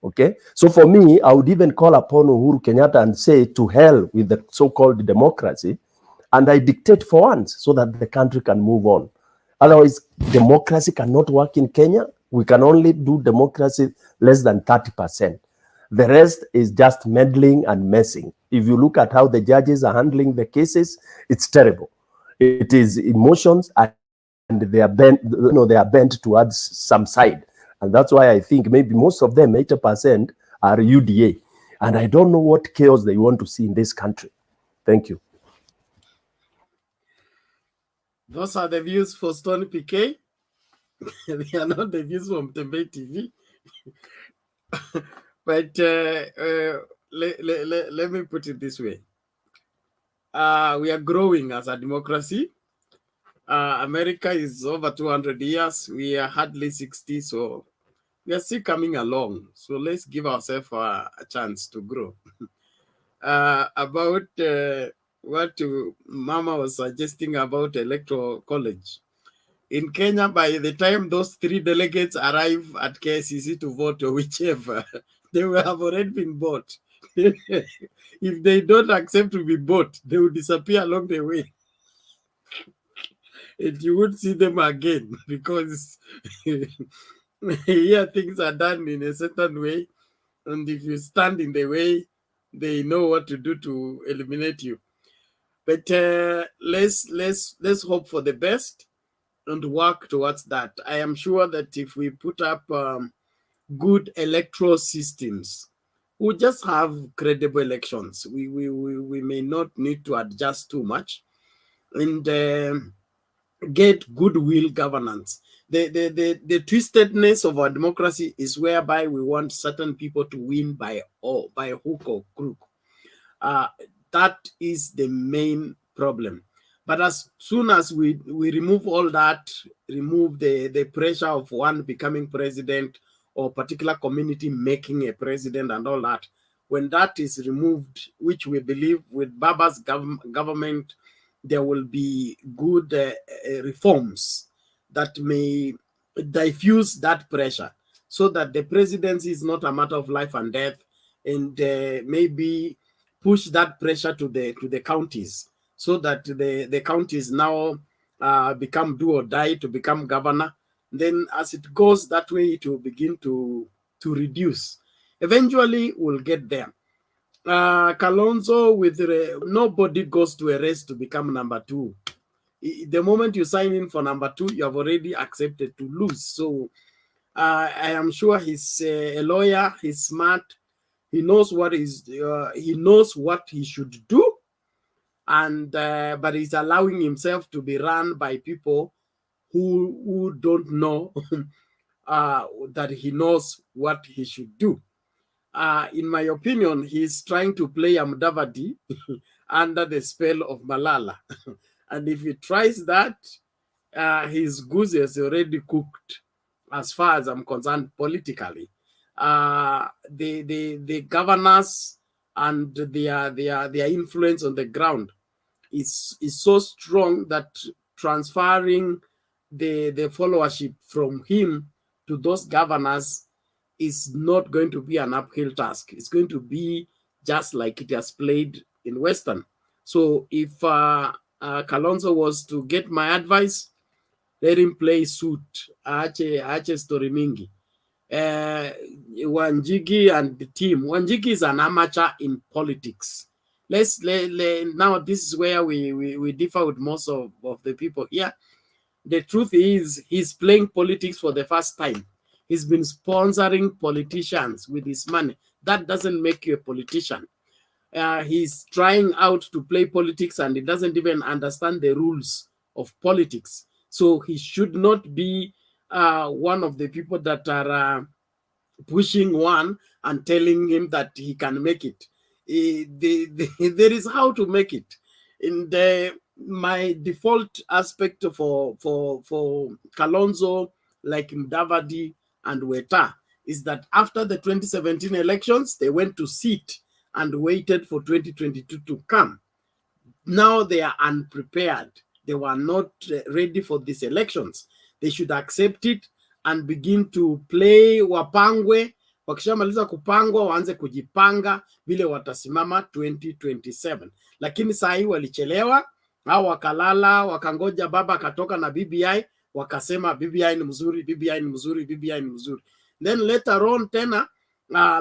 Okay, so for me, I would even call upon Uhuru Kenyatta and say, to hell with the so-called democracy, and I dictate for once so that the country can move on. Otherwise, democracy cannot work in Kenya. We can only do democracy less than 30%. The rest is just meddling and messing. If you look at how the judges are handling the cases, it's terrible. It is emotions, and they are bent towards some side. And that's why I think maybe most of them, 80%, are UDA. And I don't know what chaos they want to see in this country. Thank you.
Those are the views for Stone PK. They are not the views from Tembe TV. But let me put it this way. We are growing as a democracy. America is over 200 years. We are hardly 60, so we are still coming along. So let's give ourselves a chance to grow. About what Mama was suggesting about Electoral College. In Kenya, by the time those 3 delegates arrive at KCC to vote, or whichever, they will have already been bought. If they don't accept to be bought, they will disappear along the way. And you would see them again, because here things are done in a certain way. And if you stand in the way, they know what to do to eliminate you. But let's hope for the best and work towards that. I am sure that if we put up good electoral systems, we'll just have credible elections. We may not need to adjust too much. and get goodwill governance. The twistedness of our democracy is whereby we want certain people to win by hook or crook. That is the main problem. But as soon as we remove all that, remove the pressure of one becoming president or particular community making a president and all that, when that is removed, which we believe with Baba's government, there will be good reforms that may diffuse that pressure so that the presidency is not a matter of life and death, and maybe push that pressure to the counties so that the counties now become do or die to become governor. Then as it goes that way, it will begin to reduce. Eventually, we'll get there. Kalonzo, with nobody goes to a race to become number 2. The moment you sign in for number 2, you have already accepted to lose. So I am sure he's a lawyer. He's smart. He knows what he should do, and but he's allowing himself to be run by people who don't know that he knows what he should do. In my opinion, he's trying to play Mudavadi under the spell of Malala. And if he tries that, his goose is already cooked, as far as I'm concerned, politically. The governors and their influence on the ground is so strong that transferring the followership from him to those governors is not going to be an uphill task. It's going to be just like it has played in Western. So if Kalonzo was to get my advice, let him play suit. Ache story mingi. Wanjigi and the team. Wanjigi is an amateur in politics. Now this is where we differ with most of the people here. The truth is he's playing politics for the first time. He's been sponsoring politicians with his money. That doesn't make you a politician. He's trying out to play politics and he doesn't even understand the rules of politics. So he should not be one of the people that are pushing one and telling him that he can make it. There is how to make it. In my default aspect for Kalonzo, like Mudavadi and Weta, is that after the 2017 elections, they went to sit and waited for 2022 to come. Now they are unprepared. They were not ready for these elections. They should accept it and begin to play wapangwe. Wakishamaliza kupangwa waanze kujipanga vile watasimama 2027. Lakini saa hii walichelewa, au wakalala, wakangoja baba akatoka na BBI, wakasema BBI ni mzuri, BBI ni mzuri, BBI ni mzuri. Then later on tena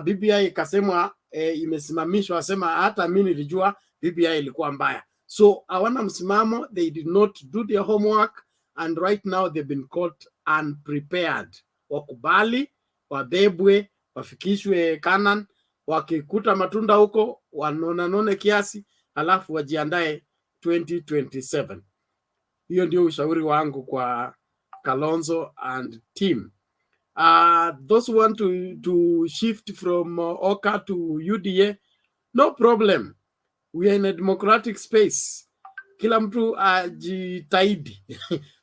BBI ikasemwa imesimamishwa, wasema hata mimi nilijua BBI ilikuwa mbaya. So hawana msimamo, they did not do their homework, and right now they've been caught unprepared. Wakubali, wabebwe, wafikishwe Canaan, wakikuta matunda huko wanone kiasi, alafu wajiandae 2027. Hiyo ndio ushauri wangu kwa Kalonzo and team. Those who want to shift from Oka to UDA, no problem. We are in a democratic space. Kila mtu ajitahidi.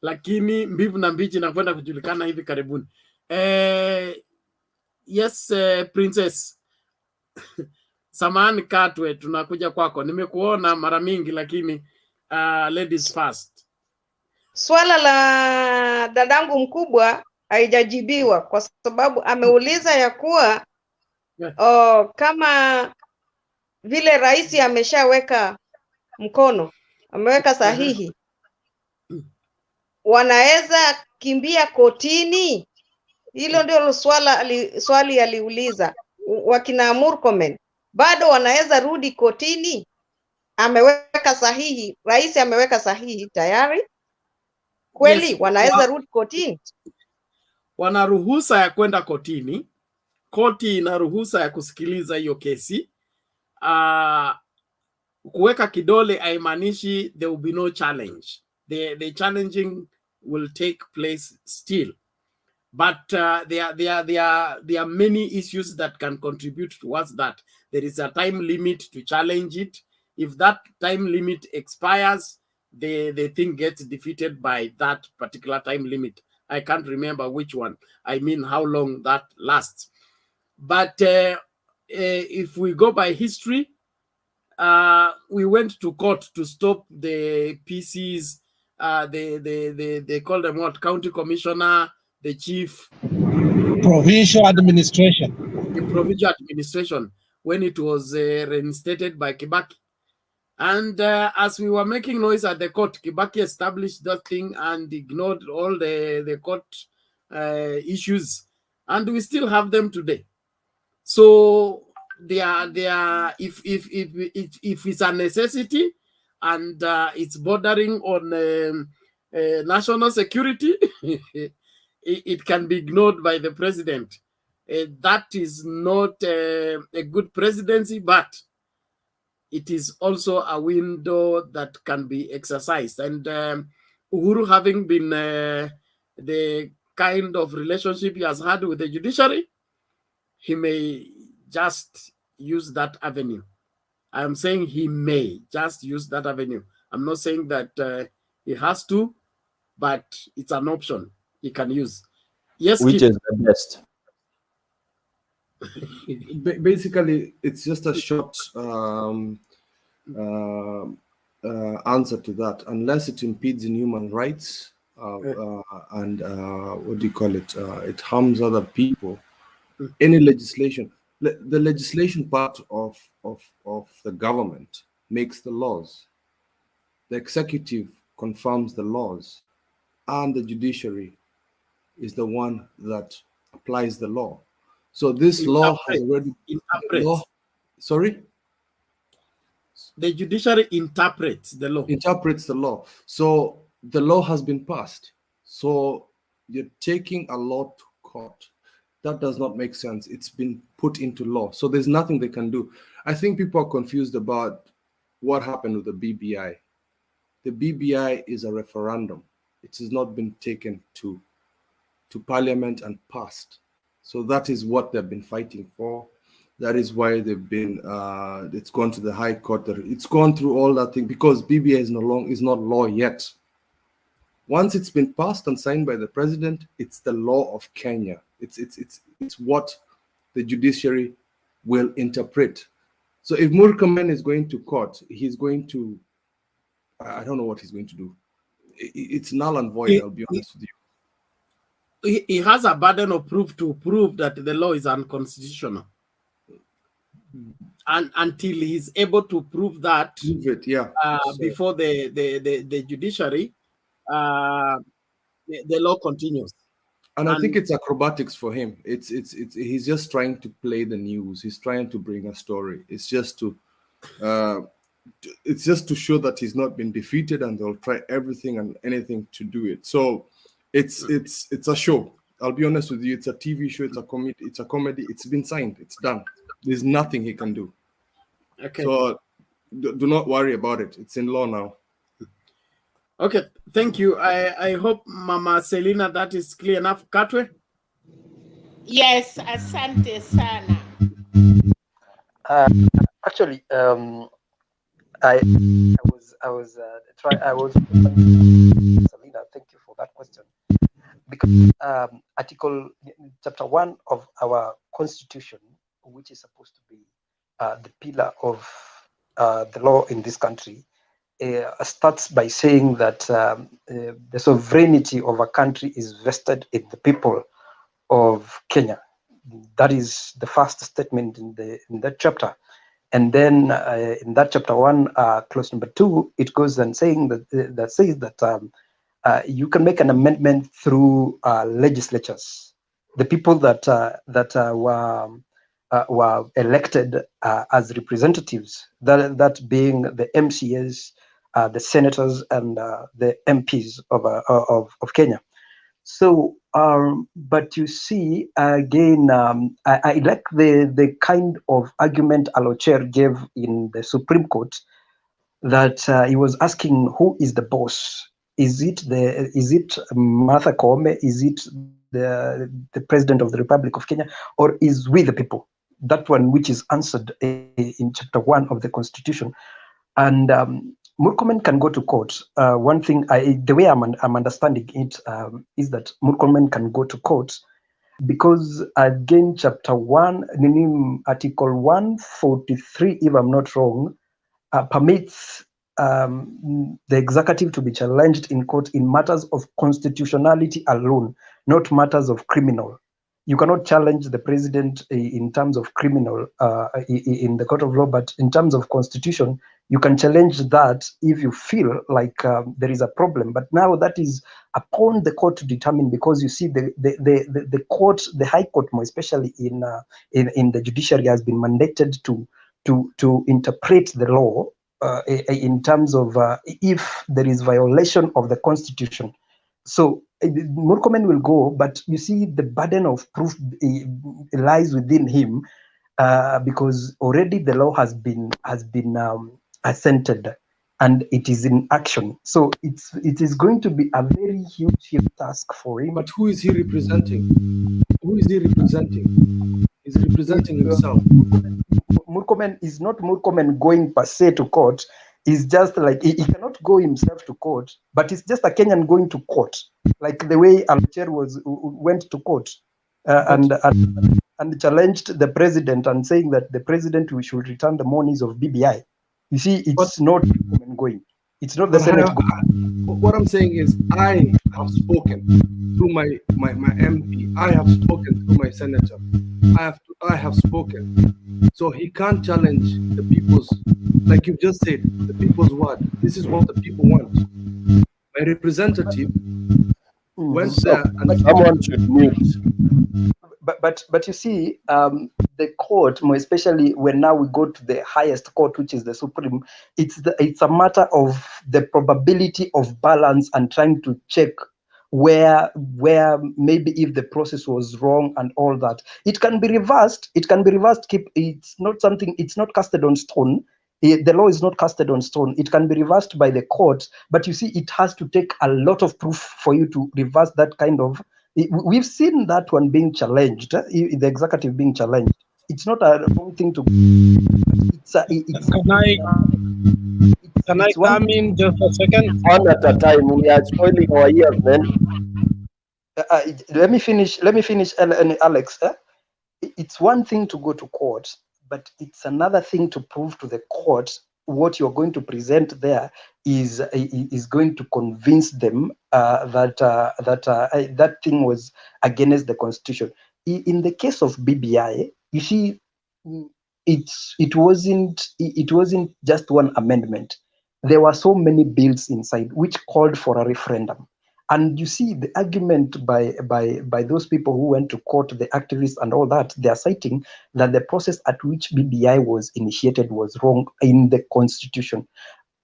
Lakini mbivu na mbichi na kwenda kujulikana hivi karibuni. Yes, Princess. Samahani Katwe, tunakuja kwako. Nimekuona mara mingi lakini ladies first.
Swala la dadangu mkubwa haijajibiwa kwa sababu ameuliza ya kuwa kama vile rais ameshaweka mkono, ameweka sahihi, wanaweza kimbia kotini? Hilo ndio swali aliuliza. Wakina Murkomen bado wanaweza rudi kotini? Ameweka sahihi, rais ameweka sahihi tayari, kweli? Yes, wanaweza rudi kotini?
Wana ruhusa ya kwenda kotini. Koti ina ruhusa ya kusikiliza hiyo kesi. kuweka kidole haimaanishi there will be no challenge. The challenging will take place still. But there are many issues that can contribute towards that. There is a time limit to challenge it. If that time limit expires, the thing gets defeated by that particular time limit. I can't remember which one. I mean, how long that lasts. But if we go by history, we went to court to stop the PCs. They call them what? County commissioner, the chief.
Provincial administration.
The provincial administration, when it was reinstated by Kibaki. And as we were making noise at the court, Kibaki established that thing and ignored all the court issues. And we still have them today. So they are if it's a necessity and it's bordering on national security, it can be ignored by the president. That is not a good presidency, but it is also a window that can be exercised. And Uhuru, having been the kind of relationship he has had with the judiciary, he may just use that avenue. I'm saying he may just use that avenue. I'm not saying that he has to, but it's an option he can use. Yes,
which is the best.
Basically, it's just a short answer to that. Unless it impedes in human rights and what do you call it? It harms other people. Any legislation, the legislation part of the government makes the laws. The executive confirms the laws, and the judiciary is the one that applies the law. So this law has already sorry.
The judiciary interprets the law.
Interprets the law. So the law has been passed. So you're taking a law to court. That does not make sense. It's been put into law. So there's nothing they can do. I think people are confused about what happened with the BBI. The BBI is a referendum. It has not been taken to parliament and passed. So that is what they've been fighting for. That is why they've been, it's gone to the High Court. It's gone through all that thing because BBI is not law yet. Once it's been passed and signed by the president, it's the law of Kenya. It's what the judiciary will interpret. So if Murkomen is going to court, he's going to, I don't know what he's going to do. It's null and void, I'll be honest with you.
He has a burden of proof to prove that the law is unconstitutional. And until he's able to prove that before the judiciary, the law continues.
And I think it's acrobatics for him. It's he's just trying to play the news. He's trying to bring a story. It's just to show that he's not been defeated, and they'll try everything and anything to do it. So it's a show. I'll be honest with you. It's a TV show. It's a comedy. It's been signed. It's done. There's nothing he can do.
Okay.
So do not worry about it. It's in law now.
Okay, thank you. I hope, Mama Selina, that is clear enough. Katwe?
Yes, asante sana.
Actually, I was Selina, thank you for that question. Because chapter 1 of our constitution, which is supposed to be the pillar of the law in this country, starts by saying that the sovereignty of a country is vested in the people of Kenya. That is the first statement in that chapter. And then in that chapter 1, clause number 2, it goes and saying that you can make an amendment through legislatures. The people that were elected as representatives, that being the MCAs, the senators, and the MPs of Kenya. So, but you see, again, I like the kind of argument Alocher gave in the Supreme Court that he was asking who is the boss. Is it Martha Koome? Is it the president of the Republic of Kenya, or is we the people? That one which is answered in chapter 1 of the Constitution. And Murkomen can go to court. One thing, the way I'm understanding it is that Murkomen can go to court because again, chapter 1, article 143, if I'm not wrong, permits the executive to be challenged in court in matters of constitutionality alone, not matters of criminal. You cannot challenge the president in terms of criminal in the court of law, but in terms of constitution, you can challenge that if you feel like there is a problem. But now that is upon the court to determine, because you see the court, the High Court more especially in the judiciary, has been mandated to interpret the law in terms of if there is violation of the Constitution. So Murkomen will go, but you see the burden of proof lies within him because already the law has been assented and it is in action. So it is going to be a very huge task for him.
But who is he representing? Who is he representing? He's representing himself.
Murkomen is not Murkomen going per se to court. It's just like he cannot go himself to court, but it's just a Kenyan going to court, like the way Alcher went to court and challenged the president and saying that the president should return the monies of BBI. You see, it's not Murkomen going. It's not the Senate going.
What I'm saying is, I have spoken through my MP. I have spoken through my senator. I have spoken. So he can't challenge the people's, like you just said, the people's word. This is what the people want. My representative went there and
someone should mute.
But you see, the court, more especially when now we go to the highest court, which is the Supreme, it's a matter of the probability of balance and trying to check where maybe if the process was wrong and all that. It can be reversed. It's not something, it's not casted on stone. The law is not casted on stone. It can be reversed by the court, but you see, it has to take a lot of proof for you to reverse that kind of. We've seen that one being challenged, the executive being challenged. It's not a wrong thing to.
Can I come in just a second?
One at a time. We are spoiling our ears, man.
Let me finish, Alex. It's one thing to go to court, but it's another thing to prove to the court what you're going to present there is going to convince them that thing was against the Constitution. In the case of BBI, you see, it wasn't just one amendment. There were so many bills inside which called for a referendum. And you see the argument by those people who went to court, the activists and all that, they are citing that the process at which BBI was initiated was wrong in the Constitution.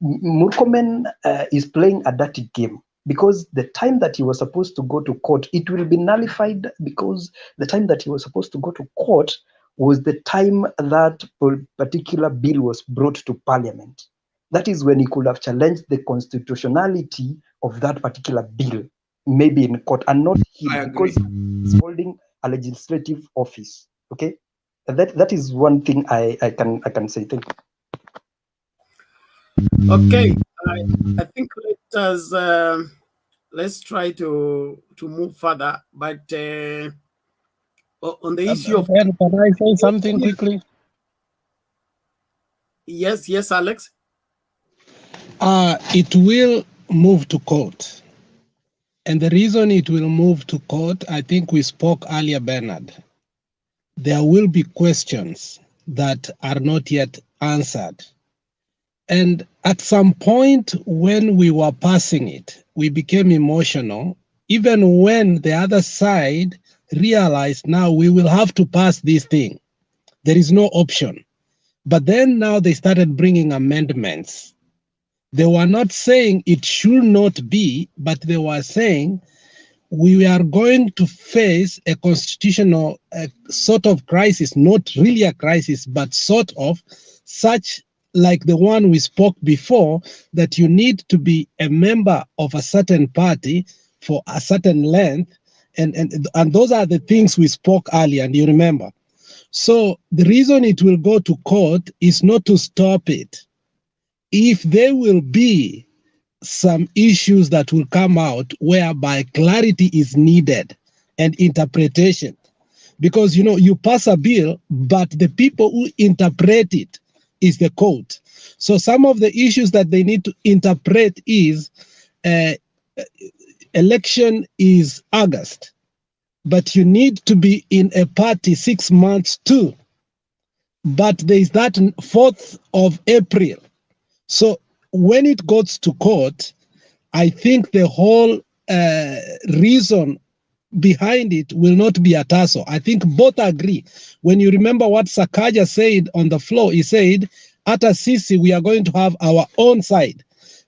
Murkomen is playing a dirty game because the time that he was supposed to go to court, it will be nullified because the time that he was supposed to go to court was the time that particular bill was brought to Parliament. That is when he could have challenged the constitutionality of that particular bill, maybe in court, and not him, because he's holding a legislative office. Okay, that is one thing I can say. Thank you.
Okay, I think let's try to move further, but on the issue of.
Can I say something quickly?
Yes, Alex.
It will move to court. And the reason it will move to court, I think we spoke earlier, Bernard. There will be questions that are not yet answered. And at some point when we were passing it, we became emotional, even when the other side realized now we will have to pass this thing. There is no option. But then now they started bringing amendments. They were not saying it should not be, but they were saying we are going to face a constitutional sort of crisis, not really a crisis, but sort of such like the one we spoke before, that you need to be a member of a certain party for a certain length, and those are the things we spoke earlier, and you remember. So the reason it will go to court is not to stop it. If there will be some issues that will come out whereby clarity is needed and interpretation, because you pass a bill, but the people who interpret it is the court. So some of the issues that they need to interpret is election is August, but you need to be in a party 6 months too. But there is that 4th of April. So when it goes to court, I think the whole reason behind it will not be a tussle. I think both agree. When you remember what Sakaja said on the floor, he said, at a Sisi, we are going to have our own side.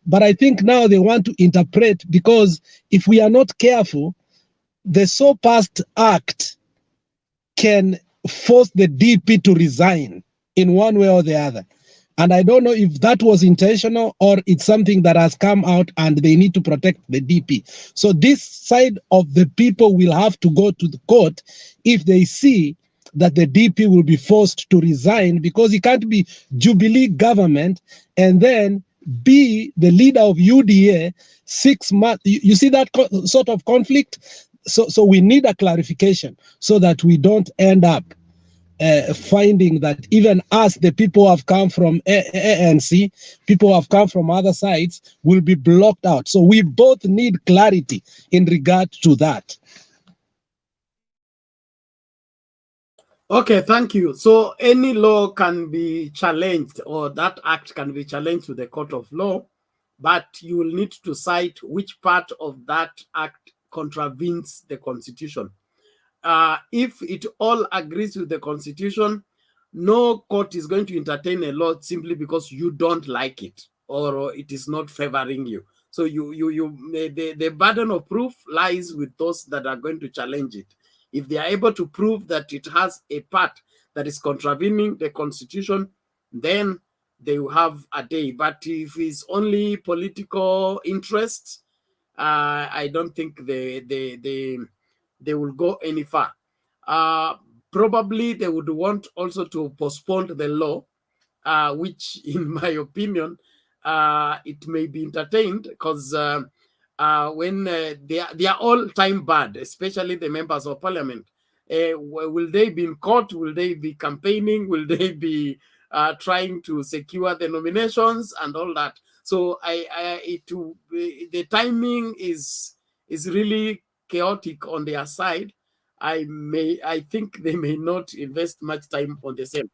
But I think now they want to interpret, because if we are not careful, the so passed act can force the DP to resign in one way or the other. And I don't know if that was intentional or it's something that has come out and they need to protect the DP. So this side of the people will have to go to the court if they see that the DP will be forced to resign, because it can't be Jubilee government and then be the leader of UDA 6 months. You see that sort of conflict? So we need a clarification so that we don't end up finding that even us, the people who have come from ANC, people who have come from other sides, will be blocked out. So we both need clarity in regard to that.
Okay, thank you. So any law can be challenged, or that act can be challenged to the court of law, but you will need to cite which part of that act contravenes the Constitution. If it all agrees with the Constitution, no court is going to entertain a law simply because you don't like it or it is not favoring you. So the burden of proof lies with those that are going to challenge it. If they are able to prove that it has a part that is contravening the Constitution, then they will have a day. But if it's only political interests, I don't think they will go any far. Probably they would want also to postpone the law, which in my opinion, it may be entertained, because when they are all time barred, especially the members of parliament. Will they be in court? Will they be campaigning? Will they be trying to secure the nominations and all that? So the timing is really chaotic on their side. I think they may not invest much time on the same.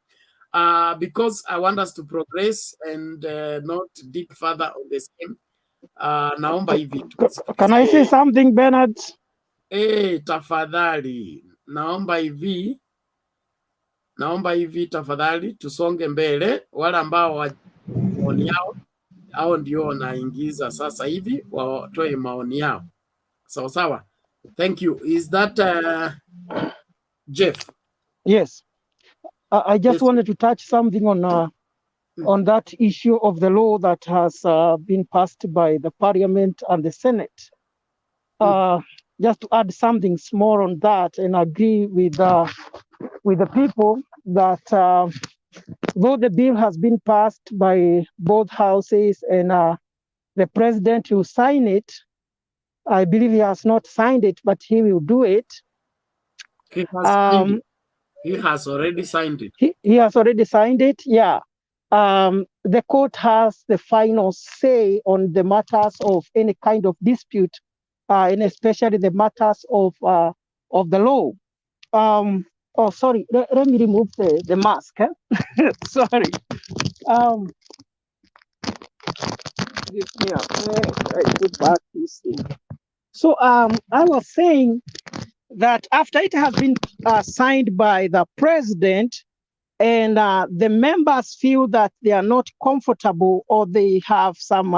Because I want us to progress and not dig further on the same. Naomba hivi
Can I say something, Bernard?
Tafadhali, naomba hivi tafadhali, tusonge mbele. Wale ambao maoni yao hao ndio wanaingiza sasa hivi, watoe maoni yao. Sawa sawa. Thank you. Is that Jeff?
Yes. I just wanted to touch something on that issue of the law that has been passed by the Parliament and the Senate. Just to add something small on that, and agree with the people that though the bill has been passed by both houses and the president will sign it, I believe he has not signed it, but he will do it.
He has already signed it.
He has already signed it, yeah. The court has the final say on the matters of any kind of dispute, and especially the matters of the law. Oh, sorry, let me remove the mask. Sorry. Give me a minute. I put back this thing. So I was saying that after it has been signed by the president, and the members feel that they are not comfortable or they have some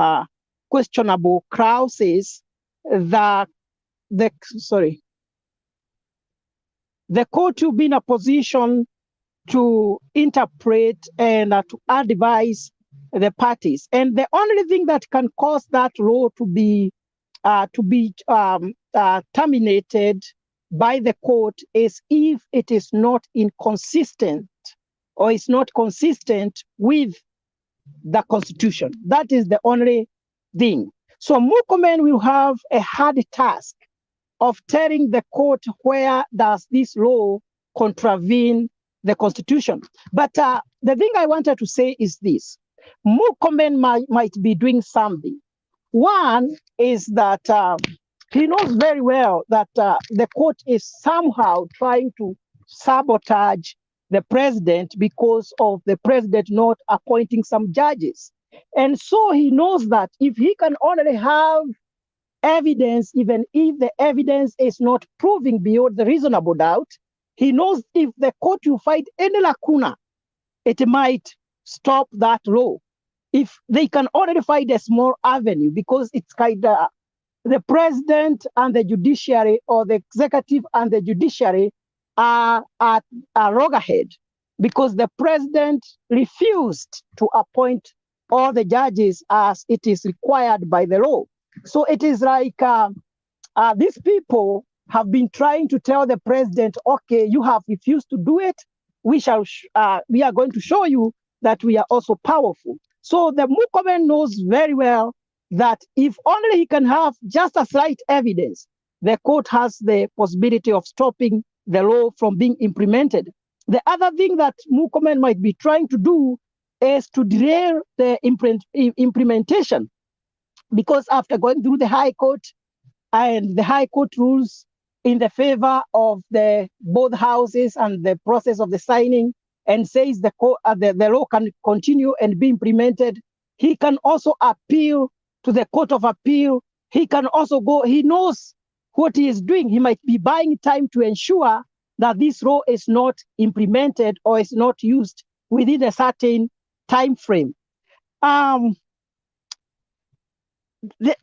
questionable clauses, the court will be in a position to interpret and to advise the parties. And the only thing that can cause that law to be terminated by the court is if it is not inconsistent or is not consistent with the Constitution. That is the only thing. So Murkomen will have a hard task of telling the court where does this law contravene the Constitution. But the thing I wanted to say is this. Murkomen might be doing something. One is that he knows very well that the court is somehow trying to sabotage the president because of the president not appointing some judges. And so he knows that if he can only have evidence, even if the evidence is not proving beyond the reasonable doubt, he knows if the court will find any lacuna, it might stop that law. If they can already find a small avenue, because it's kind of the president and the judiciary, or the executive and the judiciary, are at a loggerhead because the president refused to appoint all the judges as it is required by the law. So it is like these people have been trying to tell the president, okay, you have refused to do it. We are going to show you that we are also powerful. So the Murkomen knows very well that if only he can have just a slight evidence, the court has the possibility of stopping the law from being implemented. The other thing that Murkomen might be trying to do is to derail the implementation, because after going through the High Court and the High Court rules in the favor of both houses and the process of the signing, and says the law can continue and be implemented, he can also appeal to the Court of Appeal. He can also go, he knows what he is doing. He might be buying time to ensure that this law is not implemented or is not used within a certain time frame.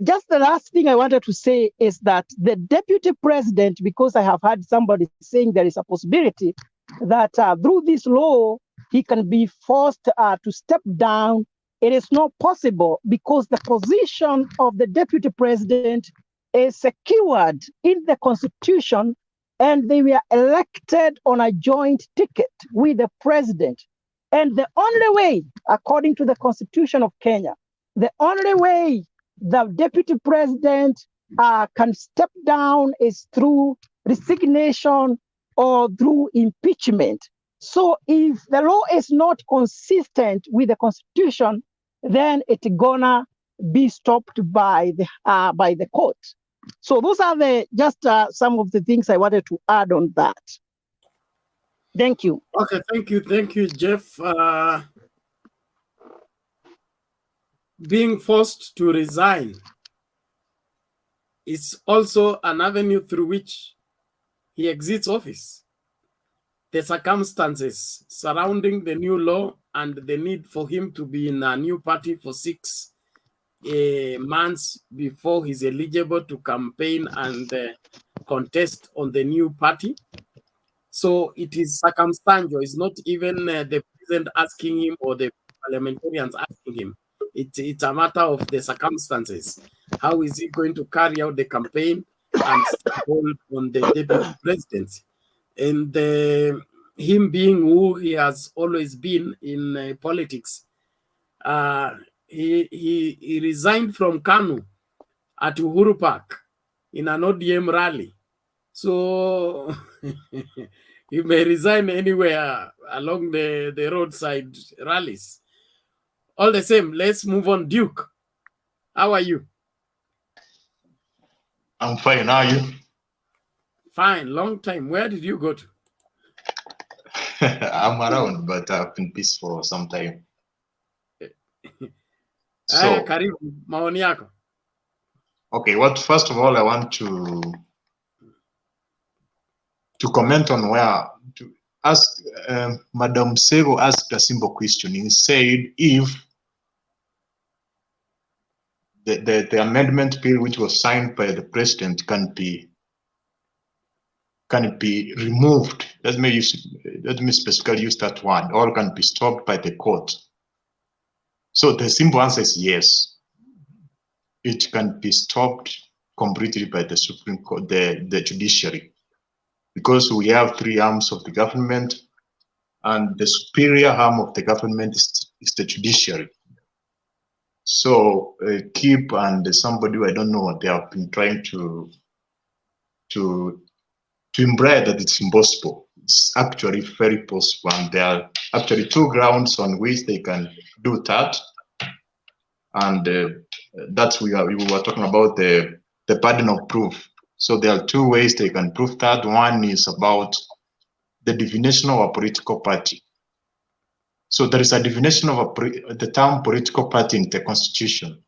Just the last thing I wanted to say is that the deputy president, because I have heard somebody saying there is a possibility that through this law, he can be forced to step down. It is not possible because the position of the deputy president is secured in the Constitution, and they were elected on a joint ticket with the president. And the only way, according to the Constitution of Kenya, the only way the deputy president can step down is through resignation or through impeachment. So if the law is not consistent with the Constitution, then it's gonna be stopped by the court. So those are just some of the things I wanted to add on that. Thank you.
Okay, thank you, Jeff. Being forced to resign is also an avenue through which he exits office. The circumstances surrounding the new law and the need for him to be in a new party for 6 months before he's eligible to campaign and contest on the new party. So it is circumstantial. It's not even the president asking him or the parliamentarians asking him. It's a matter of the circumstances. How is he going to carry out the campaign and hold on the deputy presidency? And him being who he has always been in politics, he resigned from KANU at Uhuru Park in an ODM rally. So he may resign anywhere along the roadside rallies. All the same, let's move on. Duke, how are you?
I'm fine. How are you?
Fine. Long time. Where did you go to?
I'm around, but I've been busy for some time. So,
Karibu, maoni yako.
Okay, first of all, I want to comment on to ask Madam Sego asked a simple question. He said if the amendment bill which was signed by the president can be removed. Let me specifically use that one, or can be stopped by the court. So the simple answer is yes. It can be stopped completely by the Supreme Court, the judiciary, because we have three arms of the government, and the superior arm of the government is the judiciary. So Kip and somebody who I don't know, they have been trying to imply that it's impossible. It's actually very possible, and there are actually two grounds on which they can do that, and that's we were talking about the burden of proof. So there are two ways they can prove that. One is about the definition of a political party. So there is a definition of the term political party in the Constitution.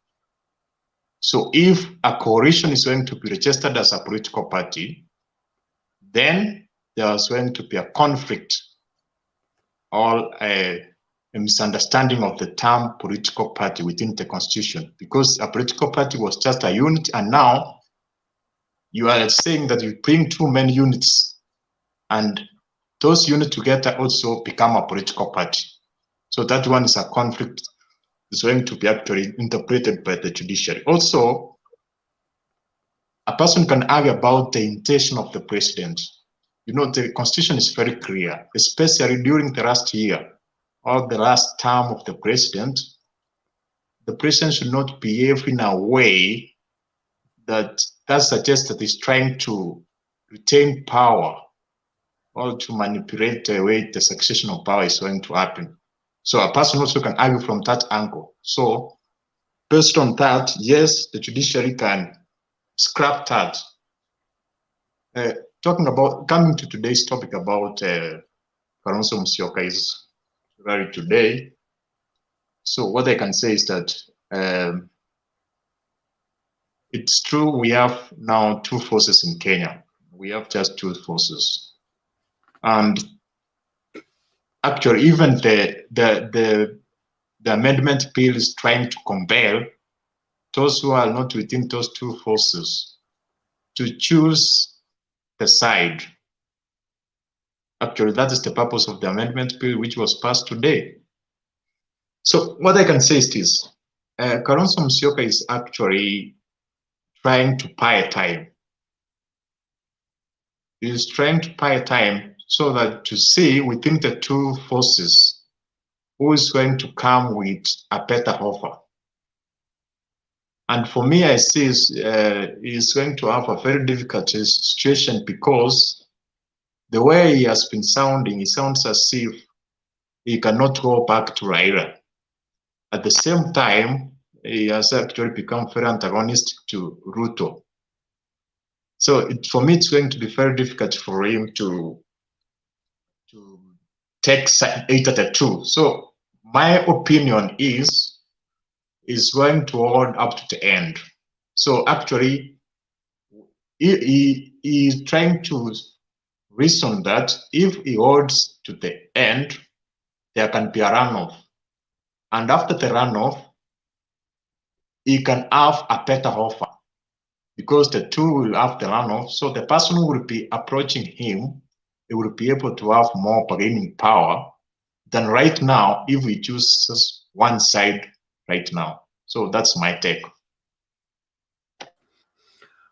So if a coalition is going to be registered as a political party, then there is going to be a conflict or a misunderstanding of the term political party within the Constitution, because a political party was just a unit, and now you are saying that you bring too many units, and those units together also become a political party. So that one is a conflict. It's going to be actually interpreted by the judiciary. Also, a person can argue about the intention of the president. You know, the Constitution is very clear, especially during the last year or the last term of the president should not behave in a way that suggests that he's trying to retain power or to manipulate the way the succession of power is going to happen. So a person also can argue from that angle. So based on that, yes, the judiciary can scrap that. Coming to today's topic about Kalonzo Musyoka is rally today. So what I can say is that it's true we have now two forces in Kenya. We have just two forces. And actually, even the amendment bill is trying to compel those who are not within those two forces to choose the side. Actually, that is the purpose of the amendment bill which was passed today. So what I can say is this, Kalonzo Musyoka is actually trying to buy time. He is trying to buy time so that to see within the two forces who is going to come with a better offer. And for me, I see he's going to have a very difficult situation, because the way he has been sounding, he sounds as if he cannot go back to Raila. At the same time, he has actually become very antagonistic to Ruto. So for me, it's going to be very difficult for him to take either the two. So my opinion is going to hold up to the end. So actually, he is trying to reason that if he holds to the end, there can be a runoff. And after the runoff, he can have a better offer, because the two will have the runoff. So the person who will be approaching him, he will be able to have more bargaining power than right now if he chooses one side right now. So that's my take.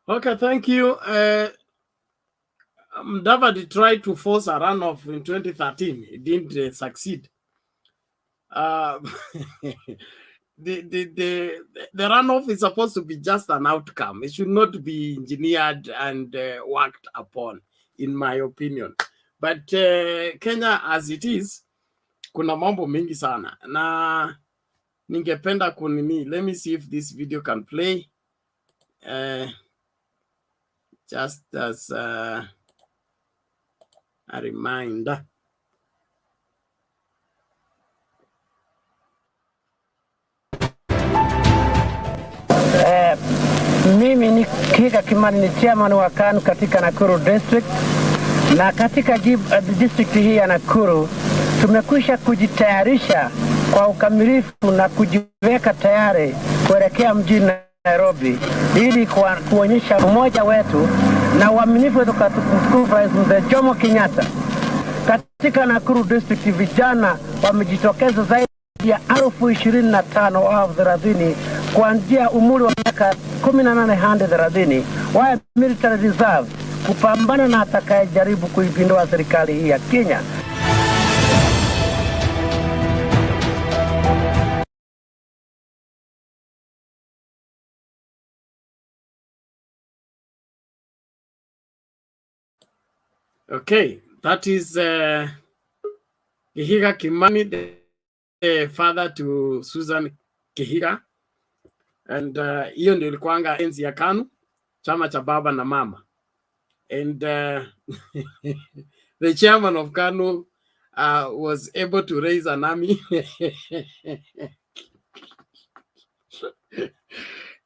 Okay, thank you. David tried to force a runoff in 2013. It didn't succeed. The runoff is supposed to be just an outcome. It should not be engineered and worked upon, in my opinion. But Kenya as it is, kuna mambo mingi sana. Na ningependa kunini. Let me see if this video can play. Just as a reminder.
Mimi ni Kika Kimani, ni chairman wa KANU katika Nakuru district, na katika district hii ya Nakuru tumekwisha kujitayarisha kwa ukamilifu na kujiweka tayari kuelekea mjini Nairobi ili kuonyesha umoja wetu na uaminifu wetu kwa mtukufu Rais Mzee Jomo Kenyatta. Katika Nakuru district vijana wamejitokeza zaidi ya 25,000 au 30 kuanzia umri wa miaka 18 hadi 30 wa military reserve kupambana na atakayejaribu kuipindua serikali hii ya Kenya.
Okay, that is Kihiga Kimani, the father to Susan Kihiga. And hiyo ndio ilikuanga enzi ya KANU, chama cha baba na mama. And the chairman of KANU was able to raise an army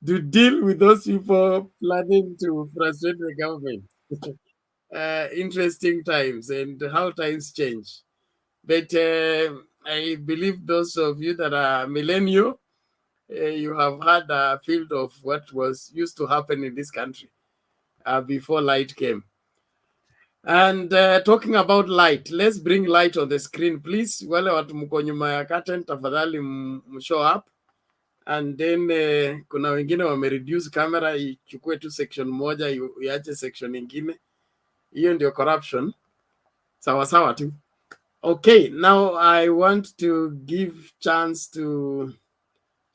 to deal with those people planning to frustrate the government. Interesting times and how times change. But I believe those of you that are millennial, you have had a field of what was used to happen in this country before light came. And talking about light, let's bring light on the screen, please. Wale watu mko nyuma ya curtain, tafadhali show up. And then kuna wengine wamereduce camera, ichukue tu section moja, iache section ingine. Hiyo ndio corruption. Sawa sawa tu. Okay, now I want to give chance to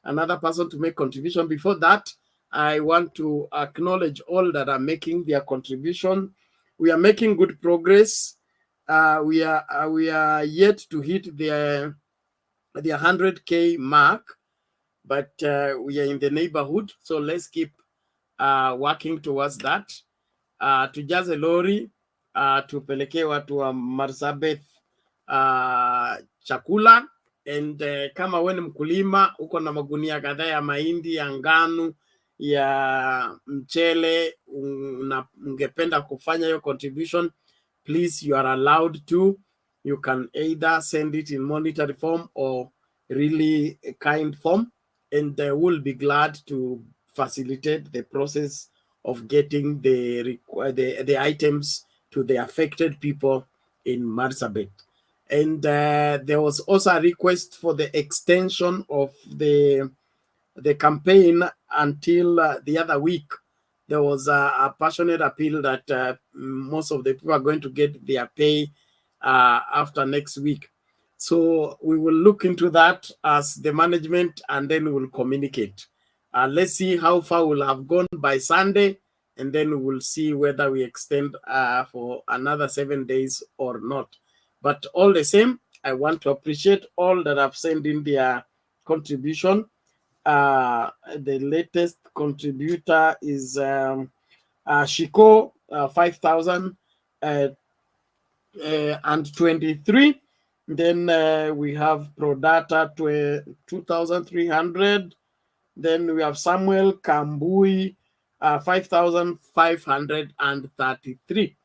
another person to make contribution. Before that, I want to acknowledge all that are making their contribution. We are making good progress. We are yet to hit the 100K mark, but we are in the neighborhood. So let's keep working towards that. Tujaze lori, tupelekee watu wa Marsabet chakula. And kama wewe ni mkulima uko na magunia kadhaa ya mahindi, ya ngano, ya mchele, ungependa kufanya your contribution, please, you are allowed to. You can either send it in monetary form or really kind form, and we'll be glad to facilitate the process of getting the items to the affected people in Marsabet. And there was also a request for the extension of the campaign until the other week. There was a passionate appeal that most of the people are going to get their pay after next week. So we will look into that as the management, and then we will communicate. Let's see how far we'll have gone by Sunday, and then we will see whether we extend for another 7 days or not. But all the same, I want to appreciate all that have sent in their contribution. The latest contributor is Shiko, 5,023. Then we have Prodata, 2,300. Then we have Samuel Kambui, 5,533.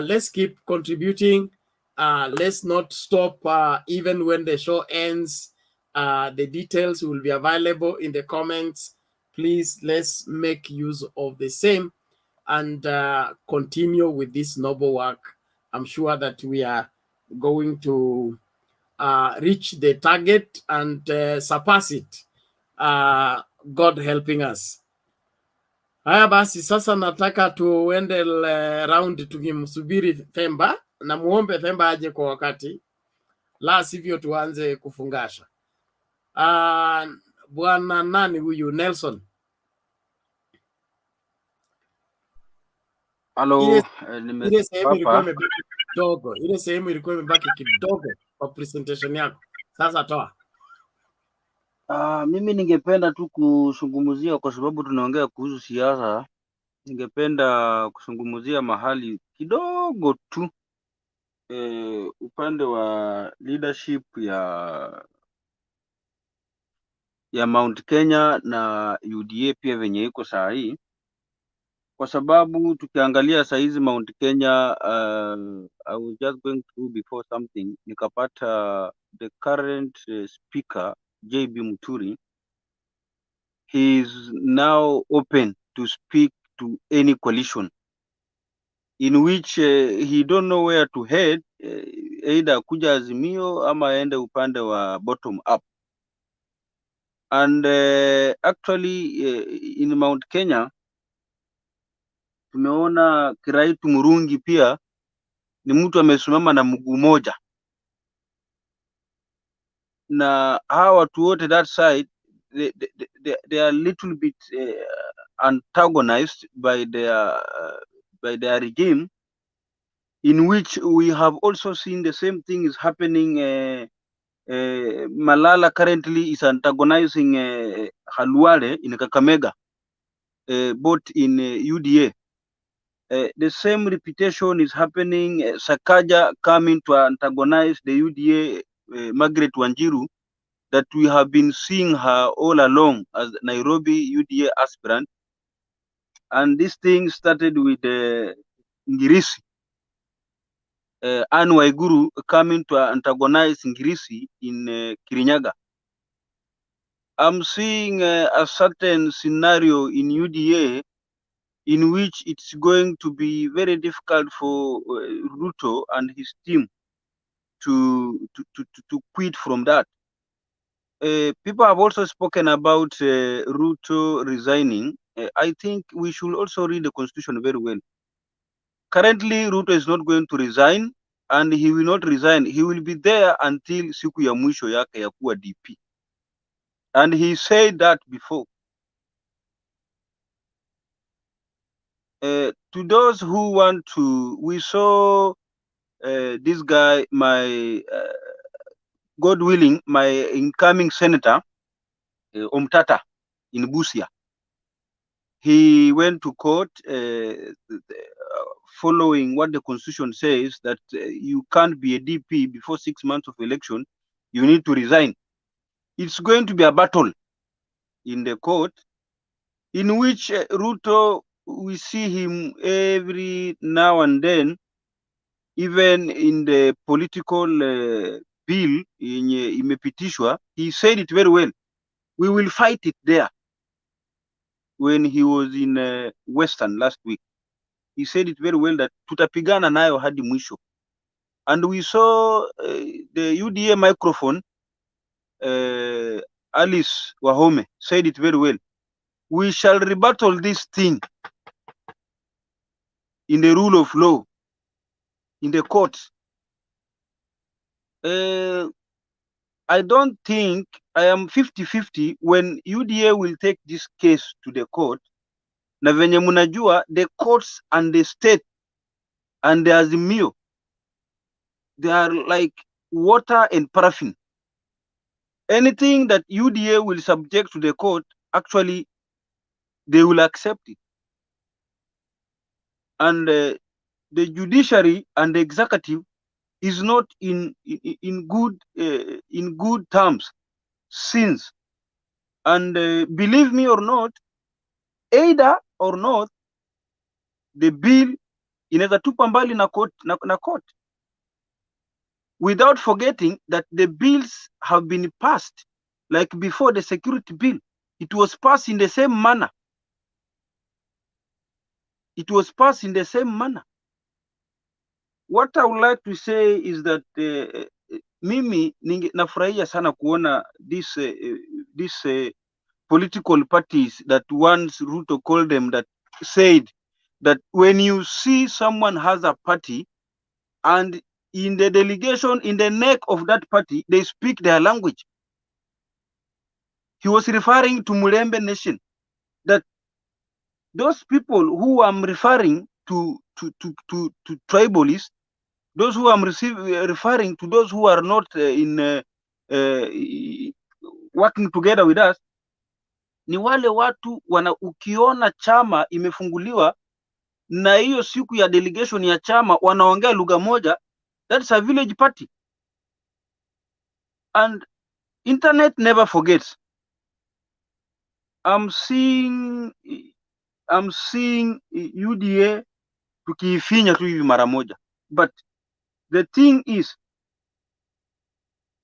Let's keep contributing. Let's not stop even when the show ends. The details will be available in the comments. Please, let's make use of the same and continue with this noble work. I'm sure that we are going to reach the target and surpass it. God helping us. Haya basi, sasa nataka tuende round tukimsubiri Themba, na muombe Themba aje kwa wakati, la sivyo tuanze kufungasha. Bwana nani huyu? Nelson.
Halo,
Ile sehemu ilikuwa imebaki kidogo. Ile sehemu ilikuwa imebaki kidogo kwa presentation yako. Sasa toa.
Mimi ningependa tu kuzungumzia, kwa sababu tunaongea kuhusu siasa, ningependa kuzungumzia mahali kidogo tu upande wa leadership ya Mount Kenya na UDA pia venye iko saa hii, kwa sababu tukiangalia saa hizi Mount Kenya, I was just going through before something, nikapata the current speaker JB Muturi, he is now open to speak to any coalition in which he don't know where to head. either kuja Azimio ama aende upande wa bottom up. And actually in Mount Kenya tumeona Kiraitu Murungi pia ni mtu amesimama na mguu moja, na hawa watu wote that side they are little bit antagonized by their regime, in which we have also seen the same thing is happening. Malala currently is antagonizing Halwale in Kakamega, both in UDA. The same reputation is happening. Sakaja coming to antagonize the UDA, Margaret Wanjiru, that we have been seeing her all along as Nairobi UDA aspirant. And this thing started with Ngirisi, Anne Waiguru coming to antagonize Ngirisi in Kirinyaga. I'm seeing a certain scenario in UDA in which it's going to be very difficult for Ruto and his team to quit from that. People have also spoken about Ruto resigning. I think we should also read the constitution very well. Currently, Ruto is not going to resign, and he will not resign. He will be there until siku ya mwisho yake ya kuwa DP. And he said that before. To those who want to, we saw this guy, my God willing, my incoming senator, Omtata in Busia. He went to court following what the constitution says, that you can't be a DP before 6 months of election. You need to resign. It's going to be a battle in the court in which Ruto, we see him every now and then, even in the political bill yenye imepitishwa, he said it very well. We will fight it there. When he was in Western last week, he said it very well that tutapigana nayo hadi mwisho. And we saw the UDA microphone, Alice Wahome said it very well. We shall rebuttal this thing in the rule of law, in the courts. I don't think, I am 50-50 when UDA will take this case to the court. Na venye munajua, the courts and the state and the Azimio, they are like water and paraffin. Anything that UDA will subject to the court, actually, they will accept it. And the judiciary and the executive is not in good terms since. And believe me or not, either or not, the bill inaweza tupa mbali na court, without forgetting that the bills have been passed like before the security bill. It was passed in the same manner. It was passed in the same manner. What I would like to say is that mimi nafurahia sana kuona this political parties that once Ruto called them, that said that when you see someone has a party and in the delegation, in the neck of that party, they speak their language. He was referring to Mulembe Nation, that those people who I'm referring to tribalists, those who I'm referring to those who are not working together with us, ni wale watu ukiona chama imefunguliwa na hiyo siku ya delegation ya chama wanaongea lugha moja, that's a village party. And internet never forgets. I'm seeing UDA tukiifinya tu hivi mara moja. But the thing is,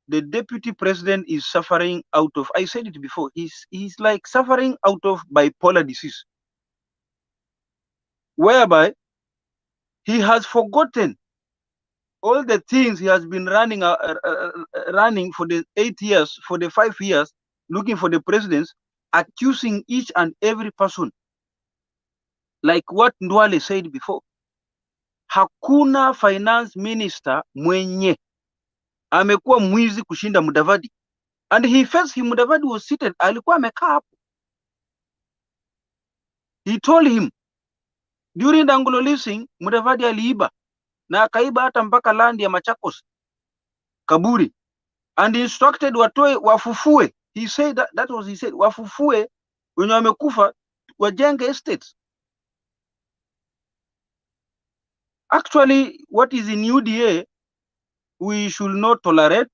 the deputy president is suffering out of, I said it before, he's like suffering out of bipolar disease, whereby he has forgotten all the things he has been running for the 8 years, for the 5 years, looking for the presidents, accusing each and every person. Like what Ndwale said before, hakuna finance minister mwenye amekuwa mwizi kushinda Mudavadi. And he faced him, Mudavadi was seated, alikuwa amekaa hapo. He told him, during the Anglo leasing, Mudavadi aliiba, na akaiba hata mpaka land ya Machakos, kaburi. And instructed watoe wafufue. He said that was he said, wafufue wenye wamekufa wajenge estates. Actually, what is in UDA, we should not tolerate.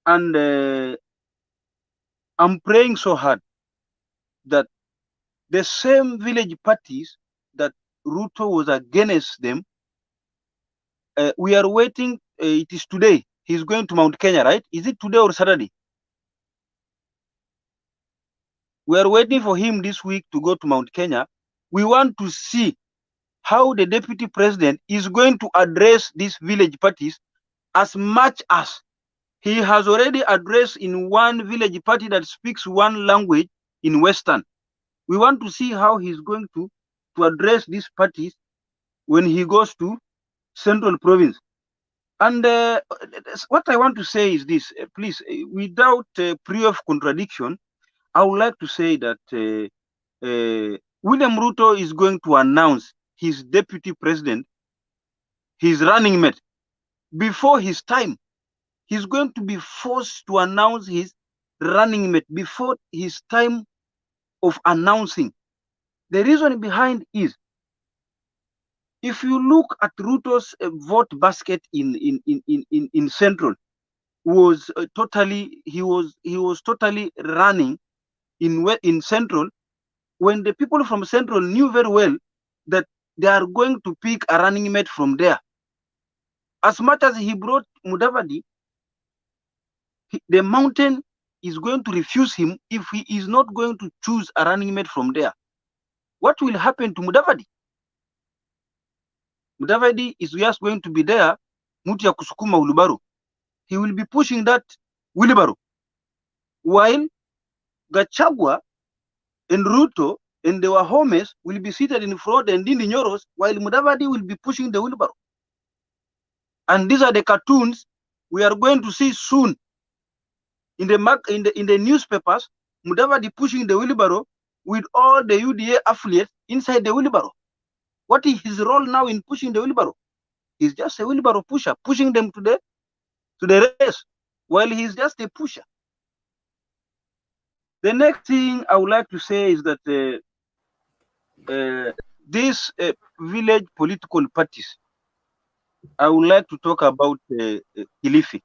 And I'm praying so hard that the same village parties that Ruto was against them, we are waiting. It is today. He's going to Mount Kenya, right? Is it today or Saturday? We are waiting for him this week to go to Mount Kenya. We want to see how the deputy president is going to address these village parties, as much as he has already addressed in one village party that speaks one language in Western. We want to see how he's going to address these parties when he goes to Central Province. And what I want to say is this, please, without pre of contradiction, I would like to say that William Ruto is going to announce his deputy president, his running mate, before his time. He's going to be forced to announce his running mate before his time of announcing. The reason behind is, if you look at Ruto's vote basket in Central, was totally he was totally running in Central, when the people from Central knew very well that they are going to pick a running mate from there. As much as he brought Mudavadi, the mountain is going to refuse him if he is not going to choose a running mate from there. What will happen to Mudavadi? Mudavadi is just going to be there, muti ya kusukuma wheelbarrow. He will be pushing that wheelbarrow, while Gachagua and Ruto and the Wahomes will be seated in front and in the Nyoros, while Mudavadi will be pushing the wheelbarrow. And these are the cartoons we are going to see soon in the newspapers. Mudavadi pushing the wheelbarrow with all the UDA affiliates inside the wheelbarrow. What is his role now in pushing the wheelbarrow? He's just a wheelbarrow pusher, pushing them to the race, while he's just a pusher. The next thing I would like to say is that these village political parties, I would like to talk about Kilifi.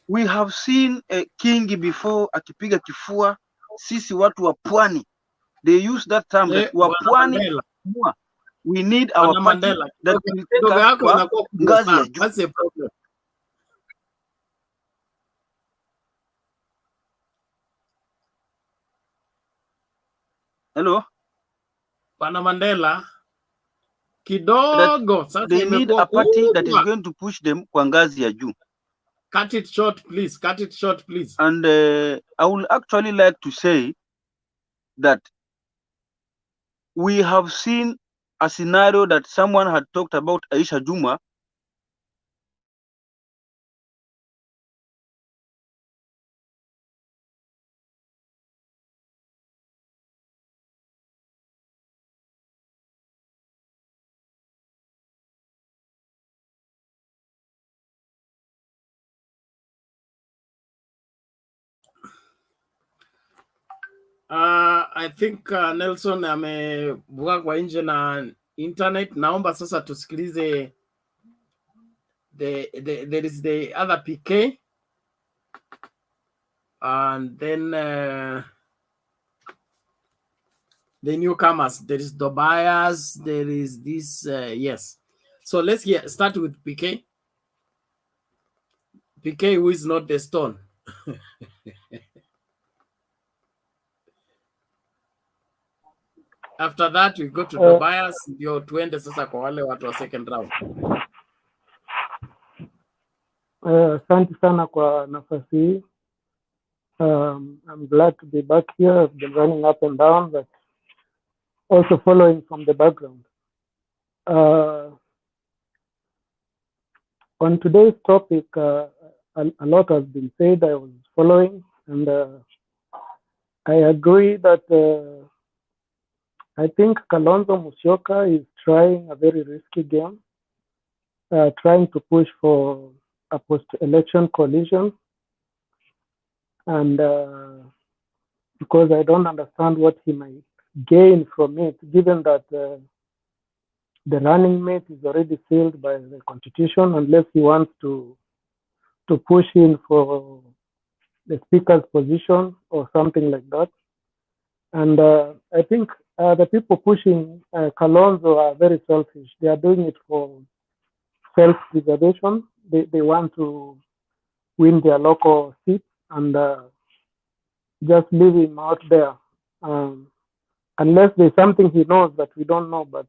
We have seen Kingi before akipiga kifua, sisi watu wa pwani. They use that term that wa pwani. We need our party that will take us kwa ngazi ya juu.
That's a problem.
Hello?
Bwana Mandela, kidogo sasa
they need a party that is going to push them kwa ngazi ya juu.
Cut it short, please. Cut it short, please.
And I would actually like to say that we have seen a scenario that someone had talked about, Aisha Juma.
I think Nelson amevuka kwa nje na internet. Naomba sasa tusikilize there is the other PK and then the newcomers. There is Tobias, there is this yes. So let's start with PK. PK, who is not the stone. After that we go to Tobias, ndio tuende sasa kwa wale watu wa second round.
Asante sana kwa nafasi hii. I'm glad to be back here. I've been running up and down, but also following from the background. On today's topic, a lot has been said. I was following, and I agree that I think Kalonzo Musyoka is trying a very risky game, trying to push for a post-election coalition, and because I don't understand what he might gain from it, given that the running mate is already sealed by the constitution, unless he wants to push in for the speaker's position or something like that. And I think the people pushing Kalonzo are very selfish. They are doing it for self-preservation. They want to win their local seats and just leave him out there. Unless there's something he knows that we don't know, but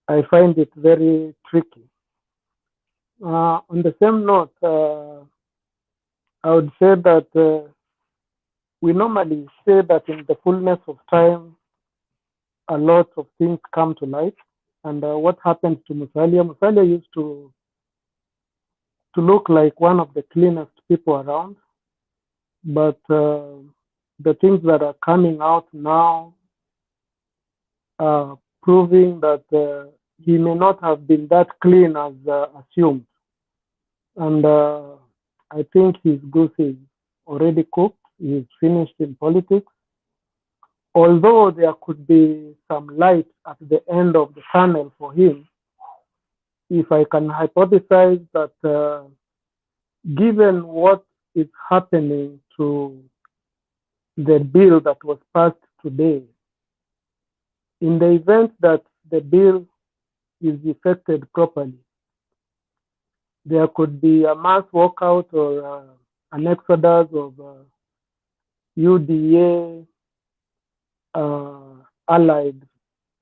I find it very tricky. On the same note, I would say that we normally say that in the fullness of time, a lot of things come to light. And what happened to Musalia? Musalia used to look like one of the cleanest people around. But the things that are coming out now are proving that he may not have been that clean as assumed. And I think his goose is already cooked. He's finished in politics. Although there could be some light at the end of the tunnel for him, if I can hypothesize that given what is happening to the bill that was passed today, in the event that the bill is effected properly, there could be a mass walkout or an exodus of UDA allied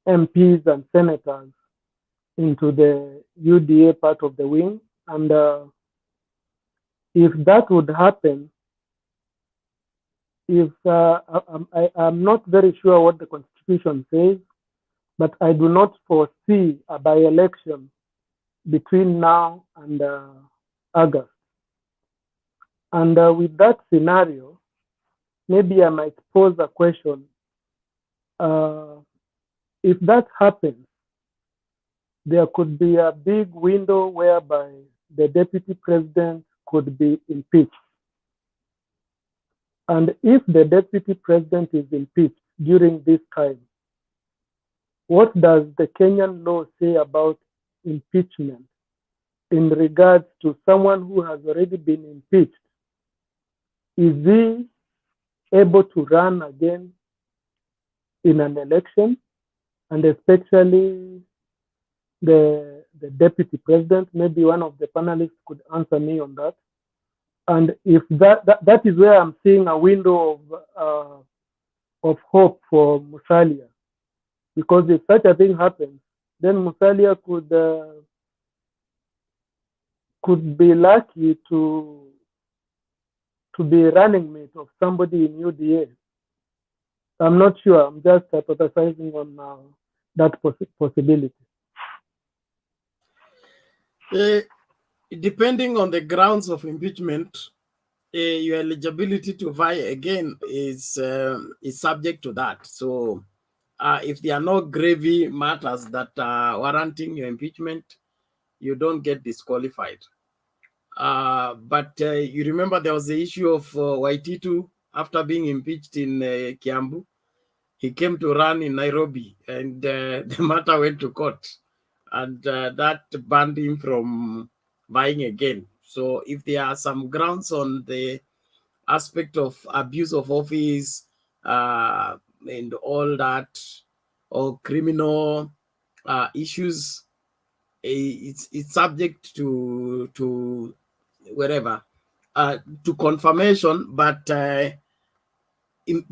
MPs and senators into the UDA part of the wing. And if that would happen, if I'm not very sure what the Constitution says, but I do not foresee a by-election between now and August. And with that scenario, maybe I might pose a question. If that happens, there could be a big window whereby the deputy president could be impeached. And if the deputy president is impeached during this time, what does the Kenyan law say about impeachment in regards to someone who has already been impeached? Is he able to run again in an election? And especially the deputy president, maybe one of the panelists could answer me on that. And if that is where I'm seeing a window of hope for Musalia, because if such a thing happens, then Musalia could be lucky to be a running mate of somebody in UDA. I'm not sure. I'm just hypothesizing on that possibility.
Depending on the grounds of impeachment, your eligibility to vie again is subject to that. So if there are no gravy matters that are warranting your impeachment, you don't get disqualified. But you remember there was the issue of Waititu after being impeached in Kiambu. He came to run in Nairobi, and the matter went to court, and that banned him from vying again. So if there are some grounds on the aspect of abuse of office and all that, or criminal issues, it's subject to wherever to confirmation, but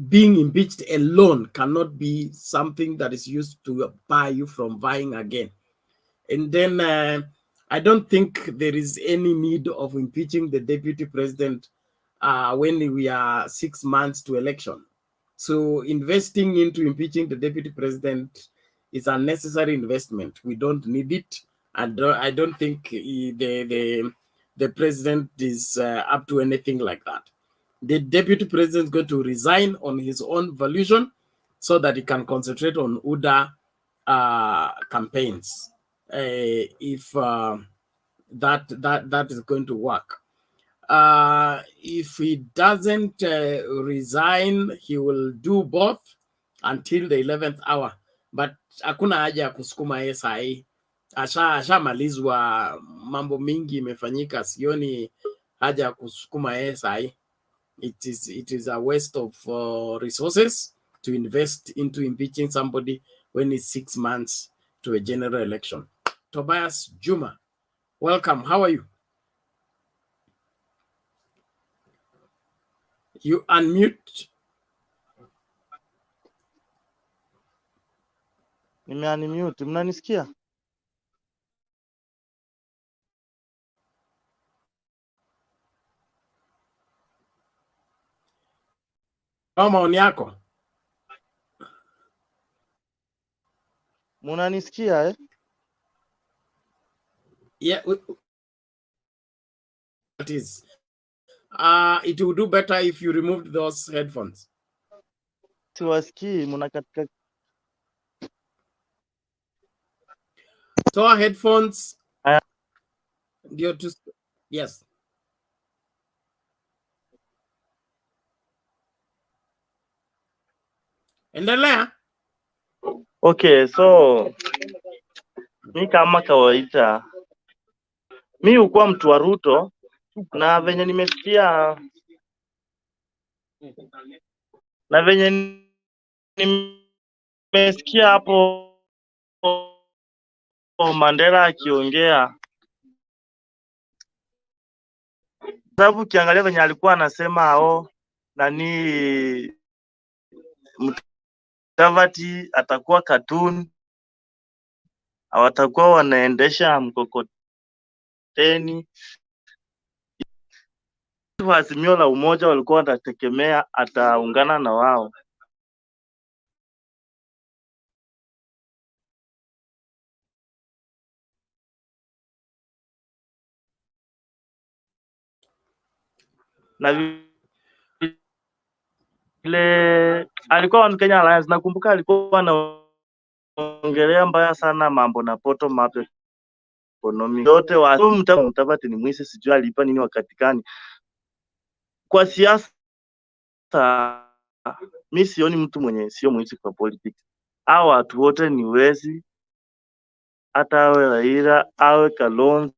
being impeached alone cannot be something that is used to bar you from vying again. And then I don't think there is any need of impeaching the deputy president when we are 6 months to election. So investing into impeaching the deputy president is a necessary investment. We don't need it. And I don't think the president is up to anything like that. The deputy president is going to resign on his own volition so that he can concentrate on UDA campaigns. If that is going to work. If he doesn't resign, he will do both until the 11th hour. But hakuna haja ya kusukuma yeye sahi. Ashamalizwa, mambo mingi imefanyika, sioni haja ya kusukuma yeye sahi. It is a waste of resources to invest into impeaching somebody when it's 6 months to a general election. Tobias Juma, welcome. How are you? You unmute.
Nimeunmute, mnanisikia?
Maoni yako.
Munanisikia eh?
Yeah, it is. It would do better if you removed those headphones.
Siwasikii, mnakatika.
Toa headphones. Ndio tu. Yes. Endelea.
Okay, so mi kama kawaida mi hukuwa mtu wa Ruto, na venye nimesikia hapo Mandela akiongea, sababu ukiangalia venye alikuwa anasema nani Mutavati atakuwa cartoon, watakuwa wanaendesha mkokoteni. Azimio la umoja walikuwa wanategemea ataungana na wao. Na vile alikuwa on Kenya Alliance, nakumbuka alikuwa anaongelea mbaya sana mambo na poto mape economy yote wa Mutavati ni mwisi, sijui alipa nini wakati gani. Kwa siasa mi sioni mtu mwenye sio mwisi kwa politics. Hao watu wote ni wezi, hata awe Raila, awe Kalonzo,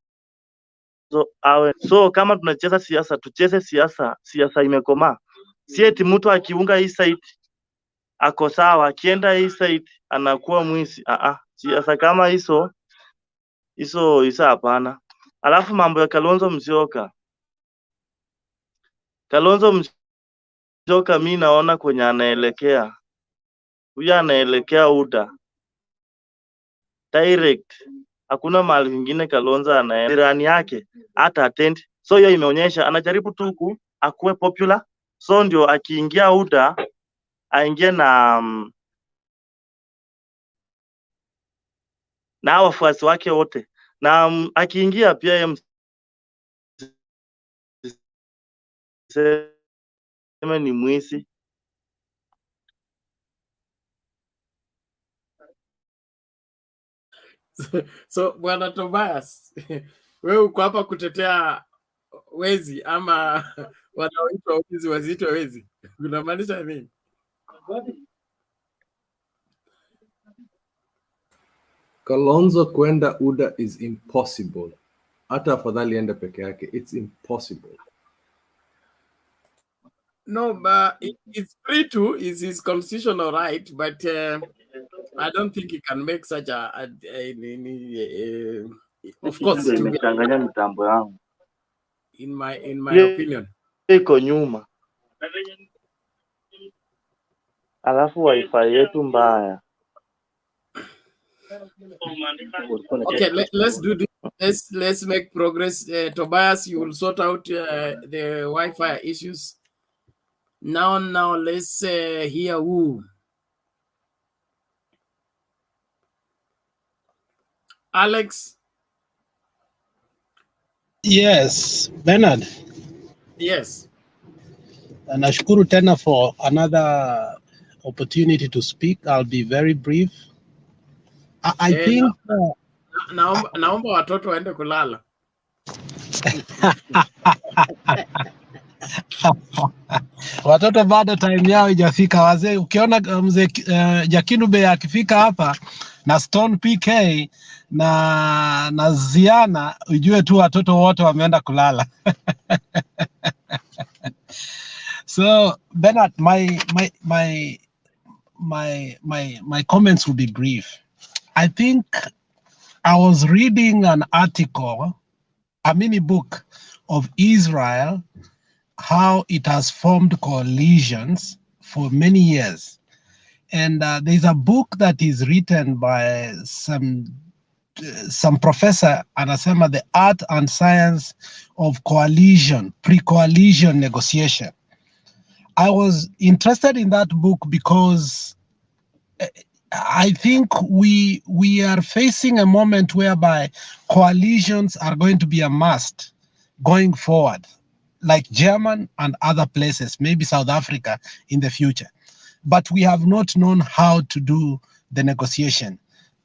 awe. So kama tunacheza siasa, tucheze siasa imekomaa. Si eti mtu akiunga hii side ako sawa, akienda hii side anakuwa mwisi. Siasa kama hizo hapana. Alafu mambo ya Kalonzo Musyoka, mi naona kwenye anaelekea, huyu anaelekea UDA direct. Hakuna mahali vingine Kalonzo anaelekea yake hata attend. So hiyo imeonyesha anajaribu tu akuwe popular, so ndio akiingia UDA aingie na wafuasi wake wote, na akiingia pia yeye sema ni mwisi.
So Bwana Tobias, wewe uko hapa kutetea wezi ama wanaoitwa wezi wazitwe wezi? Unamaanisha nini?
Kalonzo kwenda UDA is impossible. Hata afadhali enda peke yake. It's impossible.
No, but it's free to, is his constitutional right, but I don't think he can make such of course
Imechanganya mitambo yangu.
In my opinion.
Iko nyuma. Alafu wifi yetu mbaya.
Okay, let's do this let's make progress. Tobias, you will sort out the Wi-Fi issues. Now let's hear who. Alex.
Yes, Bernard.
Yes.
Nashukuru tena for another opportunity to speak. I'll be very brief. I think
naomba watoto waende kulala.
Watoto bado time yao ijafika. Wazee, ukiona mzee Jakinube akifika hapa na Stone PK na Ziana, ujue tu watoto wote wameenda kulala. So Bernard, my comments will be brief. I think I was reading an article, a mini book of Israel, how it has formed coalitions for many years. And there's a book that is written by some professor, anasema the art and science of coalition, pre-coalition negotiation. I was interested in that book because I think we are facing a moment whereby coalitions are going to be a must going forward, like Germany and other places, maybe South Africa in the future. But we have not known how to do the negotiation.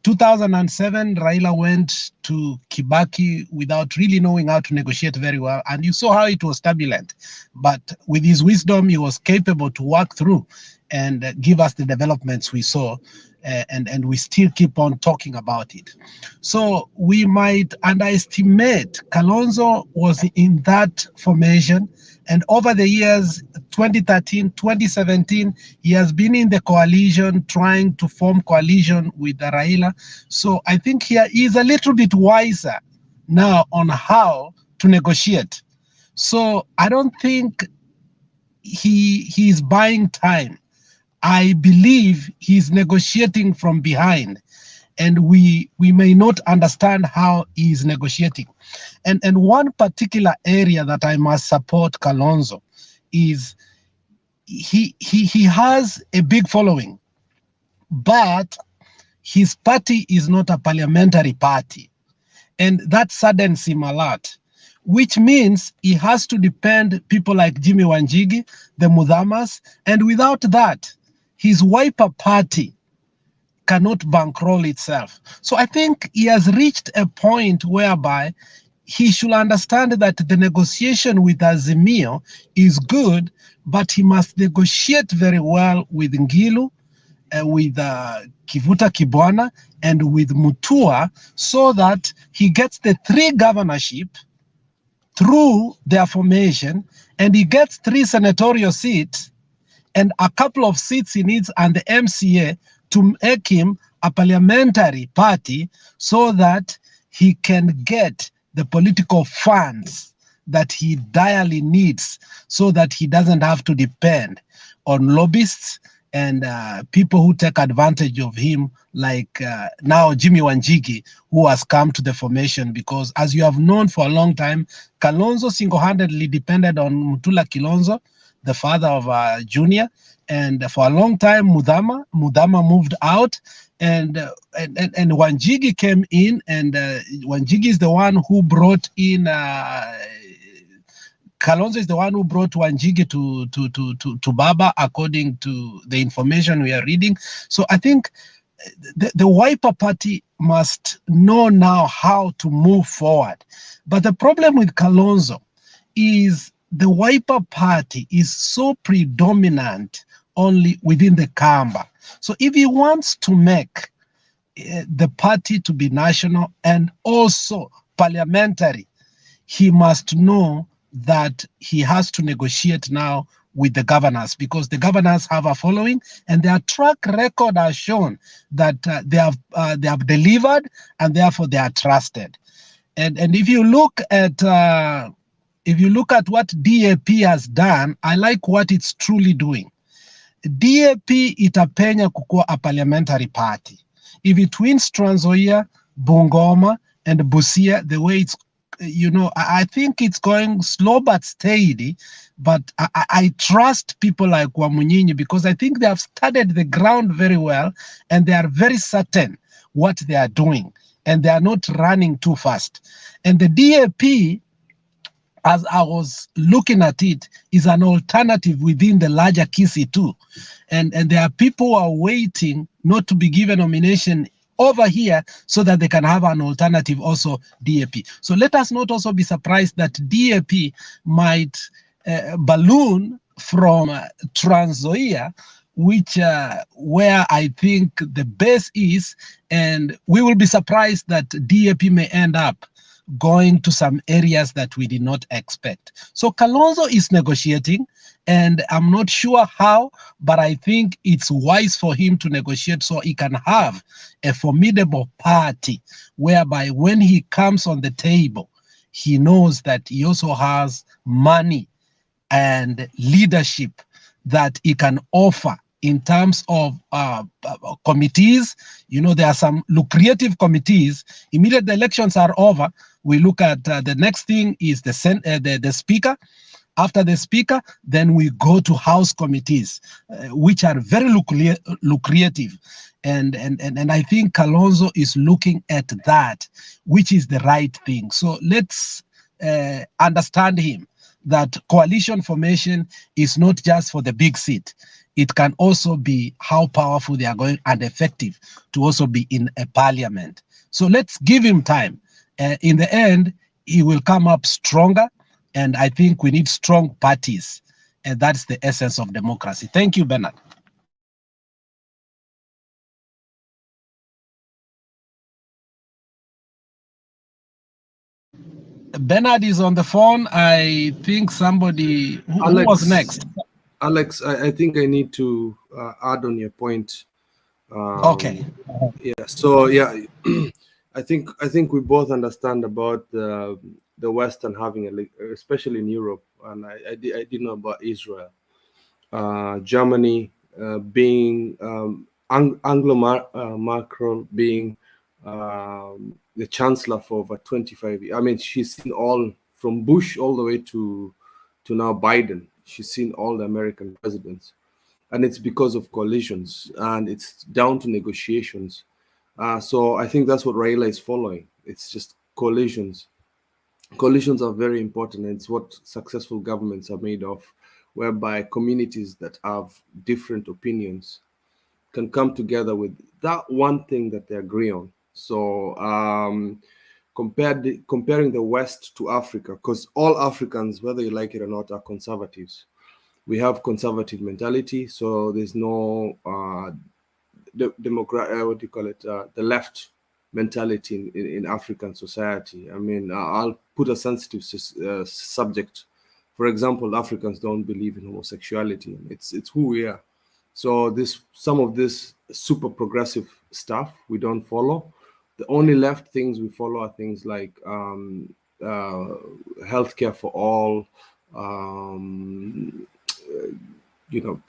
2007, Raila went to Kibaki without really knowing how to negotiate very well. And you saw how it was turbulent. But with his wisdom, he was capable to work through and give us the developments we saw. And we still keep on talking about it. So we might underestimate. Kalonzo was in that formation. And over the years, 2013, 2017, he has been in the coalition, trying to form coalition with Raila. So I think he is a little bit wiser now on how to negotiate. So I don't think he is buying time. I believe he's negotiating from behind, and we may not understand how he is negotiating. And one particular area that I must support Kalonzo is he has a big following, but his party is not a parliamentary party, and that saddens him a lot. Which means he has to depend people like Jimmy Wanjigi, the Mudhamas, and without that, his Wiper party cannot bankroll itself. So I think he has reached a point whereby he should understand that the negotiation with Azimio is good, but he must negotiate very well with Ngilu, with Kivuta Kibwana, and with Mutua, so that he gets the 3 governorship through their formation, and he gets 3 senatorial seats and a couple of seats he needs and the MCA to make him a parliamentary party, so that he can get the political funds that he direly needs, so that he doesn't have to depend on lobbyists and people who take advantage of him, like now Jimmy Wanjigi, who has come to the formation. Because as you have known for a long time, Kalonzo single-handedly depended on Mutula Kilonzo, the father of Junior, and for a long time Mudhama moved out, and Wanjigi came in, and Wanjigi is the one who brought in Kalonzo is the one who brought Wanjigi to Baba, according to the information we are reading. So I think the Wiper party must know now how to move forward. But the problem with Kalonzo is the Wiper party is so predominant only within the Kamba. So if he wants to make the party to be national and also parliamentary, he must know that he has to negotiate now with the governors, because the governors have a following, and their track record has shown that they have delivered, and therefore they are trusted. And if you look at what DAP has done, I like what it's truly doing. DAP itapenya kukua a parliamentary party. If it wins Trans Nzoia, Bungoma, and Busia, the way it's, I think it's going slow but steady. But I trust people like Wamunyinyi because I think they have studied the ground very well and they are very certain what they are doing and they are not running too fast. And the DAP, as I was looking at it, is an alternative within the larger Kisi too. And there are people who are waiting not to be given nomination over here so that they can have an alternative also DAP. So let us not also be surprised that DAP might balloon from Trans Nzoia, which where I think the base is, and we will be surprised that DAP may end up going to some areas that we did not expect. So Kalonzo is negotiating, and I'm not sure how, but I think it's wise for him to negotiate so he can have a formidable party whereby when he comes on the table, he knows that he also has money and leadership that he can offer in terms of committees. There are some lucrative committees. Immediately the elections are over, we look at the next thing is the speaker. After the speaker, then we go to house committees, which are very lucrative. And I think Kalonzo is looking at that, which is the right thing. So let's understand him, that coalition formation is not just for the big seat. It can also be how powerful they are going and effective to also be in a parliament. So let's give him time. In the end, he will come up stronger. And I think we need strong parties. And that's the essence of democracy. Thank you, Bernard. Bernard is on the phone. I think somebody, who was next?
Alex, I think I need to add on your point.
Okay.
Yeah. So yeah, I think we both understand about the Western having especially in Europe, and I did know about Israel, Germany being Angela Merkel being the chancellor for over 25 years. I mean, she's seen all from Bush all the way to now Biden. She's seen all the American presidents, and it's because of coalitions and it's down to negotiations. So I think that's what Raila is following. It's just coalitions. Coalitions are very important, and it's what successful governments are made of, whereby communities that have different opinions can come together with that one thing that they agree on. So comparing the West to Africa, because all Africans, whether you like it or not, are conservatives. We have conservative mentality, so there's no the left mentality in African society. I mean, I'll put a sensitive subject. For example, Africans don't believe in homosexuality. It's who we are. So some of this super progressive stuff we don't follow. The only left things we follow are things like healthcare for all,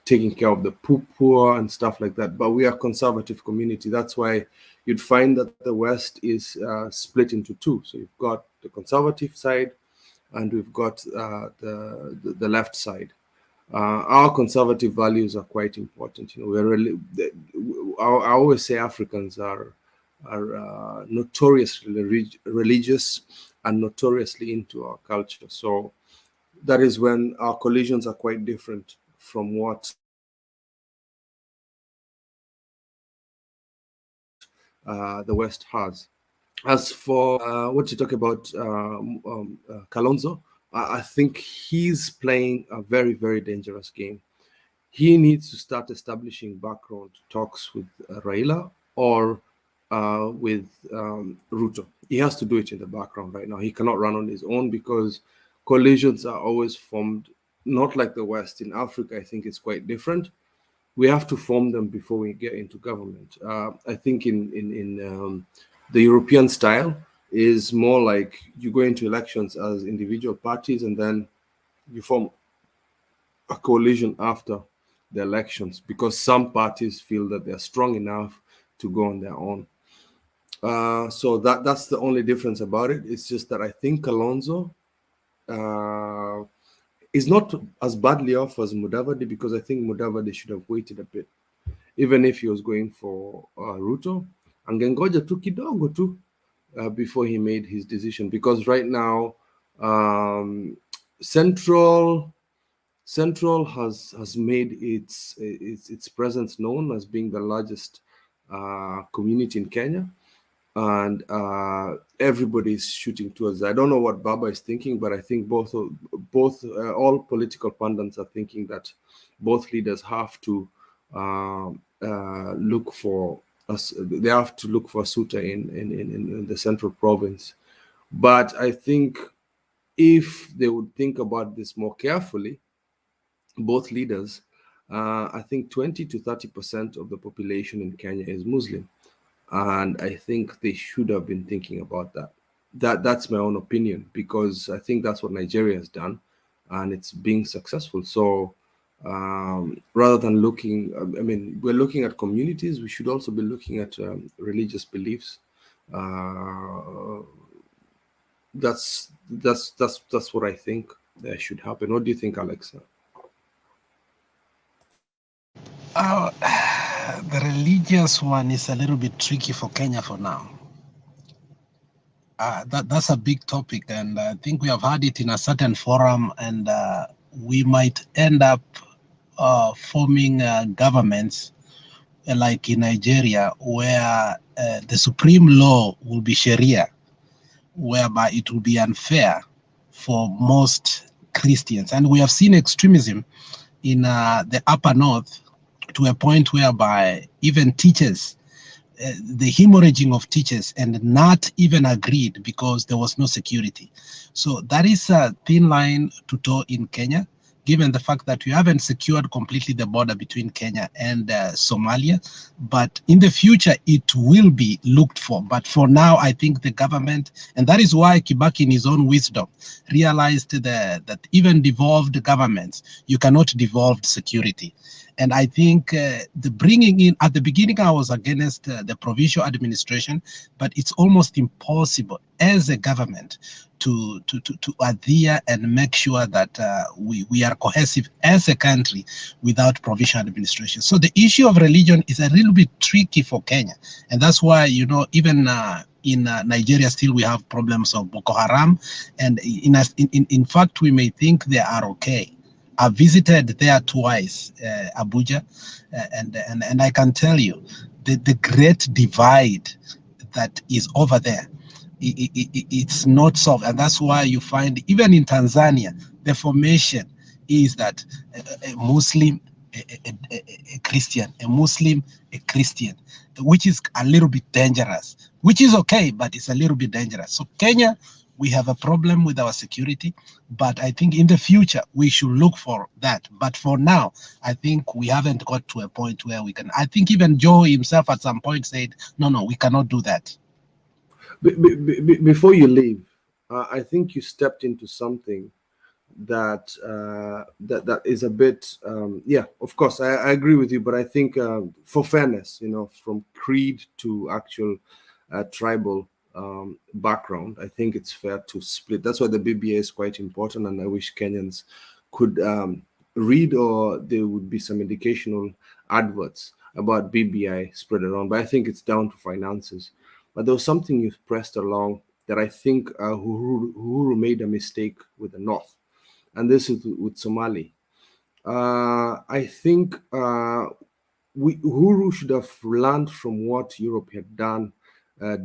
taking care of the poor and stuff like that. But we are a conservative community. That's why you'd find that the West is split into two. So you've got the conservative side, and we've got the left side. Our conservative values are quite important. I always say Africans are notoriously religious and notoriously into our culture. So that is when our collisions are quite different from what the West has. As for what you talk about, Kalonzo, I think he's playing a very, very dangerous game. He needs to start establishing background talks with Raila or with Ruto. He has to do it in the background right now. He cannot run on his own because coalitions are always formed, not like the West. In Africa, I think it's quite different. We have to form them before we get into government. I think in the European style is more like you go into elections as individual parties and then you form a coalition after the elections because some parties feel that they're strong enough to go on their own. So that's the only difference about it. It's just that I think Kalonzo is not as badly off as Mudavadi, because I think Mudavadi should have waited a bit. Even if he was going for Ruto, angengoja tu kidogo tu before he made his decision, because right now Central has made its presence known as being the largest community in Kenya, and everybody's shooting towards that. I don't know what Baba is thinking, but I think all political pundits are thinking that both leaders have to look for us. They have to look for a suitor in the central province. But I think if they would think about this more carefully, both leaders, I think 20 to 30% of the population in Kenya is Muslim, and I think they should have been thinking about that. That's my own opinion, because I think that's what Nigeria has done, and it's being successful. So rather than looking, I mean, we're looking at communities, we should also be looking at religious beliefs. That's what I think should happen. What do you think, Alexa?
The religious one is a little bit tricky for Kenya for now. That's a big topic, and I think we have had it in a certain forum, and we might end up forming governments like in Nigeria, where the supreme law will be Sharia, whereby it will be unfair for most Christians. And we have seen extremism in the upper north to a point whereby even teachers, the hemorrhaging of teachers, and not even agreed because there was no security. So that is a thin line to toe in Kenya, given the fact that we haven't secured completely the border between Kenya and Somalia. But in the future, it will be looked for. But for now, I think the government, and that is why Kibaki in his own wisdom realized that even devolved governments, you cannot devolve security. And I think the bringing in, at the beginning, I was against the provincial administration, but it's almost impossible as a government to adhere and make sure that we are cohesive as a country without provincial administration. So the issue of religion is a little bit tricky for Kenya. And that's why, you know, even in Nigeria, still we have problems of Boko Haram. And in fact, we may think they are okay. I visited there twice, Abuja, and I can tell you the great divide that is over there. It's not solved, and that's why you find even in Tanzania the formation is that a Muslim, a Christian, a Muslim, a Christian, which is a little bit dangerous, which is okay, but it's a little bit dangerous. So Kenya, we have a problem with our security, but I think in the future we should look for that. But for now, I think we haven't got to a point where we can. I think even Joe himself at some point said, no, we cannot do that.
Before you leave, I think you stepped into something that that is a bit, yeah, of course, I agree with you, but I think for fairness, you know, from creed to actual tribal background, I think it's fair to split. That's why the BBA is quite important, and I wish Kenyans could read, or there would be some educational adverts about BBI spread around. But I think it's down to finances. But there was something you pressed along that I think Uhuru made a mistake with the North, and this is with Somali. I think Uhuru should have learned from what Europe had done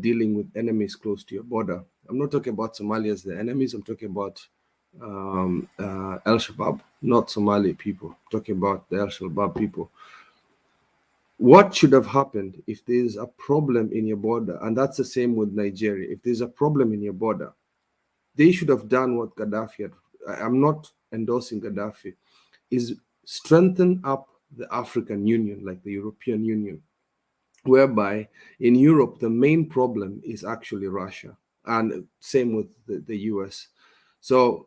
dealing with enemies close to your border. I'm not talking about Somalia as the enemies. I'm talking about El Shabaab, not Somali people. I'm talking about the El Shabaab people. What should have happened if there's a problem in your border, and that's the same with Nigeria. If there's a problem in your border, they should have done what Gaddafi had. I'm not endorsing Gaddafi, is strengthen up the African Union, like the European Union, whereby in Europe, the main problem is actually Russia, and same with the US. So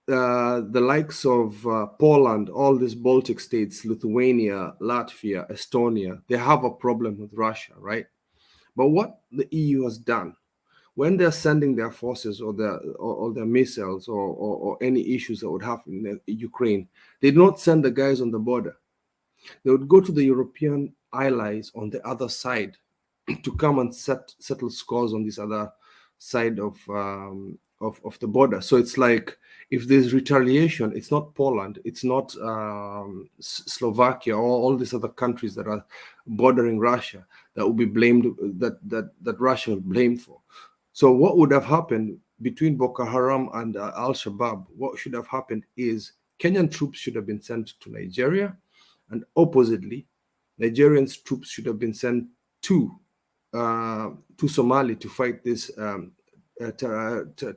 the likes of Poland, all these Baltic states, Lithuania, Latvia, Estonia, they have a problem with Russia, right? But what the EU has done, when they're sending their forces or their missiles or any issues that would happen in Ukraine, they don't send the guys on the border. They would go to the European allies on the other side to come and settle scores on this other side of the border. So it's like, if there's retaliation, it's not Poland, it's not Slovakia or all these other countries that are bordering Russia that will be blamed, that Russia will blame for. So what would have happened between Boko Haram and Al-Shabaab, what should have happened is Kenyan troops should have been sent to Nigeria, and oppositely, Nigerian troops should have been sent to Somalia to fight this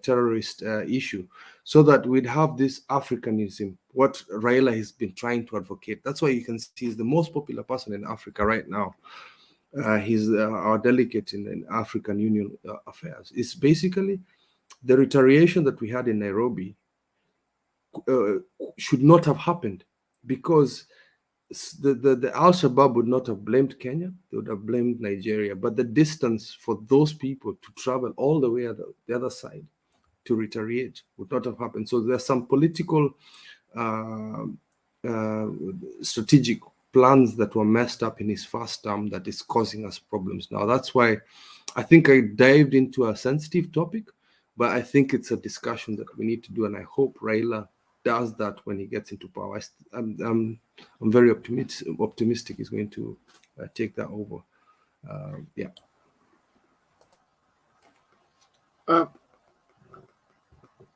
terrorist issue, so that we'd have this Africanism, what Raila has been trying to advocate. That's why you can see he's the most popular person in Africa right now. He's our delegate in African Union affairs. It's basically the retaliation that we had in Nairobi should not have happened, because the Al-Shabaab would not have blamed Kenya, they would have blamed Nigeria. But the distance for those people to travel all the way to the other side to retaliate would not have happened. So there's some political strategic plans that were messed up in his first term that is causing us problems now. That's why I think I dived into a sensitive topic, but I think it's a discussion that we need to do, and I hope Raila does that when he gets into power. I'm very optimistic he's going to take that over. Yeah.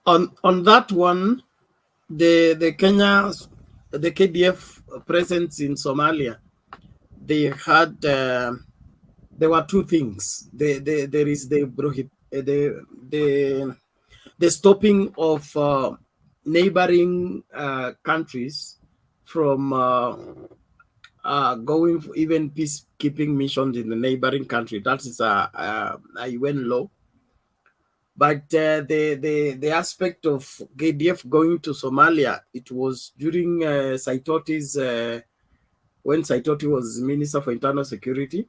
On that one, the KDF presence in Somalia, they had there were two things. There is the stopping of neighboring countries from going for even peacekeeping missions in the neighboring country. That is a UN law. But the aspect of KDF going to Somalia, it was during Saitoti's, when Saitoti was Minister for Internal Security,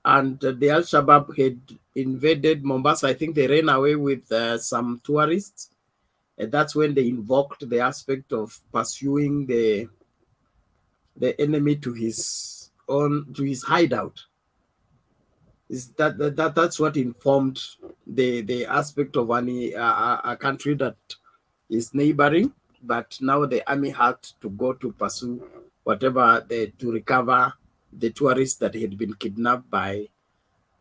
and the Al-Shabaab had invaded Mombasa. I think they ran away with some tourists. And that's when they invoked the aspect of pursuing the enemy to his hideout. Is that's what informed the aspect of a country that is neighboring, but now the army had to go to pursue whatever to recover the tourists that had been kidnapped by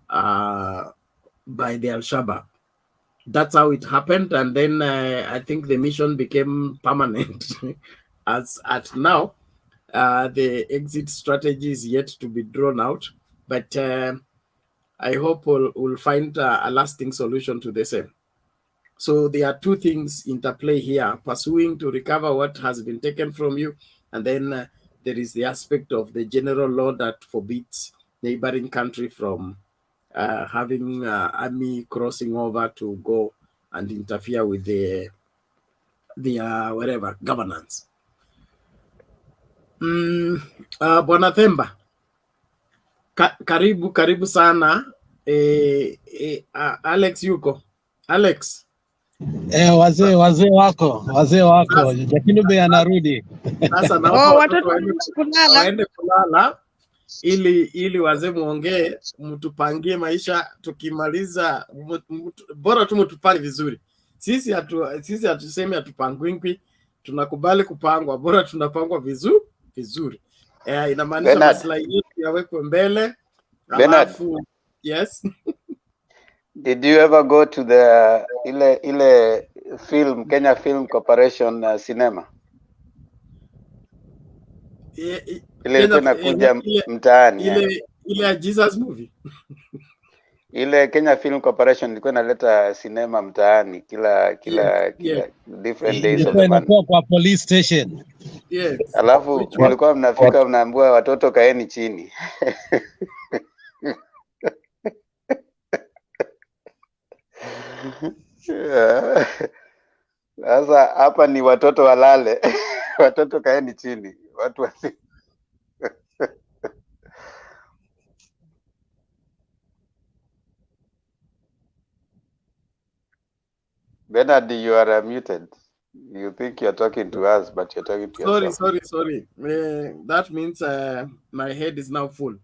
the Al-Shabaab. That's how it happened, and then I think the mission became permanent. As at now, the exit strategy is yet to be drawn out, but I hope we'll find a lasting solution to the same. So there are two things interplay here: pursuing to recover what has been taken from you, and then there is the aspect of the general law that forbids neighboring country from having army crossing over to go and interfere with the whatever governance. Bwana Themba, karibu sana. Alex yuko? Alex.
Wazee wako Jakinube anarudi.
Sasa naomba watoto waende kulala ili wazee muongee, mtupangie maisha. Tukimaliza bora tu mtupange vizuri. Sisi hatusemi hatupangwi, tunakubali kupangwa, bora tunapangwa vizuri. Inamaanisha maslahi yetu yawekwe mbele. Alafu, yes.
Did you ever go to the ile film Kenya Film Corporation cinema? Ile ilikuwa inakuja mtaani.
Ile Jesus movie.
Ile Kenya Film Corporation ilikuwa inaleta cinema mtaani kila different days of the month.
Kwa police station.
Yes.
Alafu walikuwa mnafika mnaambiwa watoto kaeni chini. Sasa hapa ni watoto walale. Watoto kaeni chini. Watu wasi. Bernard, you are muted. You think you're talking to us, but you're talking to yourself.
Sorry. That means my head is now full.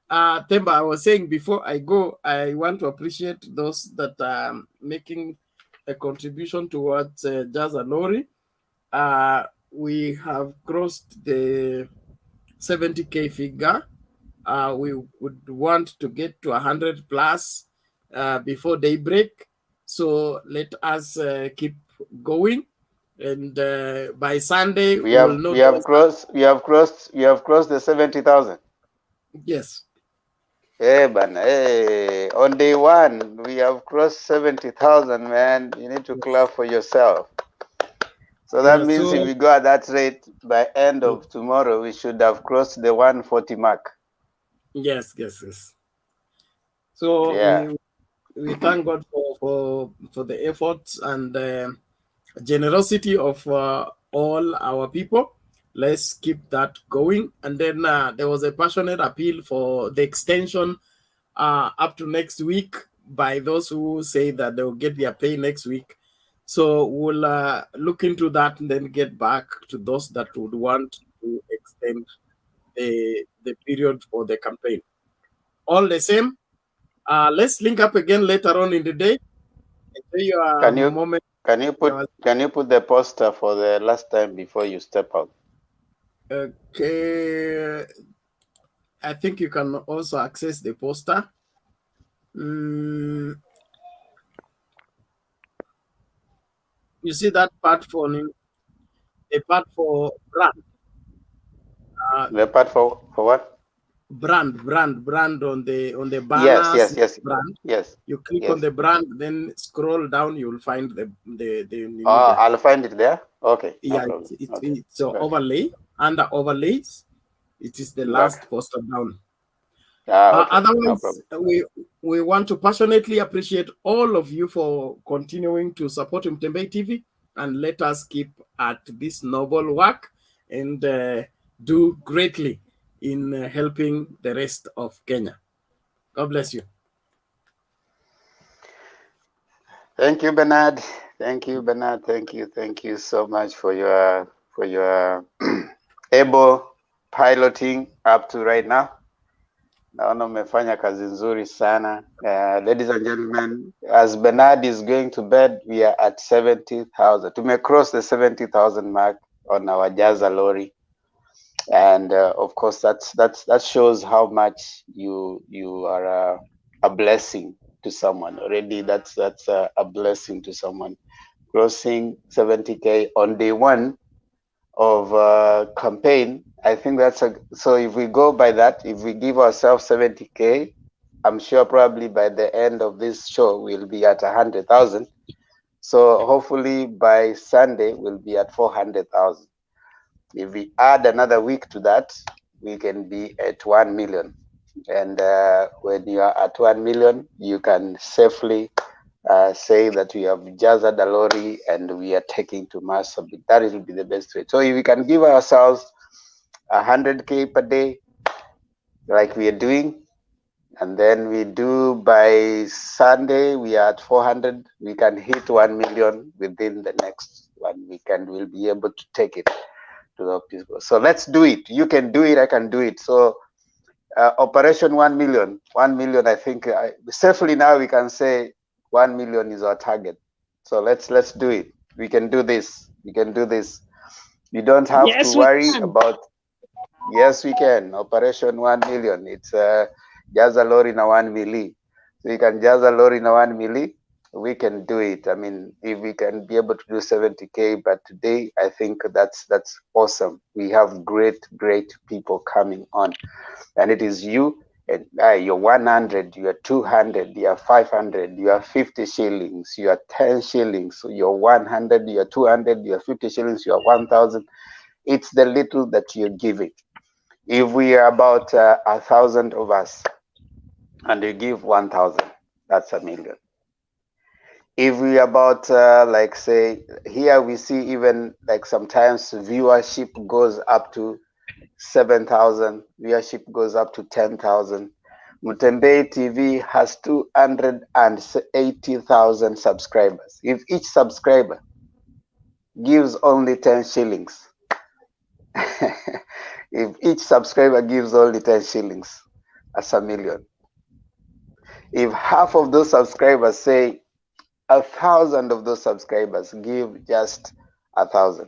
Temba, I was saying before I go, I want to appreciate those that are making a contribution towards Jaza Lori. We have crossed the 70K figure. We would want to get to 100 plus before daybreak. So let us keep going. And by Sunday,
We
we'll
have
know.
we have crossed the 70,000.
Yes.
Hey, man. Hey, on day one, we have crossed 70,000, man. You need to clap for yourself. So that means if we go at that rate, by end of tomorrow, we should have crossed the 140 mark.
Yes. So
yeah.
we thank God for the efforts and generosity of all our people. Let's keep that going. And then there was a passionate appeal for the extension up to next week by those who say that they'll get their pay next week. So we'll look into that and then get back to those that would want to extend the period for the campaign. All the same, let's link up again later on in the day. Enjoy your moment.
Can you put the poster for the last time before you step out?
Okay. I think you can also access the poster. You see that part for the part for brand.
The part for what?
Brand on the banners.
Yes.
Brand.
Yes.
You click on the brand, then scroll down. You'll find the
I'll find it there. Okay.
Yeah,
No
it's overlay. Under overlays, it is the last poster down.
Okay.
Otherwise, we want to passionately appreciate all of you for continuing to support Mtembei TV, and let us keep at this noble work and do greatly in helping the rest of Kenya. God bless you.
Thank you, Bernard. Thank you, Bernard. Thank you so much for your able piloting up to right now. Naona umefanya kazi nzuri sana. Ladies and gentlemen, as Bernard is going to bed, we are at 70,000. To cross the 70,000 mark on our Jaza Lori. And of course, that shows how much you are a blessing to someone. Already that's a blessing to someone. Crossing 70K on day one of campaign, I think so if we go by that, if we give ourselves 70K, I'm sure probably by the end of this show we'll be at 100,000. So hopefully by Sunday we'll be at 400,000. If we add another week to that, we can be at 1 million. And when you are at 1 million, you can safely say that we have Jaza Dalori and we are taking to Marsabet. That will be the best way. So if we can give ourselves 100K per day, like we are doing, and then we do by Sunday, we are at 400, we can hit 1 million within the next 1 week, and we'll be able to take it to the people. So let's do it. You can do it, I can do it. So Operation 1 million. 1 million, I think safely now we can say 1 million is our target. So let's do it. We can do this. We can do this. You don't have to worry about. Yes, we can. Operation 1 million. It's Jaza Lori na 1 milli. So you can Jaza Lori na 1 milli. We can do it. I mean, if we can be able to do 70K, but today I think that's awesome. We have great people coming on, and it is you. And you're 100, you're 200, you're 500, you're 50 shillings, you're 10 shillings, you're 100, you're 200, you're 50 shillings, you're 1,000. It's the little that you're giving. If we are about 1,000 of us, and you give 1,000, that's 1 million. If we about like say here we see even like sometimes viewership goes up to 7,000, viewership goes up to 10,000. Mutembei TV has 280,000 subscribers. If each subscriber gives only 10 shillings, if each subscriber gives only 10 shillings, that's a million. If half of those subscribers, say 1,000 of those subscribers give just 1,000.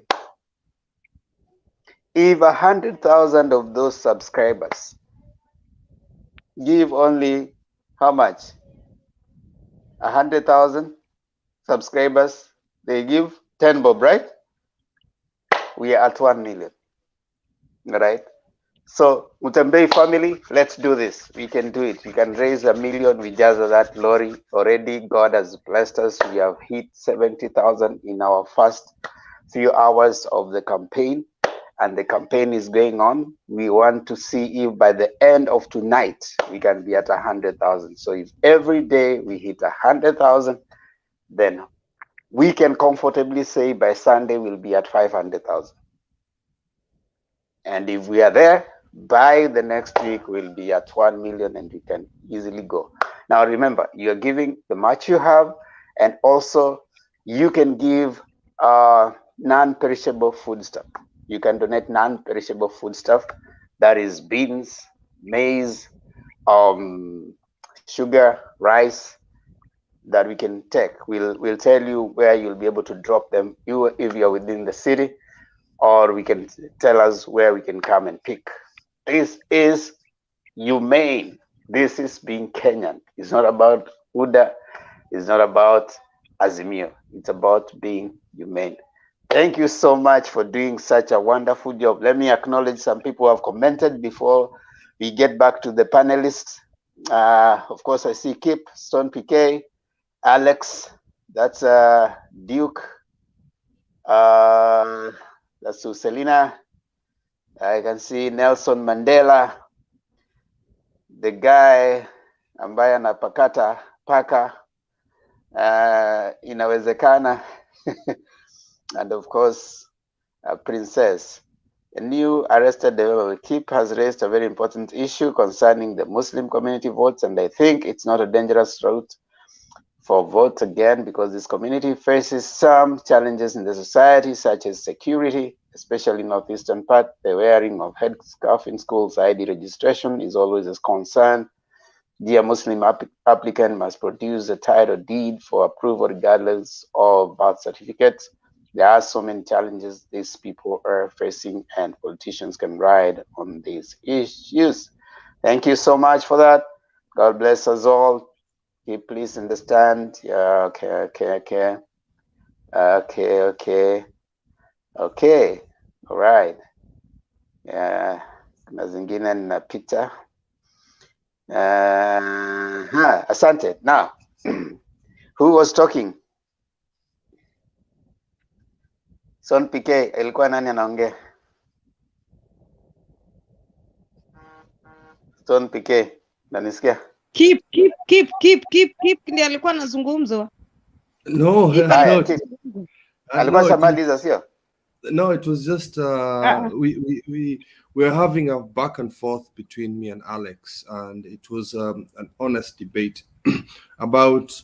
If 100,000 of those subscribers give only how much? 100,000 subscribers, they give 10 bob, right? We are at 1 million, right? So Mutembei family, let's do this. We can do it. We can raise 1 million with just that lorry. Already God has blessed us. We have hit 70,000 in our first few hours of the campaign, and the campaign is going on. We want to see if by the end of tonight we can be at 100,000. So if every day we hit 100,000, then we can comfortably say by Sunday we'll be at 500,000. And if we are there, by the next week we'll be at 1 million and we can easily go. Now remember, you're giving the much you have, and also you can give non-perishable food stuff. You can donate non-perishable food stuff, that is beans, maize, sugar, rice, that we can take. We'll tell you where you'll be able to drop them, if you're within the city, or we can tell us where we can come and pick. This is humane. This is being Kenyan. It's not about UDA. It's not about Azimio. It's about being humane. Thank you so much for doing such a wonderful job. Let me acknowledge some people who have commented before we get back to the panelists. Of course, I see Kip, Stone PK, Alex, that's Duke, that's Selina. I can see Nelson Mandela, the guy ambaye anapakata paka, inawezekana, and of course, Princess. A new arrested developer, Kip, has raised a very important issue concerning the Muslim community votes, and I think it's not a dangerous route for votes again, because this community faces some challenges in the society, such as security, especially northeastern part. The wearing of headscarf in schools, ID registration is always a concern. Dear Muslim applicant must produce a title deed for approval regardless of birth certificates. There are so many challenges these people are facing, and politicians can ride on these issues. Thank you so much for that. God bless us all. Please understand. Yeah, okay. All right. Yeah, kuna zingine ninapita. Asante. Now, who was talking? Son PK, ilikuwa nani anaongea? Son PK, nanisikia?
Keep ndiye alikuwa anazungumzwa.
No,
Haya,
no,
alikuwa
no,
shamaliza, sio?
No, it was just we're having a back and forth between me and Alex, and it was an honest debate about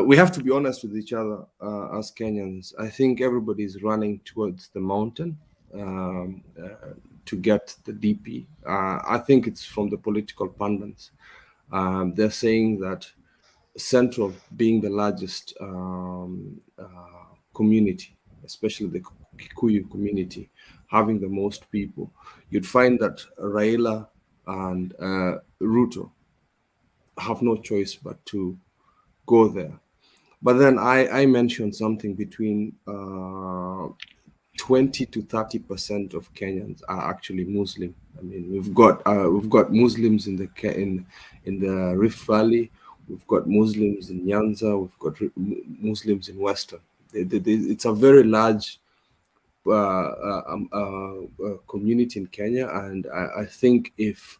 we have to be honest with each other as Kenyans. I think everybody's running towards the mountain to get the DP. I think it's from the political pundits. They're saying that Central, being the largest community, especially the Kikuyu community, having the most people, you'd find that Raila and Ruto have no choice but to go there. But then I mentioned something between 20 to 30% of Kenyans are actually Muslim. I mean, we've got Muslims in the Rift Valley, we've got Muslims in Nyanza, we've got Muslims in Western. It's a very large community in Kenya, and I think if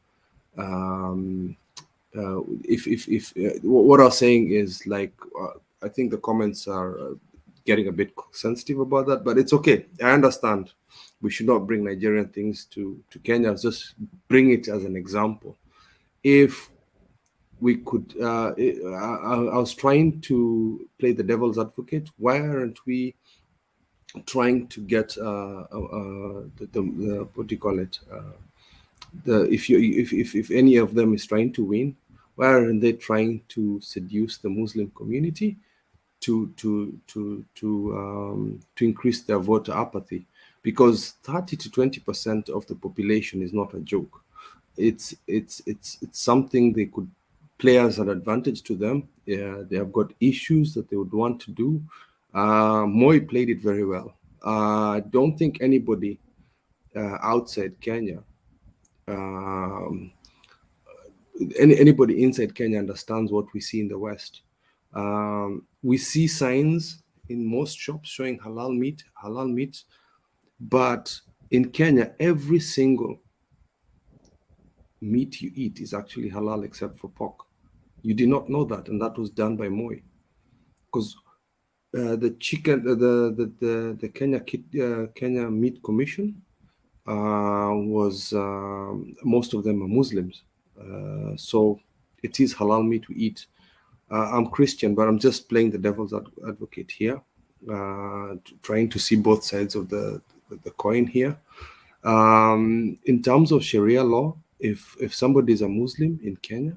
what I was saying is like I think the comments are getting a bit sensitive about that, but it's okay. I understand. We should not bring Nigerian things to Kenya. Just bring it as an example. if we could, I was trying to play the devil's advocate. Why aren't we trying to get the what do you call it? If any of them is trying to win, why aren't they trying to seduce the Muslim community to increase their voter apathy? Because 30 to 20% of the population is not a joke. It's something they could play as an advantage to them. Yeah, they have got issues that they would want to do. Moi played it very well. I don't think anybody outside Kenya, anybody inside Kenya understands what we see in the West. We see signs in most shops showing halal meat, but in Kenya, every single meat you eat is actually halal except for pork. You did not know that, and that was done by Moi, because the chicken, the Kenya Meat Commission was most of them are Muslims, so it is halal meat we eat. I'm Christian, but I'm just playing the devil's advocate here, trying to see both sides of the coin here. In terms of Sharia law, if somebody is a Muslim in Kenya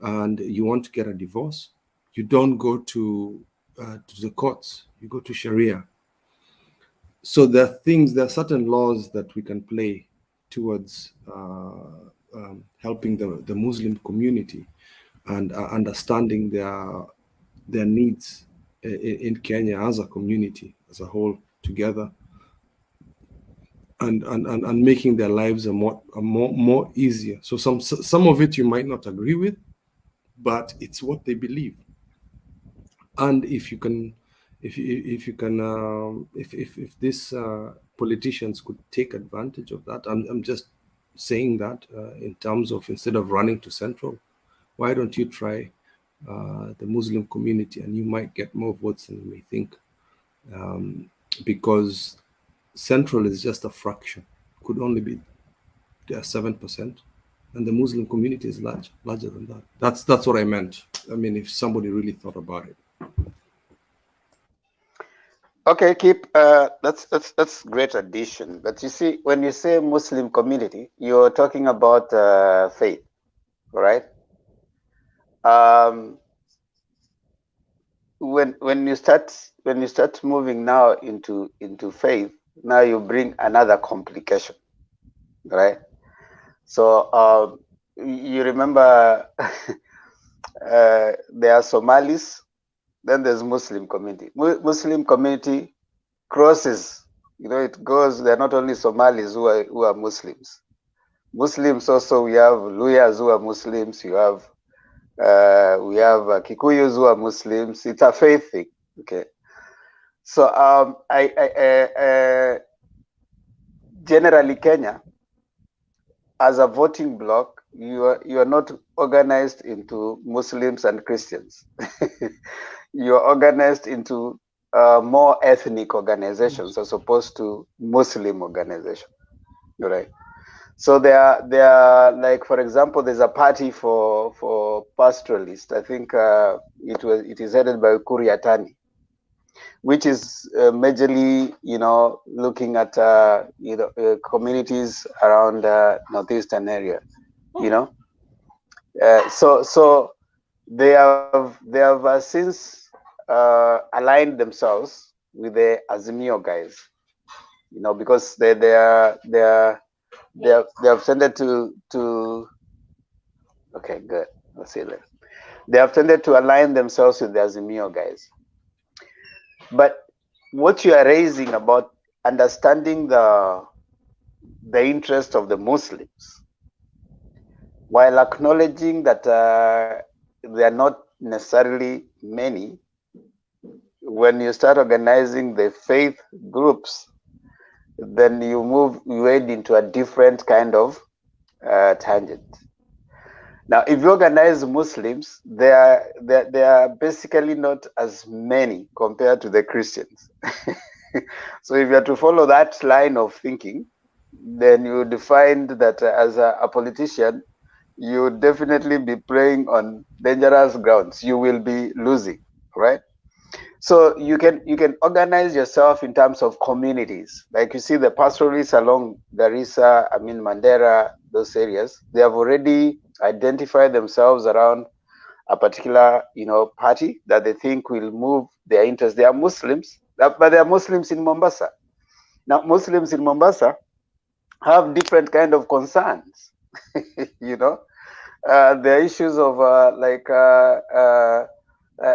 and you want to get a divorce, you don't go to the courts, you go to Sharia. So there are certain laws that we can play towards helping the Muslim community and understanding their needs in Kenya as a community, as a whole, together, and making their lives more easier. So some of it you might not agree with, but it's what they believe. And if these politicians could take advantage of that, I'm just saying that in terms of, instead of running to Central, why don't you try the Muslim community, and you might get more votes than you may think, because Central is just a fraction, could only be 7%, and the Muslim community is larger than that. That's what I meant. I mean, if somebody really thought about it.
Okay, that's great addition. But you see, when you say Muslim community, you're talking about faith, right? When you start moving now into faith, now you bring another complication, right? So you remember there are Somalis, then there's Muslim community. Muslim community crosses, it goes. They're not only Somalis who are Muslims. Muslims also, we have Luyas who are Muslims. We have Kikuyus who are Muslims. It's a faith thing. Okay. So generally Kenya, as a voting bloc, you are not organized into Muslims and Christians. You are organized into more ethnic organizations as opposed to Muslim organizations. Right. So there are like, for example, there's a party for pastoralists. I think it is headed by Kuriatani, which is majorly looking at communities around northeastern area. So they have since aligned themselves with the Azimio guys, because they have tended to okay, good. Let's see that. They have tended to align themselves with the Azimio guys. But what you are raising about understanding the interest of the Muslims, while acknowledging that they are not necessarily many, when you start organizing the faith groups, then you wade into a different kind of tangent. Now, if you organize Muslims, they are basically not as many compared to the Christians. So if you are to follow that line of thinking, then you would find that as a politician, you would definitely be playing on dangerous grounds. You will be losing, right? So you can organize yourself in terms of communities. Like you see the pastoralists along Garissa, I mean Mandera, those areas, they have already identified themselves around a particular, party that they think will move their interest. They are Muslims, but they are Muslims in Mombasa. Now, Muslims in Mombasa have different kind of concerns. There are issues of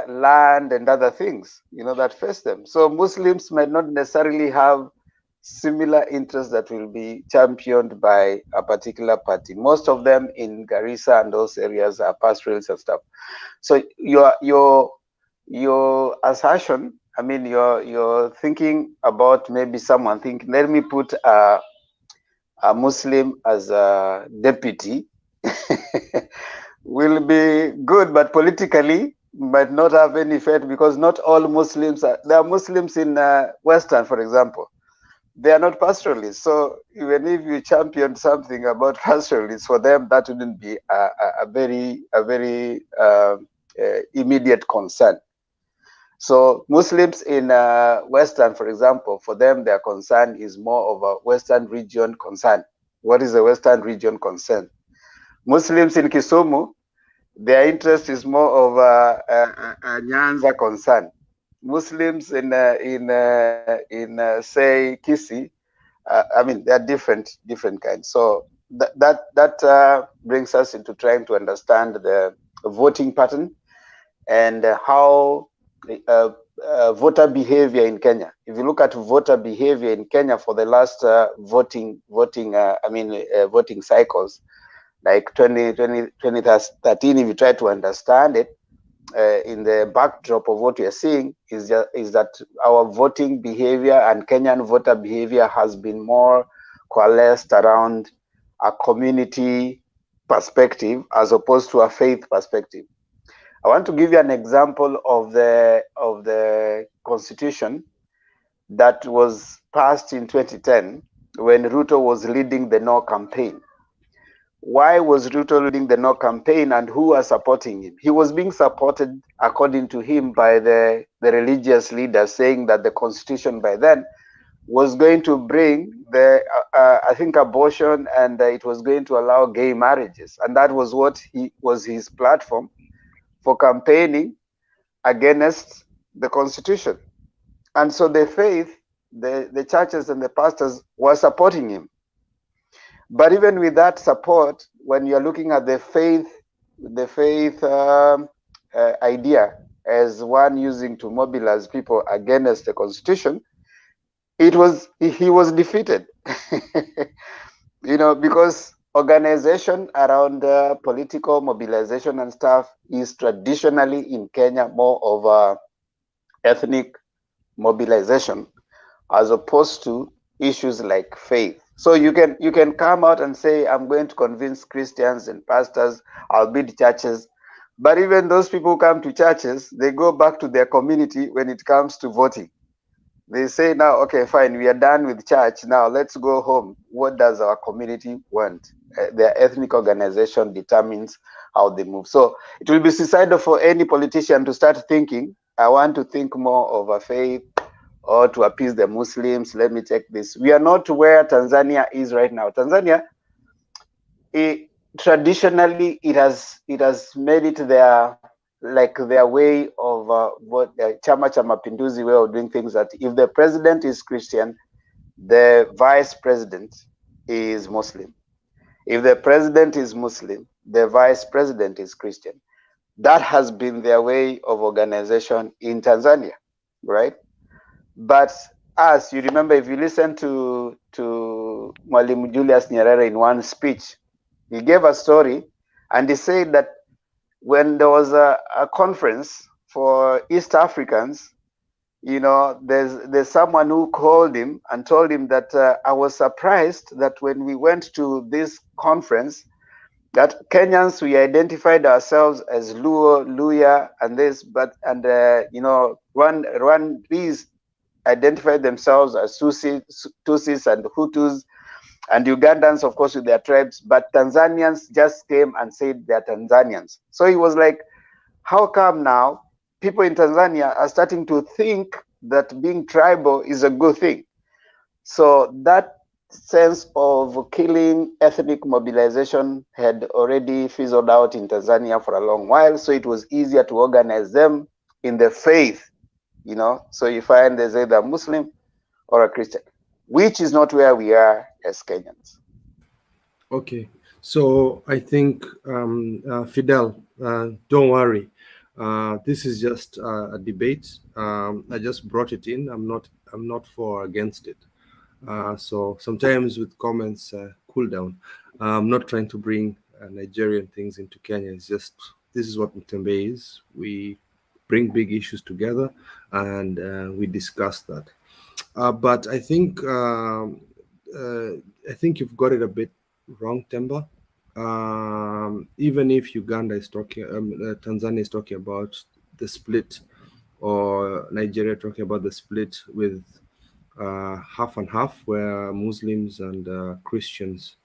land and other things, that face them. So Muslims might not necessarily have similar interests that will be championed by a particular party. Most of them in Garissa and those areas are pastoralists and stuff. So your assertion, I mean, you're thinking about maybe someone thinking, let me put a Muslim as a deputy will be good, but politically might not have any effect because not all Muslims there are Muslims in Western, for example. They are not pastoralists. So even if you champion something about pastoralists, for them that wouldn't be a very immediate concern. So Muslims in Western, for example, for them their concern is more of a Western region concern. What is the Western region concern? Muslims in Kisumu, their interest is more of a Nyanza concern. Muslims in say Kisi, I mean, they are different kinds. So that brings us into trying to understand the voting pattern and how voter behavior in Kenya. If you look at voter behavior in Kenya for the last voting cycles, like 2013, if you try to understand it, in the backdrop of what we are seeing is that our voting behavior and Kenyan voter behavior has been more coalesced around a community perspective as opposed to a faith perspective. I want to give you an example of the constitution that was passed in 2010 when Ruto was leading the No campaign. Why was Ruto leading the No campaign and who was supporting him? He was being supported, according to him, by the religious leaders, saying that the constitution by then was going to bring I think abortion, and it was going to allow gay marriages. And that was what was his platform for campaigning against the constitution. And so the faith, the churches and the pastors were supporting him. But even with that support, when you're looking at the faith idea as one using to mobilize people against the constitution, he was defeated. Because organization around political mobilization and stuff is traditionally in Kenya more of a ethnic mobilization as opposed to issues like faith. So you can come out and say, I'm going to convince Christians and pastors, I'll build churches. But even those people who come to churches, they go back to their community when it comes to voting. They say now, okay, fine, we are done with church. Now let's go home. What does our community want? Their ethnic organization determines how they move. So it will be suicidal for any politician to start thinking, I want to think more of a faith or to appease the Muslims. Let me take this. We are not where Tanzania is right now. Tanzania, traditionally, it has made it their way of what Chama cha Mapinduzi way of doing things, that if the president is Christian, the vice president is Muslim. If the president is Muslim, the vice president is Christian. That has been their way of organization in Tanzania, right? But as you remember, if you listen to Mwalimu Julius Nyerere in one speech, he gave a story and he said that when there was a conference for East Africans, there's someone who called him and told him that I was surprised that when we went to this conference, that Kenyans, we identified ourselves as Luo, Luya, and this, Rwandese identified themselves as Tutsis and Hutus, and Ugandans, of course, with their tribes, but Tanzanians just came and said they're Tanzanians. So he was like, how come now people in Tanzania are starting to think that being tribal is a good thing? So that sense of killing ethnic mobilization had already fizzled out in Tanzania for a long while. So it was easier to organize them in the faith, you know. So you find there's either a Muslim or a Christian, which is not where we are as Kenyans.
Okay, so I think Fidel, don't worry. This is just a debate. I just brought it in. I'm not for or against it. So sometimes with comments, cool down. I'm not trying to bring Nigerian things into Kenya. It's just this is what Mutembe is. We bring big issues together and we discuss that. But I think you've got it a bit wrong, Temba. Even if Uganda is talking, Tanzania is talking about the split, or Nigeria talking about the split with half and half, where Muslims and Christians.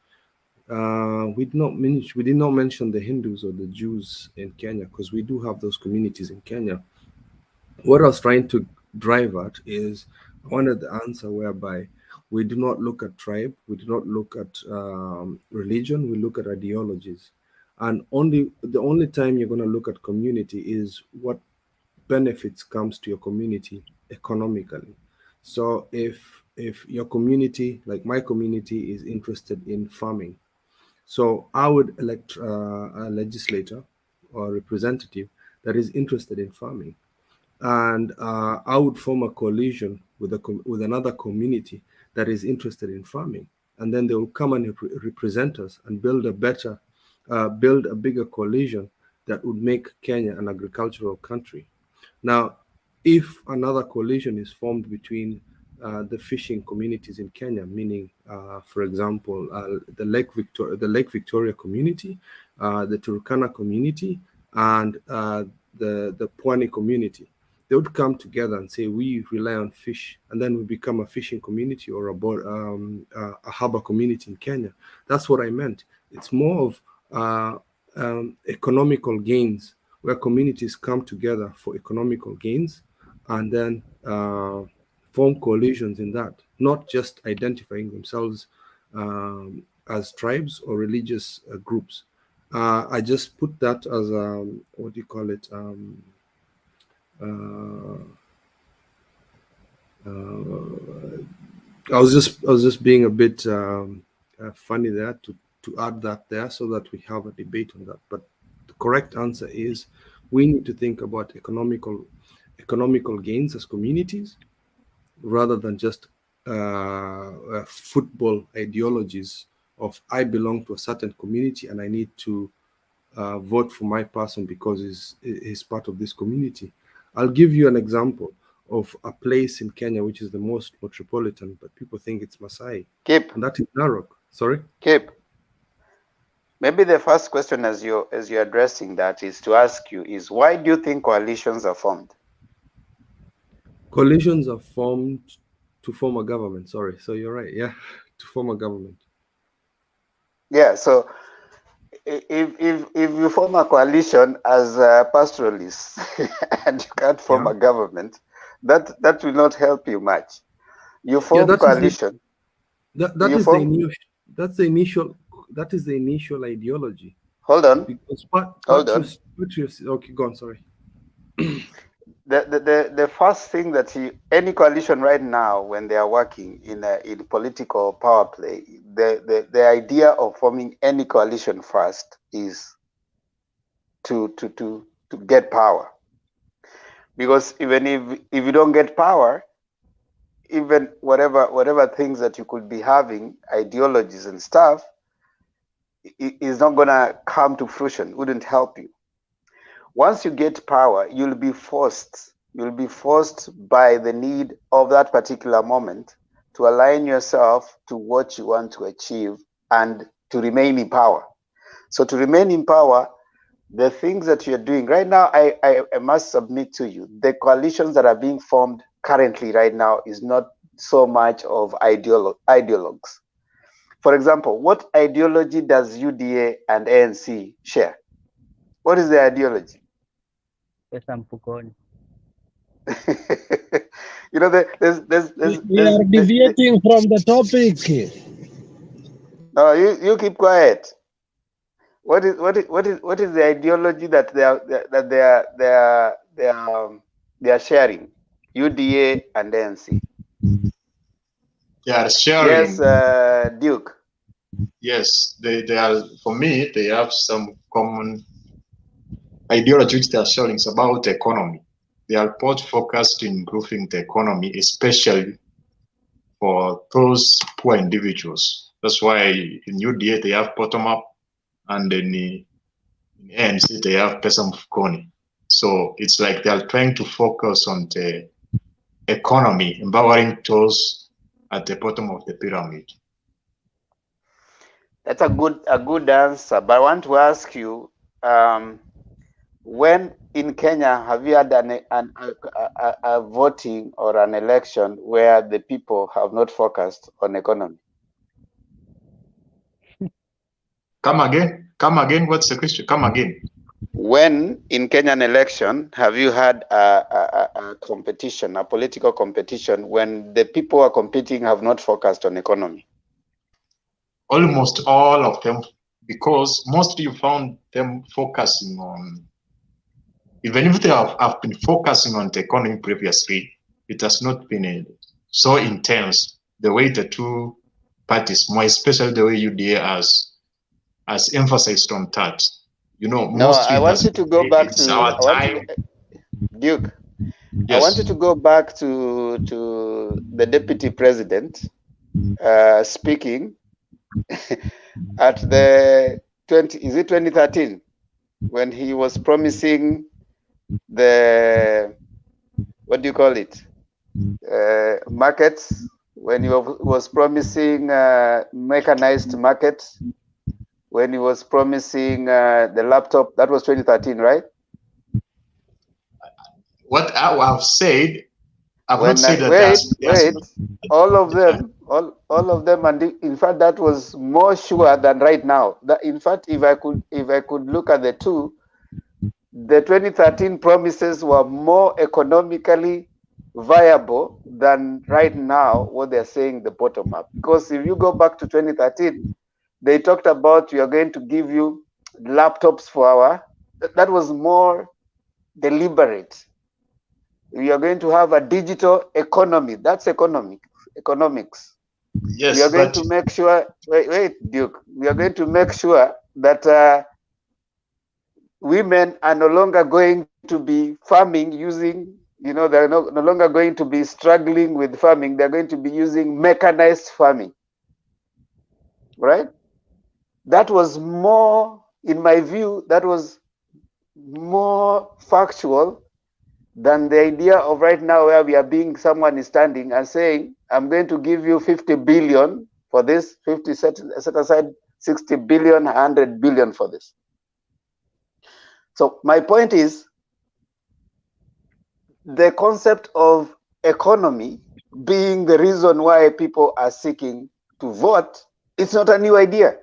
We did not mention the Hindus or the Jews in Kenya, because we do have those communities in Kenya. What I was trying to drive at is I wanted the answer whereby we do not look at tribe, we do not look at religion, we look at ideologies. And the only time you're going to look at community is what benefits comes to your community economically. So if your community, like my community, is interested in farming, so I would elect a legislator or representative that is interested in farming, and I would form a coalition with with another community that is interested in farming, and then they will come and represent us and build a bigger coalition that would make Kenya an agricultural country. Now, if another coalition is formed between the fishing communities in Kenya, meaning, for example, the Lake Victoria community, the Turkana community, and the Pwani community, they would come together and say, we rely on fish, and then we become a fishing community or a harbor community in Kenya. That's what I meant. It's more of economical gains, where communities come together for economical gains and then form coalitions in that, not just identifying themselves as tribes or religious groups. I just put that as what do you call it? I was just being a bit funny there to add that there, so that we have a debate on that. But the correct answer is we need to think about economical gains as communities, rather than just football ideologies of I belong to a certain community and I need to vote for my person because he's part of this community. I'll give you an example of a place in Kenya which is the most metropolitan, but people think it's Masai. And that is Narok. Sorry?
Kip, maybe the first question as you're addressing that is to ask you is, why do you think coalitions are formed?
Coalitions are formed to form a government. Sorry. So you're right. Yeah. To form a government.
Yeah. So if you form a coalition as pastoralists and you can't form a government, that will not help you much. You form coalition.
That is the initial ideology.
Hold on.
Because okay, go on. Sorry.
The first thing that any coalition right now, when they are working in political power play, the idea of forming any coalition first is to get power. Because even if you don't get power, even whatever things that you could be having, ideologies and stuff, is not gonna come to fruition, wouldn't help you. Once you get power, you'll be forced by the need of that particular moment to align yourself to what you want to achieve and to remain in power. So to remain in power, the things that you're doing right now, I must submit to you, the coalitions that are being formed currently right now is not so much of ideologues. For example, what ideology does UDA and ANC share? What is the ideology?
Pesa mfukoni.
You know,
We are deviating from the topic.
No, you keep quiet. What is the ideology that they are sharing? UDA and ANC.
They are sharing.
Yes, Duke.
Yes, they are. For me, they have some common ideology which they are sharing. It's about economy. They are both focused in improving the economy, especially for those poor individuals. That's why in UDA they have bottom up, and in ANC they have pesa mfukoni. So it's like they are trying to focus on the economy, empowering those at the bottom of the pyramid.
That's a good answer. But I want to ask you, when in Kenya have you had a voting or an election where the people have not focused on economy?
Come again. What's the question? Come again.
When in Kenyan election have you had a competition, a political competition, when the people who are competing have not focused on economy?
Almost all of them, because mostly you found them focusing on, even if they have been focusing on the economy previously, it has not been so intense the way the two parties, more especially the way UDA has emphasized on that. You know,
No, I want you to go back
it's
to
our time.
Duke.
Yes.
I want you to go back to the deputy president speaking at the 2013 when he was promising the, what do you call it, markets, when he was promising mechanized markets, when he was promising the laptop. That was 2013, right?
What I have said, I've not said that.
Wait, all of them, and in fact, that was more sure than right now. That, in fact, if I could look at the two, the 2013 promises were more economically viable than right now what they're saying the bottom up. Because if you go back to 2013, they talked about we are going to give you laptops for our. That was more deliberate. We are going to have a digital economy. That's economics.
Yes,
we are going to make sure. Wait, Duke. We are going to make sure that women are no longer going to be farming using. They're no longer going to be struggling with farming. They're going to be using mechanized farming. Right? That was more, in my view, that was more factual than the idea of right now where someone is standing and saying, I'm going to give you 50 billion for this, 50 set aside 60 billion, 100 billion for this. So my point is, the concept of economy being the reason why people are seeking to vote, it's not a new idea.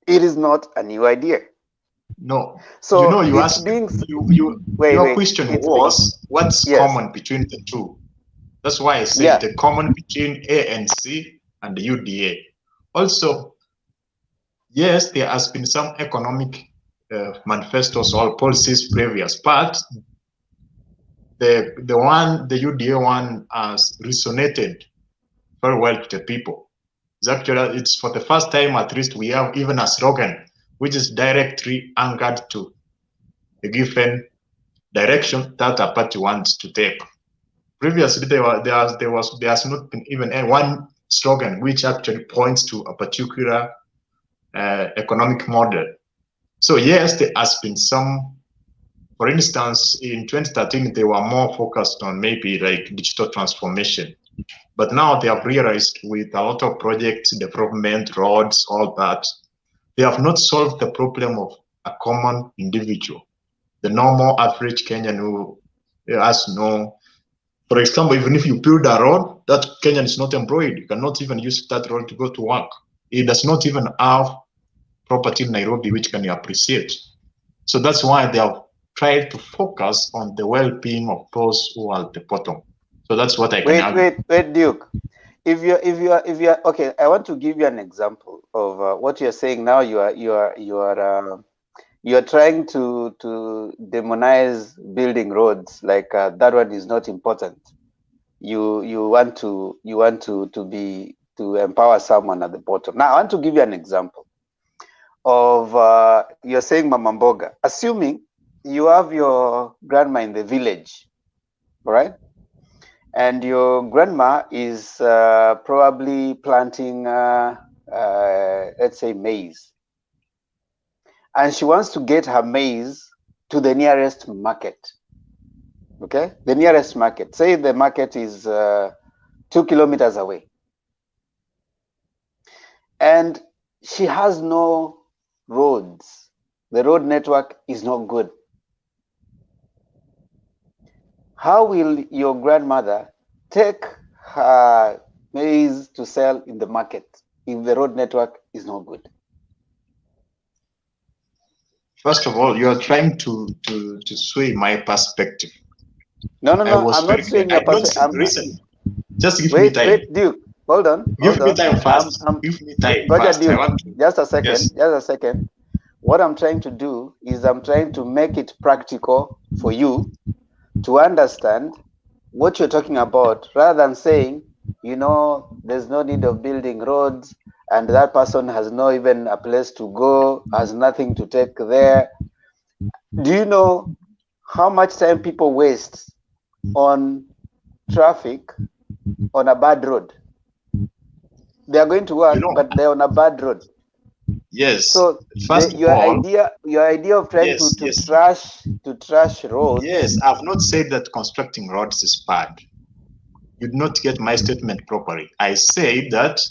It is not a new idea.
No.
So
you asked your question was what's common between the two. That's why I said the common between ANC and the UDA. Also, yes, there has been some economic manifestos or policies previous, but the UDA one has resonated very well to the people. It's for the first time, at least, we have even a slogan which is directly anchored to a given direction that a party wants to take. Previously, there has not been even one slogan which actually points to a particular economic model. So yes, there has been some. For instance, in 2013, they were more focused on maybe like digital transformation. But now they have realized with a lot of projects, development, roads, all that, they have not solved the problem of a common individual. The normal average Kenyan who has no For example, even if you build a road, that Kenyan is not employed. You cannot even use that road to go to work. He does not even have property in Nairobi which can appreciate. So that's why they have tried to focus on the well-being of those who are at the bottom. So that's what I can argue.
Wait, Duke. If you're okay, I want to give you an example of what you're saying now. You're trying to demonize building roads, like that one is not important. You want to empower someone at the bottom. Now I want to give you an example of you're saying Mama Mboga. Assuming you have your grandma in the village, all right? And your grandma is probably planting, let's say, maize. And she wants to get her maize to the nearest market. Okay? The nearest market. Say the market is 2 kilometers away. And she has no roads. The road network is not good. How will your grandmother take her maize to sell in the market if the road network is not good?
First of all, you are trying to sway my perspective.
No, I'm not swaying your perspective.
Listen, just give me time.
Wait, Duke, hold on.
Give me time first. Give me time first.
Duke,
I want to.
Just a second.
Yes.
Just a second. What I'm trying to do is I'm trying to make it practical for you to understand what you're talking about, rather than saying, you know, there's no need of building roads and that person has no even a place to go, has nothing to take there. Do you know how much time people waste on traffic on a bad road? They are going to work, but they're on a bad road.
Yes.
So your idea of trying to trash roads.
Yes, I've not said that constructing roads is bad. You did not get my statement properly. I say that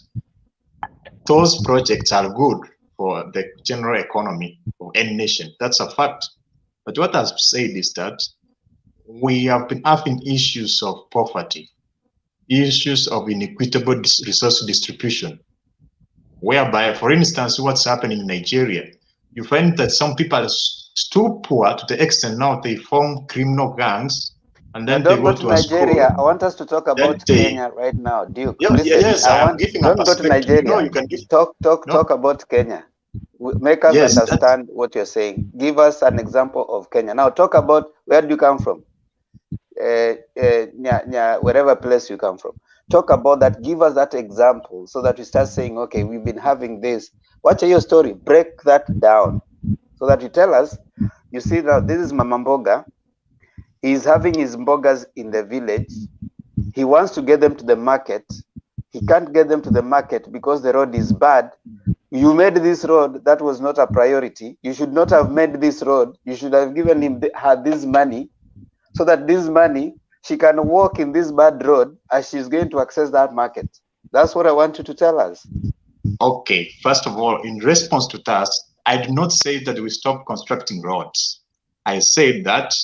those projects are good for the general economy of any nation. That's a fact. But what I've said is that we have been having issues of poverty, issues of inequitable resource distribution, whereby, for instance, what's happening in Nigeria, you find that some people are too poor to the extent now they form criminal gangs, and then they go to
Nigeria.
School.
I want us to talk about Kenya right now, Duke. Listen,
yes, I'm giving a perspective.
Go to Nigeria.
No, you can give.
Talk about Kenya. Make us understand what you're saying. Give us an example of Kenya. Now talk about where do you come from? Wherever place you come from. Talk about that. Give us that example so that we start saying, okay, we've been having this. What's your story? Break that down so that you tell us. You see, now this is Mama Mboga. He's having his mbogas in the village. He wants to get them to the market. He can't get them to the market because the road is bad. You made this road. That was not a priority. You should not have made this road. You should have given her this money so that this money, she can walk in this bad road as she's going to access that market. That's what I want you to tell us.
Okay, first of all, in response to that, I did not say that we stop constructing roads. I said that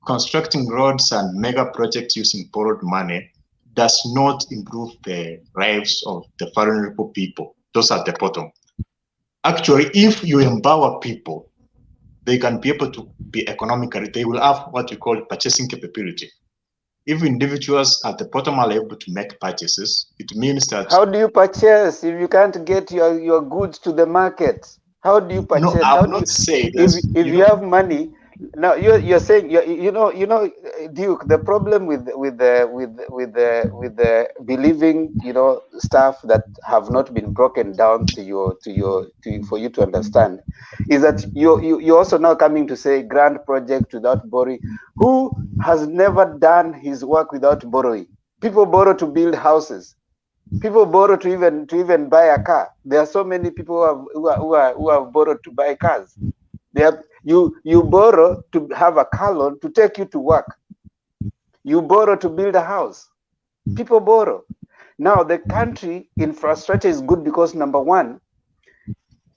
constructing roads and mega projects using borrowed money does not improve the lives of the vulnerable people. Those are the bottom. Actually, if you empower people, they can be able to be economically, they will have what you call purchasing capability. If individuals at the bottom are able to make purchases, it means that...
How do you purchase if you can't get your goods to the market? How do you purchase?
No, I've not said
that. If you have money, now you're saying you know Duke. The problem with the believing stuff that have not been broken down for you to understand is that you're also now coming to say grand project without borrowing. Who has never done his work without borrowing? People borrow to build houses. People borrow to even buy a car. There are so many people who have borrowed to buy cars. You borrow to have a car loan to take you to work. You borrow to build a house. People borrow. Now the country infrastructure is good because number one,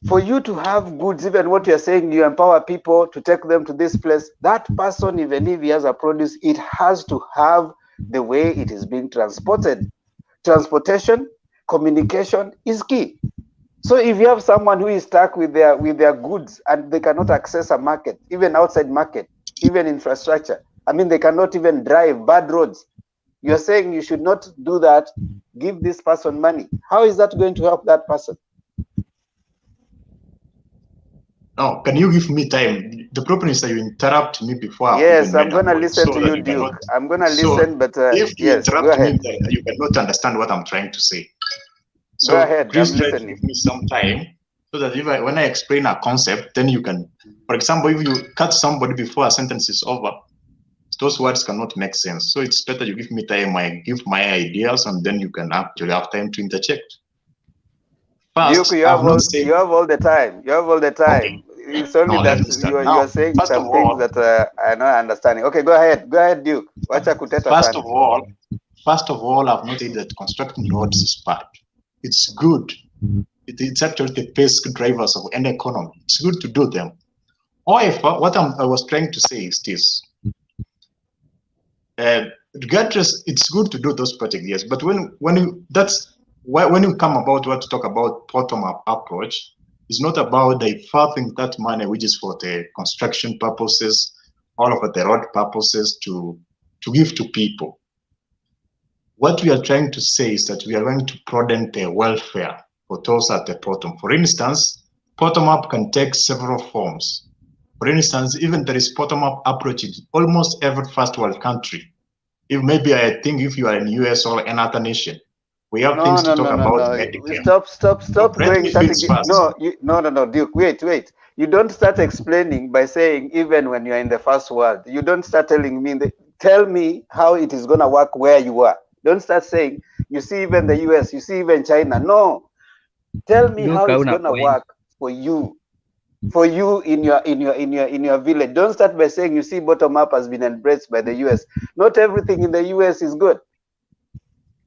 for you to have goods, even what you're saying, you empower people to take them to this place. That person, even if he has a produce, it has to have the way it is being transported. Transportation, communication is key. So if you have someone who is stuck with their goods and they cannot access a market, even outside market, even infrastructure, I mean, they cannot even drive, bad roads. You're saying you should not do that, give this person money. How is that going to help that person?
No, can you give me time? The problem is that you interrupt me before I've
Yes,
even
I'm
made a
going to
point,
listen
so
to
that
you,
you
Duke.
cannot.
I'm going to
So
listen, but
if you
yes, go
interrupt me,
ahead.
then you cannot understand what I'm trying to say.
Go
So
ahead,
please
I'm
try to
listening.
give me some time so that when I explain a concept, then you can, for example, if you cut somebody before a sentence is over, those words cannot make sense. So it's better you give me time, I give my ideas, and then you can actually have time to interject.
Duke,
First,
you
I've
have
not said.
all the time. You have all the time.
Okay.
It's only
Now let
that
me start.
you are
Now,
saying
first of
some things
all,
that I'm not understanding. Okay, go ahead. Go ahead, Duke. Wacha kuteta
First
sana.
of all, I've not said that constructing roads is bad. It's good. It's actually the best drivers of any economy. It's good to do them. However, what I was trying to say is this. Regardless, it's good to do those projects, yes. But when you come about what to talk about bottom-up approach, it's not about diverting that money, which is for the construction purposes, all of the road purposes, to give to people. What we are trying to say is that we are going to broaden the welfare for those at the bottom. For instance, bottom-up can take several forms. For instance, even there is bottom-up approach in almost every first world country. I think if you are in US or another nation, we have things to talk about Medicare.
Stop
Let
going.
me finish first.
No, Duke. Wait. You don't start explaining by saying even when you're in the first world. You don't start telling me. Tell me how it is gonna work where you are. Don't start saying you see even the US, you see even China. No, tell me how it's gonna work for you. For you in your village. Don't start by saying you see bottom up has been embraced by the US. Not everything in the US is good.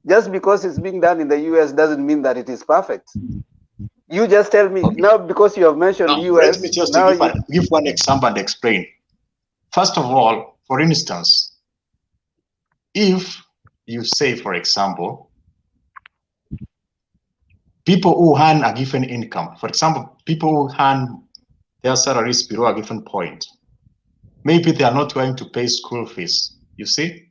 Just because it's being done in the US doesn't mean that it is perfect. You just tell me now, because you have mentioned US.
Let me just
now
give one example and explain. First of all, for instance, if you say, for example, people who earn a given income, for example, people who earn their salaries below a given point, maybe they are not going to pay school fees, you see?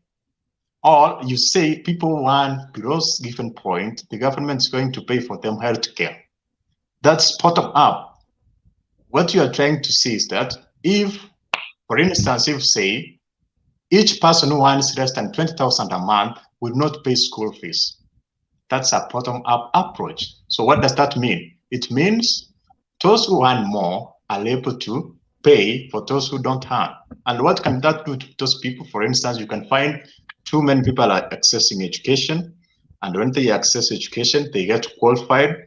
Or you say people who earn below a given point, the government is going to pay for them health care. That's bottom up. What you are trying to say is that if, for instance, if say, each person who earns less than 20,000 a month will not pay school fees. That's a bottom-up approach. So what does that mean? It means those who earn more are able to pay for those who don't earn. And what can that do to those people? For instance, you can find too many people are accessing education. And when they access education, they get qualified.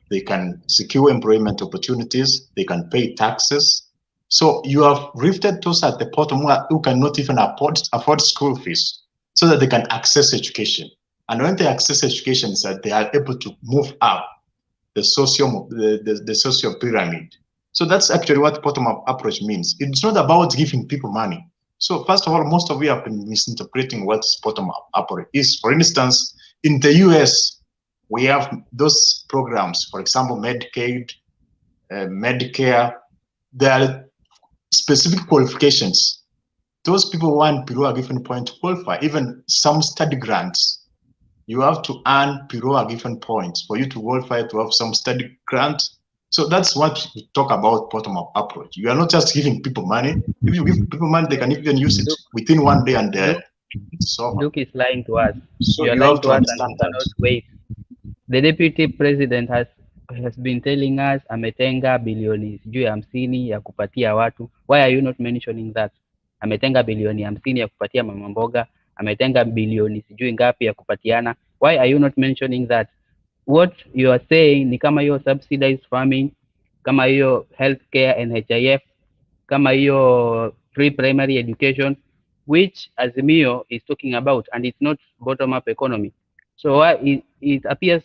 They can secure employment opportunities. They can pay taxes. So you have lifted those at the bottom who cannot even afford school fees so that they can access education. And when they access education, is that they are able to move up the social pyramid. So that's actually what bottom-up approach means. It's not about giving people money. So first of all, most of you have been misinterpreting what bottom-up approach is. For instance, in the US, we have those programs, for example, Medicaid, Medicare. There are specific qualifications. Those people who earn below a given point to qualify. Even some study grants, you have to earn below a given point for you to qualify to have some study grant. So that's what we talk about bottom-up approach. You are not just giving people money. If you give people money, they can even use it within one day and it's over.
Luke is lying to us.
So
You are
you
lying
have
to
to
us and
understand
we
that.
cannot wait. The deputy president has been telling us ametenga bilioni sijui 50 ya kupatia watu. Why are you not mentioning that? Ametenga bilioni 50 ya kupatia mama mboga, ametenga bilioni sijui ngapi ya kupatiana. Why are you not mentioning that? What you are saying ni kama hiyo subsidized farming, kama hiyo healthcare NHIF, kama hiyo free primary education, which Azimio is talking about, and it's not bottom up economy. So it appears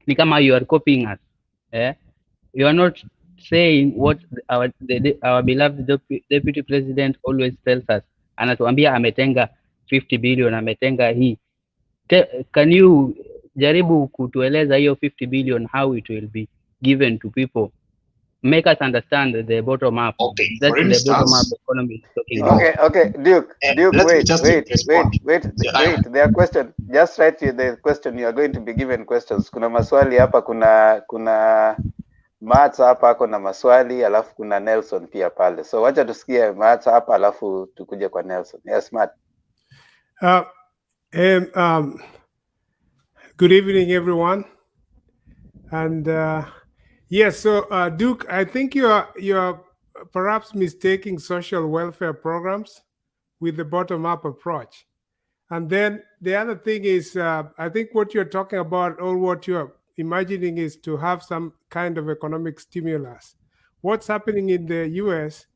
ni kama you are copying us. You are not saying what our beloved deputy president always tells us. Anatuambia ametenga 50 billion ametenga hii. Can you jaribu kutueleza hiyo 50 billion how it will be given to people? Make us understand the bottom up.
Okay,
That's
for
the bottom up
instance,
economy is talking
you
about.
know,
Okay, Duke,
let me
wait,
just
wait,
respond.
wait. Their question, just write the question. You are going to be given questions. Kuna maswali hapa, kuna Matt hapa ako na maswali, alafu kuna Nelson pia pale. So wacha tusikie Matt hapa, alafu tukuje kwa Nelson. Yes, Matt.
Good evening, everyone. And yes, so Duke, I think you are perhaps mistaking social welfare programs with the bottom-up approach. And then the other thing is, I think what you're talking about, or what you're imagining, is to have some kind of economic stimulus. What's happening in the US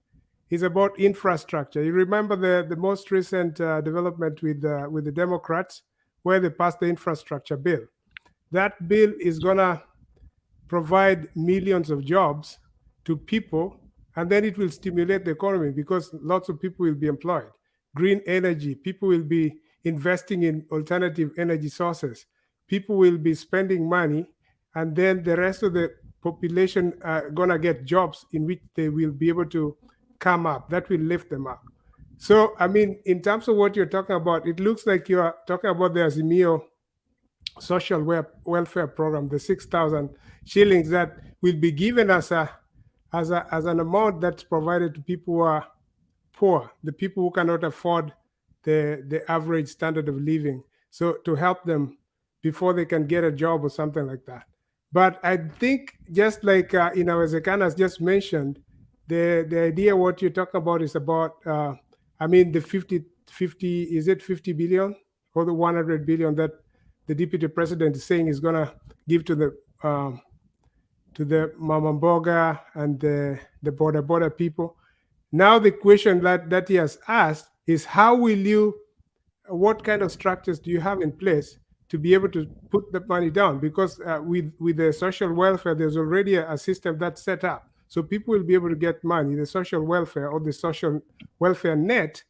is about infrastructure. You remember the most recent development with the Democrats, where they passed the infrastructure bill. That bill is gonna provide millions of jobs to people, and then it will stimulate the economy because lots of people will be employed. Green energy, people will be investing in alternative energy sources. People will be spending money, and then the rest of the population are gonna get jobs in which they will be able to come up. That will lift them up. So, I mean, in terms of what you're talking about, it looks like you are talking about the Azimio social welfare program, the 6,000 shillings that will be given as an amount that's provided to people who are poor, the people who cannot afford the average standard of living. So to help them before they can get a job or something like that. But I think just like Zekana has just mentioned, the idea what you're talking about is about, the 50, is it 50 billion or the 100 billion that the deputy president is saying is going to give to the Mama Mboga and the border people. Now the question that he has asked is, how will you, what kind of structures do you have in place to be able to put the money down? Because with the social welfare, there's already a system that's set up. So people will be able to get money, the social welfare or the social welfare net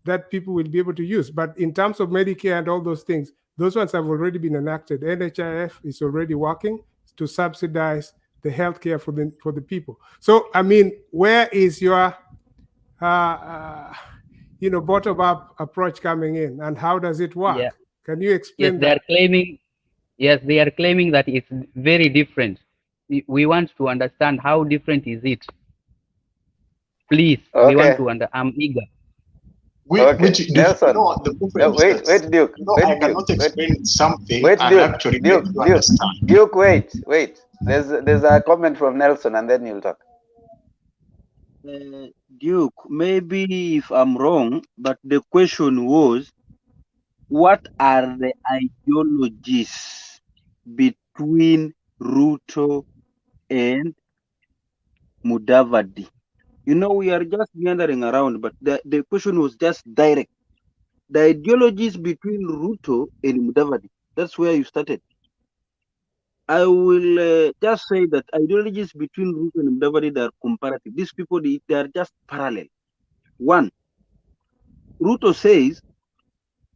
that people will be able to use. But in terms of Medicare and all those things, those ones have already been enacted. NHIF is already working to subsidize the healthcare for the people. So, I mean, where is your bottom-up approach coming in, and how does it work?
Yeah.
Can you explain
Yes,
that?
they are claiming that it's very different. We want to understand how different is it. Please, we want to I'm eager.
Nelson.
The problem is
Wait,
that,
Duke.
I cannot explain something
Wait,
and
Duke.
actually make you understand.
Duke, wait. There's a comment from Nelson, and then you'll talk.
Duke, maybe if I'm wrong, but the question was, what are the ideologies between Ruto and Mudavadi? You know, we are just meandering around, but the question was just direct. The ideologies between Ruto and Mudavadi. That's where you started. I will just say that ideologies between Ruto and Mudavadi, they are comparative. These people, they are just parallel. One, Ruto says,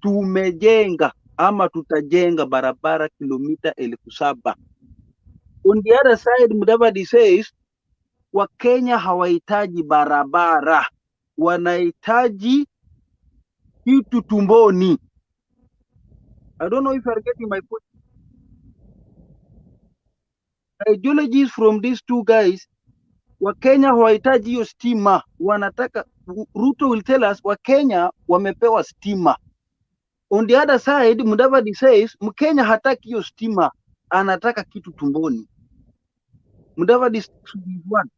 tumejenga ama tutajenga barabara kilomita 7,000. On the other side, Mudavadi says, Wakenya hawahitaji barabara, wanahitaji kitu tumboni. I don't know if you are getting my point. Ideologies from these two guys, Wakenya hawahitaji hiyo stima, wanataka, Ruto will tell us Wakenya wamepewa stima. On the other side, Mudavadi says Mkenya hataki hiyo stima, anataka kitu tumboni. Mudavadi is one.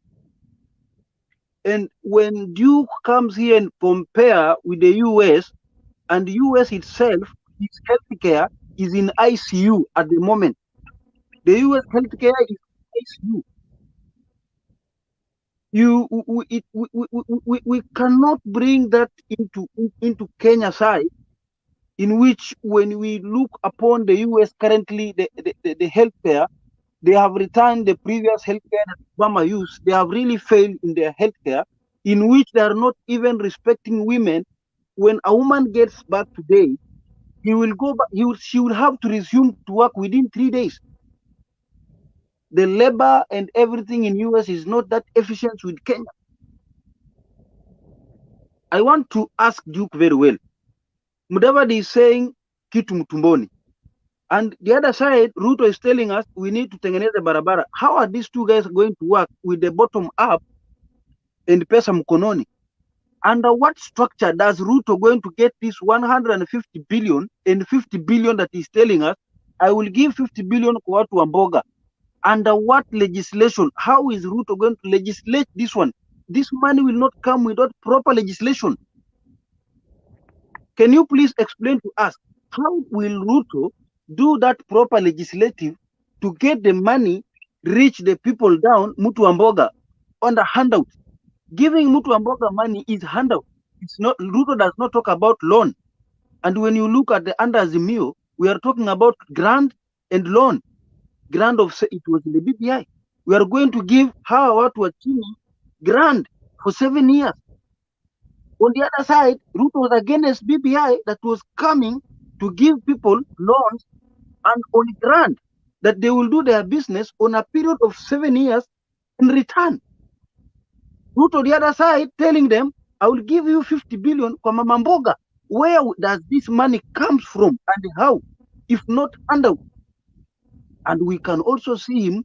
And when Duke comes here and compare with the US, and the US itself, its healthcare is in ICU at the moment. The US healthcare is ICU. We cannot bring that into Kenya side, in which when we look upon the US currently, the healthcare, they have returned the previous healthcare that Obama used. They have really failed in their healthcare, in which they are not even respecting women
when a woman gets back today, he will go back, she will have to resume to work within 3 days. The labor and everything in US is not that efficient with Kenya. I want to ask Duke very well. Mudavadi is saying kitu mtumboni. And the other side, Ruto is telling us we need to tengeneza barabara. How are these two guys going to work with the bottom up and pesa mkononi? Under what structure does Ruto going to get this 150 billion and 50 billion that he's telling us? I will give 50 billion kwa watu wa mboga. Under what legislation? How is Ruto going to legislate this one? This money will not come without proper legislation. Can you please explain to us how will Ruto do that proper legislative to get the money reach the people down, Mutu Amboga, on the handout? Giving Mutu Amboga money is handout. It's not, Ruto does not talk about loan. And when you look at the under Azimio, we are talking about grant and loan. Grant of, it was in the BBI. We are going to give how to achieve grant for 7 years. On the other side, Ruto was against BBI that was coming to give people loans and on grant that they will do their business on a period of 7 years in return. Ruto on the other side telling them, I will give you 50 billion kwa Mama Mboga. Where does this money come from and how? If not under. And we can also see him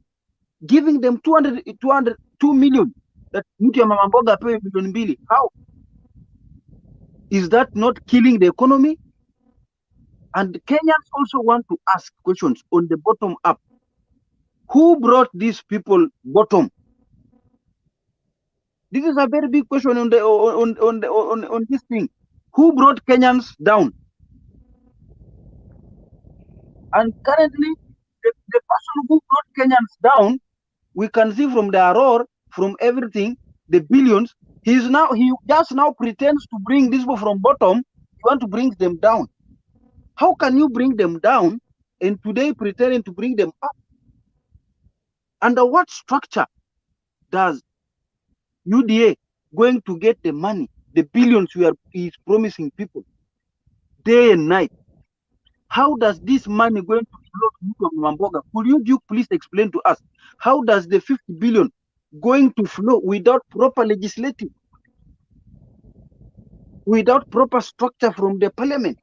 giving them 2 million that mtu ya Mama Mboga apewe milioni mbili. How? Is that not killing the economy? And Kenyans also want to ask questions on the bottom up. Who brought these people bottom? This is a very big question on the on this thing. Who brought Kenyans down? And currently, the person who brought Kenyans down, we can see from the roar, from everything, the billions. He just now pretends to bring these people from bottom. You want to bring them down. How can you bring them down and today pretending to bring them up? Under what structure does UDA going to get the money, the billions is promising people day and night? How does this money going to flow to Mamboga? Could you please explain to us, how does the 50 billion going to flow without proper legislative, without proper structure from the parliament?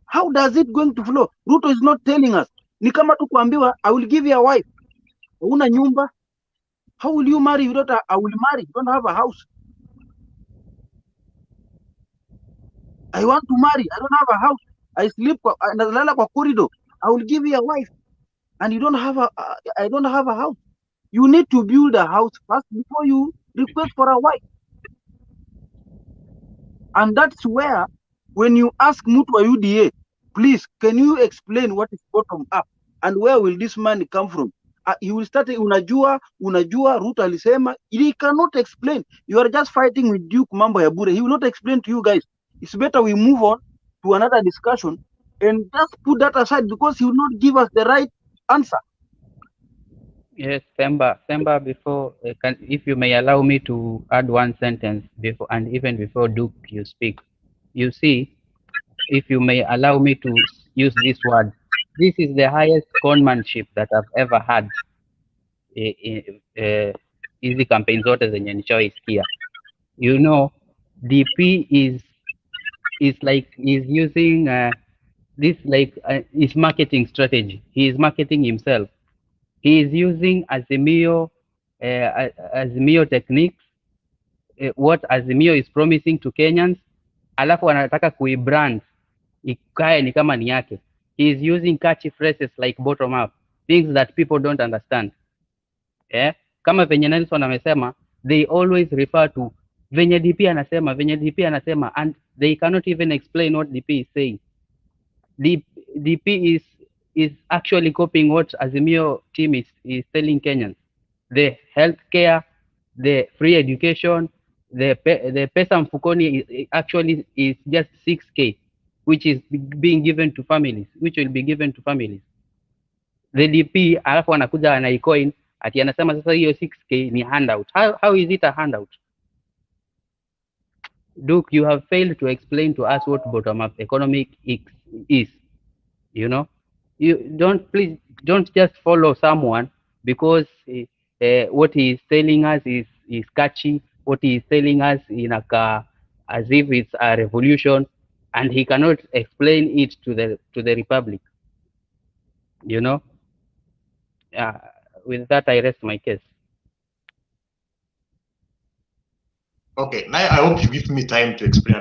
How does it going to flow? Ruto is not telling us. Ni kama tu kuambiwa, I will give you a wife. Una nyumba. How will you marry? You don't have, I will marry. You don't have a house. I want to marry. I don't have a house. I sleep nalala kwa corridor. I will give you a wife. And you don't have I don't have a house. You need to build a house first before you request for a wife. And that's where, when you ask Mutu wa UDA, please, can you explain what is bottom up and where will this money come from? You will start, unajua, Ruto alisema, he cannot explain. You are just fighting with Duke mambo ya bure. He will not explain to you guys. It's better we move on to another discussion and just put that aside because he will not give us the right answer.
Yes, Femba, before, if you may allow me to add one sentence before, and even before Duke you speak. You see, if you may allow me to use this word, this is the highest conmanship that I've ever had hizi campaign zote zenye nishawaisikia. You know, DP is like, is using this like his marketing strategy. He is marketing himself. He is using Azimio techniques, what Azimio is promising to Kenyans, alafu anataka kuibrand ikae ni kama ni yake. He is using catchy phrases like bottom up, things that people don't understand. Yeah? Kama venye Nelson amesema, they always refer to venye DP anasema, and they cannot even explain what DP is saying. DP is actually copying what Azimio team is telling Kenyans. The healthcare, the free education, the pesa mfukoni actually is just 6K, which is being given to families, which will be given to families. The DP alafu anakuja anaicoin ati anasema sasa hiyo 6K ni handout. How is it a handout? Duke, you have failed to explain to us what bottom-up economic is. You know, please don't just follow someone because what he is telling us is catchy. What he is telling us as if it's a revolution, and he cannot explain it to the republic. You know, with that I rest my case.
Okay, now I hope you give me time to explain.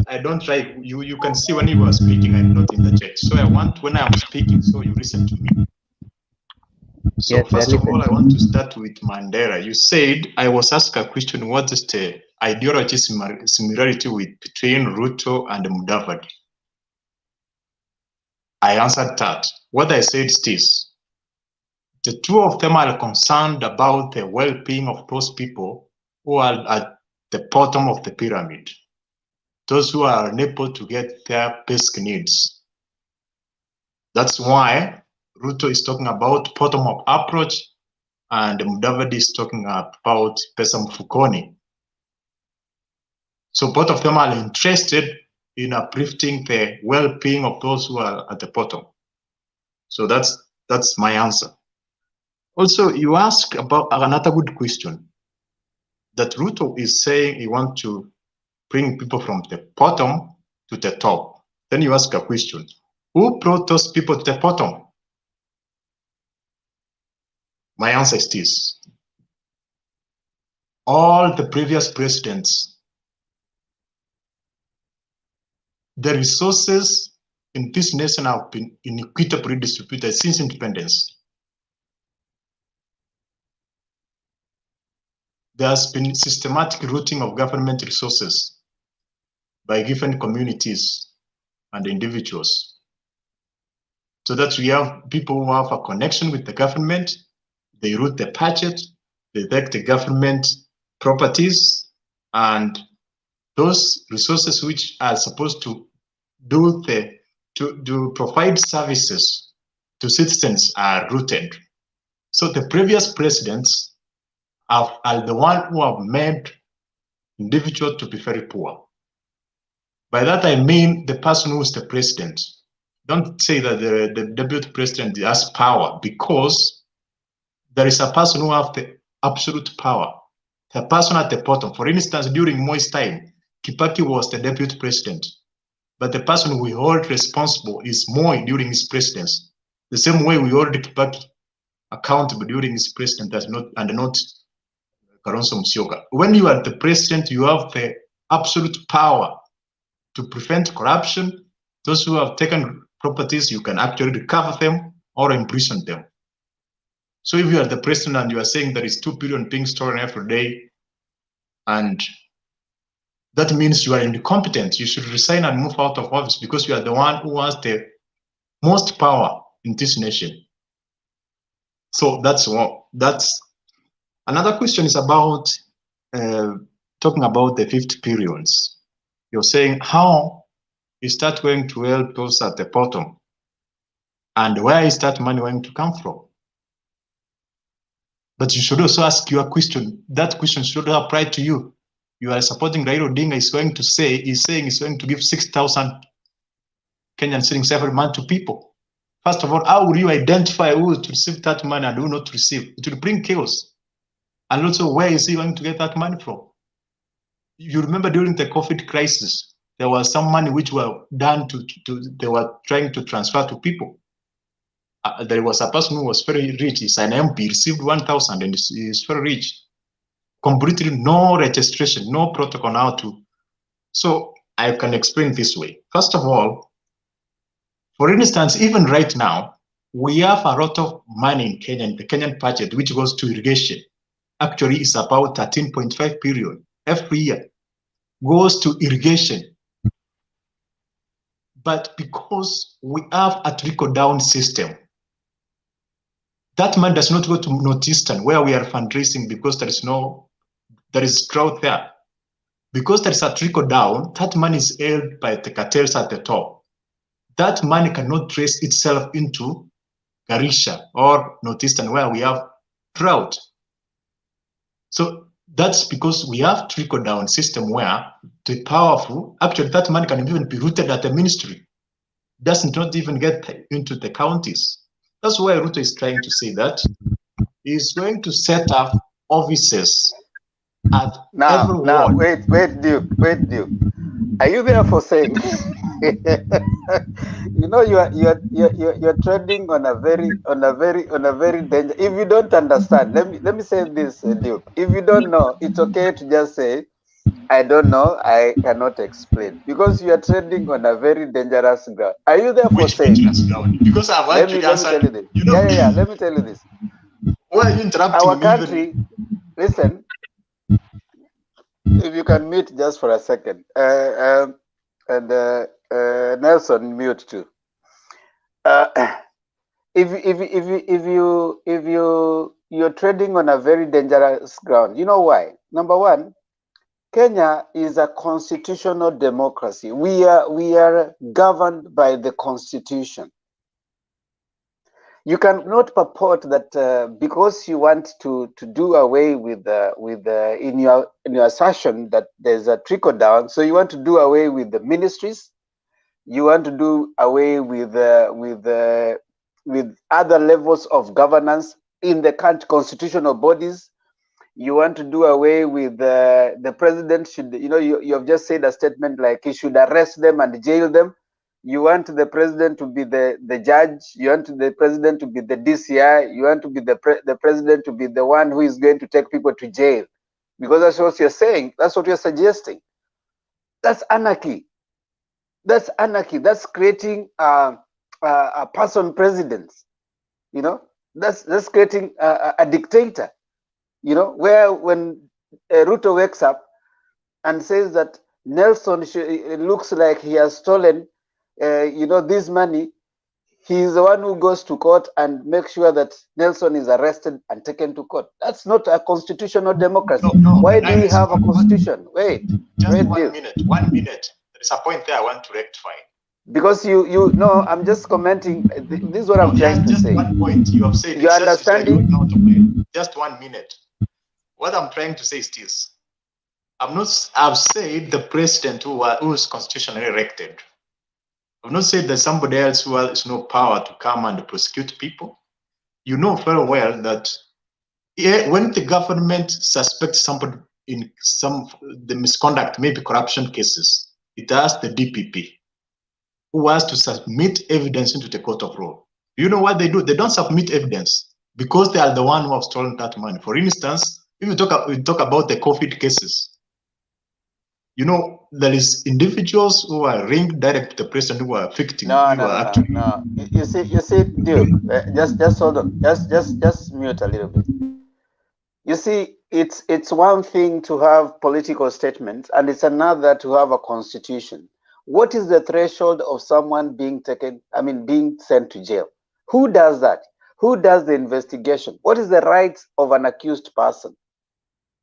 I don't try. You can see when you are speaking, I'm not in the chat. So I want when I'm speaking, so you listen to me. So
Yes,
first of all, I want to start with Mandela. You said I was asked a question: what is the ideology similarity between Ruto and Mudavadi? I answered that. What I said is this: the two of them are concerned about the well-being of those people who are at the bottom of the pyramid, those who are unable to get their basic needs. That's why Ruto is talking about bottom-up approach and Mudavadi is talking about pesa mfukoni. So both of them are interested in uplifting the well-being of those who are at the bottom. So that's my answer. Also, you ask about another good question, that Ruto is saying he wants to bring people from the bottom to the top. Then you ask a question, who brought those people to the bottom? My answer is this: all the previous presidents. The resources in this nation have been inequitably distributed since independence. There has been systematic routing of government resources by given communities and individuals, so that we have people who have a connection with the government, they route the budget, they take the government properties, and those resources which are supposed to provide services to citizens are routed. So the previous presidents are the ones who have made individuals to be very poor. By that I mean the person who is the president. Don't say that the deputy president has power, because there is a person who has the absolute power. The person at the bottom. For instance, during Moi's time, Kibaki was the deputy president, but the person we hold responsible is Moi during his presidency. The same way we hold Kibaki accountable during his presidency, and not Kalonzo Musyoka. When you are the president, you have the absolute power to prevent corruption. Those who have taken properties, you can actually recover them or imprison them. So if you are the president and you are saying there is 2 billion being stolen every day, and that means you are incompetent, you should resign and move out of office, because you are the one who has the most power in this nation. So that's another question is about talking about the 50 billions. You're saying how is that going to help those at the bottom, and where is that money going to come from? But you should also ask your question. That question should apply to you. You are supporting Raila Odinga is saying he's going to give 6,000 Kenyan shillings every month to people. First of all, how will you identify who will receive that money and who not receive? It will bring chaos. And also, where is he going to get that money from? You remember during the COVID crisis, there was some money which were done they were trying to transfer to people. There was a person who was very rich. He's an MP, received 1,000 and he's very rich. Completely no registration, no protocol how to. So I can explain this way. First of all, for instance, even right now, we have a lot of money in Kenya, the Kenyan budget, which goes to irrigation. Actually, it's about 13.5 billion every year goes to irrigation. But because we have a trickle-down system, that money does not go to Northeastern, where we are fundraising, because there is drought there. Because there is a trickle-down, that money is held by the cartels at the top. That money cannot trace itself into Garisha or Northeastern, where we have drought. So That's because we have trickle-down system where the powerful, actually that money can even be rooted at the ministry. Doesn't not even get into the counties. That's why Ruto is trying to say that he's going to set up offices at every
Now,
ward.
wait, Duke. Are you therefore saying, you know, you're treading on a very danger. If you don't understand, let me say this, Duke. If you don't know, it's okay to just say, I don't know, I cannot explain, because you are treading on a very dangerous ground. Are you therefore
Which
saying?
dangerous ground? Because I've
Let me
actually
tell
answered.
you this.
You know,
Yeah. Let me tell you this.
why are you interrupting
Our
me?
country, listen. If you can mute just for a second, and Nelson mute too. If you're treading on a very dangerous ground, you know why? Number one, Kenya is a constitutional democracy. We are governed by the constitution. You cannot purport that because you want to do away with in your assertion that there's a trickle down, so you want to do away with the ministries, you want to do away with other levels of governance in the country, constitutional bodies. You want to do away with the president should, you have just said a statement like he should arrest them and jail them. You want the president to be the judge. You want the president to be the DCI. You want to be the president to be the one who is going to take people to jail, because that's what you're saying. That's what you're suggesting. That's anarchy. That's anarchy. That's creating a person president. You know, that's creating a dictator. You know, where when Ruto wakes up and says that Nelson it looks like he has stolen, this money, he is the one who goes to court and makes sure that Nelson is arrested and taken to court. That's not a constitutional democracy.
No.
Why do we have a constitution? Wait,
just
wait,
1 minute. 1 minute. There's a point there I want to rectify.
Because you no, I'm just commenting. This is what I'm trying to say.
Just 1 point you have said.
You understanding?
Just 1 minute. What I'm trying to say is this. I've said the president who is constitutionally elected. I've not said there's somebody else who has no power to come and prosecute people. You know very well that when the government suspects somebody in the misconduct, maybe corruption cases, it has the DPP who has to submit evidence into the court of law. You know what they do? They don't submit evidence because they are the one who have stolen that money. For instance, if we talk about the COVID cases, you know, there is individuals who are linked direct to the president who are victims.
No. You see, Duke. Just hold on. Just mute a little bit. You see, it's one thing to have political statements, and it's another to have a constitution. What is the threshold of someone being sent to jail? Who does that? Who does the investigation? What is the rights of an accused person?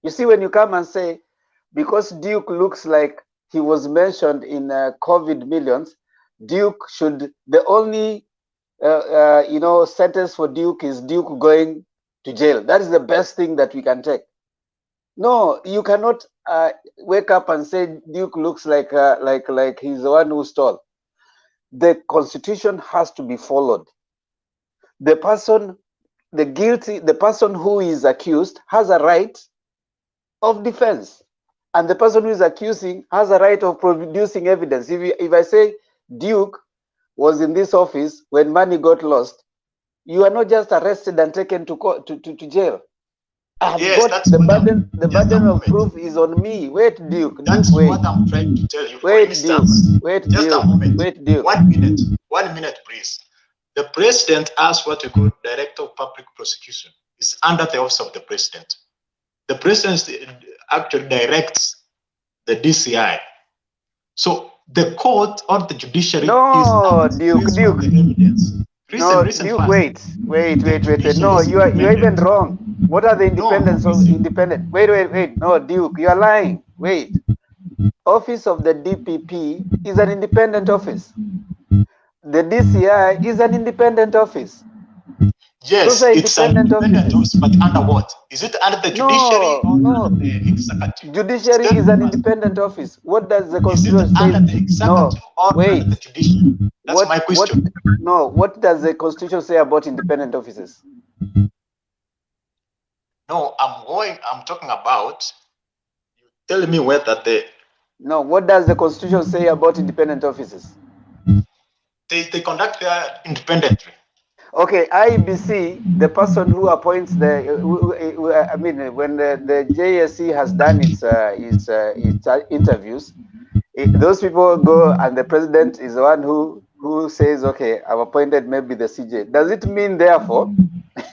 You see, when you come and say, because Duke looks like he was mentioned in COVID millions, Duke should, the only, sentence for Duke is Duke going to jail. That is the best thing that we can take. No, you cannot wake up and say Duke looks like he's the one who stole. The constitution has to be followed. The person who is accused has a right of defense, and the person who is accusing has a right of producing evidence. If I say Duke was in this office when money got lost, you are not just arrested and taken to jail. The burden of proof is on me. Wait, Duke.
That's
Duke, wait.
what I'm trying to tell you.
Wait, Duke. Wait,
just
Duke.
a moment.
Wait, Duke.
1 minute. 1 minute, please. The president has what we call Director of Public Prosecution. It's under the office of the president. The president actually directs the DCI. So the court or the judiciary is
Duke. Duke, wait. No, you're even wrong. What are the independence of independent? Wait. No, Duke, you are lying. Wait. Office of the DPP is an independent office. The DCI is an independent office.
Yes,
Those are
it's an
independent
independent
offices.
office, but under what? Is it under the judiciary or
No,
under the executive?
judiciary
Tell
is
me
an
first.
independent office. What does the
Is it
constitution say?
under the executive or under the judiciary? That's my question.
What does the constitution say about independent offices?
No, I'm talking about, tell me whether
No, what does the constitution say about independent offices?
they conduct their independently.
Okay, IEBC, the person who appoints I mean, when the JSC has done its interviews, those people go and the president is the one who says, okay, I've appointed maybe the CJ. Does it mean therefore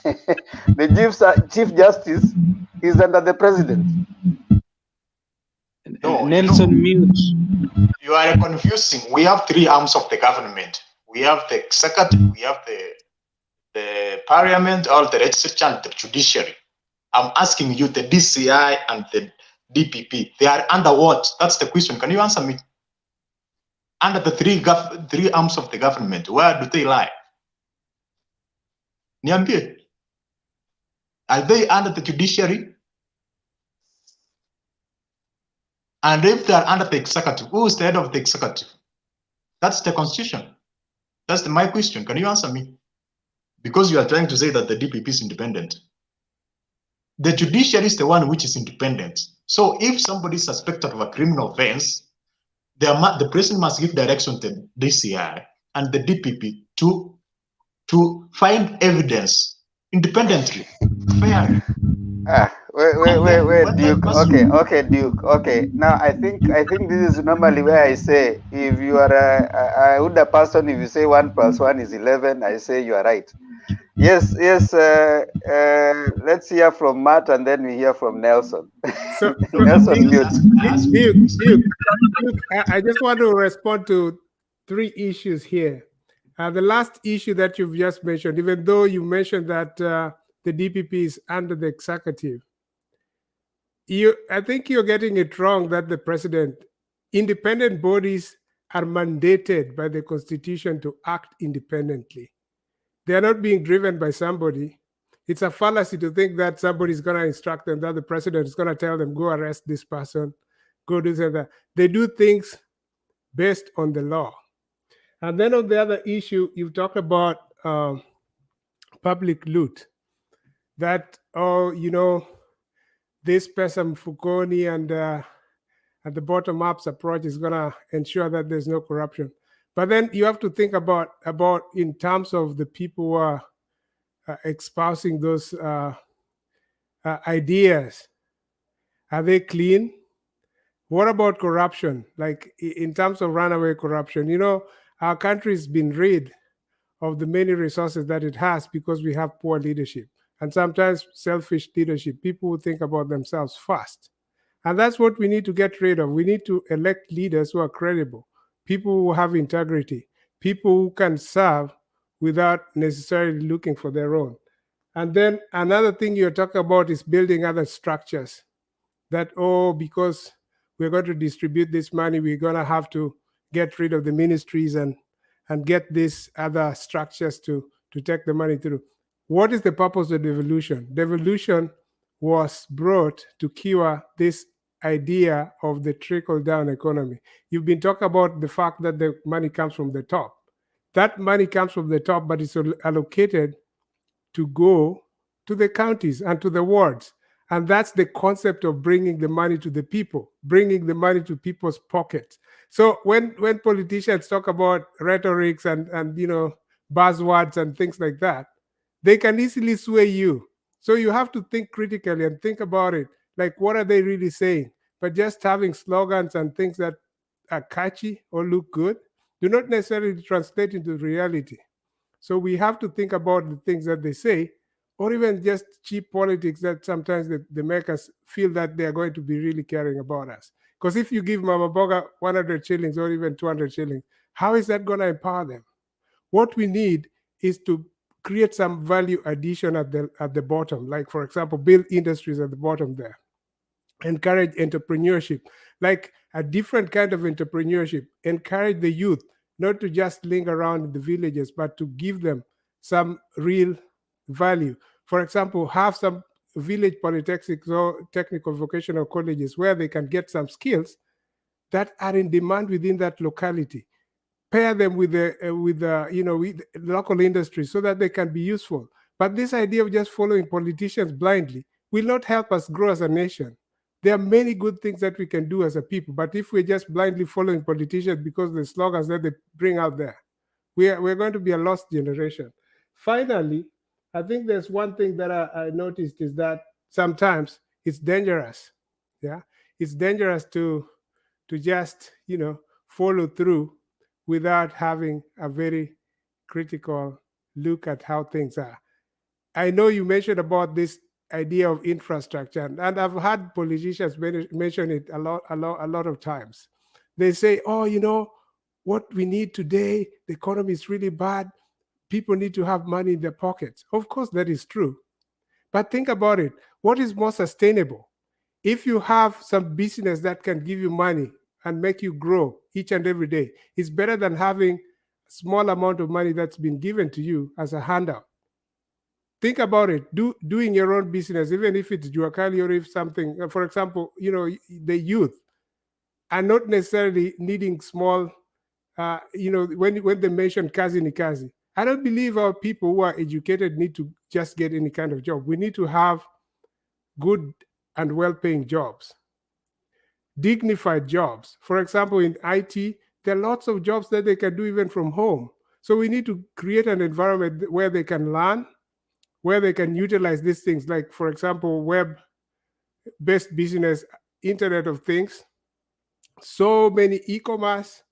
the chief justice is under the president?
No,
Nelson mute.
You are confusing. We have three arms of the government. We have the executive, we have the parliament, or the legislature, and the judiciary. I'm asking you, the DCI and the DPP, they are under what? That's the question. Can you answer me? Under the three arms of the government, where do they lie? Niambie, are they under the judiciary? And if they are under the executive, who is the head of the executive? That's the constitution. That's my question. Can you answer me? Because you are trying to say that the DPP is independent. The judiciary is the one which is independent. So if somebody is suspected of a criminal offense, the president must give direction to the DCI and the DPP to find evidence independently, fairly.
Wait, Duke. Okay, Duke. Okay, now I think this is normally where I say, if you are a older person, if you say 1 + 1 is 11, I say you are right. Yes. Let's hear from Matt, and then we hear from Nelson.
So
Nelson, mute.
Duke, I just want to respond to 3 issues here. The last issue that you've just mentioned, even though you mentioned that the DPP is under the executive, I think you're getting it wrong that the president, independent bodies are mandated by the Constitution to act independently. They are not being driven by somebody. It's a fallacy to think that somebody is going to instruct them, that the president is going to tell them, go arrest this person, go do that. They do things based on the law. And then on the other issue, you've talked about public loot. That, this person, Fukoni, and the bottom-up approach is going to ensure that there's no corruption. But then you have to think about in terms of the people who are espousing those ideas. Are they clean? What about corruption? Like in terms of runaway corruption, our country has been rid of the many resources that it has because we have poor leadership and sometimes selfish leadership, people who think about themselves first. And that's what we need to get rid of. We need to elect leaders who are credible, people who have integrity, people who can serve without necessarily looking for their own. And then another thing you're talking about is building other structures that, because we're going to distribute this money, we're going to have to get rid of the ministries and get these other structures to take the money through. What is the purpose of devolution? Devolution was brought to cure this idea of the trickle-down economy. You've been talking about the fact that the money comes from the top. That money comes from the top, but it's allocated to go to the counties and to the wards. And that's the concept of bringing the money to the people, bringing the money to people's pockets. So when politicians talk about rhetorics and buzzwords and things like that, they can easily sway you. So you have to think critically and think about it. Like, what are they really saying? But just having slogans and things that are catchy or look good do not necessarily translate into reality. So we have to think about the things that they say, or even just cheap politics that sometimes they make us feel that they are going to be really caring about us. Because if you give Mama Boga 100 shillings or even 200 shillings, how is that going to empower them? What we need is to create some value addition at the bottom. Like, for example, build industries at the bottom there. Encourage entrepreneurship, like a different kind of entrepreneurship. Encourage the youth not to just linger around in the villages, but to give them some real value. For example, have some village polytechnics or technical vocational colleges where they can get some skills that are in demand within that locality. Pair them with with local industry so that they can be useful. But this idea of just following politicians blindly will not help us grow as a nation. There are many good things that we can do as a people, but if we're just blindly following politicians because of the slogans that they bring out there, we're going to be a lost generation. Finally, I think there's one thing that I noticed is that sometimes it's dangerous. Yeah, it's dangerous to just follow through without having a very critical look at how things are. I know you mentioned about this idea of infrastructure, and I've had politicians mention it a lot of times. They say, "Oh, what we need today, the economy is really bad. People need to have money in their pockets." Of course, that is true. But think about it. What is more sustainable? If you have some business that can give you money and make you grow each and every day, it's better than having a small amount of money that's been given to you as a handout. Think about it. Doing your own business, even if it's Juakali or if something, for example, the youth are not necessarily needing small, when they mention kazi ni kazi, I don't believe our people who are educated need to just get any kind of job. We need to have good and well-paying jobs, dignified jobs. For example, in IT, there are lots of jobs that they can do even from home. So we need to create an environment where they can learn, where they can utilize these things, like, for example, web-based business, Internet of Things, so many e-commerce,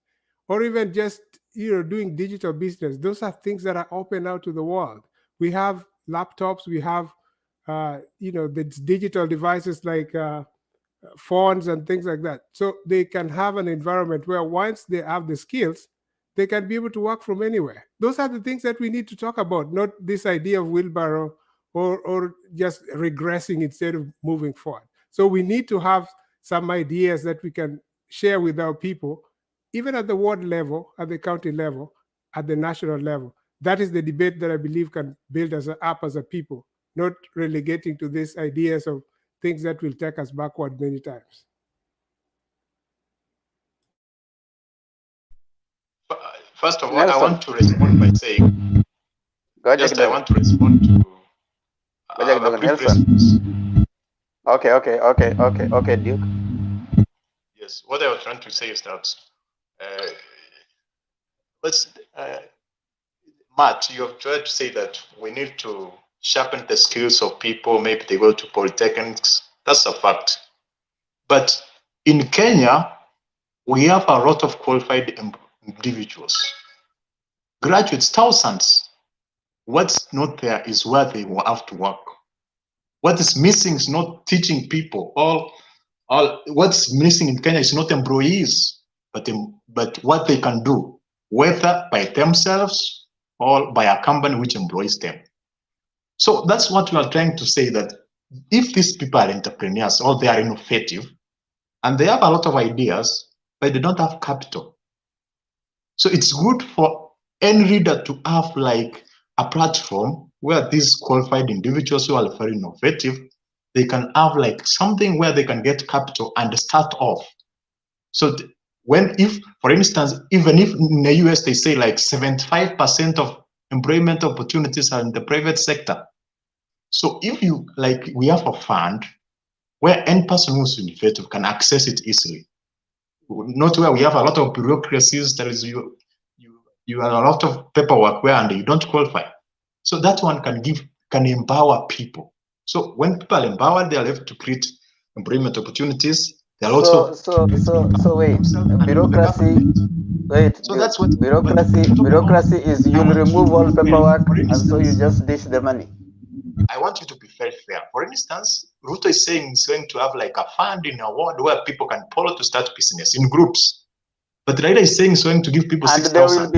or even just doing digital business. Those are things that are open out to the world. We have laptops, we have the digital devices like phones and things like that. So they can have an environment where once they have the skills, they can be able to work from anywhere. Those are the things that we need to talk about, not this idea of wheelbarrow or just regressing instead of moving forward. So we need to have some ideas that we can share with our people, even at the ward level, at the county level, at the national level. That is the debate that I believe can build us up as a people, not relegating to these ideas of things that will take us backward many times.
First of all, I want to respond by saying, I want to respond to a brief response.
Okay, Duke.
Yes, what I was trying to say is that Matt, you have tried to say that we need to sharpen the skills of people. Maybe they go to polytechnics. That's a fact. But in Kenya, we have a lot of qualified individuals, graduates, thousands. What's not there is where they will have to work. What is missing is not teaching people. What's missing in Kenya is not employees, but what they can do, whether by themselves or by a company which employs them. So that's what we are trying to say, that if these people are entrepreneurs or they are innovative and they have a lot of ideas, but they don't have capital. So it's good for any reader to have like a platform where these qualified individuals who are very innovative, they can have like something where they can get capital and start off. So for instance, even if in the US they say like 75% of employment opportunities are in the private sector. So if we have a fund where any person who's innovative can access it easily, not where we have a lot of bureaucracies, there is you have a lot of paperwork where and you don't qualify. So that one can empower people. So when people are empowered, they are able to create employment opportunities. They are also
so wait, bureaucracy. Wait,
so that's what
bureaucracy is you'll remove all paperwork and so you just dish the money.
I want you to be very fair. For instance, Ruto is saying he's going to have like a fund in a ward where people can borrow to start business in groups. But Raila is saying he's going to give people 6,000.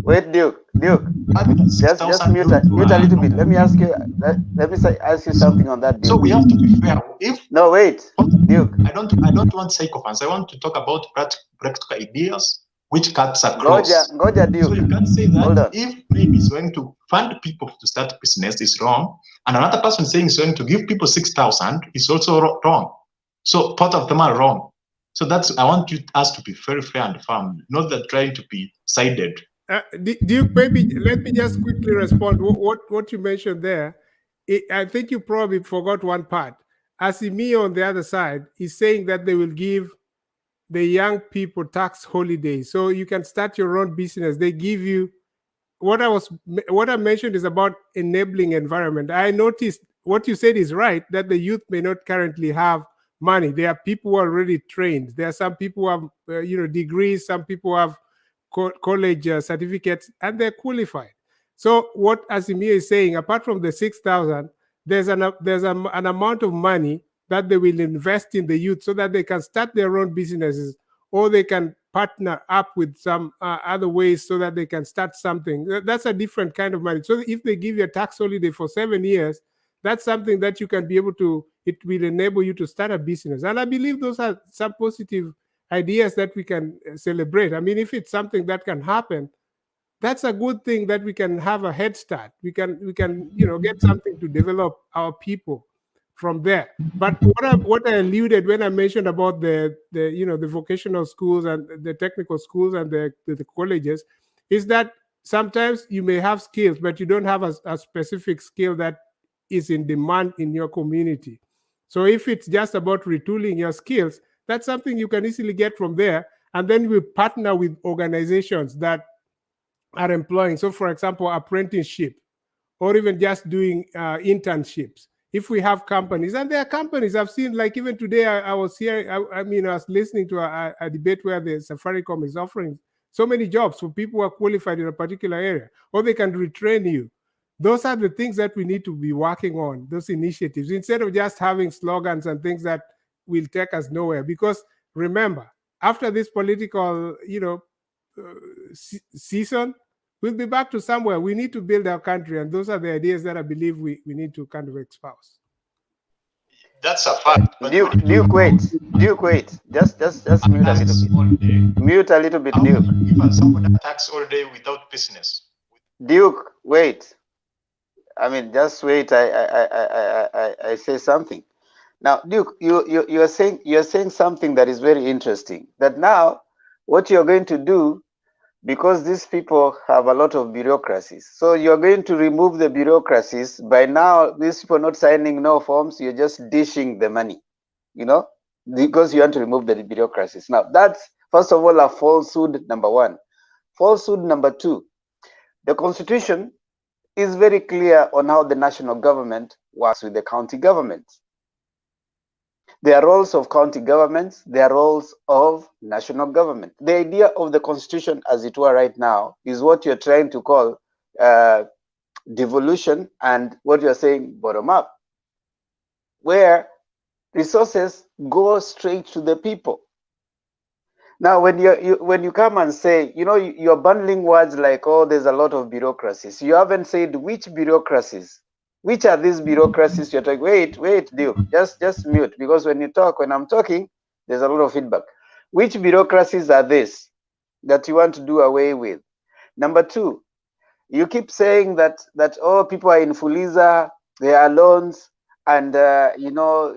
Wait, Duke. Just mute a little bit. Let me ask you. Let me ask you something on that, Duke.
So we have to be fair.
No, wait, Duke.
I don't want sycophants. I want to talk about practical ideas which cuts across.
Ngoja Duke.
So you can't say
Hold
that
on.
if maybe it's going to fund people to start business is wrong, and another person saying it's going to give people 6,000 is also wrong. So both of them are wrong. So that's, I want us to be very fair and firm, not that trying to be sided.
Duke, maybe let me just quickly respond. What you mentioned there, I think you probably forgot one part. Asimi on the other side is saying that they will give the young people tax holidays, so you can start your own business. They give you what I mentioned is about enabling environment. I noticed what you said is right, that the youth may not currently have money. There are people who are already trained. There are some people who have degrees. Some people have college certificates, and they're qualified. So what Asimia is saying, apart from the 6,000, there's an amount of money that they will invest in the youth so that they can start their own businesses, or they can partner up with some other ways so that they can start something. That's a different kind of money. So if they give you a tax holiday for 7 years, that's something that you can be able to, it will enable you to start a business. And I believe those are some positive ideas that we can celebrate. I mean, if it's something that can happen, that's a good thing, that we can have a head start. We can get something to develop our people from there. But what I alluded when I mentioned about the vocational schools and the technical schools and the colleges is that sometimes you may have skills, but you don't have a specific skill that is in demand in your community. So if it's just about retooling your skills, that's something you can easily get from there. And then we partner with organizations that are employing. So for example, apprenticeship, or even just doing internships. If we have companies, and there are companies I've seen, like even today, I was here, I was listening to a debate where the Safaricom is offering so many jobs for people who are qualified in a particular area, or they can retrain you. Those are the things that we need to be working on, those initiatives, instead of just having slogans and things that will take us nowhere. Because remember, after this political, season, we'll be back to somewhere. We need to build our country, and those are the ideas that I believe we need to kind of espouse.
That's a fact.
Duke, wait. Just mute a little bit. Mute a little bit, Duke.
Even someone tax all day without business.
Duke, wait. I mean, just wait. I say something. Now, Duke, you're saying something that is very interesting. That now, what you're going to do, because these people have a lot of bureaucracies, so you're going to remove the bureaucracies. By now, these people not signing no forms, you're just dishing the money, because you want to remove the bureaucracies. Now, that's, first of all, a falsehood, number one. Falsehood, number two, the Constitution is very clear on how the national government works with the county governments. There are roles of county governments, there are roles of national government. The idea of the Constitution, as it were right now, is what you're trying to call devolution, and what you're saying bottom up, where resources go straight to the people. Now, when you come and say, you're bundling words like, oh, there's a lot of bureaucracies. You haven't said which bureaucracies. Which are these bureaucracies you're talking? Wait, Duke, just mute, because when I'm talking, there's a lot of feedback. Which bureaucracies are these that you want to do away with? Number two, you keep saying that people are in Fuliza, there are loans, and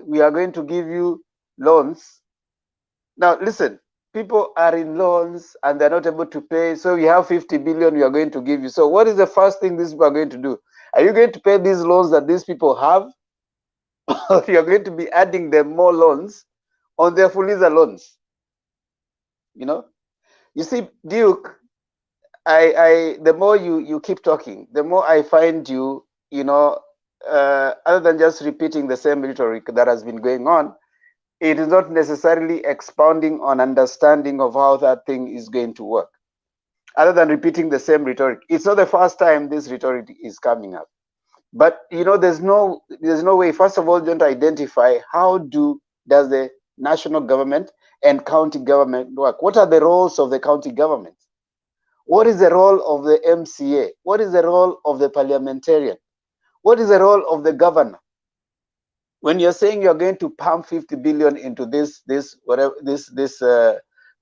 we are going to give you loans. Now listen, people are in loans and they're not able to pay, so we have 50 billion we are going to give you. So what is the first thing these people are going to do? Are you going to pay these loans that these people have? Or you're going to be adding them more loans on their Fuliza loans? You see, Duke, the more you keep talking, the more I find you, other than just repeating the same rhetoric that has been going on, it is not necessarily expounding on understanding of how that thing is going to work. Other than repeating the same rhetoric, it's not the first time this rhetoric is coming up. But there's no way. First of all, don't identify how does the national government and county government work? What are the roles of the county government? What is the role of the MCA? What is the role of the parliamentarian? What is the role of the governor? When you're saying you're going to pump 50 billion into this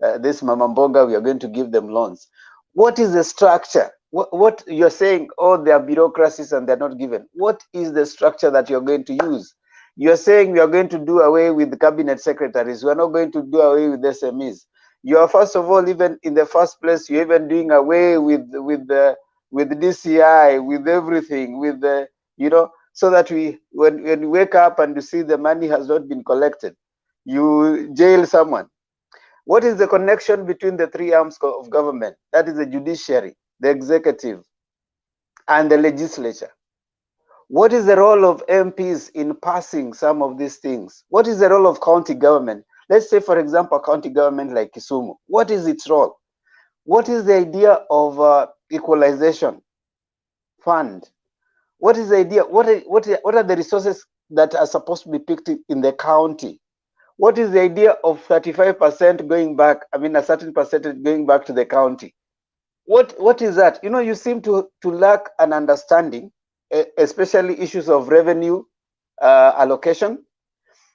this Mama Mboga, we are going to give them loans. What is the structure? What you're saying, oh, there are bureaucracies and they're not given. What is the structure that you're going to use? You're saying we are going to do away with the cabinet secretaries. We're not going to do away with SMEs. You are, first of all, even in the first place, you're even doing away with DCI, with everything, with the, you know, so that when you wake up and you see the money has not been collected, you jail someone. What is the connection between the three arms of government? That is the judiciary, the executive, and the legislature. What is the role of MPs in passing some of these things? What is the role of county government? Let's say, for example, a county government like Kisumu. What is its role? What is the idea of equalization fund? What is the idea? What are the resources that are supposed to be picked in the county? What is the idea of 35% going back? I mean, a certain percentage going back to the county. What is that? You know, you seem to lack an understanding, especially issues of revenue allocation,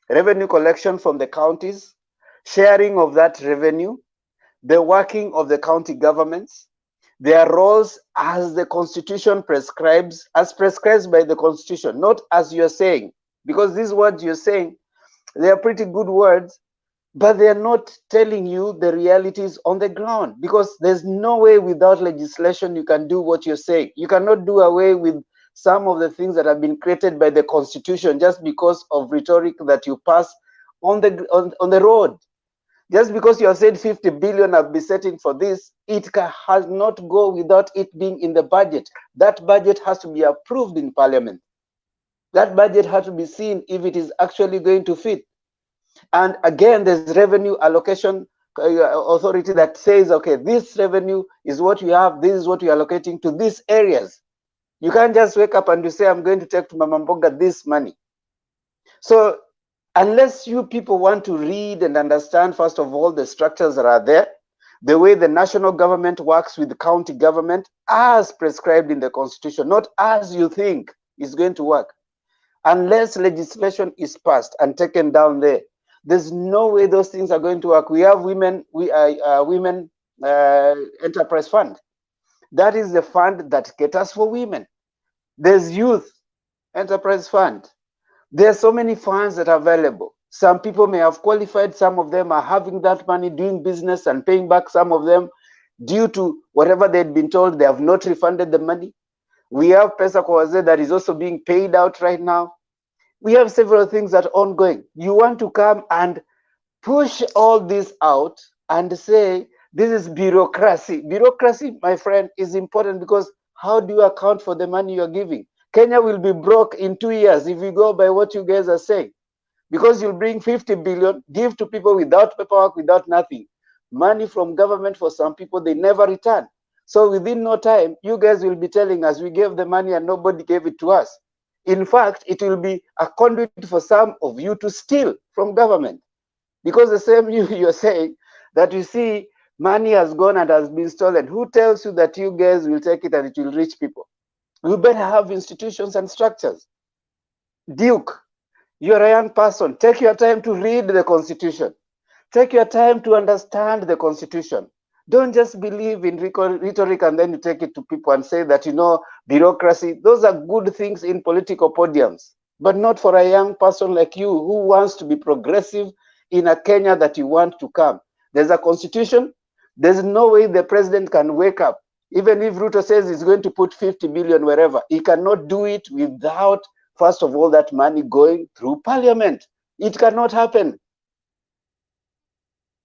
revenue collection from the counties, sharing of that revenue, the working of the county governments, their roles as the Constitution prescribes, as prescribed by the Constitution, not as you're saying, because these words you're saying, they are pretty good words, but they are not telling you the realities on the ground, because there's no way without legislation you can do what you're saying. You cannot do away with some of the things that have been created by the Constitution just because of rhetoric that you pass on the road. Just because you have said 50 billion I'll be setting for this, it has not go without it being in the budget. That budget has to be approved in Parliament. That budget has to be seen if it is actually going to fit. And again, there's revenue allocation authority that says, okay, this revenue is what you have, this is what you're allocating to these areas. You can't just wake up and you say, I'm going to take to Mama Mboga this money. So unless you people want to read and understand, first of all, the structures that are there, the way the national government works with the county government as prescribed in the Constitution, not as you think is going to work. Unless legislation is passed and taken down there, there's no way those things are going to work. We have women enterprise fund. That is the fund that caters for women. There's youth enterprise fund. There are so many funds that are available. Some people may have qualified. Some of them are having that money, doing business and paying back. Some of them, due to whatever they'd been told, they have not refunded the money. We have Pesa kwa Wazee that is also being paid out right now. We have several things that are ongoing. You want to come and push all this out and say, this is bureaucracy. Bureaucracy, my friend, is important because how do you account for the money you're giving? Kenya will be broke in 2 years if you go by what you guys are saying. Because you'll bring 50 billion, give to people without paperwork, without nothing. Money from government for some people, they never return. So within no time, you guys will be telling us we gave the money and nobody gave it to us. In fact, it will be a conduit for some of you to steal from government. Because the same you're saying that you see money has gone and has been stolen. Who tells you that you guys will take it and it will reach people? We better have institutions and structures. Duke, you're a young person. Take your time to read the Constitution. Take your time to understand the Constitution. Don't just believe in rhetoric and then you take it to people and say that, you know, bureaucracy. Those are good things in political podiums, but not for a young person like you who wants to be progressive in a Kenya that you want to come. There's a Constitution. There's no way the president can wake up. Even if Ruto says he's going to put 50 billion wherever, he cannot do it without, first of all, that money going through Parliament. It cannot happen.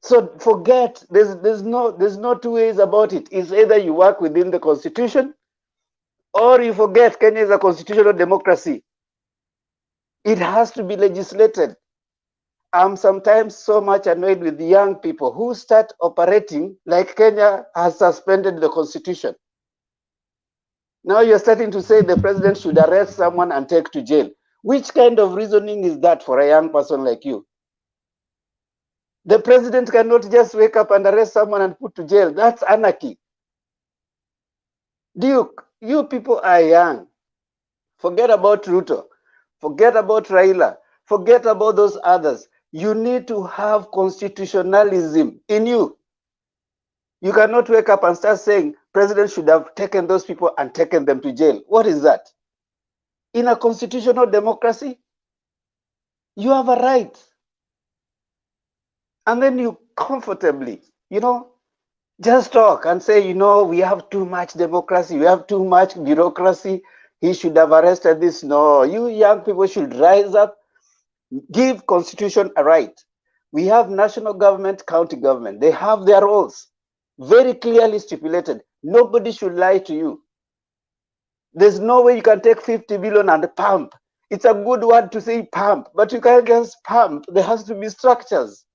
So forget, there's no two ways about it. It's either you work within the Constitution or you forget Kenya is a constitutional democracy. It has to be legislated. I'm sometimes so much annoyed with young people who start operating like Kenya has suspended the Constitution. Now you're starting to say the president should arrest someone and take to jail. Which kind of reasoning is that for a young person like you? The president cannot just wake up and arrest someone and put to jail. That's anarchy. Duke, you people are young. Forget about Ruto. Forget about Raila. Forget about those others. You need to have constitutionalism in you. You cannot wake up and start saying president should have taken those people and taken them to jail. What is that? In a constitutional democracy, you have a right. And then you comfortably, just talk and say, we have too much democracy, we have too much bureaucracy. He should have arrested this. No, you young people should rise up, give constitution a right. We have national government, county government. They have their roles very clearly stipulated. Nobody should lie to you. There's no way you can take 50 billion and pump. It's a good word to say pump, but you can't just pump. There has to be structures.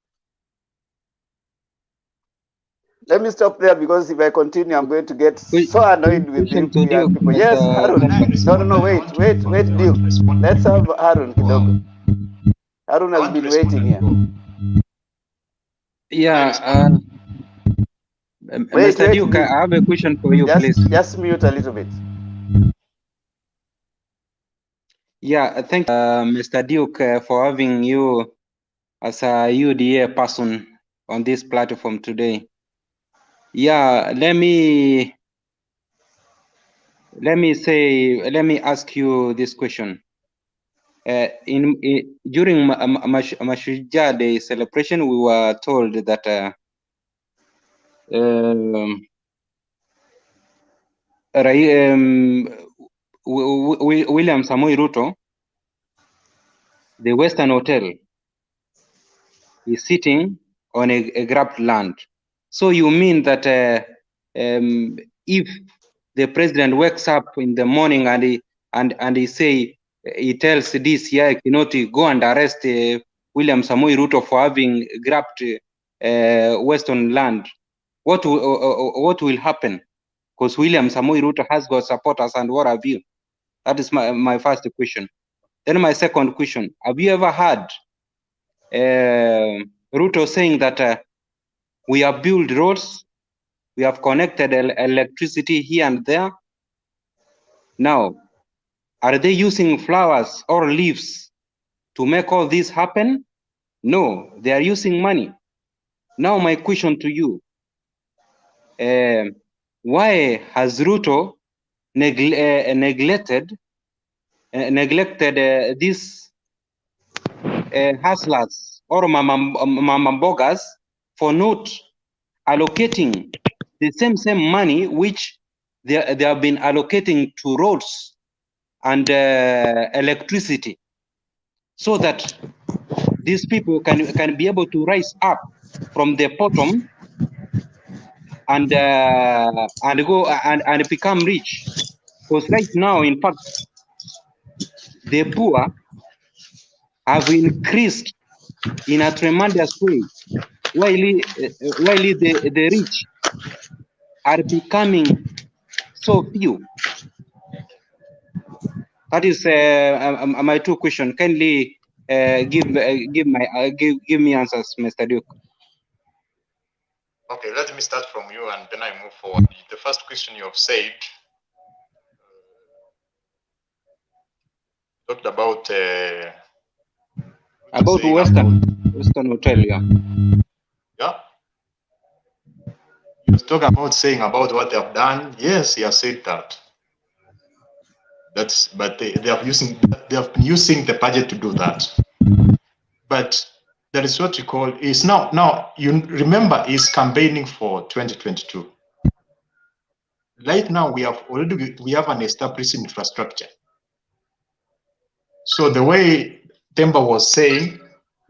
Let me stop there, because if I continue, I'm going to get so annoyed with you young people. Yes, Harun. No, wait, Duke. Let's have Harun Kidogo. Harun has been waiting here.
Yeah,
Wait,
Mr. Duke, I have a question for you, please.
Just mute a little bit.
Yeah, thank you, Mr. Duke, for having you as a UDA person on this platform today. Yeah, let me ask you this question. During Mashujaa Day celebration, we were told that William Samoei Ruto, the Western Hotel, is sitting on a grabbed land. So you mean that if the president wakes up in the morning and he tells this Kinoti go and arrest William Samoei Ruto for having grabbed Western land, what will happen? Because William Samoei Ruto has got supporters and what have you. That is my first question. Then my second question: have you ever heard Ruto saying that we have built roads, we have connected electricity here and there? Now, are they using flowers or leaves to make all this happen? No, they are using money. Now my question to you, why has Ruto neglected these hustlers or mamambogas for not allocating the same money which they have been allocating to roads and electricity, so that these people can be able to rise up from the bottom and go and become rich? Because right now, in fact, the poor have increased in a tremendous way, while the rich are becoming so few. That is my two questions. Kindly give me answers, Mr. Duke.
Okay, let me start from you and then I move forward. The first question you have said talked about
Western Hotel, yeah.
Yeah. You talk about saying about what they have done. Yes, he has said that. But they have been using the budget to do that. But that is what we call is now you remember is campaigning for 2022. Right now we have an established infrastructure. So the way Temba was saying,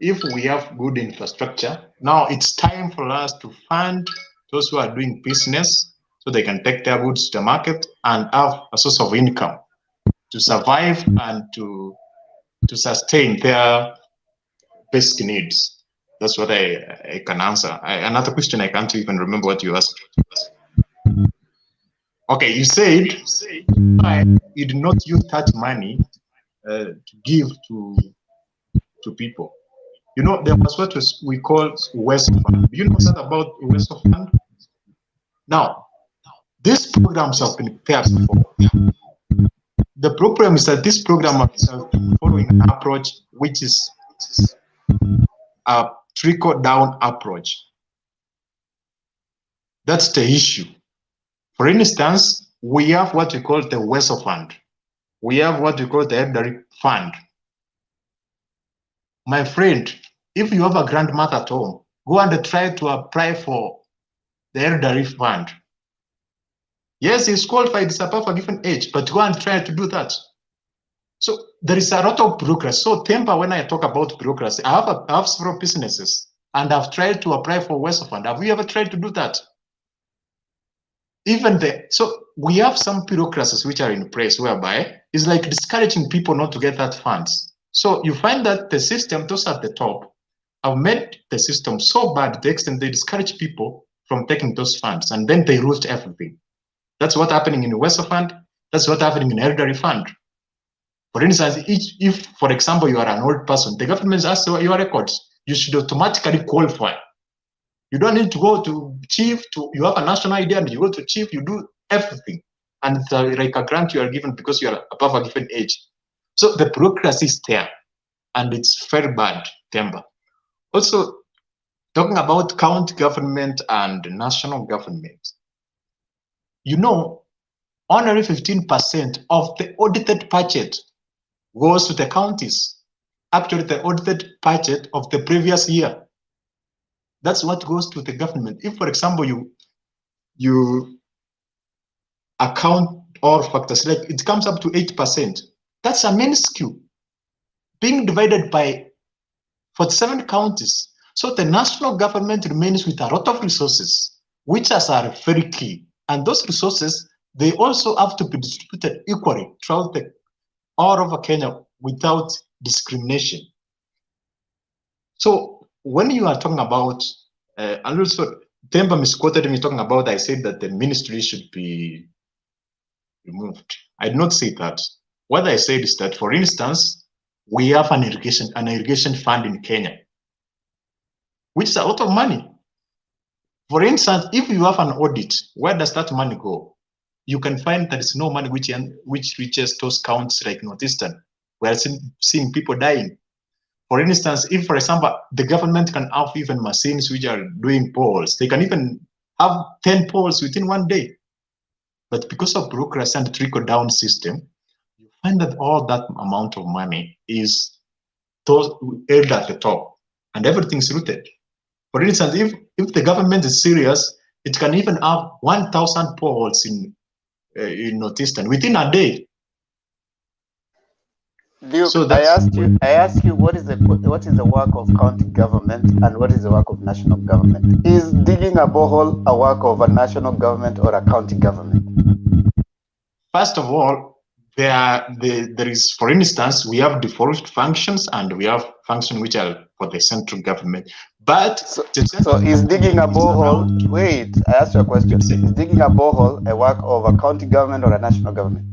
if we have good infrastructure, now it's time for us to fund those who are doing business so they can take their goods to the market and have a source of income to survive and to sustain their basic needs. That's what I can answer. Another question, I can't even remember what you asked. Okay, you said you did not use that money to give to people. You know, there was what we call West Fund. Do you know that about West Fund? Now, these programs have been prepared before. The problem is that this program is following an approach which is a trickle-down approach. That's the issue. For instance, we have what we call the WESO fund. We have what we call the elderly fund. My friend, if you have a grandmother at home, go and try to apply for the elderly fund. Yes, it's qualified, it's above a given age, but go and try to do that. So there is a lot of bureaucracy. So Temper, when I talk about bureaucracy, I have several businesses and I've tried to apply for WESO fund. Have you ever tried to do that? So we have some bureaucracies which are in place whereby it's like discouraging people not to get that funds. So you find that the system, those at the top, have made the system so bad to the extent they discourage people from taking those funds, and then they root everything. That's what's happening in the WESO fund. That's what's happening in the elderly fund. For instance, if, for example, you are an old person, the government asks your records, you should automatically qualify. You don't need to go to chief, you have a national ID and you go to chief, you do everything. And it's like a grant you are given because you are above a given age. So the bureaucracy is there and it's very bad, Temba. Also, talking about county government and national government, you know, only 15% of the audited budget goes to the counties. Actually, the audited budget of the previous year. That's what goes to the government. If, for example, you account all factors, like it comes up to 8%. That's a minuscule being divided by 47 counties. So the national government remains with a lot of resources, which are very key. And those resources, they also have to be distributed equally throughout all over Kenya without discrimination. So when you are talking about, and also Temba misquoted me talking about, I said that the ministry should be removed. I did not say that. What I said is that, for instance, we have an irrigation fund in Kenya, which is a lot of money. For instance, if you have an audit, where does that money go? You can find there is no money which reaches those counties like Northeastern. We are seeing people dying. For instance, if, for example, the government can have even machines which are doing polls, they can even have 10 polls within one day. But because of bureaucracy and trickle-down system, you find that all that amount of money is held at the top, and everything's rooted. For instance, if the government is serious, it can even have 1,000 polls in Northeastern within a day.
Duke, so I ask you, what is the work of county government and what is the work of national government? Is digging a borehole a work of a national government or a county government?
First of all, there is, for instance, we have default functions and we have functions which are for the central government. But
so is digging a borehole? Wait, I asked you a question. Is digging a borehole a work of a county government or a national government?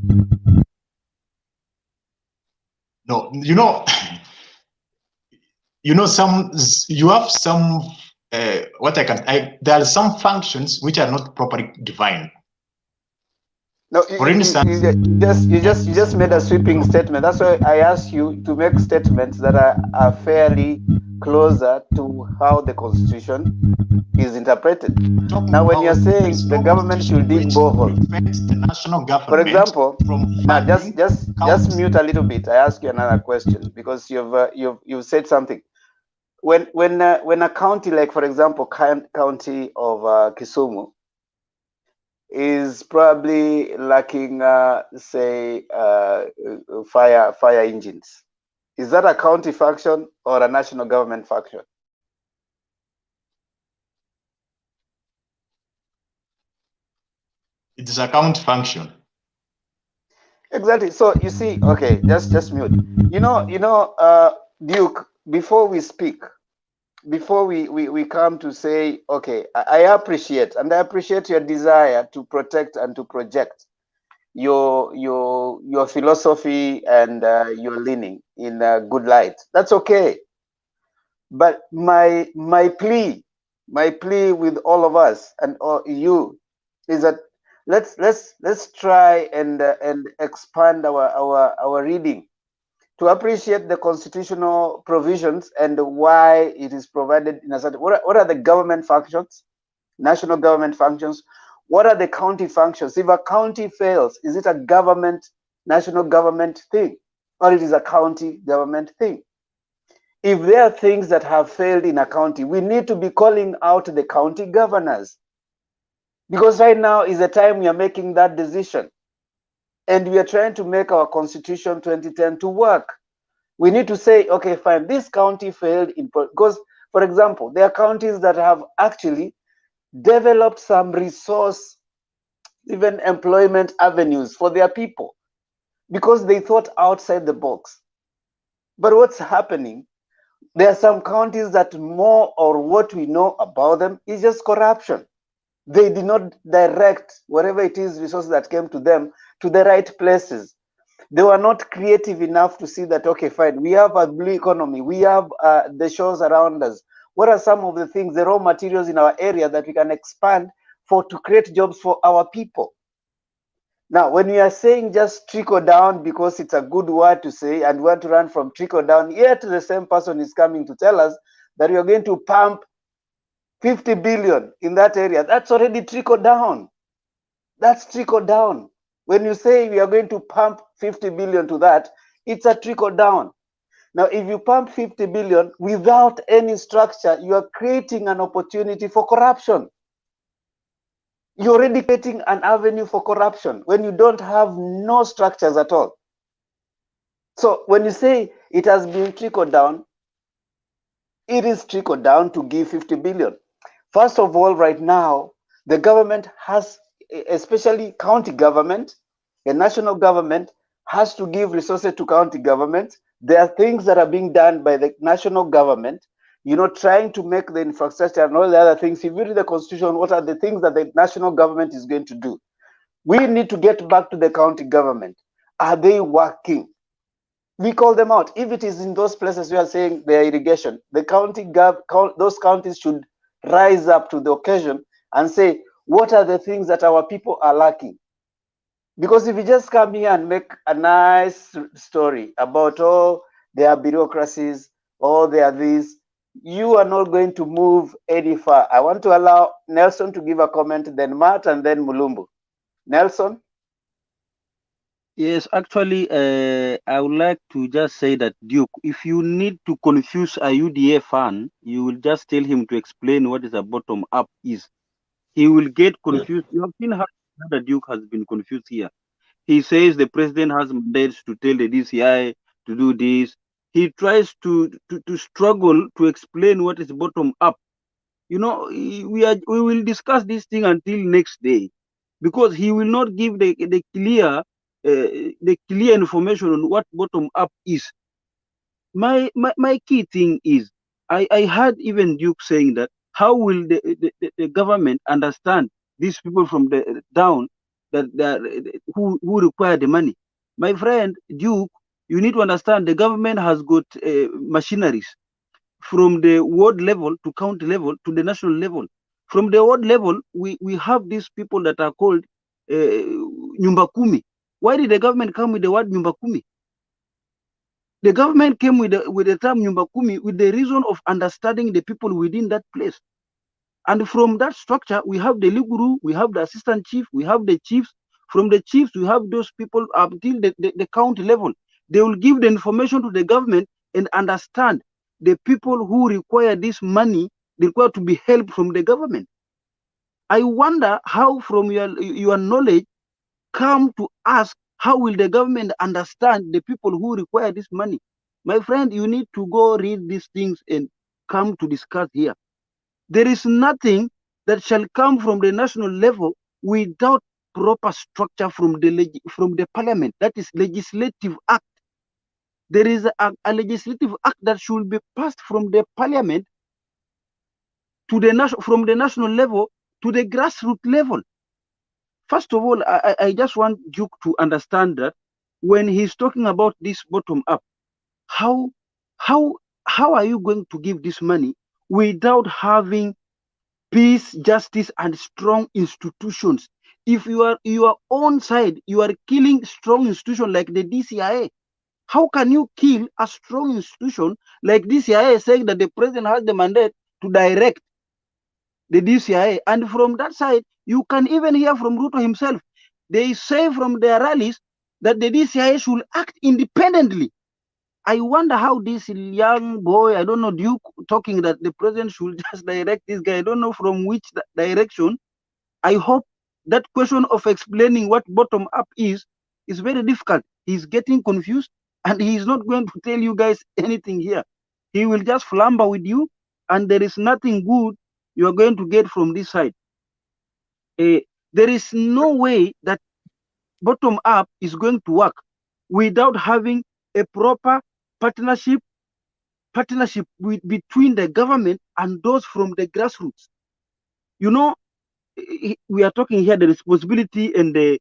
No, you have some there are some functions which are not properly defined.
No, for instance, you just made a sweeping statement. That's why I asked you to make statements that are fairly closer to how the Constitution is interpreted. Now, when you're saying the government should dig boreholes, for example, now just mute a little bit. I ask you another question because you've said something. When a county, like for example, county of Kisumu, is probably lacking, say, fire engines. Is that a county function or a national government function?
It is a county function.
Exactly. So you see, okay, just mute. Duke, before we speak, before we come to say, okay, I appreciate your desire to protect and to project your philosophy and your leaning in a good light. That's okay. But my plea with all of us and you is that let's try and expand our reading to appreciate the constitutional provisions and why it is provided in a certain. What are the government functions? national government functions. What are the county functions? If a county fails, is it a government, national government thing, or it is a county government thing? If there are things that have failed in a county, we need to be calling out the county governors, because right now is the time we are making that decision, and we are trying to make our Constitution 2010 to work. We need to say, okay, fine, this county failed because, for example, there are counties that have actually developed some resource, even employment avenues for their people, because they thought outside the box. But what's happening? There are some counties that more, or what we know about them, is just corruption. They did not direct whatever it is resources that came to them to the right places. They were not creative enough to see that, okay, fine, we have a blue economy, we have the shores around us. What are some of the things, the raw materials in our area that we can expand to create jobs for our people? Now, when we are saying just trickle down because it's a good word to say and we want to run from trickle down, yet the same person is coming to tell us that we are going to pump 50 billion in that area. That's already trickle down. That's trickle down. When you say we are going to pump 50 billion to that, it's a trickle down. Now, if you pump 50 billion without any structure, you are creating an opportunity for corruption. You're already creating an avenue for corruption when you don't have no structures at all. So when you say it has been trickled down, it is trickled down to give 50 billion. First of all, right now, the government has, especially county government, the national government has to give resources to county government. There are things that are being done by the national government, trying to make the infrastructure and all the other things. If you read the constitution, what are the things that the national government is going to do? We need to get back to the county government. Are they working? We call them out. If it is in those places we are saying they are irrigation, the those counties should rise up to the occasion and say, what are the things that our people are lacking? Because if you just come here and make a nice story about, oh, there are bureaucracies, oh, there are these, you are not going to move any far. I want to allow Nelson to give a comment, then Matt, and then Mulumbu. Nelson?
Yes, actually, I would like to just say that, Duke, if you need to confuse a UDA fan, you will just tell him to explain what is a bottom up is. He will get confused. You have seen how the Duke has been confused here. He says the president has mandates to tell the DCI to do this. He tries to struggle to explain what is bottom up. We will discuss this thing until next day, because he will not give the clear information on what bottom up is. My key thing is, I heard even Duke saying that how will the government understand these people from the down who require the money? My friend Duke, you need to understand the government has got machineries from the ward level to county level to the national level. From the ward level, we have these people that are called Nyumba Kumi. Why did the government come with the word Nyumba Kumi? The government came with the term Nyumba Kumi with the reason of understanding the people within that place. And from that structure, we have the Liguru, we have the assistant chief, we have the chiefs. From the chiefs, we have those people up till the county level. They will give the information to the government and understand the people who require this money, they require to be helped from the government. I wonder how, from your knowledge, come to ask how will the government understand the people who require this money? My friend, you need to go read these things and come to discuss here. There is nothing that shall come from the national level without proper structure from the parliament. That is legislative act. There is a legislative act that should be passed from the parliament to from the national level to the grassroots level. First of all, I just want Duke to understand that when he's talking about this bottom up, how are you going to give this money without having peace, justice, and strong institutions? If you are your own side, you are killing strong institutions like the DCIA. How can you kill a strong institution like DCIA, saying that the president has the mandate to direct
the DCI, and from that side, you can even hear from Ruto himself. They say from their rallies that the DCI should act independently. I wonder how this young boy, I don't know, Duke, talking that the president should just direct this guy. I don't know from which direction. I hope that question of explaining what bottom up is very difficult. He's getting confused, and he's not going to tell you guys anything here. He will just flamber with you, and there is nothing good you are going to get from this side. There is no way that bottom up is going to work without having a proper partnership between the government and those from the grassroots. You know, we are talking here the responsibility and the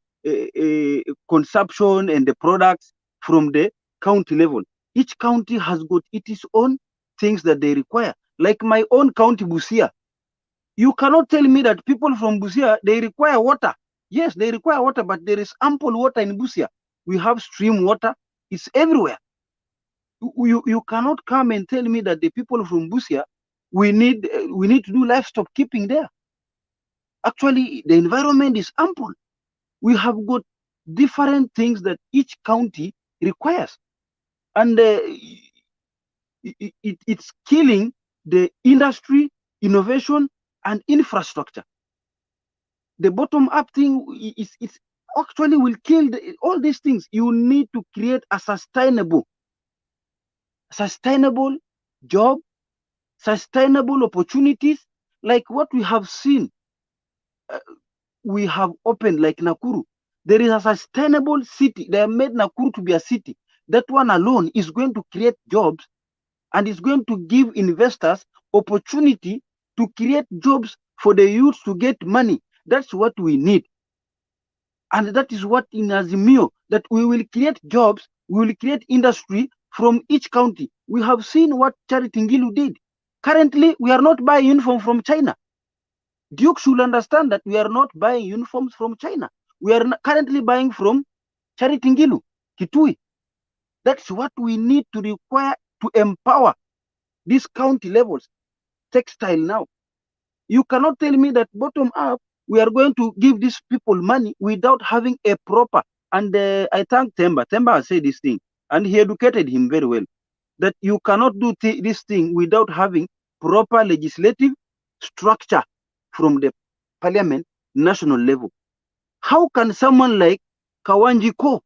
consumption and the products from the county level. Each county has got its own things that they require. Like my own county, Busia. You cannot tell me that people from Busia, they require water. Yes, they require water, but there is ample water in Busia. We have stream water. It's everywhere. You cannot come and tell me that the people from Busia, we need to do livestock keeping there. Actually, the environment is ample. We have got different things that each county requires. And it's killing the industry, innovation, and infrastructure. The bottom-up thing is actually will kill all these things. You need to create a sustainable job, sustainable opportunities, like what we have seen. We have opened like Nakuru. There is a sustainable city. They have made Nakuru to be a city. That one alone is going to create jobs, and is going to give investors opportunity to create jobs for the youth to get money. That's what we need. And that is what in Azimio, that we will create jobs, we will create industry from each county. We have seen what Charity Ngilu did. Currently, we are not buying uniform from China. Duke should understand that we are not buying uniforms from China. We are currently buying from Charity Ngilu, Kitui. That's what we need to require to empower these county levels. Textile now. You cannot tell me that bottom up, we are going to give these people money without having a proper, and I thank Temba. Temba has said this thing, and he educated him very well, that you cannot do this thing without having proper legislative structure from the parliament national level. How can someone like Kawanji Ko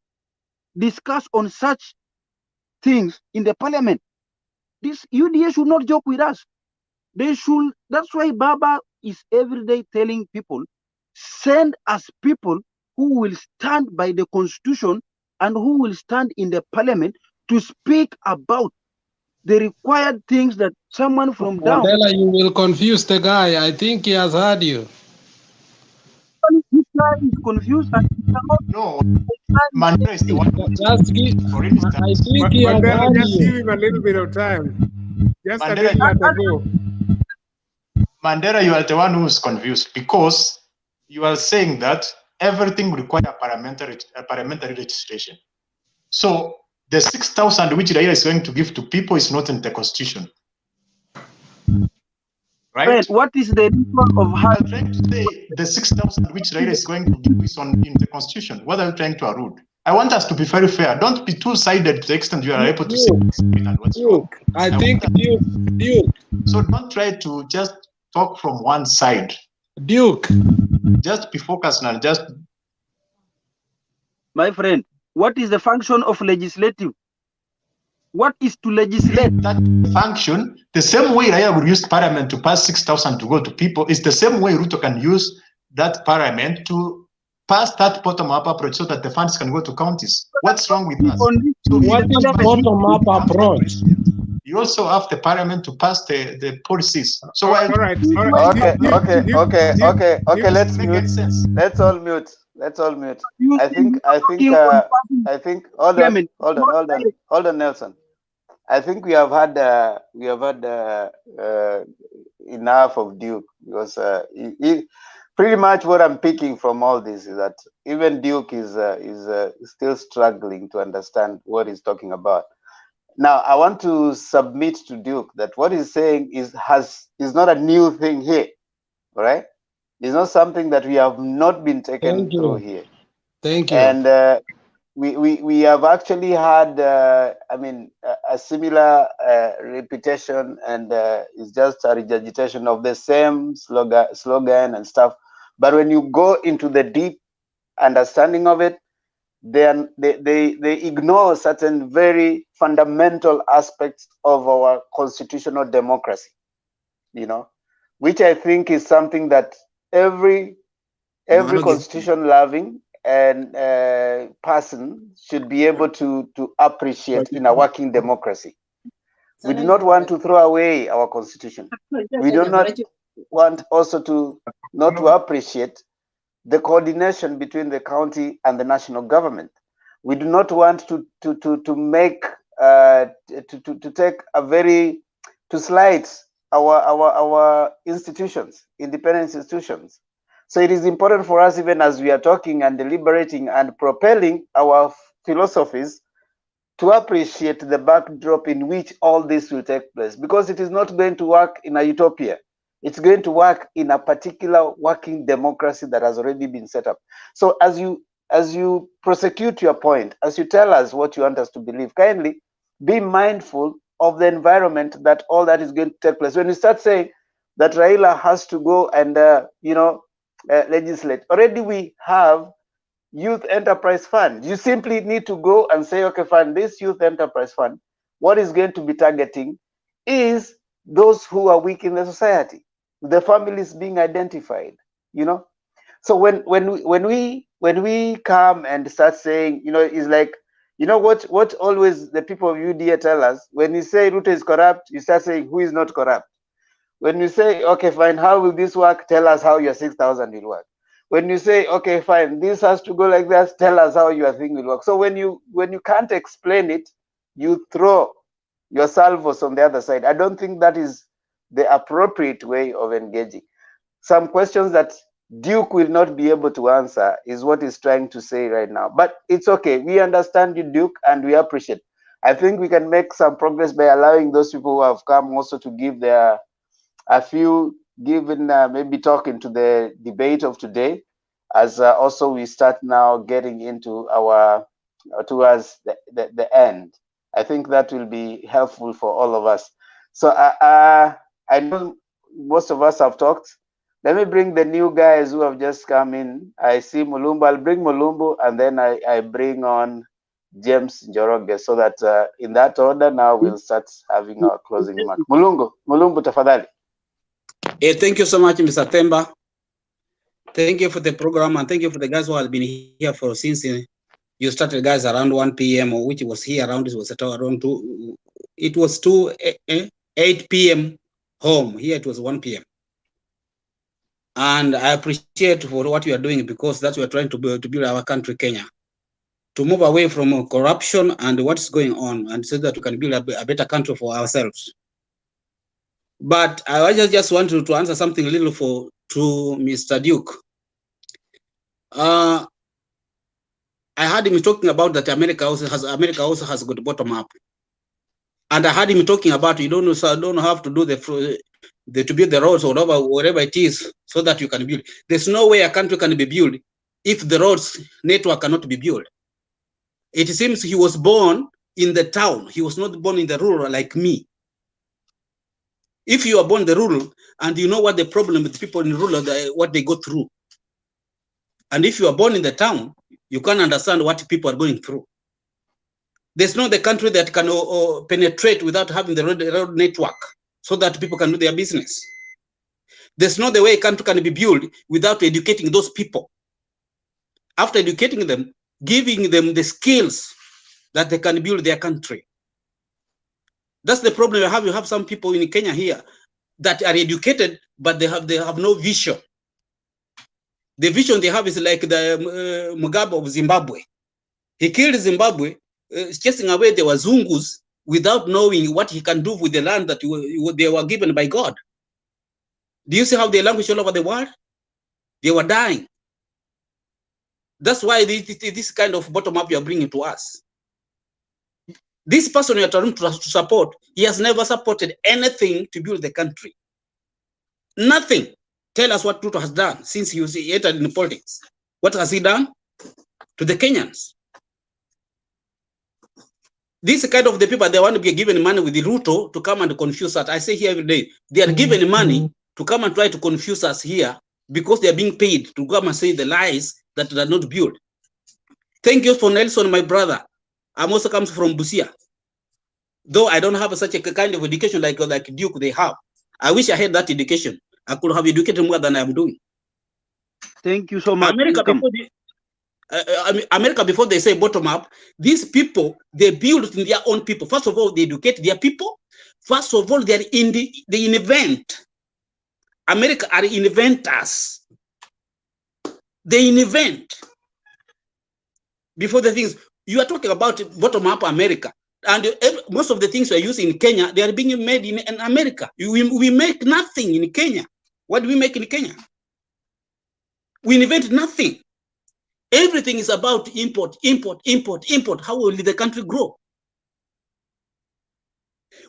discuss on such things in the parliament? This UDA should not joke with us. They should. That's why Baba is every day telling people, send us people who will stand by the constitution and who will stand in the parliament to speak about the required things that someone from down.
Mandela, you will confuse the guy. I think he has heard you.
This guy is confused and he cannot.
No, Mandela is the one.
Just give, I think he has
Mandela,
heard
just give
you.
him a little bit of time. Just a
Mandela,
little at a go.
Mandela, you are the one who is confused because you are saying that everything requires a parliamentary registration. So the 6,000 which Raila is going to give to people is not in the constitution. Right?
Fred, what is the reason of how?
I'm trying to say the 6,000 which Raila is going to give is in the constitution. What are you trying to allude? I want us to be very fair. Don't be two-sided to the extent you are able to say what's wrong.
I think Duke.
So don't try to just talk from one side.
Duke.
Just be focused and just.
My friend, what is the function of legislative? What is to legislate?
That function, the same way Raila will use parliament to pass 6,000 to go to people, is the same way Ruto can use that parliament to pass that bottom-up approach so that the funds can go to counties. What's wrong with us?
So what is bottom-up approach?
You also have the parliament to pass the policies. So
all right. Okay. Let's mute. Let's all mute. I think. Hold on, Nelson. I think we have had enough of Duke, because pretty much what I'm picking from all this is that even Duke is still struggling to understand what he's talking about. Now, I want to submit to Duke that what he's saying is not a new thing here.
All right, it's not something that we have not been taken
Thank
through
you.
here.
Thank you.
And we have actually had, I mean, a similar reputation, and it's just a regurgitation of the same slogan and stuff. But when you go into the deep understanding of it, they ignore certain very fundamental aspects of our constitutional democracy, you know, which I think is something that every constitution loving and person should be able to appreciate in a working democracy. We do not want to throw away our constitution. We do not want also to not to appreciate the coordination between the county and the national government. We do not want to make to take a very to slight our institutions, independent institutions. So it is important for us, even as we are talking and deliberating and propelling our philosophies, to appreciate the backdrop in which all this will take place, because it is not going to work in a utopia. It's going to work in a particular working democracy that has already been set up. So as you prosecute your point, as you tell us what you want us to believe, kindly be mindful of the environment that all that is going to take place. When you start saying that Raila has to go and legislate, already we have Youth Enterprise Fund. You simply need to go and say, okay, fine, this Youth Enterprise Fund, what is going to be targeting is those who are weak in the society, the families being identified, you know. So when we come and start saying, you know, it's like, you know what always the people of UDA tell us, when you say Ruto is corrupt, you start saying who is not corrupt. When you say, okay, fine, how will this work? Tell us how your 6,000 will work. When you say, okay, fine, this has to go like that, tell us how your thing will work. So when you can't explain it, you throw your salvos on the other side. I don't think that is the appropriate way of engaging. Some questions that Duke will not be able to answer is what he's trying to say right now. But it's okay. We understand you, Duke, and we appreciate. I think we can make some progress by allowing those people who have come also to give their a few, given maybe talking to the debate of today, as also we start now getting into our towards the end. I think that will be helpful for all of us. So I know most of us have talked. Let me bring the new guys who have just come in. I see Mulumbu. I'll bring Mulumbu, and then I bring on James Njoroge, so that in that order now we'll start having our closing remark. Mulumbu tafadhali.
Thank you so much, Mr. Themba. Thank you for the program, and thank you for the guys who have been here for since you started, guys, around 1 p.m. or which was here around, it was at around 2. It was 8 p.m. home. Here it was 1 p.m. And I appreciate for what you are doing, because that's what we're trying to build our country, Kenya, to move away from corruption and what's going on, and so that we can build a better country for ourselves. But I just want to answer something a little to Mr. Duke. I heard him talking about that America also has got bottom up, and I heard him talking about you don't have to do to build the roads or whatever it is, so that you can build. There's no way a country can be built if the roads network cannot be built. It seems he was born in the town. He was not born in the rural like me. If you are born in the rural and you know what the problem with people in rural, what they go through, and if you are born in the town, you can understand what people are going through. There's no the country that can penetrate without having the road network, so that people can do their business. There's no the way a country can be built without educating those people. After educating them, giving them the skills that they can build their country. That's the problem you have. You have some people in Kenya here that are educated, but they have no vision. The vision they have is like the Mugabe of Zimbabwe. He killed Zimbabwe, chasing away the Wazungus without knowing what he can do with the land that they were given by God. Do you see how they languish all over the world? They were dying. That's why this kind of bottom up you are bringing to us. This person you are trying to support, he has never supported anything to build the country. Nothing. Tell us what Ruto has done since he entered in politics. What has he done to the Kenyans? These kind of the people, they want to be given money with the Ruto to come and confuse us. I say here every day, they are given money to come and try to confuse us here because they are being paid to come and say the lies that are not built. Thank you for Nelson, my brother. I'm also comes from Busia. Though I don't have such a kind of education like Duke they have. I wish I had that education. I could have educated more than I'm doing.
Thank you so much.
America, before they say bottom up, these people, they build in their own people. First of all, they educate their people. First of all, they invent. America are inventors. They invent. Before the things, you are talking about bottom up America. And most of the things we are using in Kenya, they are being made in America. We make nothing in Kenya. What do we make in Kenya? We invent nothing. Everything is about import, import, import, import. How will the country grow?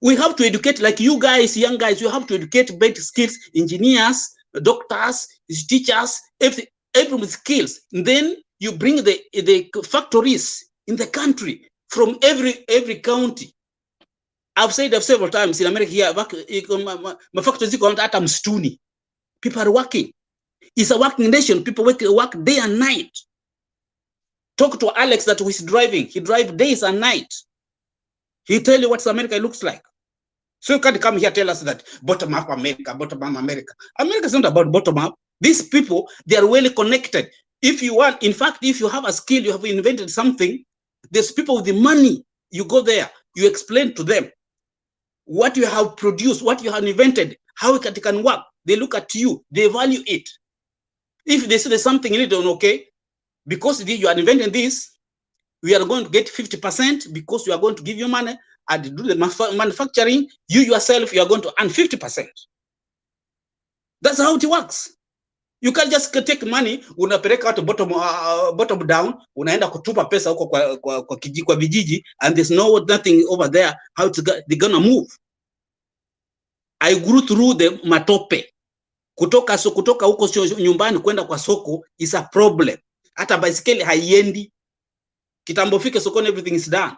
We have to educate, like you guys, young guys, you have to educate better skills, engineers, doctors, teachers, everything with skills. And then you bring the factories in the country from every county. I've said several times in America here, my factories hata msituni. People are working. It's a working nation. People work day and night. Talk to Alex that was driving. He drives days and nights. He tell you what America looks like. So you can't come here tell us that bottom up America, bottom up America. America is not about bottom up. These people, they are well connected. If you want, in fact, if you have a skill, you have invented something, there's people with the money. You go there, you explain to them what you have produced, what you have invented, how it can work. They look at you, they value it. If they say there's something in it, okay, because you are inventing this, we are going to get 50% because we are going to give you money and do the manufacturing. You yourself, you are going to earn 50%. That's how it works. You can't just take money, unapeleka watu bottom down, unaenda kutupa pesa huko kwa vijiji, and there's nothing over there. How they're gonna move? I grew through the matope. Kutoka huko nyumbani kwenda kwa soko is a problem. Hata baisikeli haiendi. Kitambo fike sokoni, everything is done.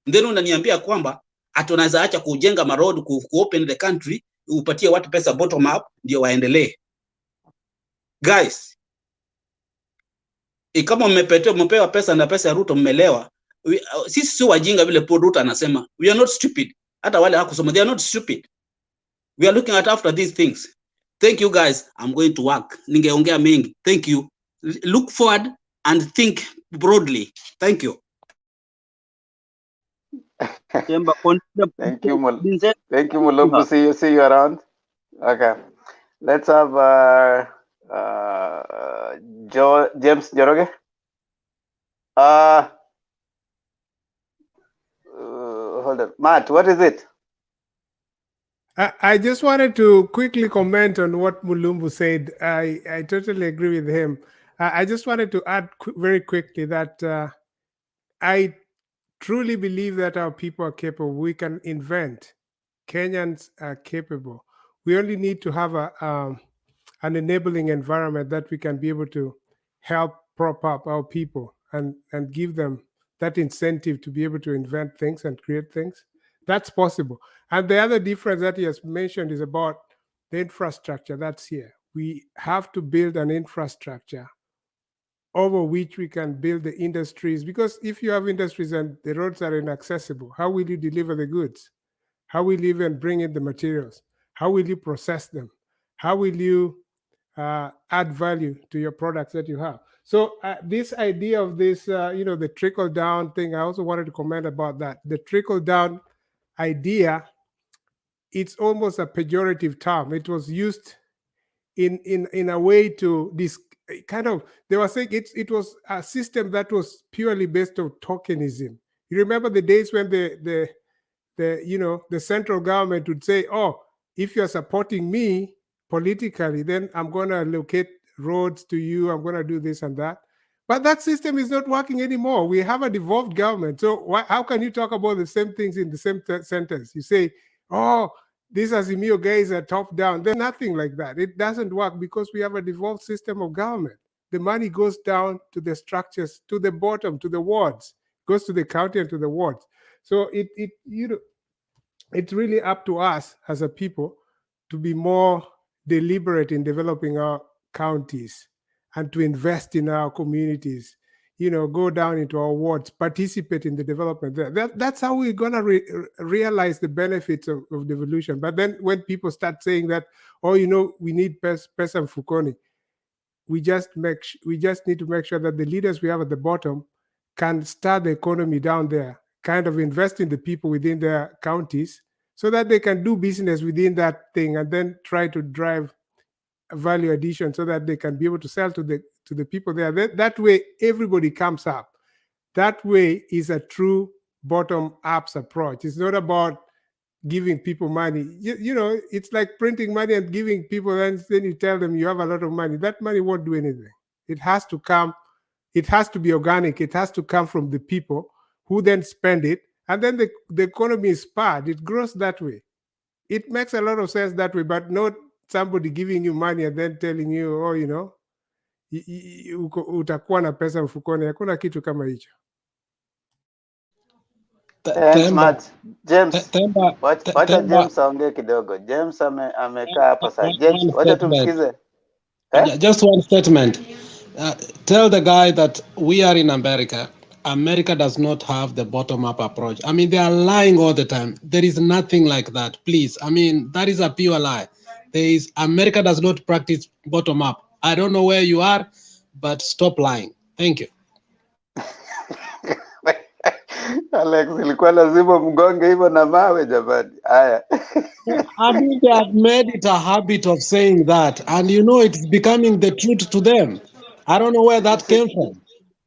Then unaniambia kwamba atunaweza acha kujenga maroad, open the country, upatie watu pesa bottom up ndio waendelee. Guys, kama mmepewa pesa na pesa ya Ruto mmelewa, sisi si wajinga vile Paul Ruto anasema. We are not stupid. Hata wale hakusoma, they are not stupid. We are looking at after these things. Thank you guys. I'm going to work. Ningeongea mengi. Thank you. Look forward and think broadly. Thank you.
Thank you, thank you, Mulumbu. See you around. Okay, let's have James Joroge. Hold on, Matt. What is it?
I just wanted to quickly comment on what Mulumbu said. I totally agree with him. I just wanted to add very quickly that I truly believe that our people are capable. We can invent. Kenyans are capable. We only need to have an enabling environment that we can be able to help prop up our people and give them that incentive to be able to invent things and create things. That's possible. And the other difference that he has mentioned is about the infrastructure that's here. We have to build an infrastructure over which we can build the industries, because if you have industries and the roads are inaccessible, how will you deliver the goods? How will you even bring in the materials? How will you process them? How will you add value to your products that you have? So this idea of this, the trickle down thing, I also wanted to comment about that. The trickle down idea, it's almost a pejorative term. It was used in a way to they were saying it was a system that was purely based on tokenism. You remember the days when the central government would say, oh, if you're supporting me politically, then I'm going to allocate roads to you, I'm going to do this and that. But that system is not working anymore. We have a devolved government. So how can you talk about the same things in the same sentence? You say, oh, these Azimio guys are top down. There's nothing like that. It doesn't work because we have a devolved system of government. The money goes down to the structures, to the bottom, to the wards, goes to the county and to the wards. So it's really up to us as a people to be more deliberate in developing our counties and to invest in our communities. Go down into our wards, participate in the development there. That's how we're going to realize the benefits of devolution. But then when people start saying that, we need pesa mfukoni, we just need to make sure that the leaders we have at the bottom can start the economy down there, kind of invest in the people within their counties so that they can do business within that thing and then try to drive value addition so that they can be able to sell to the people there. That way, everybody comes up. That way is a true bottom-up approach. It's not about giving people money. It's like printing money and giving people, and then you tell them you have a lot of money. That money won't do anything. It has to come. It has to be organic. It has to come from the people who then spend it, and then the economy is spurred. It grows that way. It makes a lot of sense that way, but not somebody giving you money and then telling you, utakuwa na pesa mfukoni. Hakuna kitu kama hicho.
Thanks Matt. James, wacha James aongee kidogo. James amekaa hapa sasa. James, wacha tumsikize.
Just one statement. Tell the guy that we are in America. America does not have the bottom-up approach. I mean, they are lying all the time. There is nothing like that. Please. I mean, that is a pure lie. America does not practice bottom-up. I don't know where you are, but stop lying. Thank you.
Alex, ilikuwa lazima mgonge hivyo na mawe jamani. Haya.
I mean, they have made it a habit of saying that, and it's becoming the truth to them. I don't know where that came from.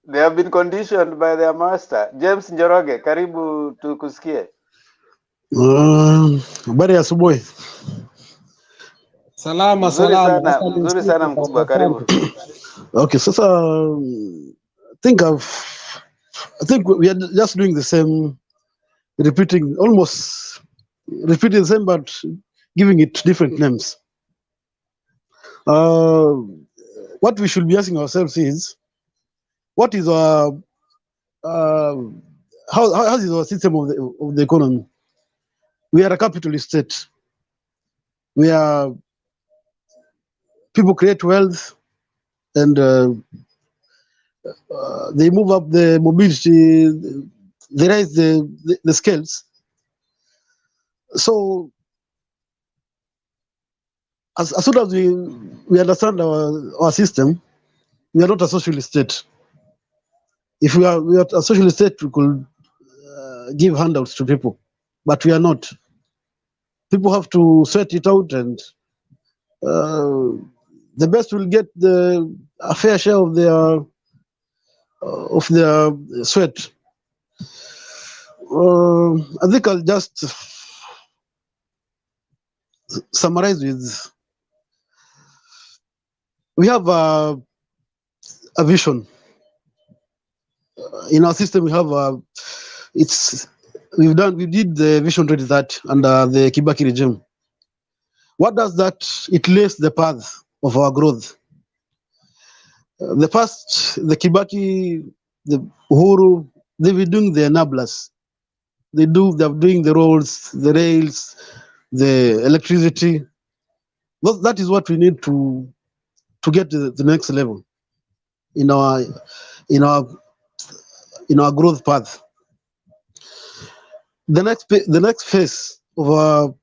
They have been conditioned by their master. James Njoroge, karibu tukusikie.
Habari ya asubuhi.
Salama.
Mzuri sana mkubwa, karibu.
Okay, sasa I think we are just doing the same, repeating the same, but giving it different names. What we should be asking ourselves is, what is our how is our system of the economy? We are a capitalist state. We are people create wealth and they move up the mobility, they raise the scales. So as soon as we understand our system, we are not a socialist state. If we are a socialist state, we could give handouts to people, but we are not. People have to sweat it out, and the best will get a fair share of their sweat. I think I'll just summarize with, we have a vision. In our system, we have we did the Vision 2030 under the Kibaki regime. What does that? It lays the path of our growth. The Kibaki, the Uhuru, they've been doing the enablers. They're doing the roads, the rails, the electricity. That is what we need to get to the next level in our growth path. The next phase of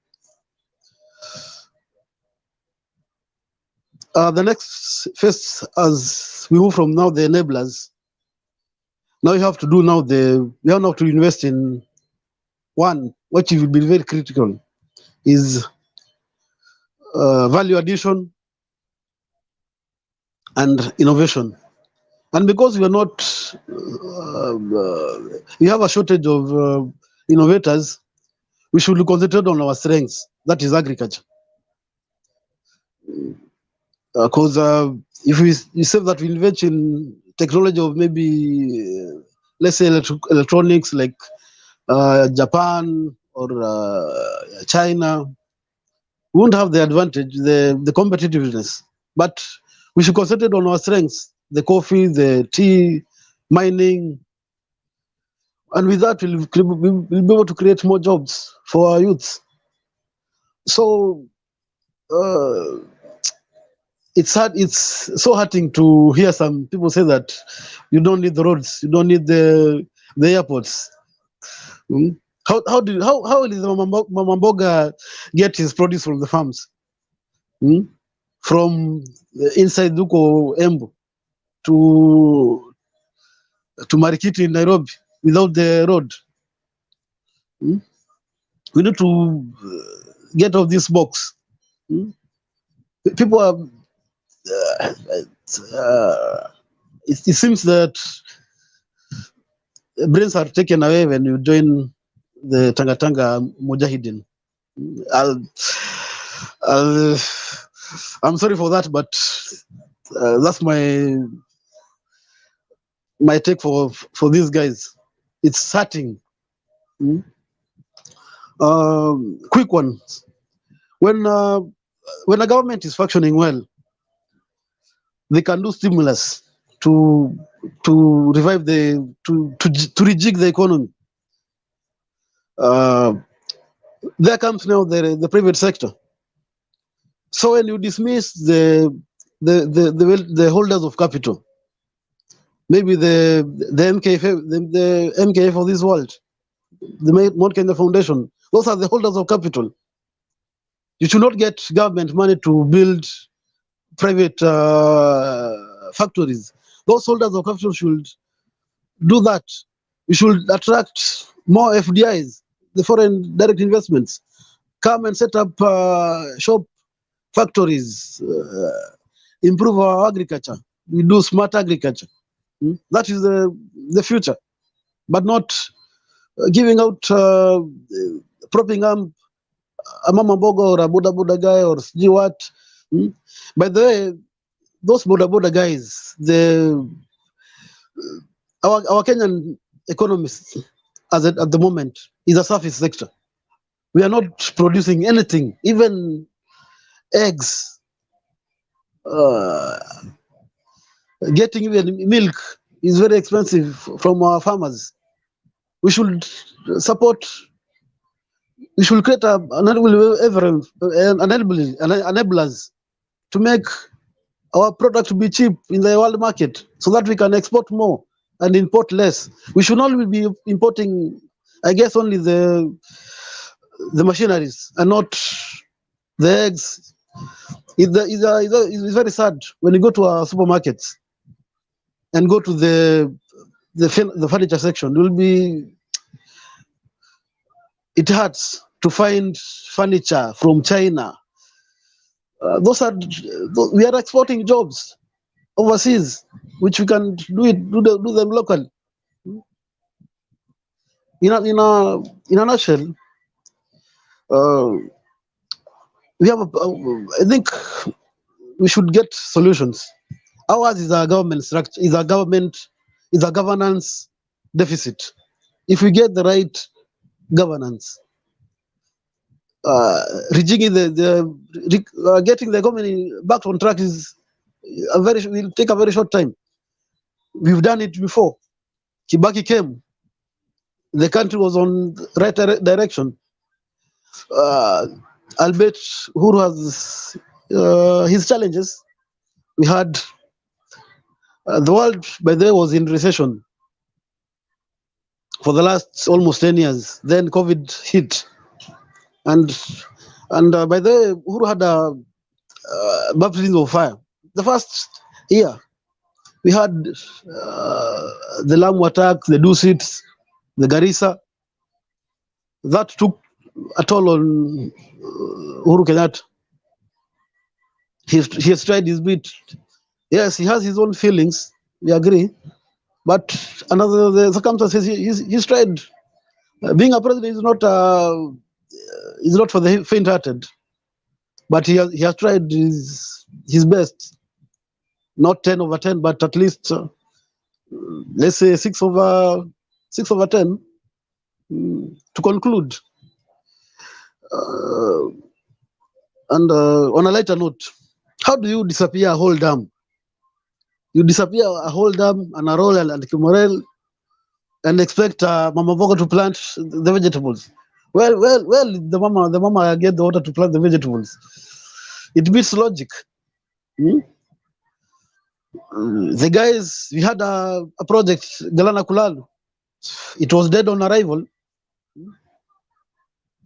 as we move from now the enablers. Now we have to do we have to invest in one, which will be very critical, is value addition and innovation. And because we are not, we have a shortage of innovators, we should concentrate on our strengths, that is agriculture. Because if we say that we invest in technology of maybe, let's say electronics like Japan or China, We won't have the advantage, the competitiveness. But we should concentrate on our strengths: the coffee, the tea, mining, and with that we'll be able to create more jobs for our youths. So it's hard. It's so hurting to hear some people say that you don't need the roads, you don't need the airports. Mm. How will the Mama Mboga get his produce from the farms? Mm? From inside Duko Embu to Marikiti in Nairobi without the road. Mm? We need to get off this box. Mm? People are. It seems that brains are taken away when you join the Tanga Mujahideen. I'm sorry for that, but that's my take for these guys. It's hurting. Mm? Quick one. When a government is functioning well, they can do stimulus to revive to rejig the economy. There comes now the private sector. So when you dismiss the holders of capital, maybe the MKF of this world, the Mount Kenya Foundation, those are the holders of capital. You should not get government money to build private factories. Those holders of capital should do that. We should attract more FDIs, the foreign direct investments. Come and set up shop factories, improve our agriculture. We do smart agriculture. That is the future, but not giving out, propping up a Mama Mboga or a Boda guy or what. By the way, those Boda guys, our Kenyan economists at the moment is a surface sector. We are not producing anything, even eggs. Getting even milk is very expensive from our farmers. We should support. We should create enablers to make our product to be cheap in the world market, so that we can export more and import less. We should not be importing, I guess, only the machineries and not the eggs. It's very sad when you go to our supermarkets and go to the furniture section. It hurts to find furniture from China. We are exporting jobs overseas, which we can do them locally. In a nutshell, we have. I think we should get solutions. Ours is our government structure, is a governance deficit. If we get the right governance, rejigging getting the economy back on track will take a very short time. We've done it before. Kibaki came, the country was on the right direction. Albeit Uhuru has his challenges. We had the world by then was in recession for the last almost 10 years. Then COVID hit, and by the way, Uhuru had a baptism of fire. The first year, we had the Lamu attack, the Dusit, the Garissa. That took a toll on Uhuru Kenyatta. He has tried his bit. Yes, he has his own feelings. We agree, but the circumstances he's tried. Being a president is not for the faint-hearted, but he has tried his best. Not 10 over 10, but at least let's say 6 over 10. To conclude, And on a lighter note, how do you disappear a whole dam? You disappear a whole dam and a roll and Kimorel and expect Mama Boga to plant the vegetables. Well, the mama get the water to plant the vegetables. It beats logic. Hmm? The guys, we had a project, Galana Kulalu. It was dead on arrival.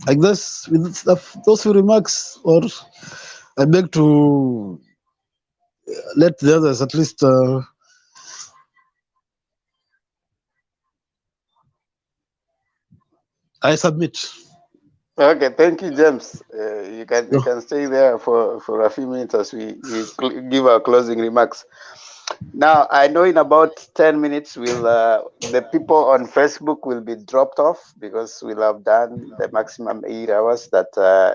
Like this, with those few remarks, or I beg to let the others at least. I submit.
Okay, thank you, James. You can stay there for a few minutes as we give our closing remarks. Now, I know in about 10 minutes, the people on Facebook will be dropped off because we'll have done the maximum 8 hours that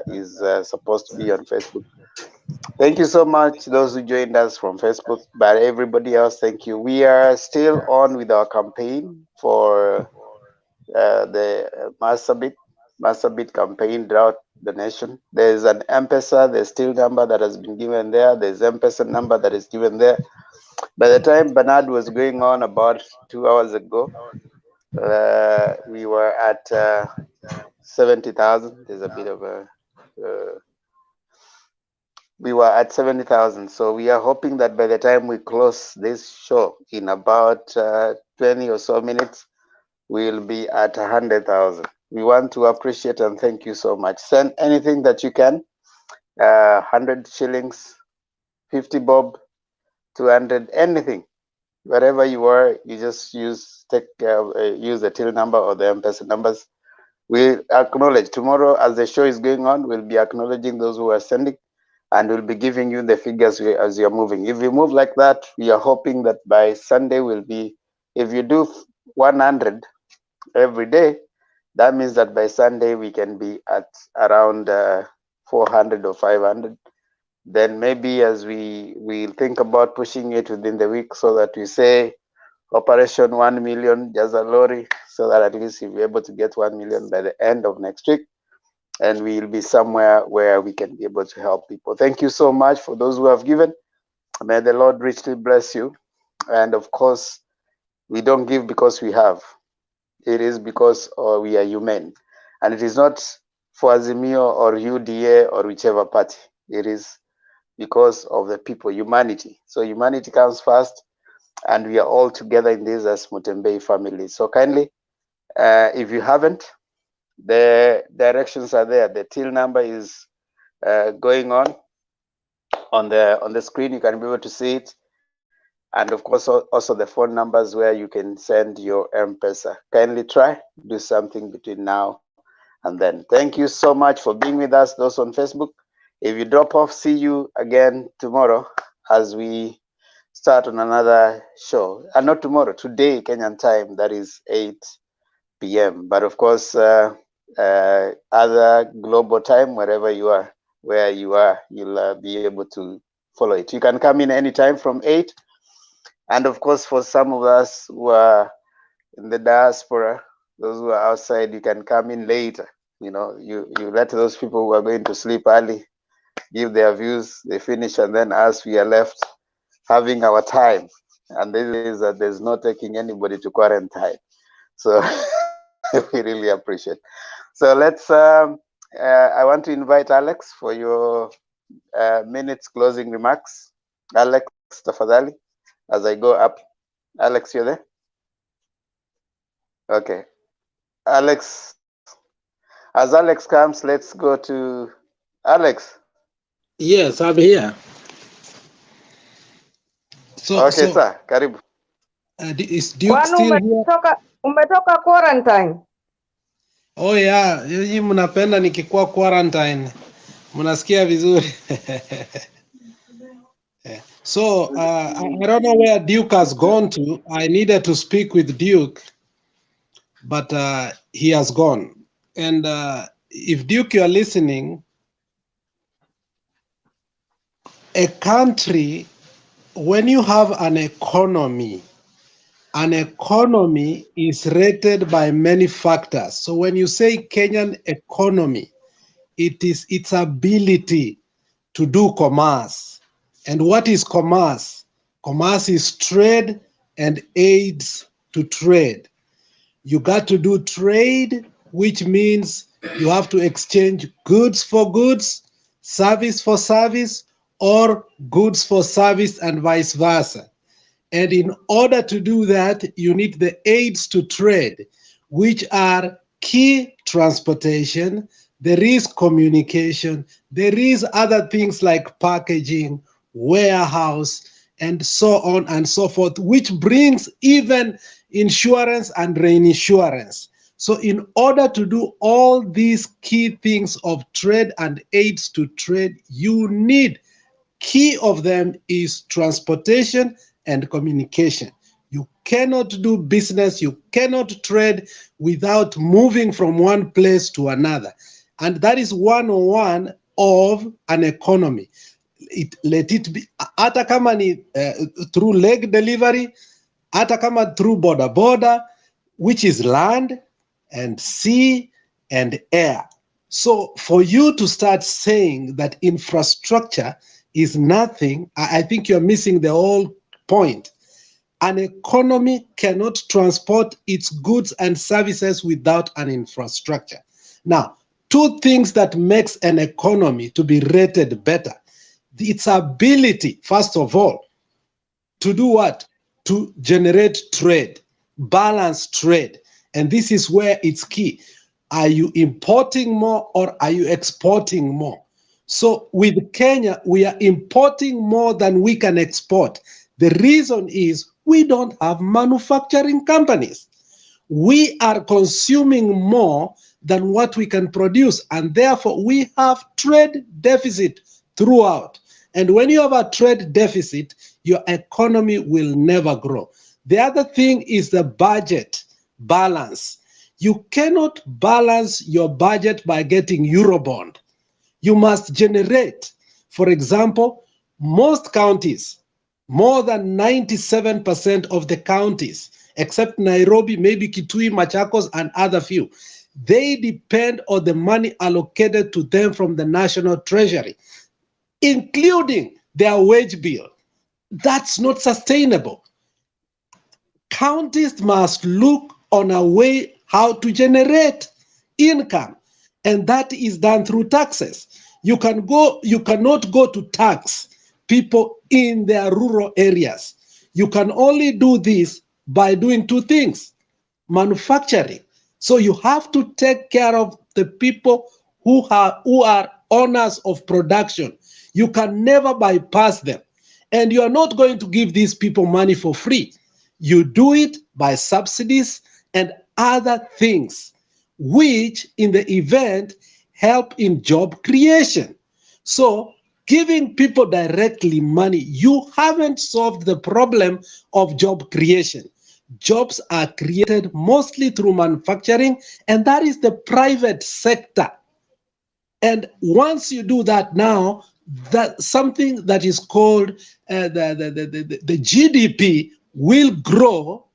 is supposed to be on Facebook. Thank you so much, those who joined us from Facebook, but everybody else, thank you. We are still on with our campaign for the Marsabet campaign, Drought the Nation. There's an M-Pesa, there's still number that has been given there. There's M-Pesa number that is given there. By the time Bernard was going on about 2 hours ago, we were at 70,000. There's a bit of a... we were at 70,000. So we are hoping that by the time we close this show in about 20 or so minutes, we'll be at 100,000. We want to appreciate and thank you so much. Send anything that you can, 100 shillings, 50 bob, 200, anything. Wherever you are, you just use the till number or the M-Pesa numbers. We acknowledge tomorrow as the show is going on, we'll be acknowledging those who are sending, and we'll be giving you the figures as you're moving. If you move like that, we are hoping that by Sunday will be, if you do 100 every day, that means that by Sunday we can be at around 400 or 500. Then maybe as we think about pushing it within the week so that we say Operation 1 million Jaza lorry, so that at least we'll be able to get 1 million by the end of next week. And we'll be somewhere where we can be able to help people. Thank you so much for those who have given. May the Lord richly bless you. And of course, we don't give because we have. It is because we are human. And it is not for Azimio or UDA or whichever party. It is because of the people, humanity. So humanity comes first, and we are all together in this as Mutembei family. So kindly, if you haven't, the directions are there. The till number is going on the screen. You can be able to see it. And of course, also the phone numbers where you can send your M-Pesa. Kindly try, do something between now and then. Thank you so much for being with us, those on Facebook. If you drop off, see you again tomorrow as we start on another show. And not tomorrow, today, Kenyan time, that is 8 p.m. But of course, other global time, wherever you are, you'll be able to follow it. You can come in anytime from 8. And of course, for some of us who are in the diaspora, those who are outside, you can come in later. You know, you let those people who are going to sleep early give their views, they finish, and then us, we are left having our time. And this is that there's no taking anybody to quarantine. So we really appreciate. So let's, I want to invite Alex for your minutes closing remarks. Alex, tafadhali, as I go up. Alex, you're there? Okay. Alex, as Alex comes, let's go to Alex.
Yes, I'm here.
Okay, sir, karibu.
Is Duke still here?
Umetoka quarantine?
Oh yeah, nyinyi mnapenda nikikuwa quarantine. Mnasikia vizuri. So I don't know where Duke has gone to. I needed to speak with Duke, but he has gone. And if Duke, you are listening, a country, when you have an economy is rated by many factors. So when you say Kenyan economy, it is its ability to do commerce. And what is commerce? Commerce is trade and aids to trade. You got to do trade, which means you have to exchange goods for goods, service for service, or goods for service and vice versa. And in order to do that, you need the aids to trade, which are key transportation, there is communication, there is other things like packaging, warehouse, and so on and so forth, which brings even insurance and reinsurance. So in order to do all these key things of trade and aids to trade, you need, key of them is transportation and communication. You cannot do business, you cannot trade without moving from one place to another. And that is 101 of an economy. Let it be, hata kama ni through leg delivery, hata kama through border, which is land and sea and air. So for you to start saying that infrastructure is nothing, I think you're missing the whole point. An economy cannot transport its goods and services without an infrastructure. Now, two things that makes an economy to be rated better. Its ability, first of all, to do what? To generate trade, balance trade. And this is where it's key. Are you importing more or are you exporting more? So with Kenya, we are importing more than we can export. The reason is we don't have manufacturing companies. We are consuming more than what we can produce, and therefore we have trade deficit throughout. And when you have a trade deficit, your economy will never grow. The other thing is the budget balance. You cannot balance your budget by getting Eurobond. You must generate. For example, most counties, more than 97% of the counties, except Nairobi, maybe Kitui, Machakos, and other few, they depend on the money allocated to them from the National Treasury, including their wage bill. That's not sustainable. Counties must look on a way how to generate income, and that is done through taxes. You cannot go to tax people in their rural areas. You can only do this by doing two things: manufacturing. So you have to take care of the people who are owners of production. You can never bypass them. And you are not going to give these people money for free. You do it by subsidies and other things, which in the event help in job creation. So giving people directly money, you haven't solved the problem of job creation. Jobs are created mostly through manufacturing, and that is the private sector. And once you do that now, that something that is called the GDP will grow.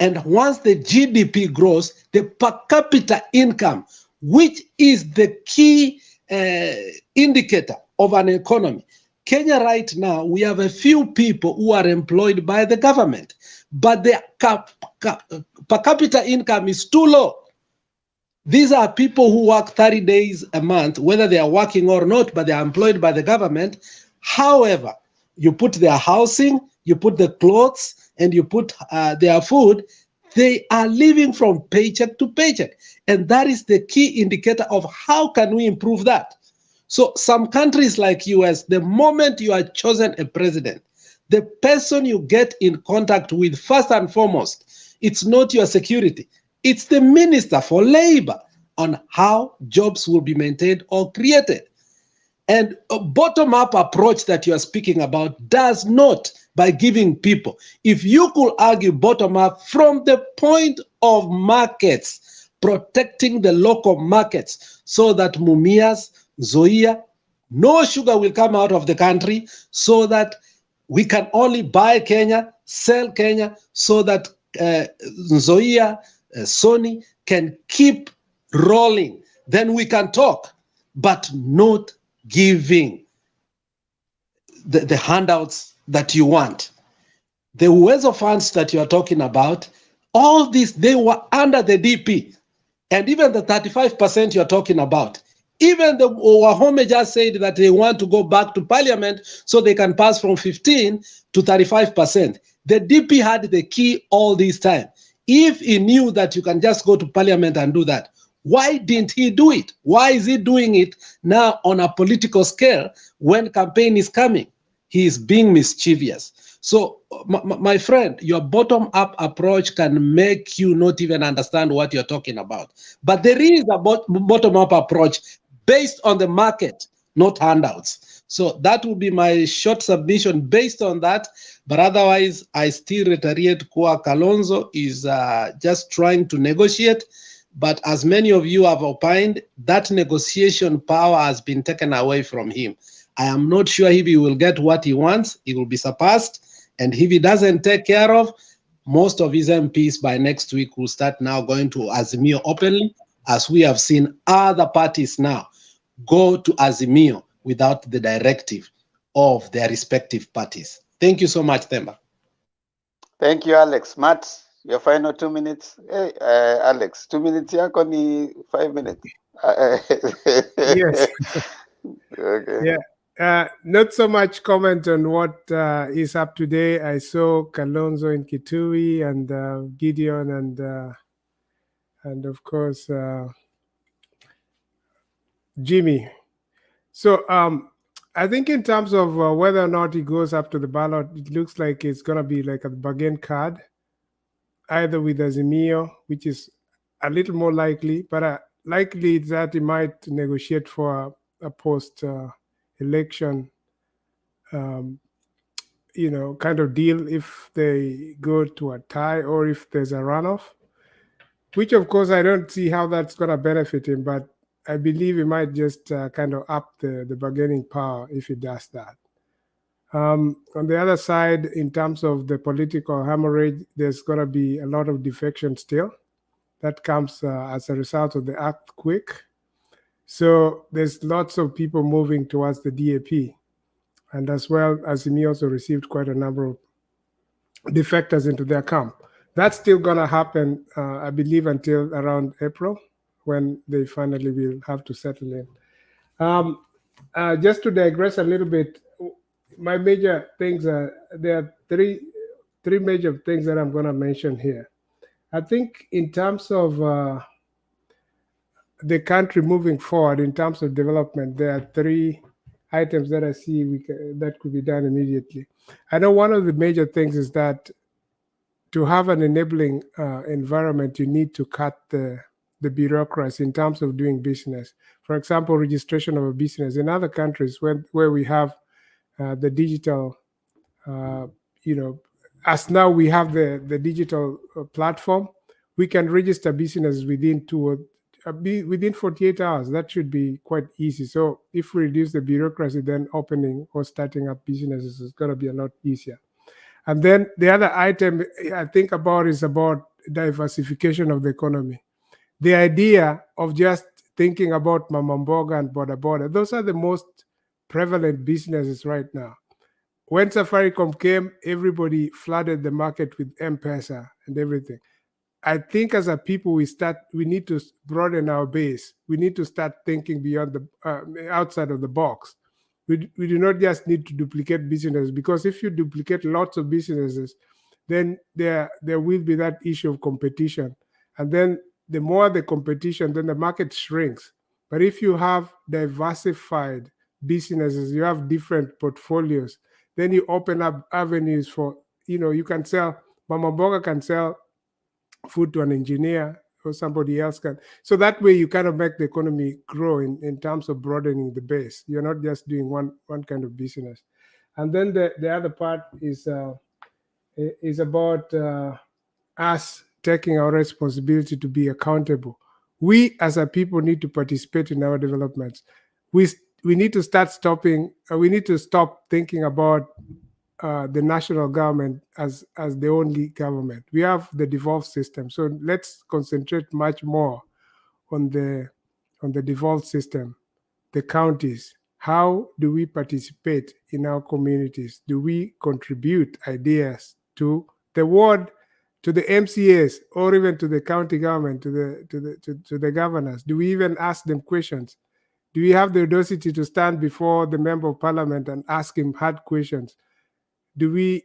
And once the GDP grows, the per capita income, which is the key indicator of an economy. Kenya right now, we have a few people who are employed by the government, but their per capita income is too low. These are people who work 30 days a month, whether they are working or not, but they are employed by the government. However, you put their housing, you put the clothes, and you put their food, they are living from paycheck to paycheck. And that is the key indicator of how can we improve that. So some countries like US, the moment you are chosen a president, the person you get in contact with first and foremost, it's not your security. It's the Minister for Labor on how jobs will be maintained or created. And a bottom-up approach that you are speaking about does not by giving people. If you could argue bottom-up from the point of markets, protecting the local markets so that Mumias, Zoia, no sugar will come out of the country so that we can only buy Kenya, sell Kenya so that Zoia, Sony can keep rolling, then we can talk, but not giving.
the handouts that you want. The Uwezo funds that you are talking about, all these, they were under the DP. And even the 35% you're talking about, even the Wahome just said that they want to go back to parliament so they can pass from 15 to 35%. The DP had the key all this time. If he knew that you can just go to parliament and do that, why didn't he do it? Why is he doing it now on a political scale when campaign is coming? He is being mischievous. So, my friend, your bottom-up approach can make you not even understand what you're talking about. But there is a bottom-up approach based on the market, not handouts. So that will be my short submission based on that. But otherwise, I still reiterate Kwa Kalonzo is just trying to negotiate. But as many of you have opined, that negotiation power has been taken away from him. I am not sure if he will get what he wants. He will be surpassed. And if he doesn't take care of, most of his MPs by next week will start now going to Azimio openly, as we have seen other parties now go to Azimio without the directive of their respective parties. Thank you so much, Themba.
Thank you, Alex. Matt, your final 2 minutes. Hey, Alex, 2 minutes yako ni 5 minutes.
Yes.
Okay.
Yeah. Not so much comment on what is up today. I saw Kalonzo in Kitui and Gideon and of course Jimmy. So I think in terms of whether or not he goes up to the ballot, it looks like it's going to be like a bargain card, either with Azimio, which is a little more likely, but likely that he might negotiate for a post-election kind of deal if they go to a tie or if there's a runoff, which of course I don't see how that's going to benefit him, but I believe he might just kind of up the bargaining power if he does that. On the other side, in terms of the political hemorrhage, there's going to be a lot of defection still. That comes as a result of the earthquake. So there's lots of people moving towards the DAP. And as well as he also received quite a number of defectors into their camp. That's still going to happen, I believe, until around April, when they finally will have to settle in. Just to digress a little bit, my major things are, there are three major things that I'm going to mention here. I think in terms of the country moving forward, in terms of development, there are three items that I see that could be done immediately. I know one of the major things is that to have an enabling environment, you need to cut the bureaucracy in terms of doing business. For example, registration of a business. In other countries where we have the digital, as now we have the digital platform, we can register businesses within 48 hours. That should be quite easy. So if we reduce the bureaucracy, then opening or starting up businesses is going to be a lot easier. And then the other item I think about is about diversification of the economy. The idea of just thinking about Mama Mboga and Boda Boda, those are the most prevalent businesses right now. When Safaricom came, everybody flooded the market with M-Pesa and everything. I think as a people, we need to broaden our base. We need to start thinking beyond the outside of the box. We do not just need to duplicate businesses, because if you duplicate lots of businesses, then there will be that issue of competition. And then the more the competition, then the market shrinks. But if you have diversified businesses, you have different portfolios, then you open up avenues for, you can sell, Mama Mboga can sell food to an engineer or somebody else can. So that way you kind of make the economy grow in terms of broadening the base. You're not just doing one kind of business. And then the other part is about us taking our responsibility to be accountable. We as a people need to participate in our developments. We need to we need to stop thinking about the national government as the only government. We have the devolved system, so let's concentrate much more on the devolved system, the counties, how do we participate in our communities? Do we contribute ideas to the ward, to the MCAs, or even to the county government, to the governors? Do we even ask them questions? Do we have the audacity to stand before the member of parliament and ask him hard questions? Do we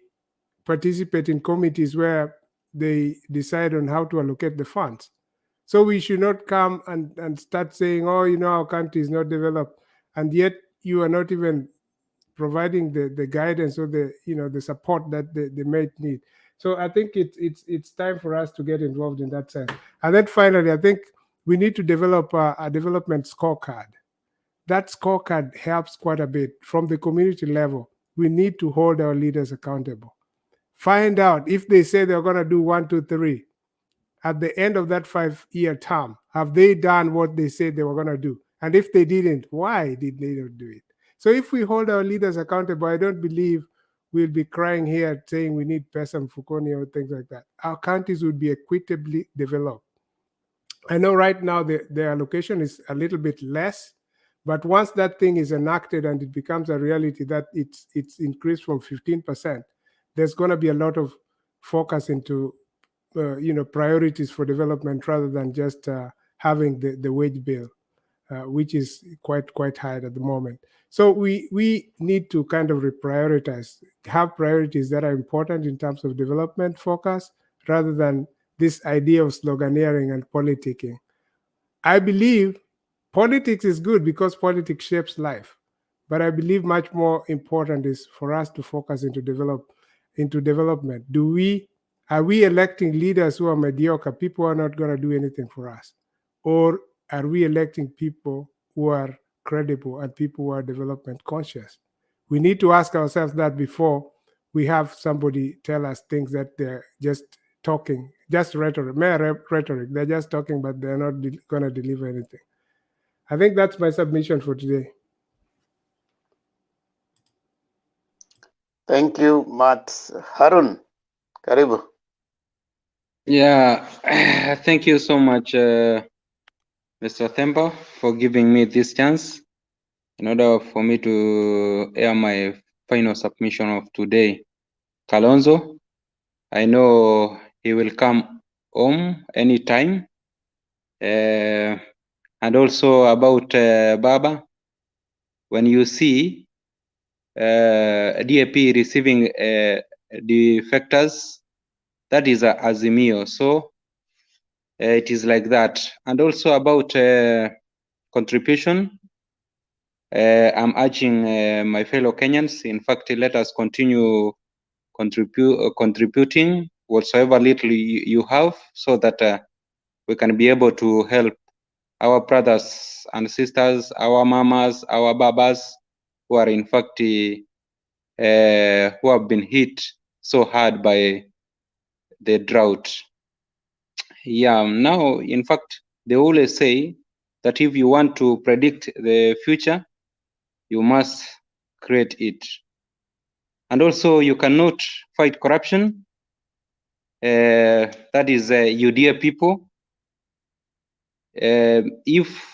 participate in committees where they decide on how to allocate the funds? So we should not come and start saying, oh, our country is not developed, and yet you are not even providing the guidance or the support that they might need. So I think it's time for us to get involved in that sense. And then finally, I think we need to develop a development scorecard. That scorecard helps quite a bit from the community level. We need to hold our leaders accountable. Find out if they say they're going to do 1, 2, 3. At the end of that 5-year term, have they done what they said they were going to do? And if they didn't, why did they not do it? So if we hold our leaders accountable, I don't believe we'll be crying here saying we need Pesa Mfukoni or things like that. Our counties would be equitably developed. I know right now the allocation is a little bit less, but once that thing is enacted and it becomes a reality that it's increased from 15%, there's going to be a lot of focus into priorities for development rather than just having the wage bill, which is quite high at the moment. So we need to kind of reprioritize, have priorities that are important in terms of development focus rather than this idea of sloganeering and politicking. I believe politics is good because politics shapes life, but I believe much more important is for us to focus into development. Are we electing leaders who are mediocre, people who are not going to do anything for us? Or are we electing people who are credible and people who are development conscious? We need to ask ourselves that before we have somebody tell us things that they're just talking, just rhetoric, mere rhetoric. They're just talking, but they're not going to deliver anything. I think that's my submission for today.
Thank you, Matt. Harun, karibu.
Yeah, thank you so much, Mr. Themba, for giving me this chance in order for me to air my final submission of today. Kalonzo, I know he will come home anytime. And also about Baba, when you see DAP receiving defectors, that is a Azimio. So it is like that. And also about contribution, I'm urging my fellow Kenyans, in fact, let us continue contributing whatsoever little you have, so that we can be able to help our brothers and sisters, our mamas, our babas, who are in fact who have been hit so hard by the drought. Yeah, now in fact they always say that if you want to predict the future, you must create it. And also you cannot fight corruption. That is you dear people. If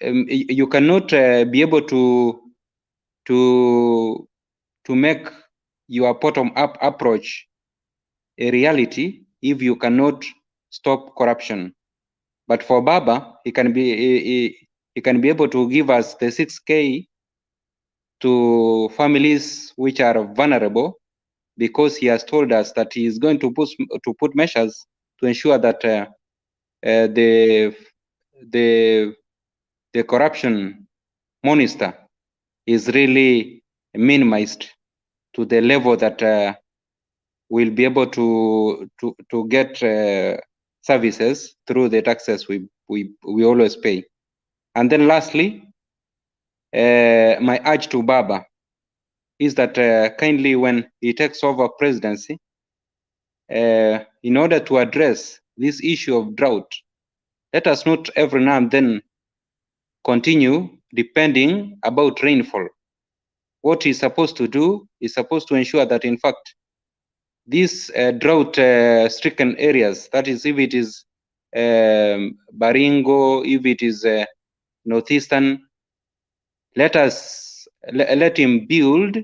you cannot be able to make your bottom-up approach a reality if you cannot stop corruption. But for Baba, he can be able to give us the 6K to families which are vulnerable, because he has told us that he is going to put measures to ensure that the corruption monster is really minimized to the level that we'll be able to get services through the taxes we always pay. And then lastly, my urge to Baba is that kindly, when he takes over presidency, in order to address this issue of drought, let us not every now and then continue depending about rainfall. What he's supposed to do is supposed to ensure that, in fact, these drought-stricken areas, that is, if it is Baringo, if it is northeastern, let him build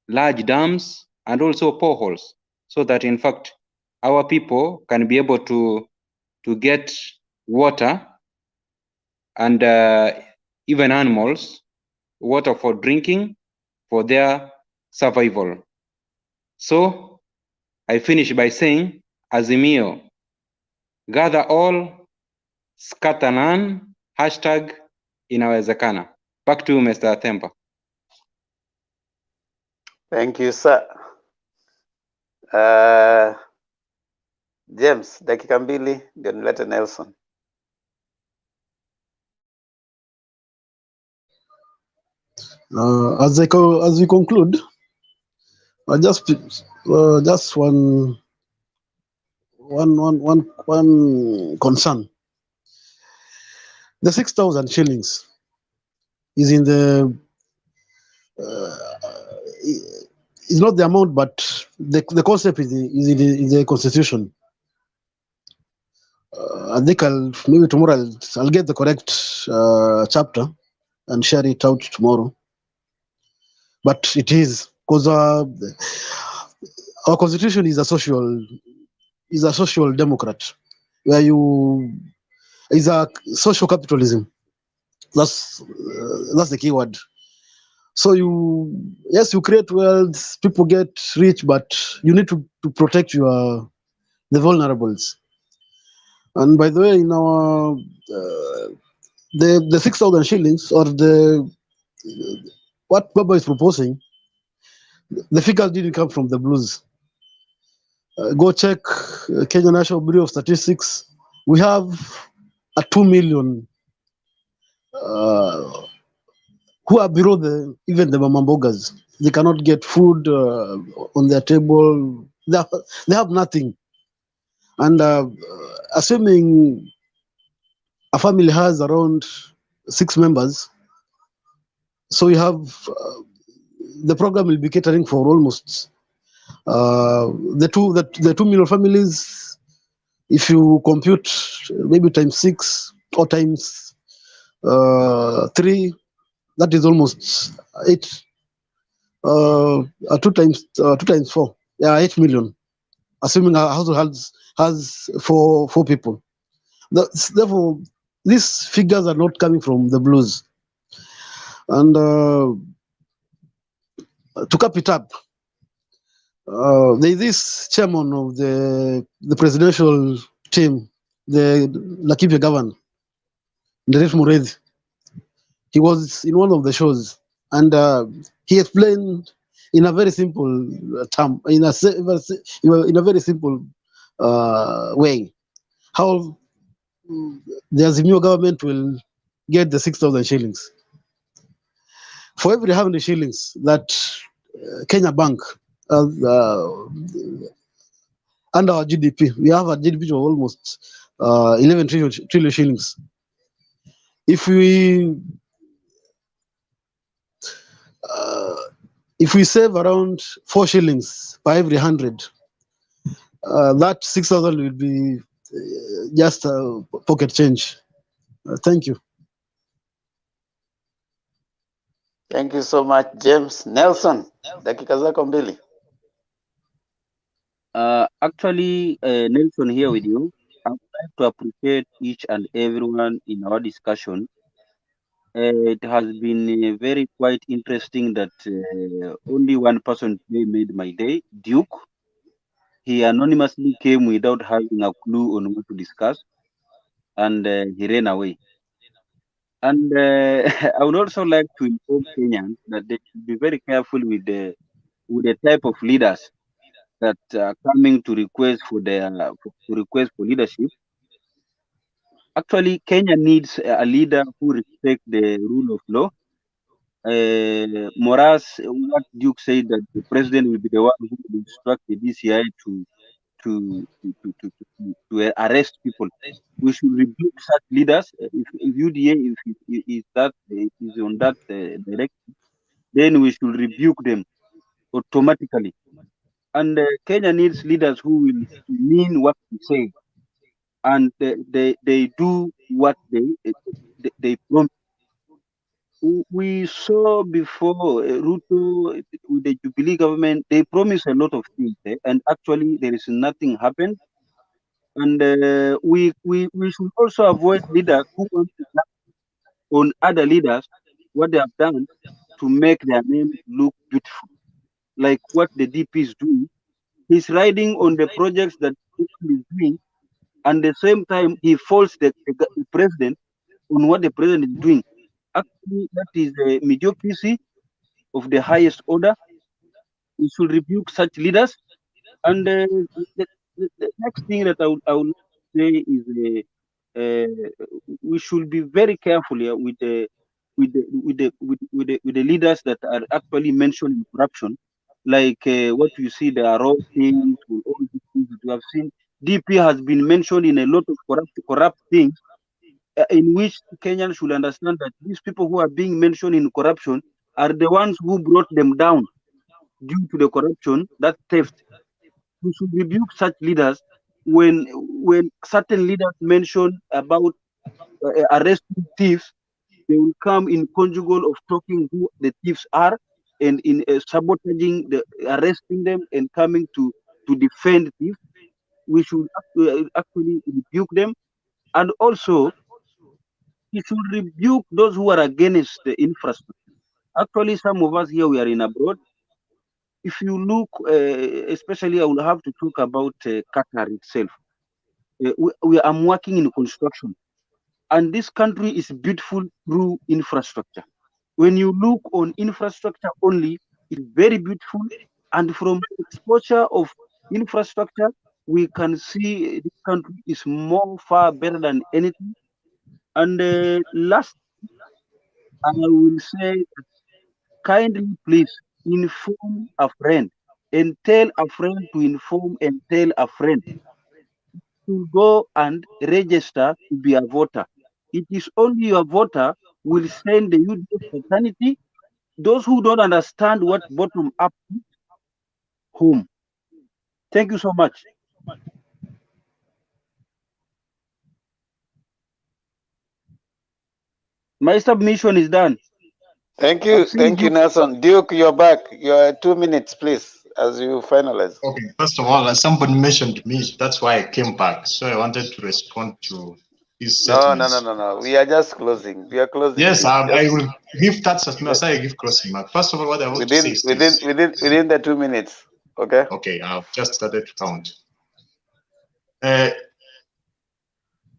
large dams and also boreholes, so that in fact our people can be able to get water, and even animals water for drinking, for their survival. So I finish by saying, Azimio, gather all, scatter none, hashtag inawezekana. Back to you, Mr. Themba.
Thank you, sir. James, dakika mbili ndio nilete Nelson.
As we conclude, just one concern. The 6,000 shillings is in the is not the amount, but the concept is in the constitution. I think maybe tomorrow I'll get the correct chapter and share it out tomorrow. But it is because our constitution is a social democrat, where is a social capitalism. That's the key word. So you create wealth, people get rich, but you need to protect the vulnerables. And by the way, in our the 6,000 shillings, or what Baba is proposing, the figures didn't come from the blues. Go check Kenya National Bureau of Statistics. We have 2 million who are below even the mamambogas. They cannot get food on their table. They have nothing. And assuming a family has around 6 members, so you have the program will be catering for almost the 2 million families. If you compute maybe times 6 or times 3, that is almost 8. 2 times 4, 8 million. Assuming a household has four people. Therefore, these figures are not coming from the blues. And to cap it up, there is this chairman of the presidential team, the Laikipia governor, Nderet Muredi. He was in one of the shows, and he explained in a very simple term, in a very simple way, how the Azimio government will get the 6,000 shillings. For every 100 shillings that Kenya Bank, under our GDP, we have a GDP of almost 11 trillion shillings. If we save around 4 shillings per every 100, that 6,000 will be just pocket change. Thank you.
Thank you so much, James. Nelson, dakika zako mbili.
Actually, Nelson here with you. I would like to appreciate each and everyone in our discussion. It has been very quite interesting that only one person today made my day, Duke. He anonymously came without having a clue on what to discuss, and he ran away. And I would also like to inform Kenyans that they should be very careful with the type of leaders that are coming to request for leadership. Actually, Kenya needs a leader who respects the rule of law. Moraz, what Duke said, that the president will be the one who will instruct the DCI to arrest people. We should rebuke such leaders. If UDA is on that direction, then we should rebuke them automatically. And Kenya needs leaders who will mean what they say, and they do what they promise.
we saw before Ruto with the Jubilee government, they promised a lot of things, and actually there is nothing happened. And we should also avoid leaders who want to black on other leaders what they have done to make their name look beautiful, like what the DP is doing. He's riding on the projects that people is doing, and at the same time he faults the president on what the president is doing. Actually, that is a mediocrity of the highest order. We should rebuke such leaders. And the next thing that I would say is we should be very careful here with the leaders that are actually mentioning corruption, like what you see, the raw things, all these things that we have seen. DP has been mentioned in a lot of corrupt things, in which Kenyans should understand that these people who are being mentioned in corruption are the ones who brought them down due to the corruption, that theft. We should rebuke such leaders when certain leaders mention about arresting thieves. They will come in conjugal of talking who the thieves are, and in sabotaging arresting them and coming to defend thieves. We should actually rebuke them, and also we should rebuke those who are against the infrastructure. Actually, some of us here, we are in abroad. If you look, especially I will have to talk about Qatar itself. I'm working in construction, and this country is beautiful through infrastructure. When you look on infrastructure only, it's very beautiful, and from exposure of infrastructure, we can see this country is far better than anything. And last, I will say, kindly please inform a friend and tell a friend to inform and tell a friend to go and register to be a voter. It is only your voter will send the UDF fraternity. Those who don't understand what bottom up is, home. Thank you so much. My submission is done.
Thank you, Nelson. Duke, you're back. You're 2 minutes, please, as you finalize.
Okay, first of all, somebody mentioned me. That's why I came back. So I wanted to respond to his statements.
No. We are just closing. We are closing.
Yes, I will give that as soon as I give closing mark. First of all, what I want to say is this.
Within the 2 minutes. Okay.
Okay, I've just started to count.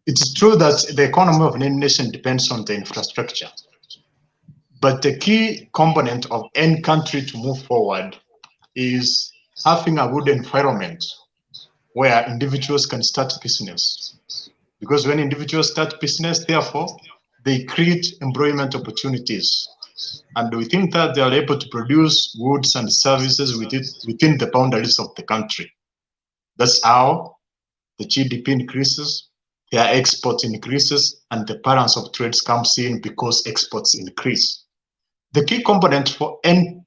It's true that the economy of any nation depends on the infrastructure. But the key component of any country to move forward is having a good environment where individuals can start business. Because when individuals start business, therefore, they create employment opportunities. And we think that they are able to produce goods and services within the boundaries of the country. That's how the GDP increases, their export increases, and the balance of trades comes in because exports increase. The key component for any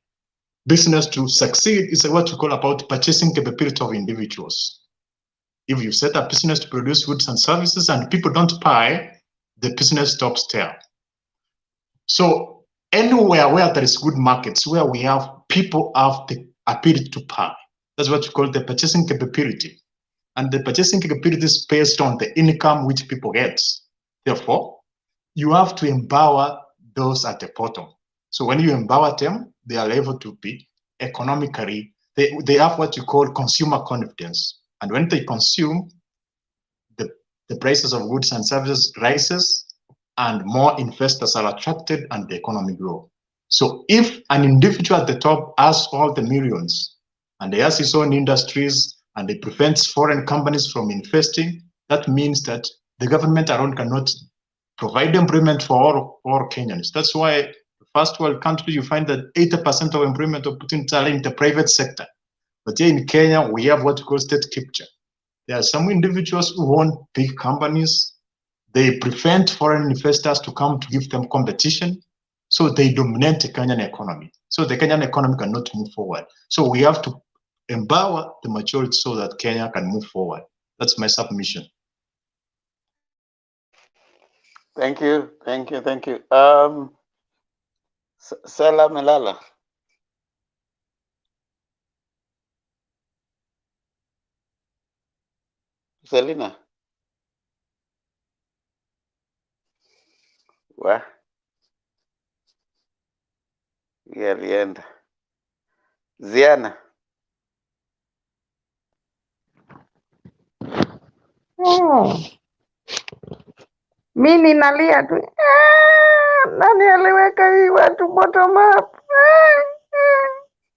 business to succeed is what we call about purchasing capability of individuals. If you set up business to produce goods and services and people don't buy, the business stops there. So anywhere where there is good markets, where we have people have the ability to buy, that's what we call the purchasing capability. And the purchasing capability is based on the income which people get. Therefore, you have to empower those at the bottom. So when you empower them, they are able to be economically, they have what you call consumer confidence. And when they consume, the prices of goods and services rises, and more investors are attracted and the economy grows. So if an individual at the top has all the millions and he has his own industries and it prevents foreign companies from investing, that means that the government alone cannot provide employment for all Kenyans. That's why the first world country, you find that 80% of employment opportunities are in the private sector. But here in Kenya, we have what we call state capture. There are some individuals who own big companies. They prevent foreign investors to come to give them competition. So they dominate the Kenyan economy. So the Kenyan economy cannot move forward. So we have to empower the majority so that Kenya can move forward. That's my submission.
Thank you. Sela melala. Selina. Wa. Alienda. Ziana.
Mi ninalia tu. Nani aliweka hii watu bottom up?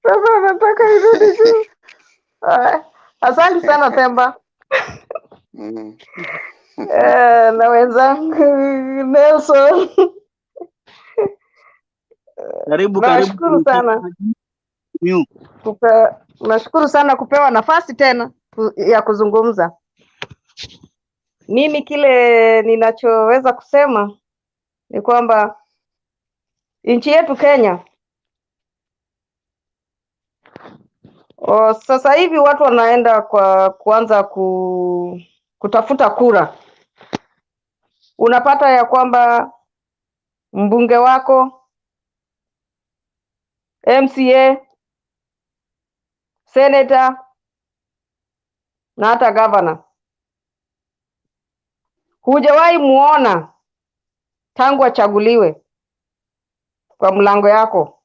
Sasa nataka irudi juu. Asante sana Temba. Na wenzangu Nelson.
Karibu
Nashukuru sana. Nashukuru sana kupewa nafasi tena ya kuzungumza. Mimi kile ninachoweza kusema ni kwamba nchi yetu Kenya sasa hivi watu wanaenda kwa kuanza kutafuta kura. Unapata ya kwamba mbunge wako, MCA, senator na hata governor hujawahi muona tangu achaguliwe kwa mlango yako.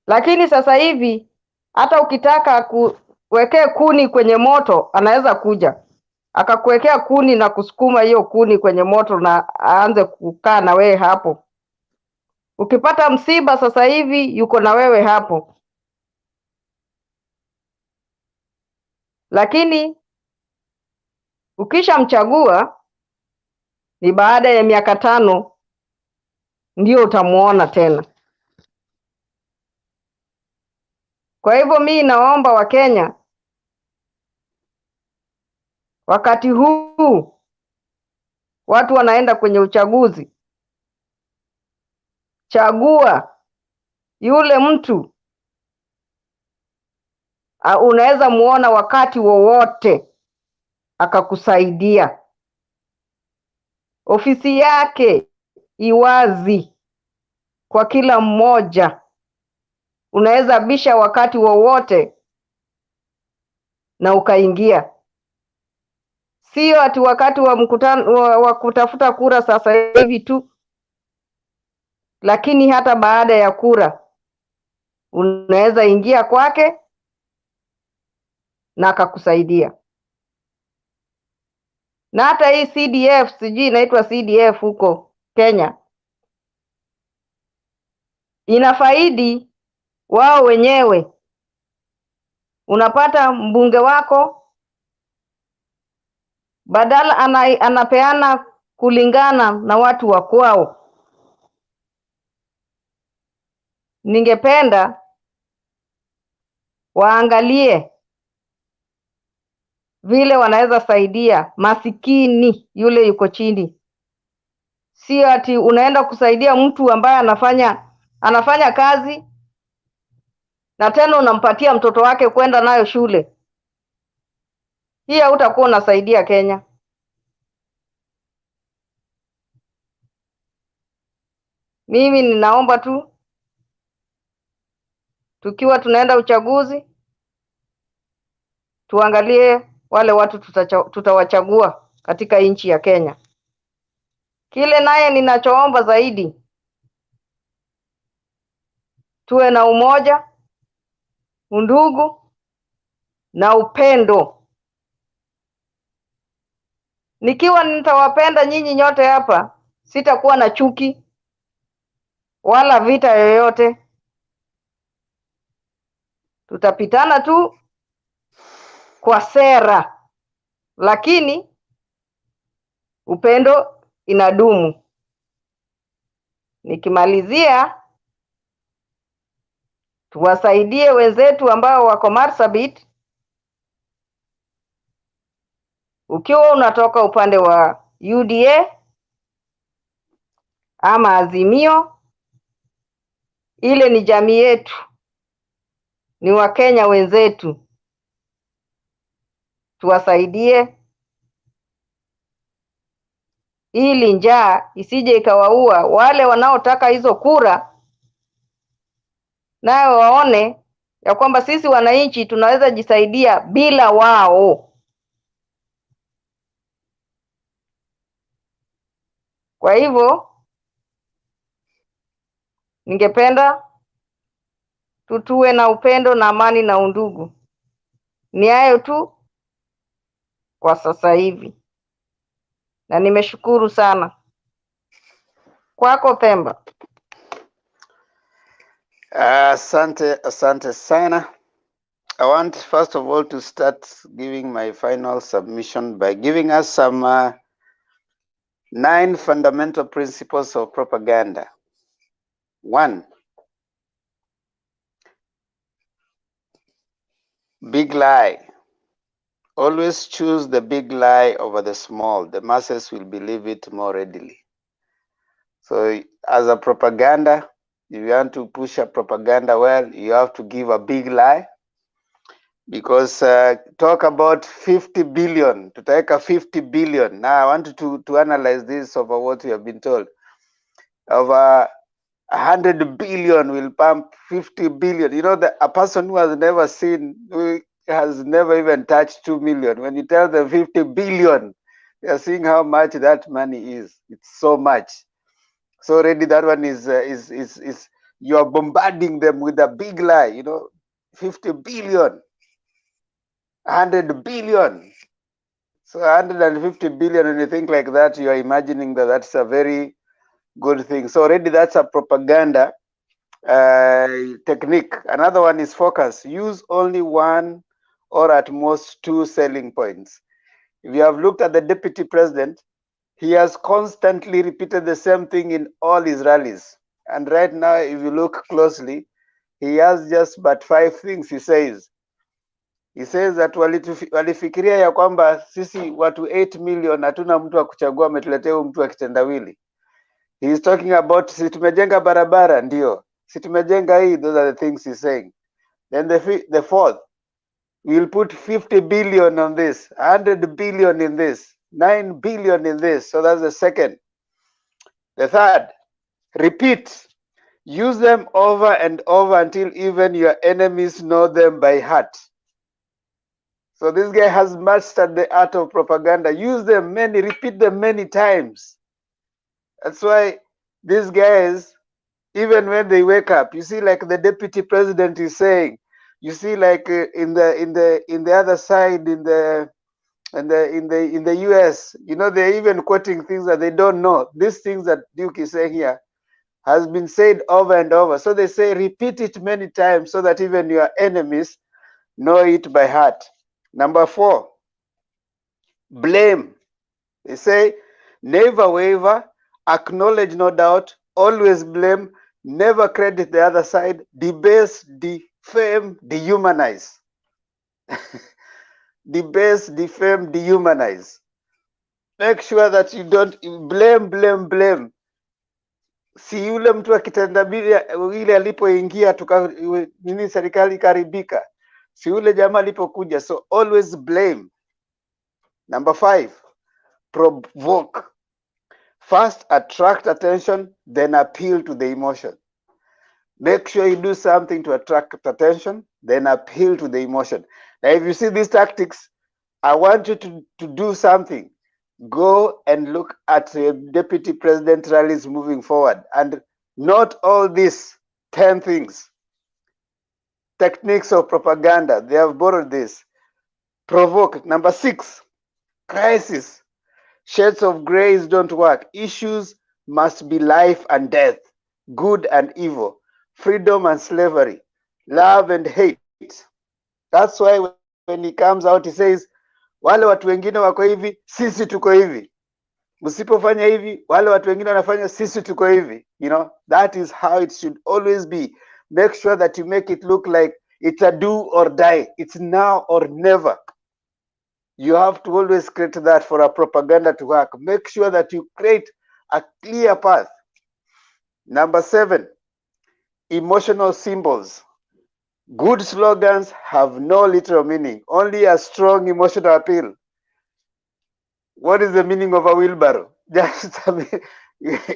Lakini sasa hivi hata ukitaka kuwekea kuni kwenye moto, anaweza kuja akakuwekea kuni na kusukuma hiyo kuni kwenye moto na aanze kukaa na wewe hapo. Ukipata msiba sasa hivi yuko na wewe hapo. Lakini ukishamchagua ni baada ya miaka 5 ndio utamuona tena. Kwa hivyo mimi naomba Wakenya, wakati huu watu wanaenda kwenye uchaguzi, chagua yule mtu unaweza muona wakati wowote akakusaidia. Ofisi yake iwazi kwa kila mmoja. Unaweza bisha wakati wowote na ukaingia. Sio ati wakati wa mkutano wa kutafuta kura sasa hivi tu, lakini hata baada ya kura unaweza ingia kwake na akakusaidia. Na hata hii CDF, sijui inaitwa CDF huko Kenya, inafaidi wao wenyewe. Unapata mbunge wako badala anapeana kulingana na watu wa kwao. Ningependa waangalie vile wanaweza saidia masikini yule yuko chini. Sio ati unaenda kusaidia mtu ambaye anafanya kazi na tena unampatia mtoto wake kwenda nayo shule. Hii hautakuwa unasaidia Kenya. Mimi ninaomba tu tukiwa tunaenda uchaguzi tuangalie wale watu tutawachagua katika nchi ya Kenya. Kile naye ninachoomba zaidi, tuwe na umoja, undugu na upendo. Nikiwa nitawapenda nyinyi nyote hapa, sitakuwa na chuki wala vita yoyote. Tutapitana tu kwa sera, lakini upendo inadumu. Nikimalizia, tuwasaidie wenzetu ambao wako Marsabit. Ukiwa unatoka upande wa UDA ama Azimio, ile ni jamii yetu, ni Wakenya wenzetu. Tuwasaidie ili njaa isije ikawaua wale wanaotaka hizo kura. nayo waone ya kwamba sisi wananchi tunaweza jisaidia bila wao. Kwa hivyo ningependa tuwe na upendo na amani na undugu. Ni hayo tu kwa sasa hivi, na nimeshukuru sana. Kwako Pemba.
Asante sana. I want first of all to start giving my final submission by giving us some 9 fundamental principles of propaganda. 1, big lie. Always choose the big lie over the small. The masses will believe it more readily. So as a propaganda, if you want to push a propaganda well, you have to give a big lie. Because talk about 50 billion, to take a 50 billion. Now I want to analyze this over what we have been told. Over 100 billion will pump 50 billion. You know, a person who has never seen, who has never even touched 2 million, when you tell them 50 billion, they are seeing how much that money is. It's so much. So already that one is you are bombarding them with a big lie, you know, 50 billion. 100 billion. So 150 billion, when you think like that, you are imagining that that's a very good thing. So already that's a propaganda technique. Another one is focus. Use only 1 or at most 2 selling points. If you have looked at the deputy president, he has constantly repeated the same thing in all his rallies. And right now, if you look closely, he has just but 5 things he says. He says that walifikiria ya kwamba sisi watu 8 million hatuna mtu wa kuchagua, ametuletea mtu wa kitendawili. He is talking about si tumejenga barabara, ndio. Si tumejenga hii, those are the things he's saying. Then the fourth, we'll put 50 billion on this, 100 billion in this, 9 billion in this. So that's the second. The third, repeat. Use them over and over until even your enemies know them by heart. So this guy has mastered the art of propaganda. Use them repeat them many times. That's why these guys, even when they wake up, you see, like the deputy president is saying, you see, like in the other side, in the US, you know, they're even quoting things that they don't know. These things that Duke is saying here has been said over and over. So they say repeat it many times so that even your enemies know it by heart. Number 4, blame. They say never waver, acknowledge no doubt, always blame, never credit the other side, debase, defame, dehumanize. Debase, defame, dehumanize. Make sure that you don't blame. Si yule mtu akitenda ile alipoingia nini serikali karibika. Si yule jamaa alipokuja. So always blame. Number 5, provoke. First attract attention, then appeal to the emotion. Make sure you do something to attract attention, then appeal to the emotion. Now, if you see these tactics, I want you to do something. Go and look at the deputy president rallies moving forward and note all these 10 things. Techniques of propaganda, they have borrowed this. Provoke. Number 6, crisis. Shades of grays don't work. Issues must be life and death, good and evil, freedom and slavery, love and hate. That's why when he comes out, he says, wale watu wengine wako hivi, sisi tuko hivi. Msipofanya hivi, wale watu wengine wanafanya, sisi tuko hivi. You know, that is how it should always be. Make sure that you make it look like it's a do or die. It's now or never. You have to always create that for a propaganda to work. Make sure that you create a clear path. Number 7, emotional symbols. Good slogans have no literal meaning, only a strong emotional appeal. What is the meaning of a wheelbarrow? Just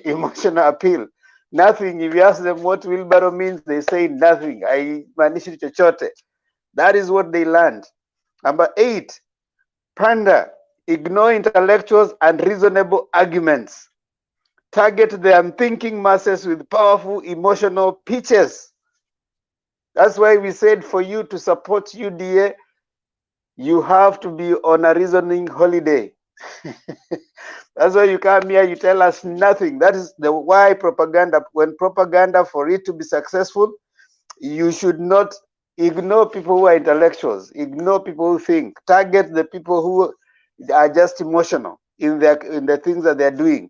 emotional appeal. Nothing. If you ask them what wheelbarrow means, they say nothing. Haimanishi chochote. That is what they learned. Number 8, pander, ignore intellectuals and reasonable arguments. Target the unthinking masses with powerful emotional pitches. That's why we said for you to support UDA, you have to be on a reasoning holiday. That's why you come here, you tell us nothing. That is the why propaganda, when propaganda, for it to be successful, you should not ignore people who are intellectuals, ignore people who think, target the people who are just emotional in the things that they're doing.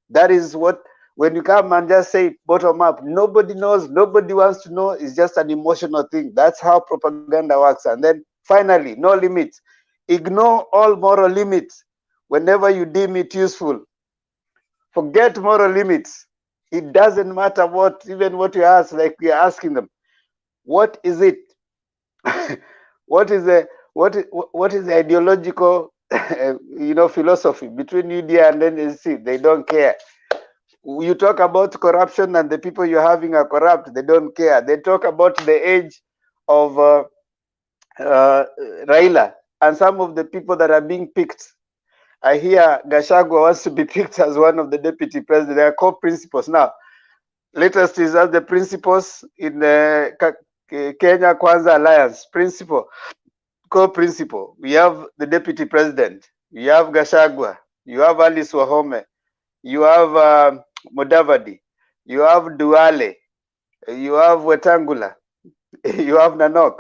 That is what, when you come and just say bottom up, nobody knows, nobody wants to know, it's just an emotional thing. That's how propaganda works. And then finally, no limits. Ignore all moral limits whenever you deem it useful. Forget moral limits. It doesn't matter what, even what you ask, like we are asking them, what is it? what is the ideological philosophy between UDA and NSC? They don't care. You talk about corruption and the people you're having are corrupt, they don't care. They talk about the age of Raila and some of the people that are being picked. I hear Gachagua wants to be picked as one of the deputy presidents. They are co-principals now. Latest is as the principals in the Kenya Kwanza Alliance. Principal, co-principal. We have the deputy president. You have Gachagua. You have Alice Wahome. You have Mudavadi. You have Duale. You have Wetangula. You have Nanok.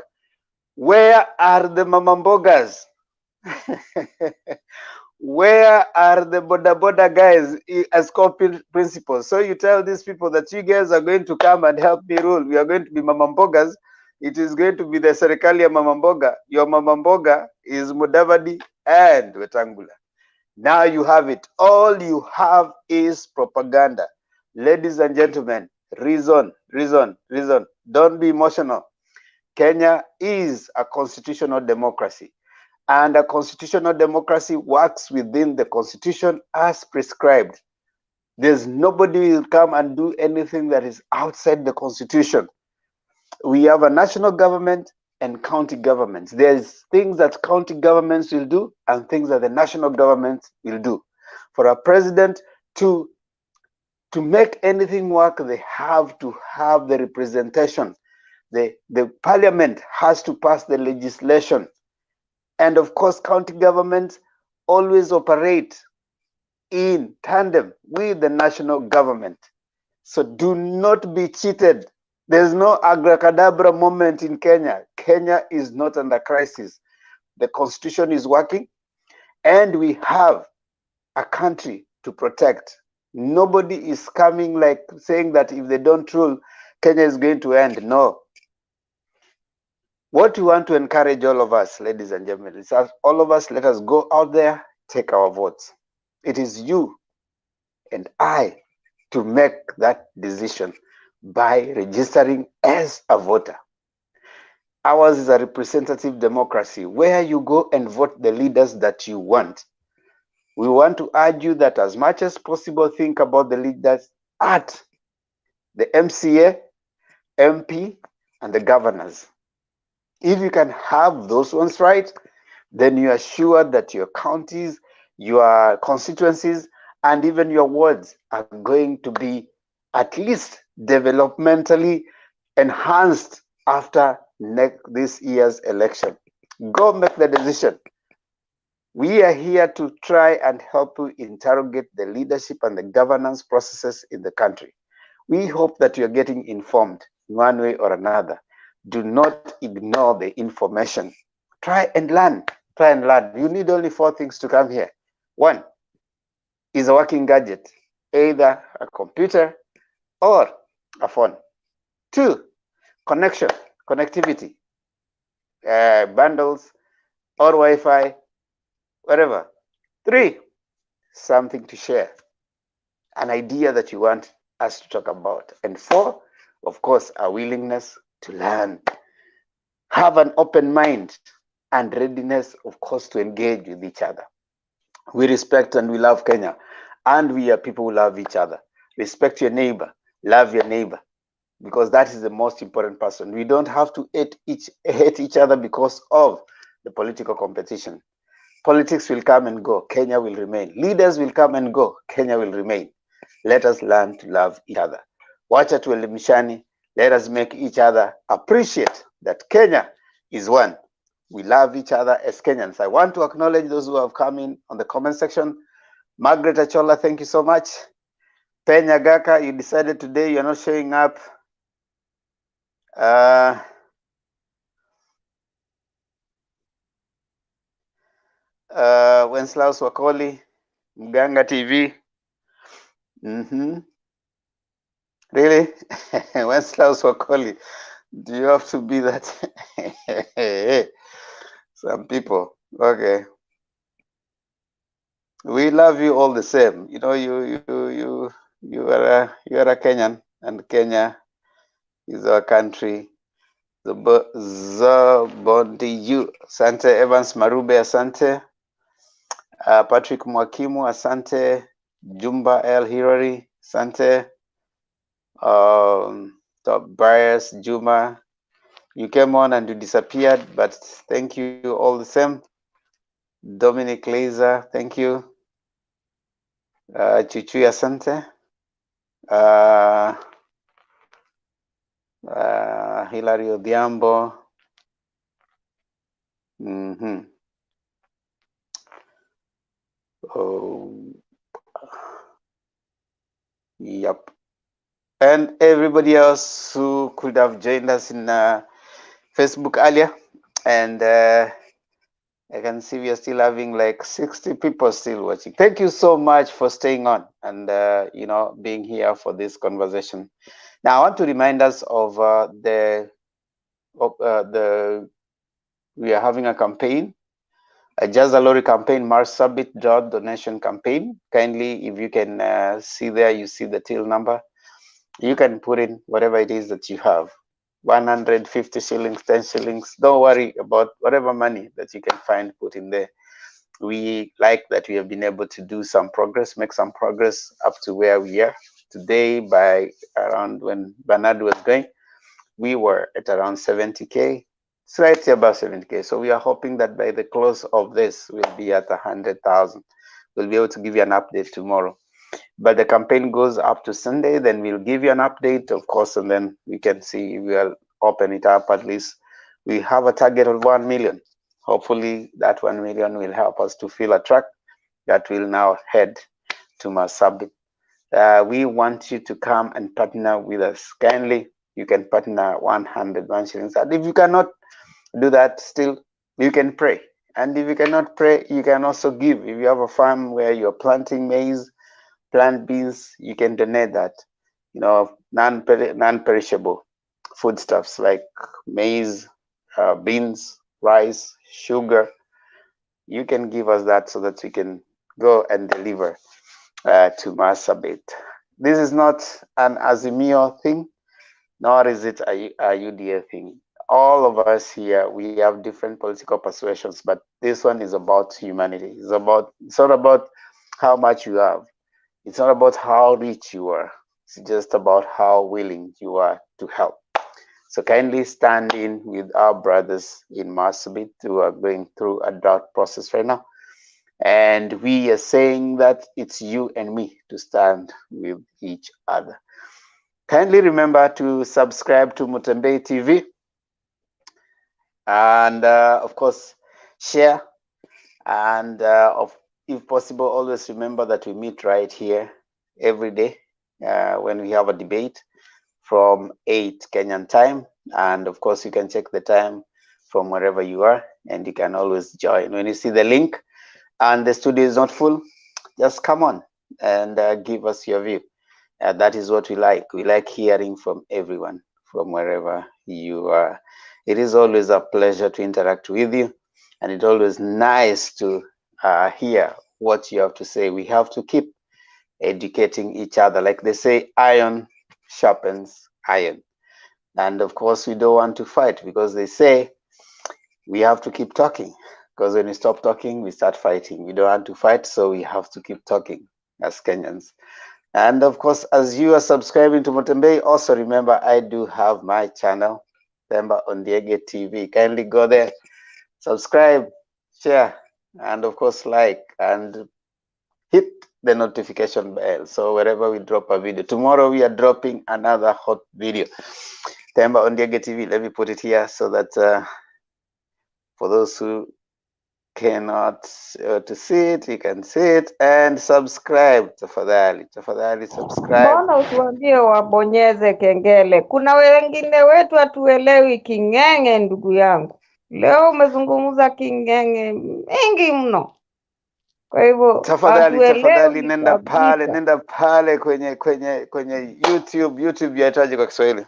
Where are the mamambogas? Where are the boda guys as co-principals? So you tell these people that you guys are going to come and help me rule. We are going to be mamambogas. It is going to be the serikali ya mamamboga. Your mamamboga is Mudavadi and Wetangula. Now you have it. All you have is propaganda. Ladies and gentlemen, reason, reason, reason. Don't be emotional. Kenya is a constitutional democracy. And a constitutional democracy works within the constitution as prescribed. There's nobody who will come and do anything that is outside the constitution. We have a national government and county governments. There's things that county governments will do and things that the national government will do. For a president to make anything work, they have to have the representation. The parliament has to pass the legislation. And of course, county governments always operate in tandem with the national government. So do not be cheated. There's no abracadabra moment in Kenya. Kenya is not under crisis. The constitution is working and we have a country to protect. Nobody is coming like saying that if they don't rule, Kenya is going to end. No. What we want to encourage all of us, ladies and gentlemen, is all of us, let us go out there, take our votes. It is you and I to make that decision by registering as a voter. Ours is a representative democracy where you go and vote the leaders that you want. We want to urge you that as much as possible, think about the leaders at the MCA, MP, and the governors. If you can have those ones right, then you are sure that your counties, your constituencies, and even your wards are going to be at least developmentally enhanced after this year's election. Go make the decision. We are here to try and help you interrogate the leadership and the governance processes in the country. We hope that you're getting informed in one way or another. Do not ignore the information. Try and learn. Try and learn. You need only 4 things to come here. 1 is a working gadget, either a computer or a phone. 2, connection, connectivity, bundles or Wi-Fi, whatever. 3, something to share, an idea that you want us to talk about. And 4, of course, a willingness to learn. Have an open mind and readiness, of course, to engage with each other. We respect and we love Kenya, and we are people who love each other. Respect your neighbor, Love your neighbor, because that is the most important person. We don't have to hate each other because of the political competition. Politics will come and go, Kenya will remain. Leaders will come and go, Kenya will remain. Let us learn to love each other. Wacha tuelimishane. Let us make each other appreciate that Kenya is one. We love each other as Kenyans. I want to acknowledge those who have come in on the comment section. Margaret Achola, thank you so much. Penya Gaka, you decided today you're not showing up. Wenslaus Wakoli, Mganga TV. Really? Wenslaus Wakoli, do you have to be that? Some people. Okay. We love you all the same. You know, you are a Kenyan, and Kenya is our country. Zabondi you. Asante Evans Marube, asante. Patrick Mwakimu, asante. Jumba L. Hirari, asante. Top Bias, Juma. You came on and you disappeared, but thank you all the same. Dominic Laser, thank you. Chuchui, asante. Hilary Odhiambo. Oh, yep. And everybody else who could have joined us in Facebook earlier. And I can see we are still having like 60 people still watching. Thank you so much for staying on and you know, being here for this conversation. Now I want to remind us of we are having a campaign, a Jaza Lorry campaign, Marsabet Drought donation campaign. Kindly, if you can see there, you see the till number. You can put in whatever it is that you have. 150 shillings, 10 shillings. Don't worry about whatever money that you can find, put in there. We like that we have been able to do some progress, make some progress up to where we are today. By around when Bernard was going, we were at around 70K, slightly above 70K. So we are hoping that by the close of this, we'll be at 100,000. We'll be able to give you an update tomorrow. But the campaign goes up to Sunday, then we'll give you an update, of course, and then we can see, we'll open it up at least. We have a target of 1 million. Hopefully that 1 million will help us to fill a truck that will now head to Marsabit. We want you to come and partner with us. Kindly, you can partner 101 shillings. And if you cannot do that, still, you can pray. And if you cannot pray, you can also give. If you have a farm where you're planting maize, plant beans, you can donate that. You know, non-perishable foodstuffs like maize, beans, rice, sugar. You can give us that so that we can go and deliver to Marsabit. This is not an Azimio thing, nor is it a UDA thing. All of us here, we have different political persuasions, but this one is about humanity. It's not about how much you have. It's not about how rich you are. It's just about how willing you are to help. So kindly stand in with our brothers in Marsabit who are going through a drought process right now. And we are saying that it's you and me to stand with each other. Kindly remember to subscribe to Mutembei TV. And of course, share. And if possible, always remember that we meet right here every day when we have a debate from 8 Kenyan time. And of course, you can check the time from wherever you are, and you can always join. When you see the link and the studio is not full, just come on and give us your view. That is what we like. We like hearing from everyone, from wherever you are. It is always a pleasure to interact with you, and it's always nice to hear what you have to say. We have to keep educating each other. Like they say, iron sharpens iron. And of course, we don't want to fight, because they say we have to keep talking, because when we stop talking, we start fighting. We don't want to fight, so we have to keep talking as Kenyans. And of course, as you are subscribing to Mutembei, also remember I do have my channel, Themba Ondiege TV. Kindly go there, subscribe, share, and of course like and hit the notification bell. So wherever we drop a video, tomorrow we are dropping another hot video. Themba Ondiege TV. Let me put it here so that for those who cannot to see it, you can see it and subscribe. Tafadhali subscribe.
Mbona usiwaambie wabonyeze kengele? Kuna wengine wetu hatuelewi King'eng'e, ndugu yangu. Leo umezungumza King'eng'e mingi mno, kwa hivyo
Tafadhali nenda
kabisa.
pale kwenye YouTube yahitaji kwa Kiswahili.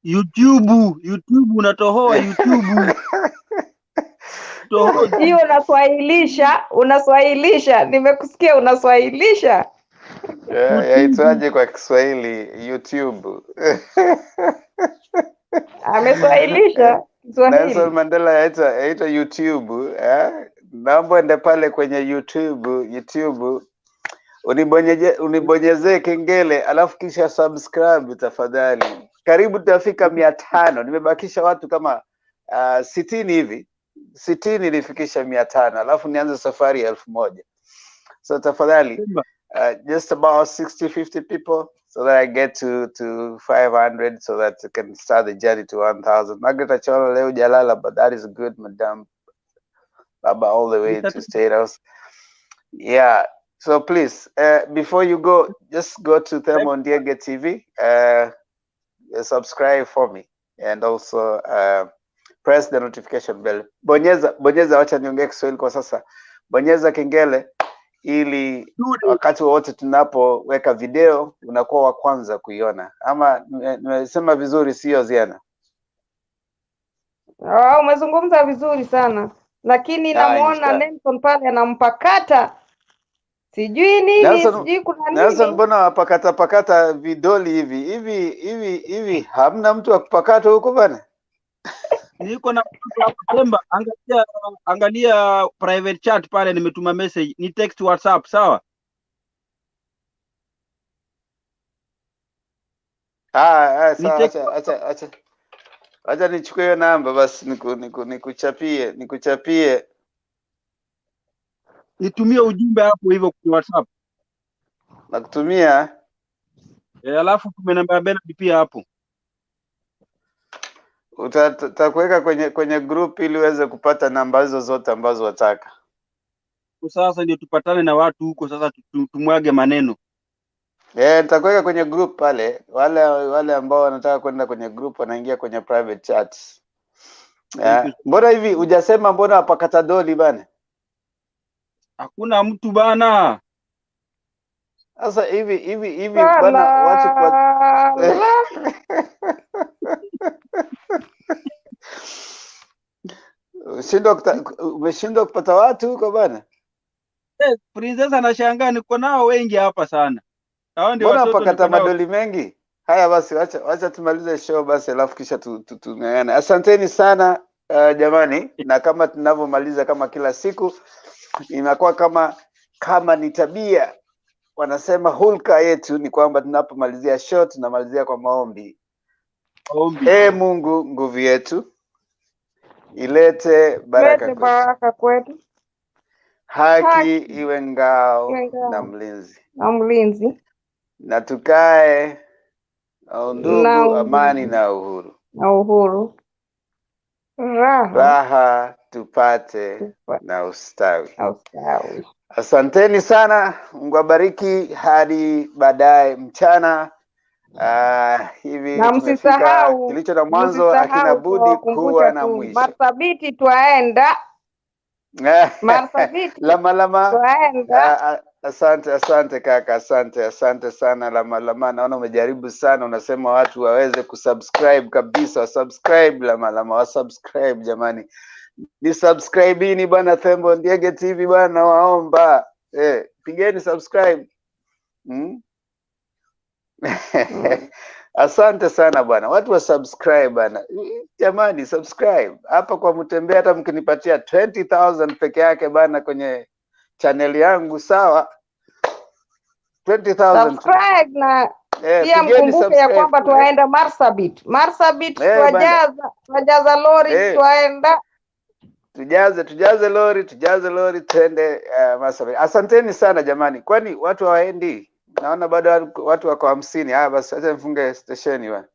YouTube unatohoa YouTube.
Hiyo unaswahilisha. Nimekusikia unaswahilisha.
Yahitaji kwa Kiswahili YouTube.
Ameswahilisha Kiswahili.
Nelson Mandela yaita YouTube. Naomba ende pale kwenye YouTube unibonyezee kengele alafu kisha subscribe tafadhali. Karibu tutafika 500. Nimebakisha watu kama 60 hivi. 60 nifikisha 500 alafu nianze safari ya 1000. So tafadhali just about 60-50 people so that I get to 500 so that I can start the journey to 1000. Margaret Acholo leo jalala, but that is good, Madam Baba, all the way to State House. Yeah. So please, before you go, just go to Themba Ondiege TV, subscribe for me, and also press the notification bell. Bonyeza, wacha niongee Kiswahili kwa sasa. Bonyeza kengele ili wakati wote tunapoweka video unakuwa wa kwanza kuiona. Ama nimesema vizuri, sio Ziana?
Umezungumza vizuri sana, lakini namuona Nelson pale anampakata sijui nini, sijui kuna nini.
Nelson, mbona wapakata vidoli hivi? Hamna mtu wa kupakata huko bana?
Niko na Themba, angalia private chat pale, nimetuma message, ni text WhatsApp, sawa?
Sawa, acha nichukue hiyo namba basi nikuchapie.
Nitumie ujumbe hapo hivyo kwa WhatsApp.
Nakutumia.
Alafu tume namba ya Bernard pia hapo.
Utakuweka kwenye group ili uweze kupata namba hizo zote ambazo wataka.
Sasa ndio tupatane na watu huko sasa, tumwage maneno.
Nitakuweka kwenye group pale. Wale ambao wanataka kwenda kwenye group wanaingia kwenye private chat. Mbona hivi hujasema mbona wapakata doli bana?
Hakuna mtu bana.
Sasa hivi bana watu umeshindwa kupata watu huko bana?
Princess anashangaa niko nao wengi hapa sana. Hao ndio watoto
wapakata madoli mengi. Haya basi wacha tumalize show basi alafu kisha tung'ang'ane. Asanteni sana jamani, na kama tunavyomaliza kama kila siku inakuwa kama ni tabia, wanasema hulka yetu ni kwamba tunapomalizia show tunamalizia kwa maombi. Mungu nguvu yetu, ilete baraka
kwetu.
Haki iwe ngao na mlinzi. Na tukae na undugu, amani na uhuru. Raha tupate na ustawi. Asanteni sana, Mungu abariki hadi baadaye mchana. Hivi tumefika, kilicho na mwanzo hakina budi kuwa na mwisho.
Marsabit twaenda. Marsabit
lama. Asante kaka, asante sana lama. Naona umejaribu sana, unasema watu waweze kusubscribe kabisa. Subscribe lama, wasubscribe jamani. Ni subscribe bana Themba Ondiege TV bana, waomba. Pigeni subscribe. Asante sana bwana, watu wa subscribe bana jamani, subscribe hapa kwa Mutembea. Hata mkinipatia 20,000 peke yake bana kwenye channel yangu, sawa? 20,000
subscribe na pia
pigeni
mkumbuke ya
subscribe
kwamba
kule.
twaenda Marsabit. Marsabit
Bana.
twajaza lori twaenda.
Tujaze lori twende Marsabit. Asanteni sana jamani. Kwani watu hawaendi? Naona bado watu wako 50. Basi acha mfunge stesheni bwana.